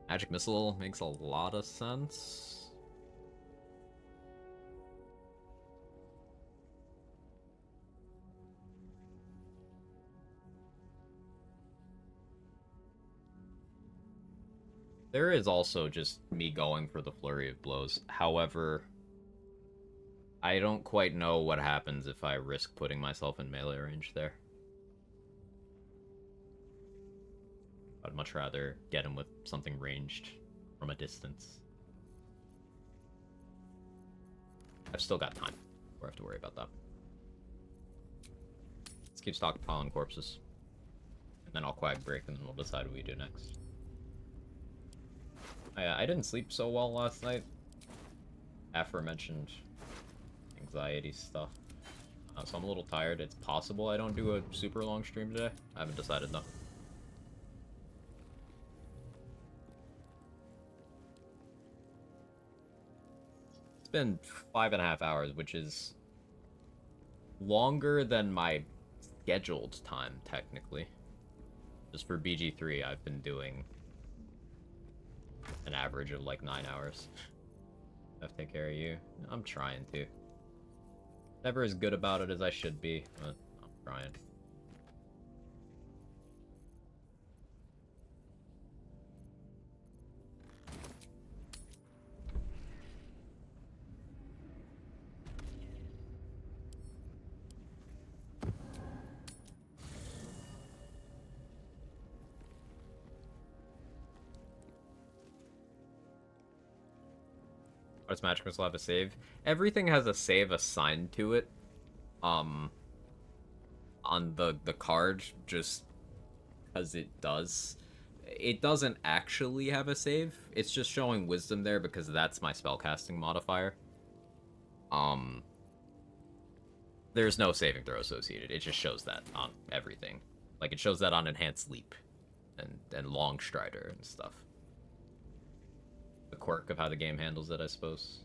Magic Missile makes a lot of sense. There is also just me going for the Flurry of Blows. However, I don't quite know what happens if I risk putting myself in melee range there. I'd much rather get him with something ranged from a distance. I've still got time. We'll have to worry about that. Let's keep stockpiling corpses. And then I'll Quag Break, and then we'll decide what we do next. I didn't sleep so well last night. Aforementioned anxiety stuff. So I'm a little tired. It's possible I don't do a super long stream today. I haven't decided though. It's been 5.5 hours, which is longer than my scheduled time, technically. Just for BG3, I've been doing an average of like 9 hours. I have to take care of you. I'm trying to. Never as good about it as I should be, but I'm trying. Does Magic Missile have a save? Everything has a save assigned to it. On the card, just because it does. It doesn't actually have a save. It's just showing Wisdom there because that's my spellcasting modifier. There's no saving throw associated. It just shows that on everything. Like, it shows that on Enhanced Leap and Long Strider and stuff. The quirk of how the game handles it, I suppose.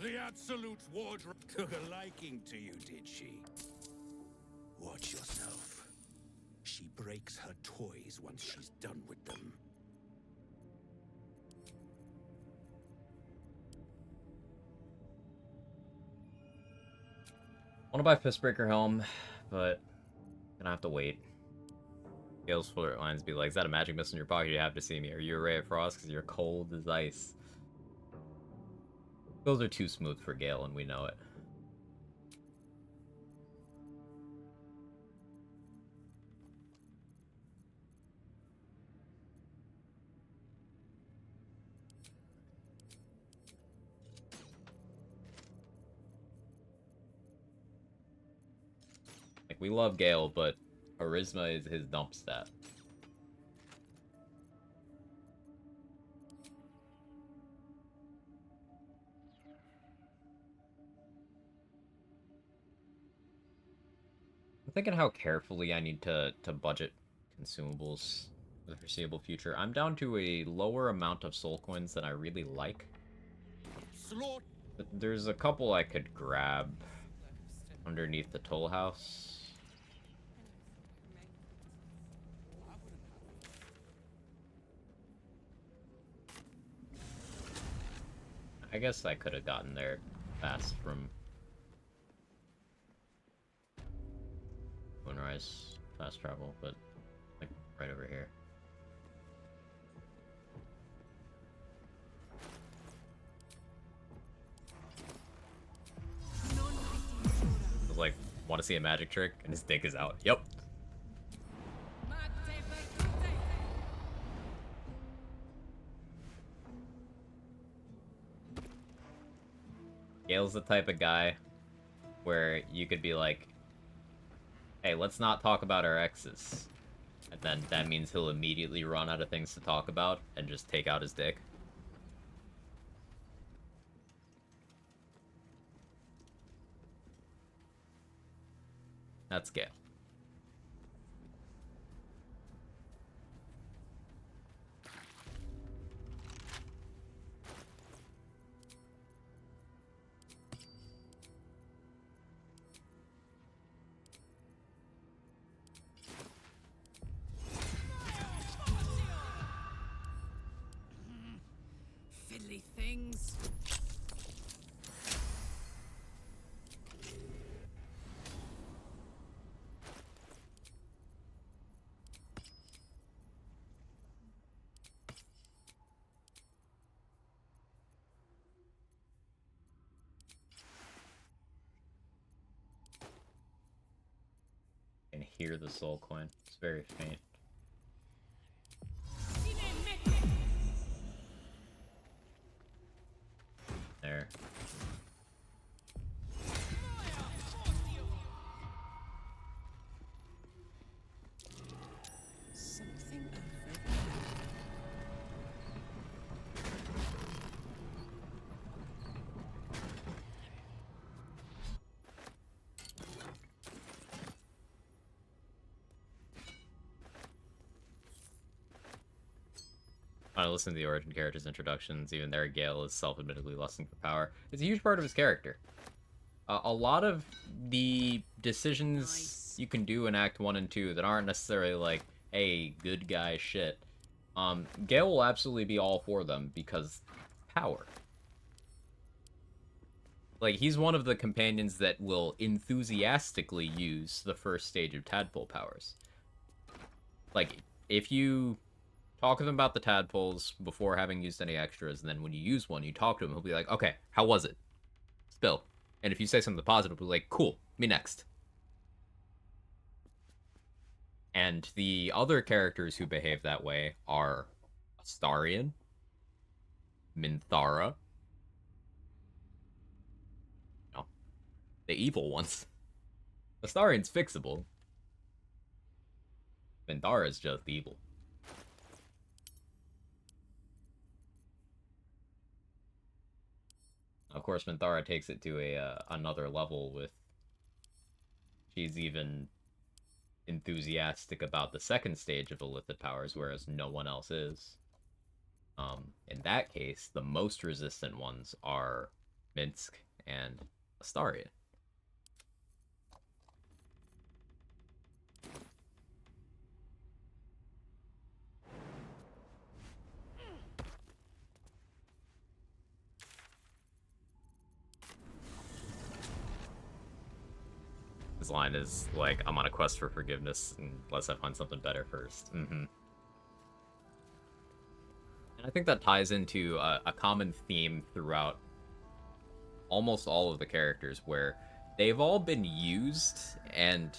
The Absolute Wardrobe took a liking to you, did she? Watch yourself. She breaks her toys once she's done with them. I want to buy Fistbreaker Helm, but gonna have to wait. Gale's Flirt lines be like, is that a magic missile in your pocket? You have to see me. Are you a ray of frost? Because you're cold as ice. Those are too smooth for Gale, and we know it. Like, we love Gale, but Charisma is his dump stat. I'm thinking how carefully I need to budget consumables for the foreseeable future. I'm down to a lower amount of soul coins than I really like. But there's a couple I could grab underneath the toll house. I guess I could have gotten there fast from Moonrise fast travel, but like right over here. I was like, want to see a magic trick? And his dick is out. Yep. Gale's the type of guy where you could be like, hey, let's not talk about our exes. And then that means he'll immediately run out of things to talk about and just take out his dick. That's Gale. Fiddly things. I can hear the soul coin. It's very faint. There. Something over I listen to the origin characters' introductions. Even there, Gale is self-admittedly lusting for power. It's a huge part of his character. A lot of the decisions you can do in Act 1 and 2 that aren't necessarily like, hey, good guy shit. Gale will absolutely be all for them because power. Like, he's one of the companions that will enthusiastically use the first stage of tadpole powers. Like, if you talk with him about the tadpoles before having used any extras, and then when you use one, you talk to him, he'll be like, okay, how was it? Spill. And if you say something positive, he'll be like, cool, me next. And the other characters who behave that way are Astarion, Minthara, no, the evil ones. Astarion's fixable. Minthara's just evil. Of course, Minthara takes it to a another level with... She's even enthusiastic about the second stage of Illithid powers, whereas no one else is. In that case, the most resistant ones are Minsk and Astarion. His line is like, I'm on a quest for forgiveness unless I find something better first. And I think that ties into a common theme throughout almost all of the characters where they've all been used and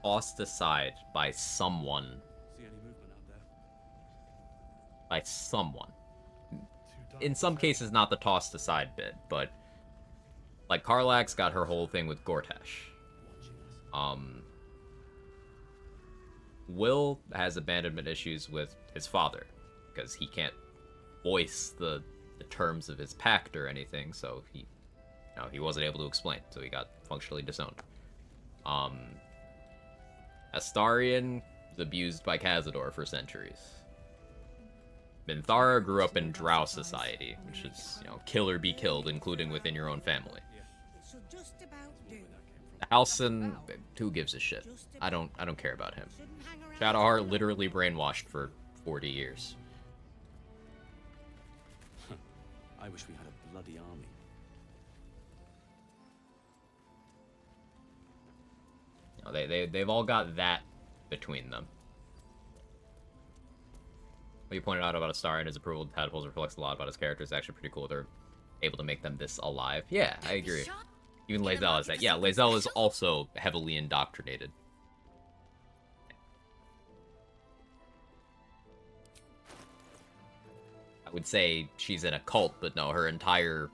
tossed aside by someone. See any movement out there? By someone. In some cases, not the tossed aside bit, but like Karlak's got her whole thing with Gortash. Will has abandonment issues with his father because he can't voice the terms of his pact or anything, so he wasn't able to explain, so he got functionally disowned. Astarion was abused by Cazador for centuries. Minthara grew up in Drow society, which is, kill or be killed, including within your own family. Halsin, who gives a shit? I don't care about him. Shadowheart literally brainwashed for 40 years. I wish we had a bloody army. They've all got that between them. What you pointed out about Astarion, his approval of tadpoles reflects a lot about his character. It's actually pretty cool they're able to make them this alive. Yeah, I agree. Even Lae'zel is that. Yeah, Lae'zel is also heavily indoctrinated. I would say she's in a cult, but no, her entire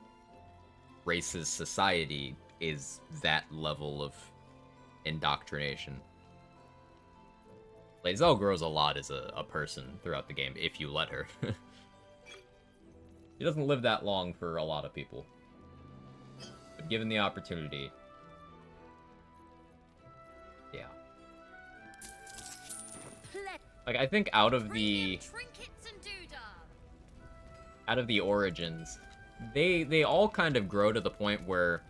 race's society is that level of indoctrination. Lae'zel grows a lot as a person throughout the game, if you let her. She doesn't live that long for a lot of people. But given the opportunity... Yeah. Like, I think out of the origins, they all kind of grow to the point where...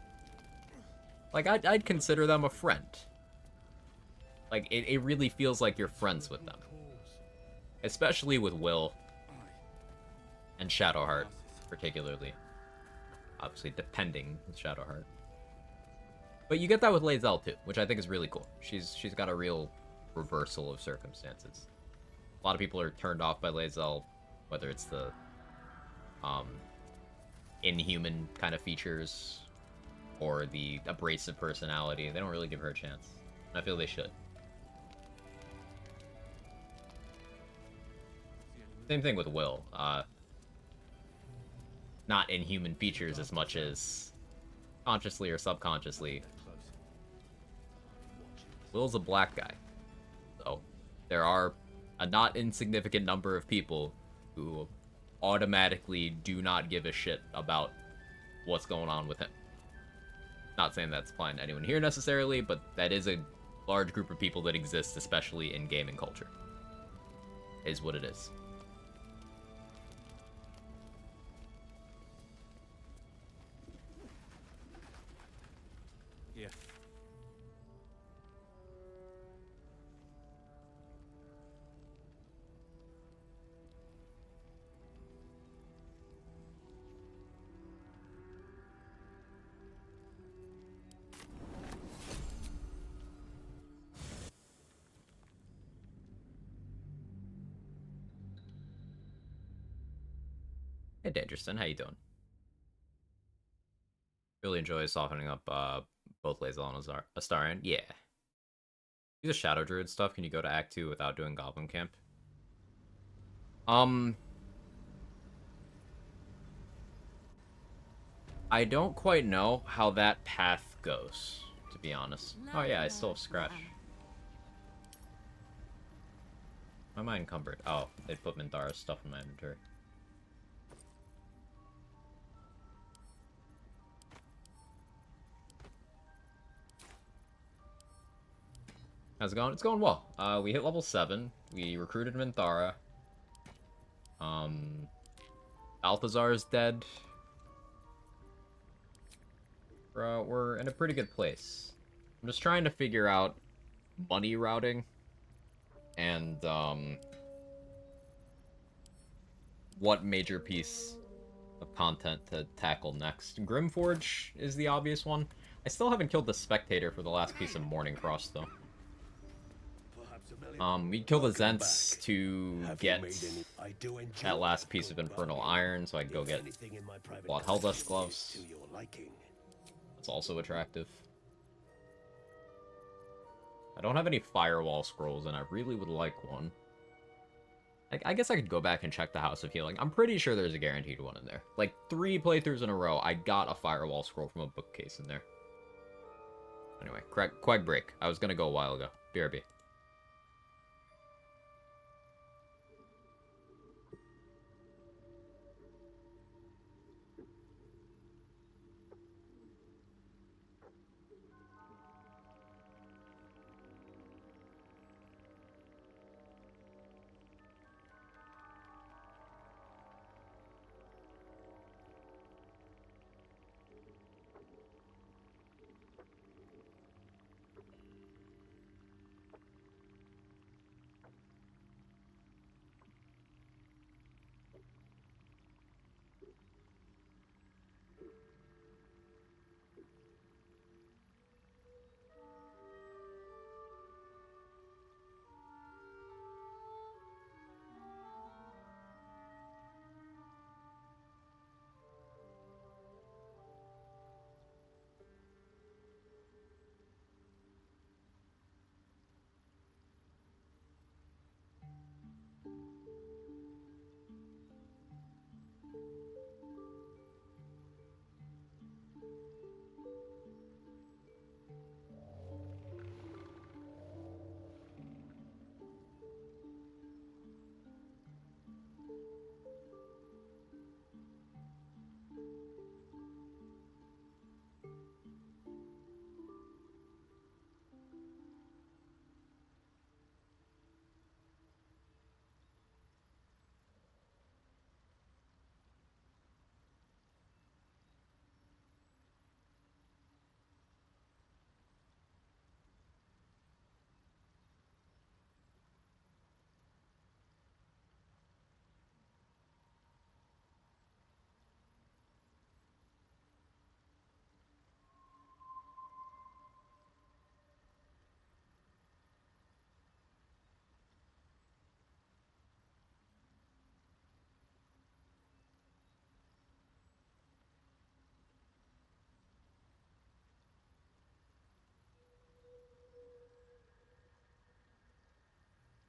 Like, I'd consider them a friend. Like, it really feels like you're friends with them. Especially with Will. And Shadowheart, particularly. Obviously, depending with Shadowheart. But you get that with Lae'zel, too, which I think is really cool. She's got a real reversal of circumstances. A lot of people are turned off by Lae'zel, whether it's the inhuman kind of features or the abrasive personality. They don't really give her a chance. I feel they should. Same thing with Will. Not inhuman features as much as consciously or subconsciously. Will's a black guy. So there are a not insignificant number of people who automatically do not give a shit about what's going on with him. Not saying that's applying to anyone here necessarily, but that is a large group of people that exist, especially in gaming culture. Is what it is. Yeah. Hey, Dangerston, how you doing? Really enjoy softening up both Lae'zel and Astarion. Yeah. Use the Shadow Druid stuff. Can you go to Act 2 without doing Goblin Camp? I don't quite know how that path goes, to be honest. Oh yeah, I still have Scratch. Why am I encumbered? Oh, they put Minthara's stuff in my inventory. How's it going? It's going well. We hit level 7. We recruited Minthara. Balthazar's dead. We're in a pretty good place. I'm just trying to figure out money routing and what major piece of content to tackle next. Grimforge is the obvious one. I still haven't killed the Spectator for the last piece of Morning Frost, though. We kill the Zents to get I do enjoy that last piece of Infernal Iron, so I can go get Blood Helldust gloves. to your liking. That's also attractive. I don't have any Firewall Scrolls, and I really would like one. I guess I could go back and check the House of Healing. I'm pretty sure there's a guaranteed one in there. Like, 3 playthroughs in a row, I got a Firewall Scroll from a bookcase in there. Anyway, Quag Break. I was gonna go a while ago. BRB.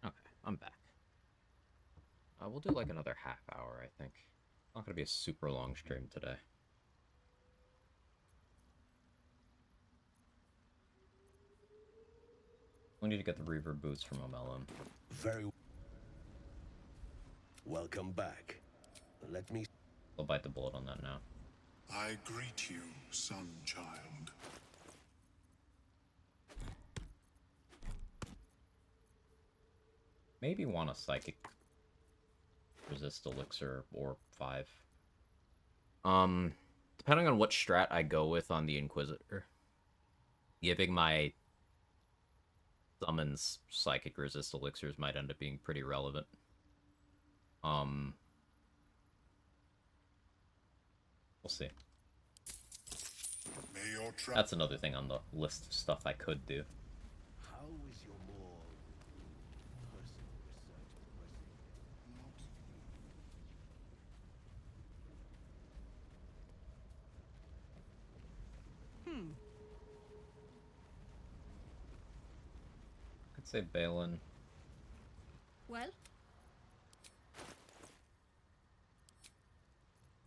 Okay, I'm back. We'll do like another half hour, I think. Not gonna be a super long stream today. We need to get the reverb boots from Omelon. Very welcome back. Let me. I'll bite the bullet on that now. I greet you, son child. Maybe want a psychic resist elixir or 5. Depending on what strat I go with on the Inquisitor, giving my summons psychic resist elixirs might end up being pretty relevant. We'll see. That's another thing on the list of stuff I could do. How is your more personal research? I'd say Balin. Well?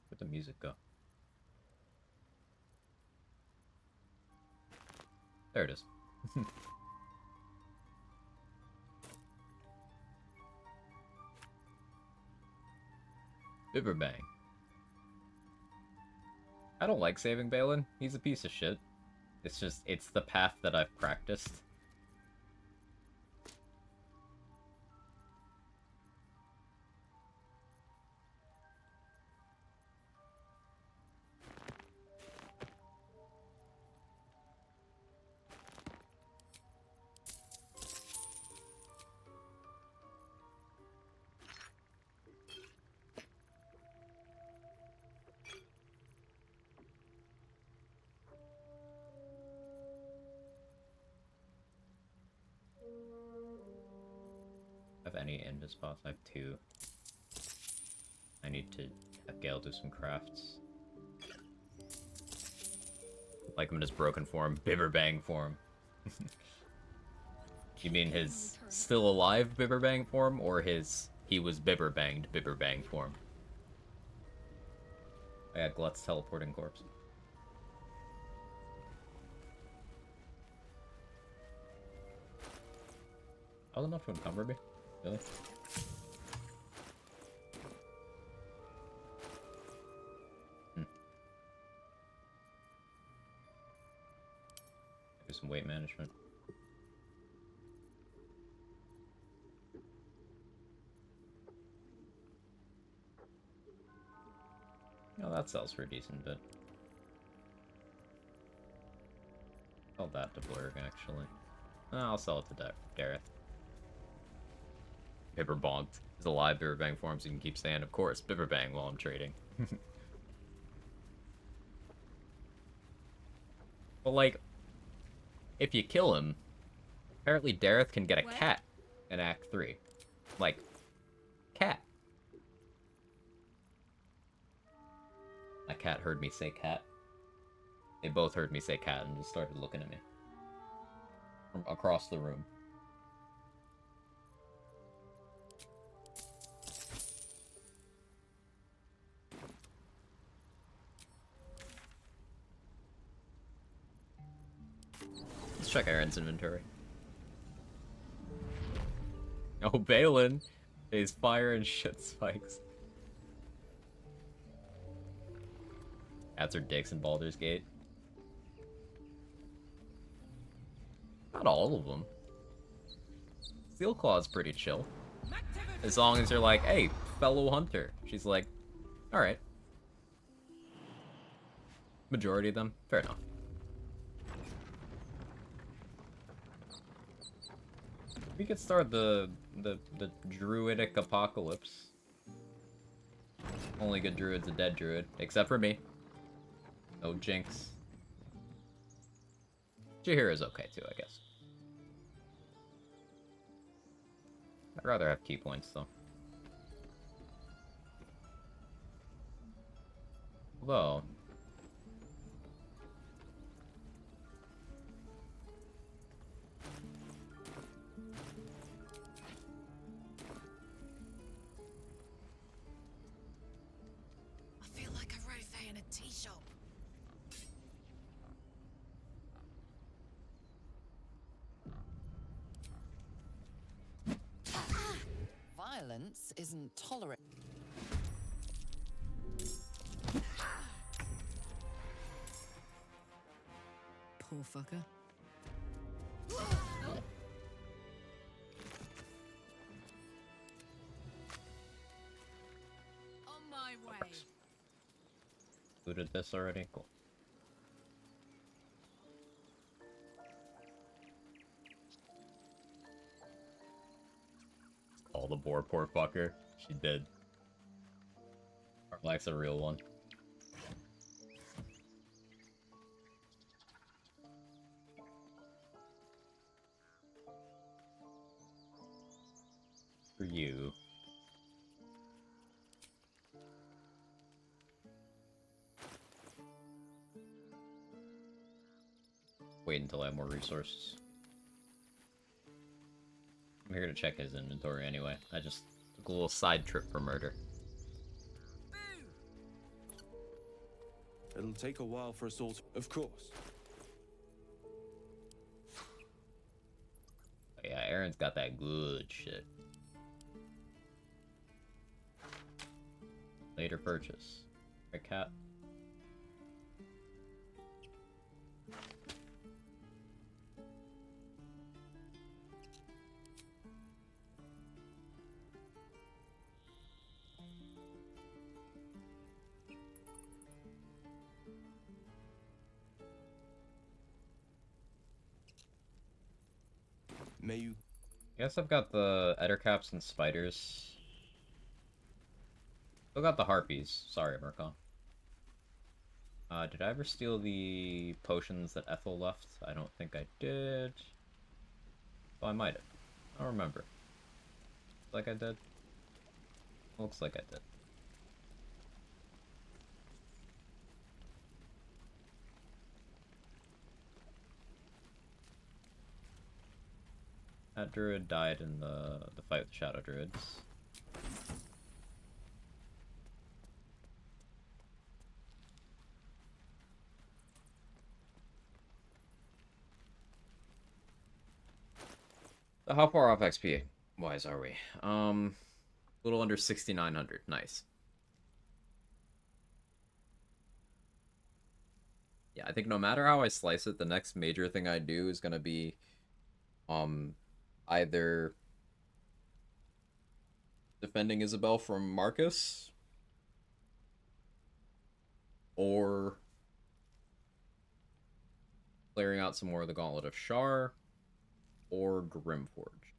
Where'd the music go? There it is. Bibberbang. I don't like saving Balin. He's a piece of shit. It's the path that I've practiced. Have any invis spots? I have 2. need to have Gale do some crafts. Like him in his broken form, Bibberbang form. You mean his still alive Bibberbang form, or his he was Bibberbanged Bibberbang form? I got Glut's teleporting corpse. That was enough to encumber me? Really? Do some weight management. Oh, that sells for a decent bit. Sell that to Blurg, actually. I'll sell it to Dareth. Bibber bonked. He's alive, Bibberbang form, so you can keep saying, of course, Bibberbang while I'm trading. But, like, if you kill him, apparently Dareth can get a cat in Act 3. Like, cat. My cat heard me say cat. They both heard me say cat and just started looking at me. From across the room. Let's check Aaron's inventory. Oh, Balin is fire and shit spikes. Cats are dicks in Baldur's Gate. Not all of them. Steelclaw's pretty chill. As long as you're like, hey, fellow hunter. She's like, alright. Majority of them, fair enough. We could start the druidic apocalypse. Only good druid's a dead druid, except for me. No jinx. Jaheira's okay too, I guess. I'd rather have key points though. Although I feel like a rofé in a tea shop. Violence isn't tolerant. Poor fucker. On my way. looted this already? Cool. Call the boar, poor fucker. She did. Armlack's a real one. For you. Wait until I have more resources. I'm here to check his inventory anyway. I just took a little side trip for murder. It'll take a while for us all to... Of course. Yeah, Aaron's got that good shit. Later purchase. A cat. May you... Guess I've got the ettercaps and spiders. Still got the harpies. Sorry, Murkon. Did I ever steal the potions that Ethel left? I don't think I did. Oh, I might have. I don't remember. Like I did? Looks like I did. That druid died in the fight with the Shadow Druids. So how far off XP wise are we? A little under 6,900. Nice. Yeah, I think no matter how I slice it, the next major thing I do is gonna be either defending Isabel from Marcus or clearing out some more of the Gauntlet of Shar or Grimforge.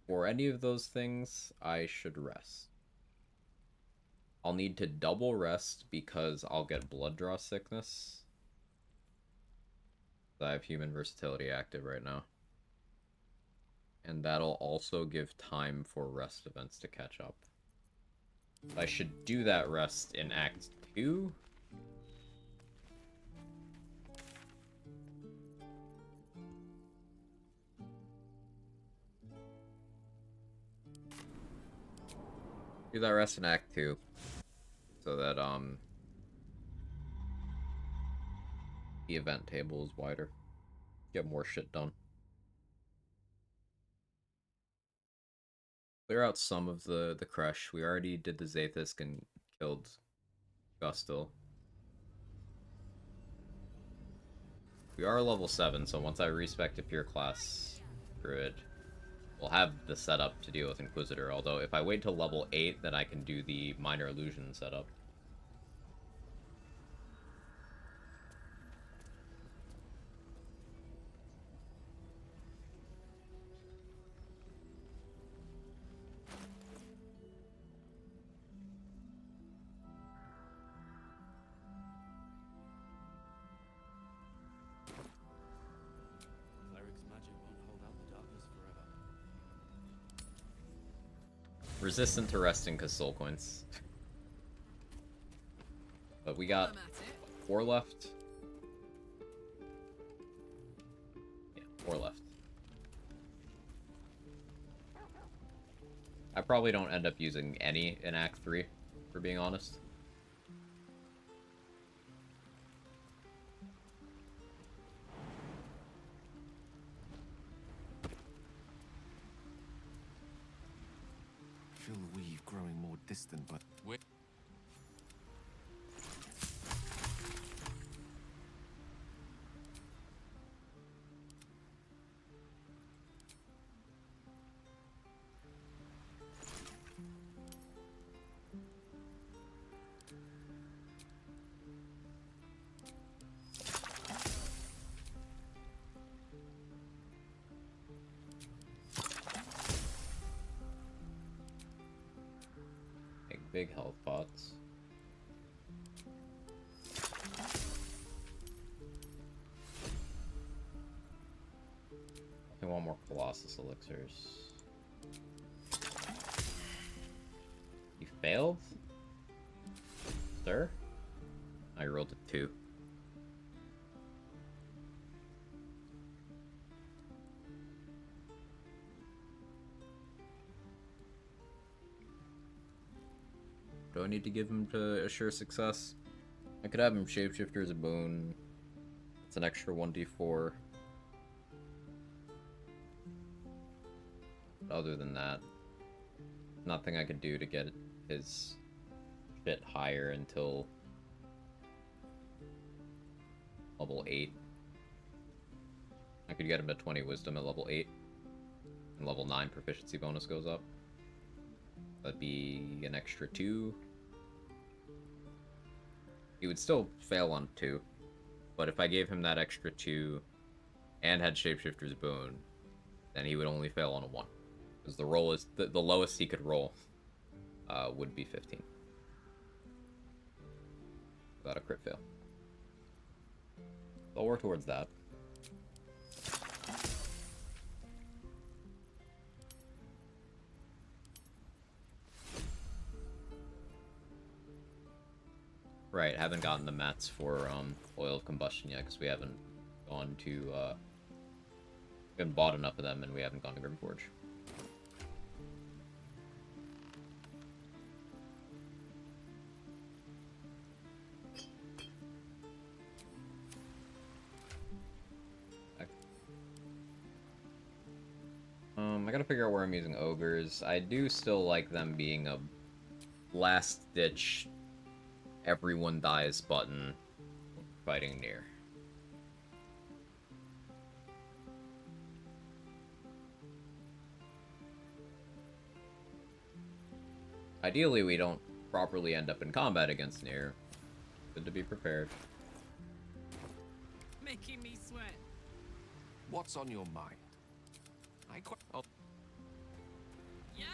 For any of those things, I should rest. I'll need to double rest because I'll get blood draw sickness. I have human versatility active right now. And that'll also give time for rest events to catch up. I should do that rest in Act 2. Do that rest in Act 2. So that, the event table is wider. Get more shit done. Clear out some of the crush. We already did the Zathis and killed Gustil. We are level 7, so once I respec to pure class Druid, we'll have the setup to deal with Inquisitor, although if I wait till level 8, then I can do the Minor Illusion setup. Cleric's magic won't hold out the darkness forever. Resistant to resting because soul coins. But we got 4 left. Yeah, 4 left. I probably don't end up using any in Act 3, for being honest. Feel the weave growing more distant, but wait. Make big health pots. I want more Colossus elixirs. You failed? Sir? I rolled a 2. Do I need to give him to assure success? I could have him shapeshifter as a boon. It's an extra 1d4. But other than that, nothing I could do to get his shit higher until level 8. I could get him to 20 wisdom at level 8. And level 9 proficiency bonus goes up. That'd be an extra 2. He would still fail on 2. But if I gave him that extra 2 and had Shapeshifter's Boon, then he would only fail on a 1. Because the roll is the lowest he could roll would be 15. Without a crit fail. I'll work towards that. Right, haven't gotten the mats for oil of combustion yet because we haven't gone to We haven't bought enough of them, and we haven't gone to Grimforge. I gotta figure out where I'm using ogres. I do still like them being a last-ditch, everyone dies button fighting near. Ideally, we don't properly end up in combat against near. Good to be prepared. Making me sweat. What's on your mind? Oh. Yeah.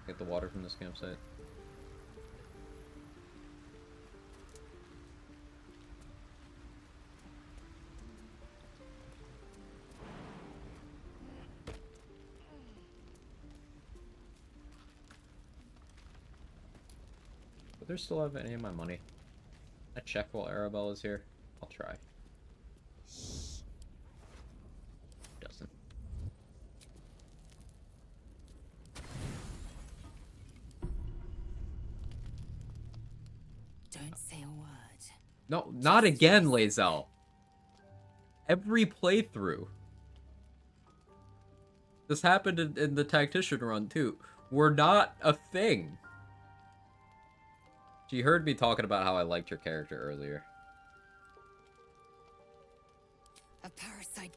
Get the water from this campsite. Would there still have any of my money? I check while Arabella's here. I'll try. Doesn't. Don't say a word. No, not again, Lae'zel. Every playthrough. This happened in the Tactician run, too. We're not a thing. She heard me talking about how I liked your character earlier. A parasite.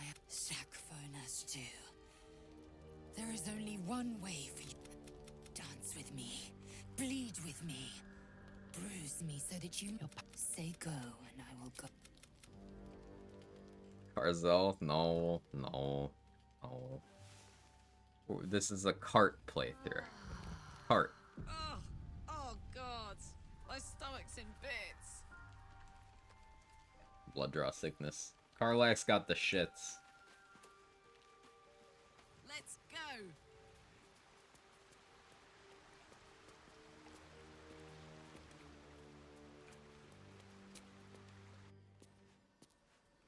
I am Sacrifice too. There is only one way for you. Dance with me. Bleed with me. Bruise me so that you say go and I will go. Carzel? No, no, no. Ooh, this is a cart playthrough. Cart. Oh God, my stomach's in bits. Blood draw sickness. Karlach's got the shits. Let's go.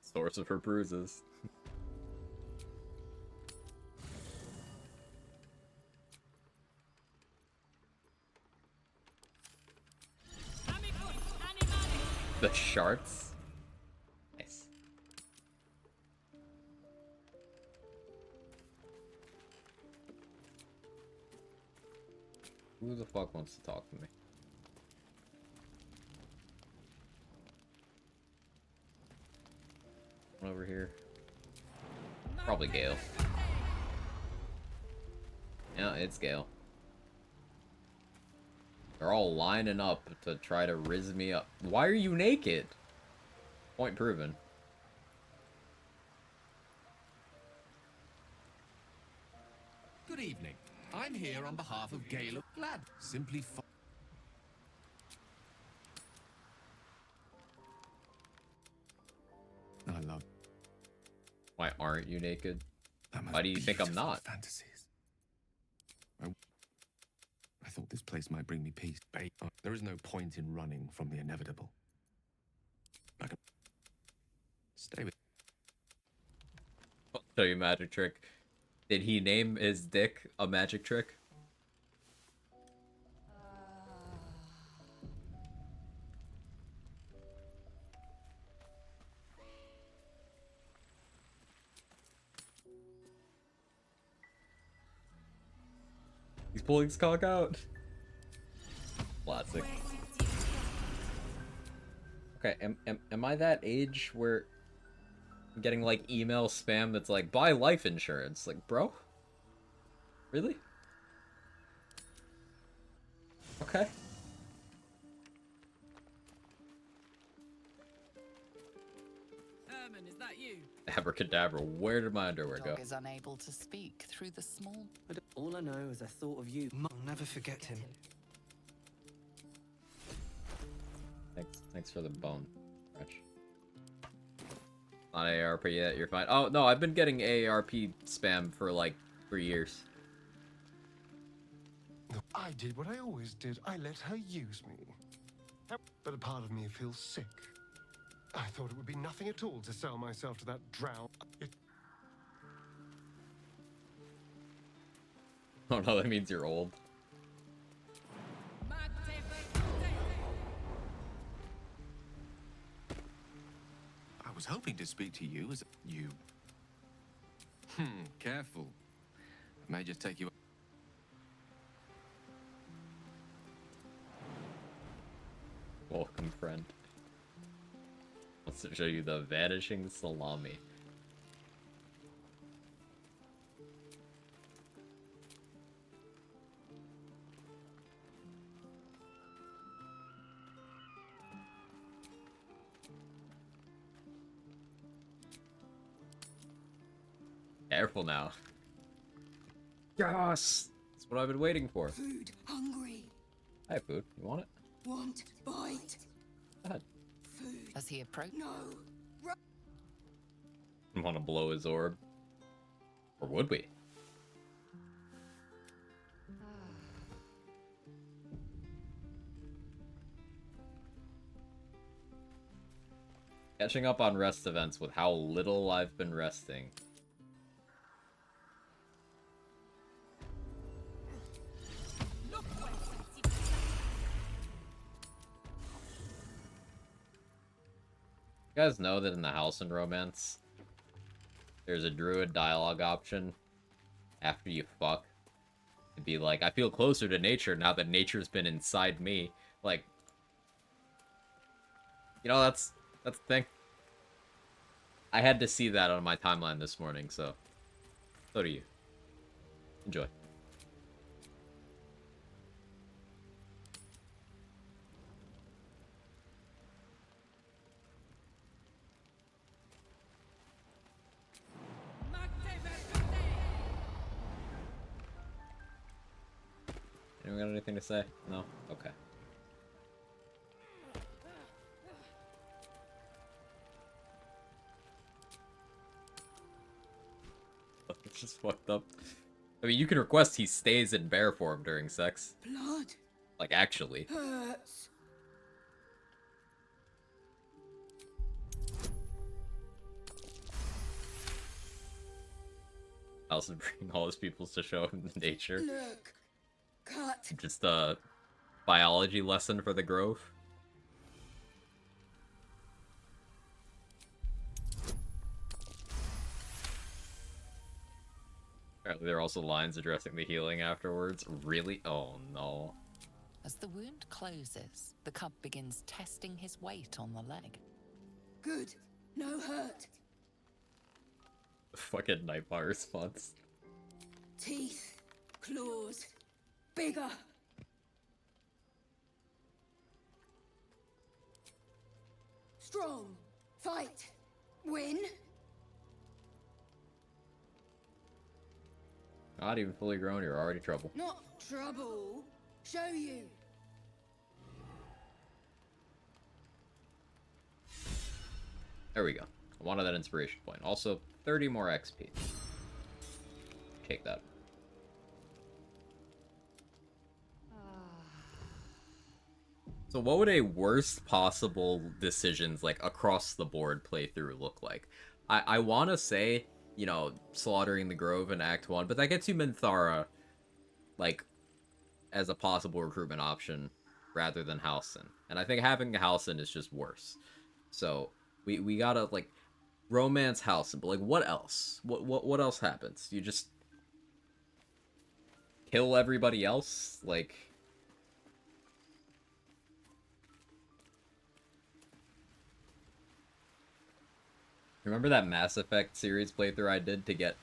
Source of her bruises. The shards? Nice. Who the fuck wants to talk to me? One over here. Probably Gale. Yeah, it's Gale. They're all lining up to try to riz me up. Why are you naked? Point proven. Good evening. I'm here on behalf of Gale of Glad. Simply I love. Why aren't you naked? Why do you think I'm not? Fantasies. I thought this place might bring me peace. There is no point in running from the inevitable. I can stay with. I'll show you a magic trick. Did he name his dick a magic trick? He's pulling his cock out. Classic. Okay, am I that age where I'm getting like email spam that's like, buy life insurance? Like, bro? Really? Okay. Herman, is that you? Abracadabra, where did my underwear go? Dog is unable to speak through the small. All I know is I thought of you. I'll never forget him. Thanks for the bone, Rich. Not AARP yet, you're fine. Oh, no, I've been getting AARP spam for like 3 years. I did what I always did. I let her use me. But a part of me feels sick. I thought it would be nothing at all to sell myself to that drow. Oh no, that means you're old. I was hoping to speak to you as you. Careful. I may just take you. Welcome, friend. Let's show you the vanishing salami. Careful now. Yes! That's what I've been waiting for. Food, hungry. I have food. You want it? Want, bite. Go ahead. Food. As he approached. No. Want to blow his orb? Or would we? Catching up on rest events with how little I've been resting. You guys know that in the House and Romance, there's a Druid dialogue option after you fuck. It'd be like, I feel closer to nature now that nature's been inside me. Like, you know, that's the thing. I had to see that on my timeline this morning, so do you. Enjoy. Anyone got anything to say? No? Okay. It's just fucked up. I mean, you can request he stays in bear form during sex. Blood. Like, actually. Hurts. Also bring all his peoples to show him the nature. Look. Cut. Just a biology lesson for the Grove. Apparently there are also lines addressing the healing afterwards. Really? Oh no. As the wound closes, the cub begins testing his weight on the leg. Good. No hurt. Fucking Nightmare response. Teeth. Claws. Bigger. Strong. Fight. Win. Not even fully grown, you're already trouble. Not trouble. Show you. There we go. I wanted that inspiration point. Also, 30 more XP. Take that. So what would a worst possible decisions, like, across the board playthrough look like? I want to say, you know, slaughtering the Grove in Act 1, but that gets you Minthara, like, as a possible recruitment option rather than Halcyon. And I think having Halcyon is just worse. So, we gotta, like, romance Halcyon, but, like, what else? What else happens? You just kill everybody else? Like... Remember that Mass Effect series playthrough I did to get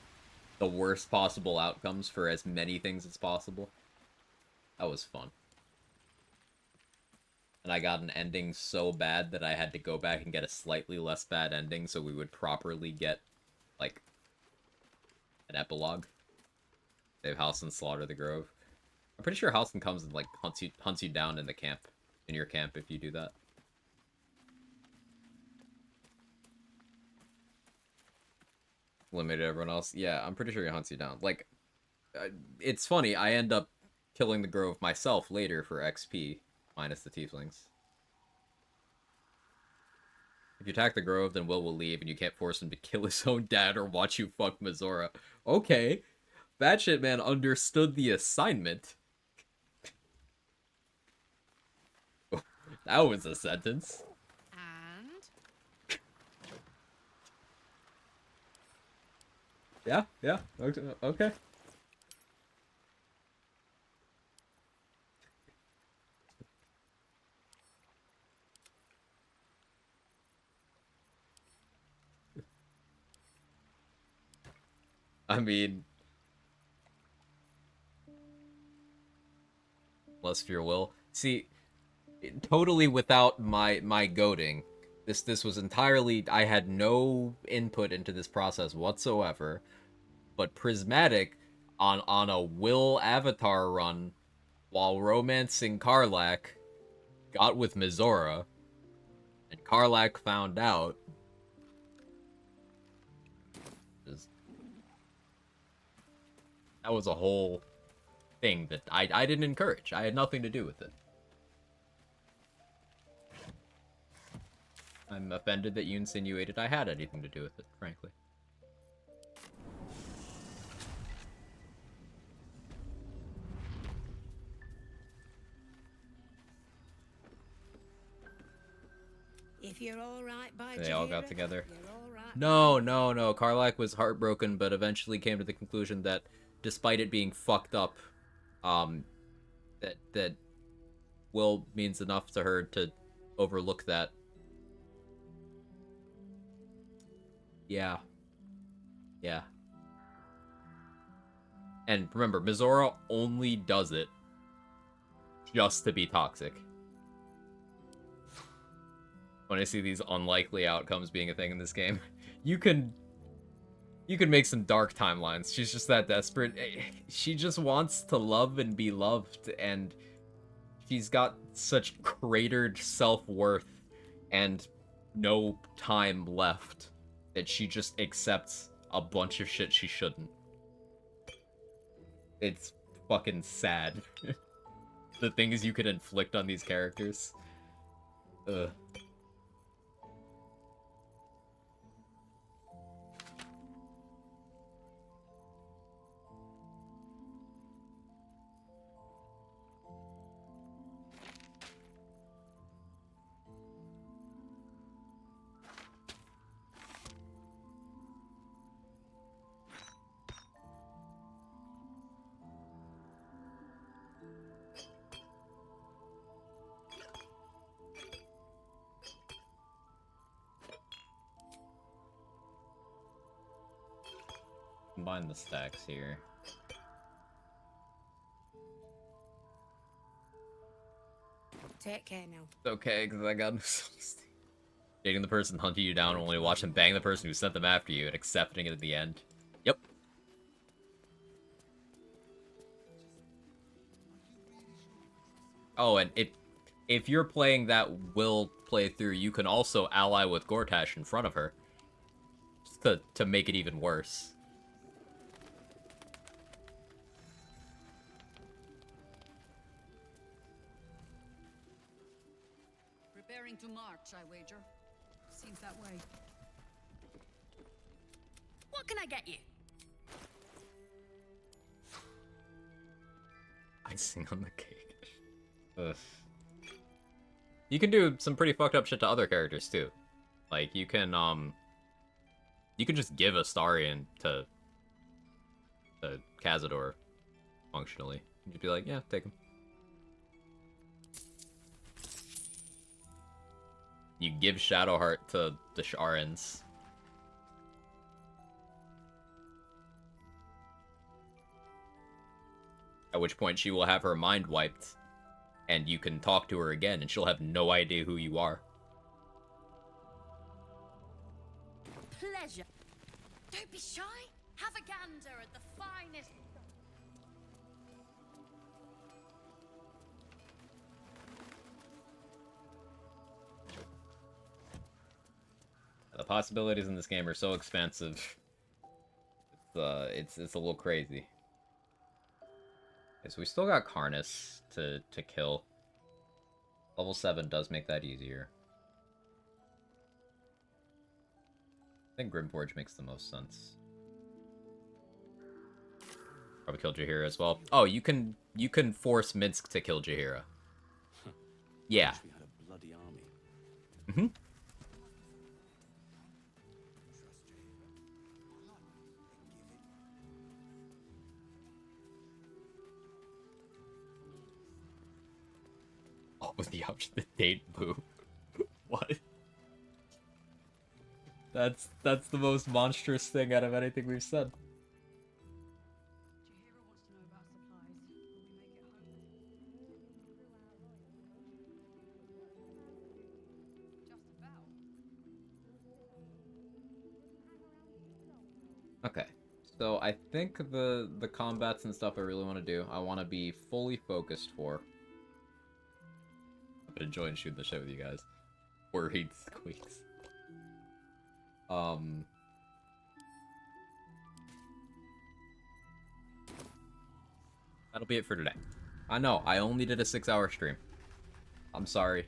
the worst possible outcomes for as many things as possible? That was fun. And I got an ending so bad that I had to go back and get a slightly less bad ending so we would properly get, like, an epilogue. Save Halcyon, slaughter the Grove. I'm pretty sure Halcyon comes and, like, hunts you down in the camp. In your camp if you do that. Limited everyone else. Yeah, I'm pretty sure he hunts you down. Like, it's funny, I end up killing the Grove myself later for XP, minus the tieflings. If you attack the Grove, then Will leave, and you can't force him to kill his own dad or watch you fuck Mizora. Okay. Batshit Man understood the assignment. That was a sentence. And? Yeah, okay. I mean, less fear will. See, totally without my goading. This was entirely, I had no input into this process whatsoever. But Prismatic on a Will Avatar run while romancing Karlach got with Mizora, and Karlach found out. That was a whole thing that I didn't encourage. I had nothing to do with it. I'm offended that you insinuated I had anything to do with it, frankly. If you're all right by They all got Jahira, together. you're all right. No. Karlach was heartbroken, but eventually came to the conclusion that, despite it being fucked up, that Will means enough to her to overlook that. Yeah. And remember, Mizora only does it just to be toxic. When I see these unlikely outcomes being a thing in this game, you can make some dark timelines. She's just that desperate. She just wants to love and be loved, and she's got such cratered self-worth and no time left that she just accepts a bunch of shit she shouldn't. It's fucking sad. The things you could inflict on these characters. Ugh. Combine the stacks here. Take care now. It's okay, because I got no self-esteem. Dating the person hunting you down, only watch them bang the person who sent them after you, and accepting it at the end. Yep. Oh, and if you're playing that Will playthrough, you can also ally with Gortash in front of her. Just to make it even worse. Preparing to march, I wager. Seems that way. What can I get you? Icing on the cake. Ugh. You can do some pretty fucked up shit to other characters too. Like you can just give Astarion to Cazador functionally. You just be like, yeah, take him. You give Shadowheart to the Sharans. At which point she will have her mind wiped, and you can talk to her again, and she'll have no idea who you are. Pleasure. Don't be shy. Have a gander at the finest. The possibilities in this game are so expansive. It's a little crazy. Okay, so we still got Karnas to kill. Level 7 does make that easier. think Grimforge makes the most sense. Probably kill Jaheira as well. Oh, you can force Minsk to kill Jaheira. Yeah. We had a bloody army. Mm-hmm. Oh, with the option to date boo. What? That's the most monstrous thing out of anything we've said. Okay, so I think the combats and stuff I really want to do, I want to be fully focused for. I've been enjoying shooting the shit with you guys. Worried squeaks. That'll be it for today. I know, I only did a 6-hour stream. I'm sorry.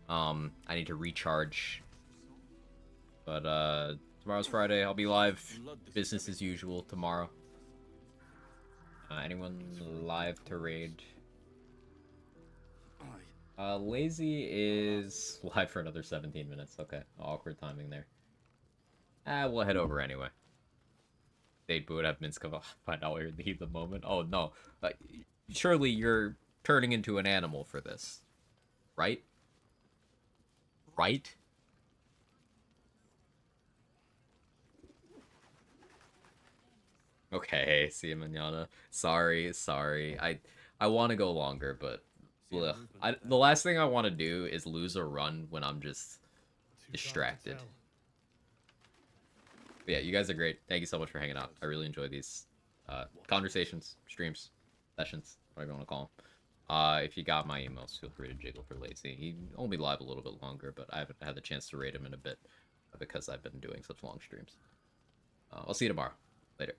I need to recharge. But, tomorrow's Friday, I'll be live. Business as usual tomorrow. Anyone live to raid? Lazy is live for another 17 minutes. Okay, awkward timing there. We'll head over anyway. They'd would have Minsk come find out where the moment. Oh no, surely you're turning into an animal for this, right? Right? Okay, see you manana. Sorry. I want to go longer, but ugh. The last thing I want to do is lose a run when I'm just distracted. But yeah, you guys are great. Thank you so much for hanging out. I really enjoy these conversations, streams, sessions, whatever you want to call them. If you got my emails, feel free to jiggle for Lazy. He only be live a little bit longer, but I haven't had the chance to rate him in a bit because I've been doing such long streams. I'll see you tomorrow. Later.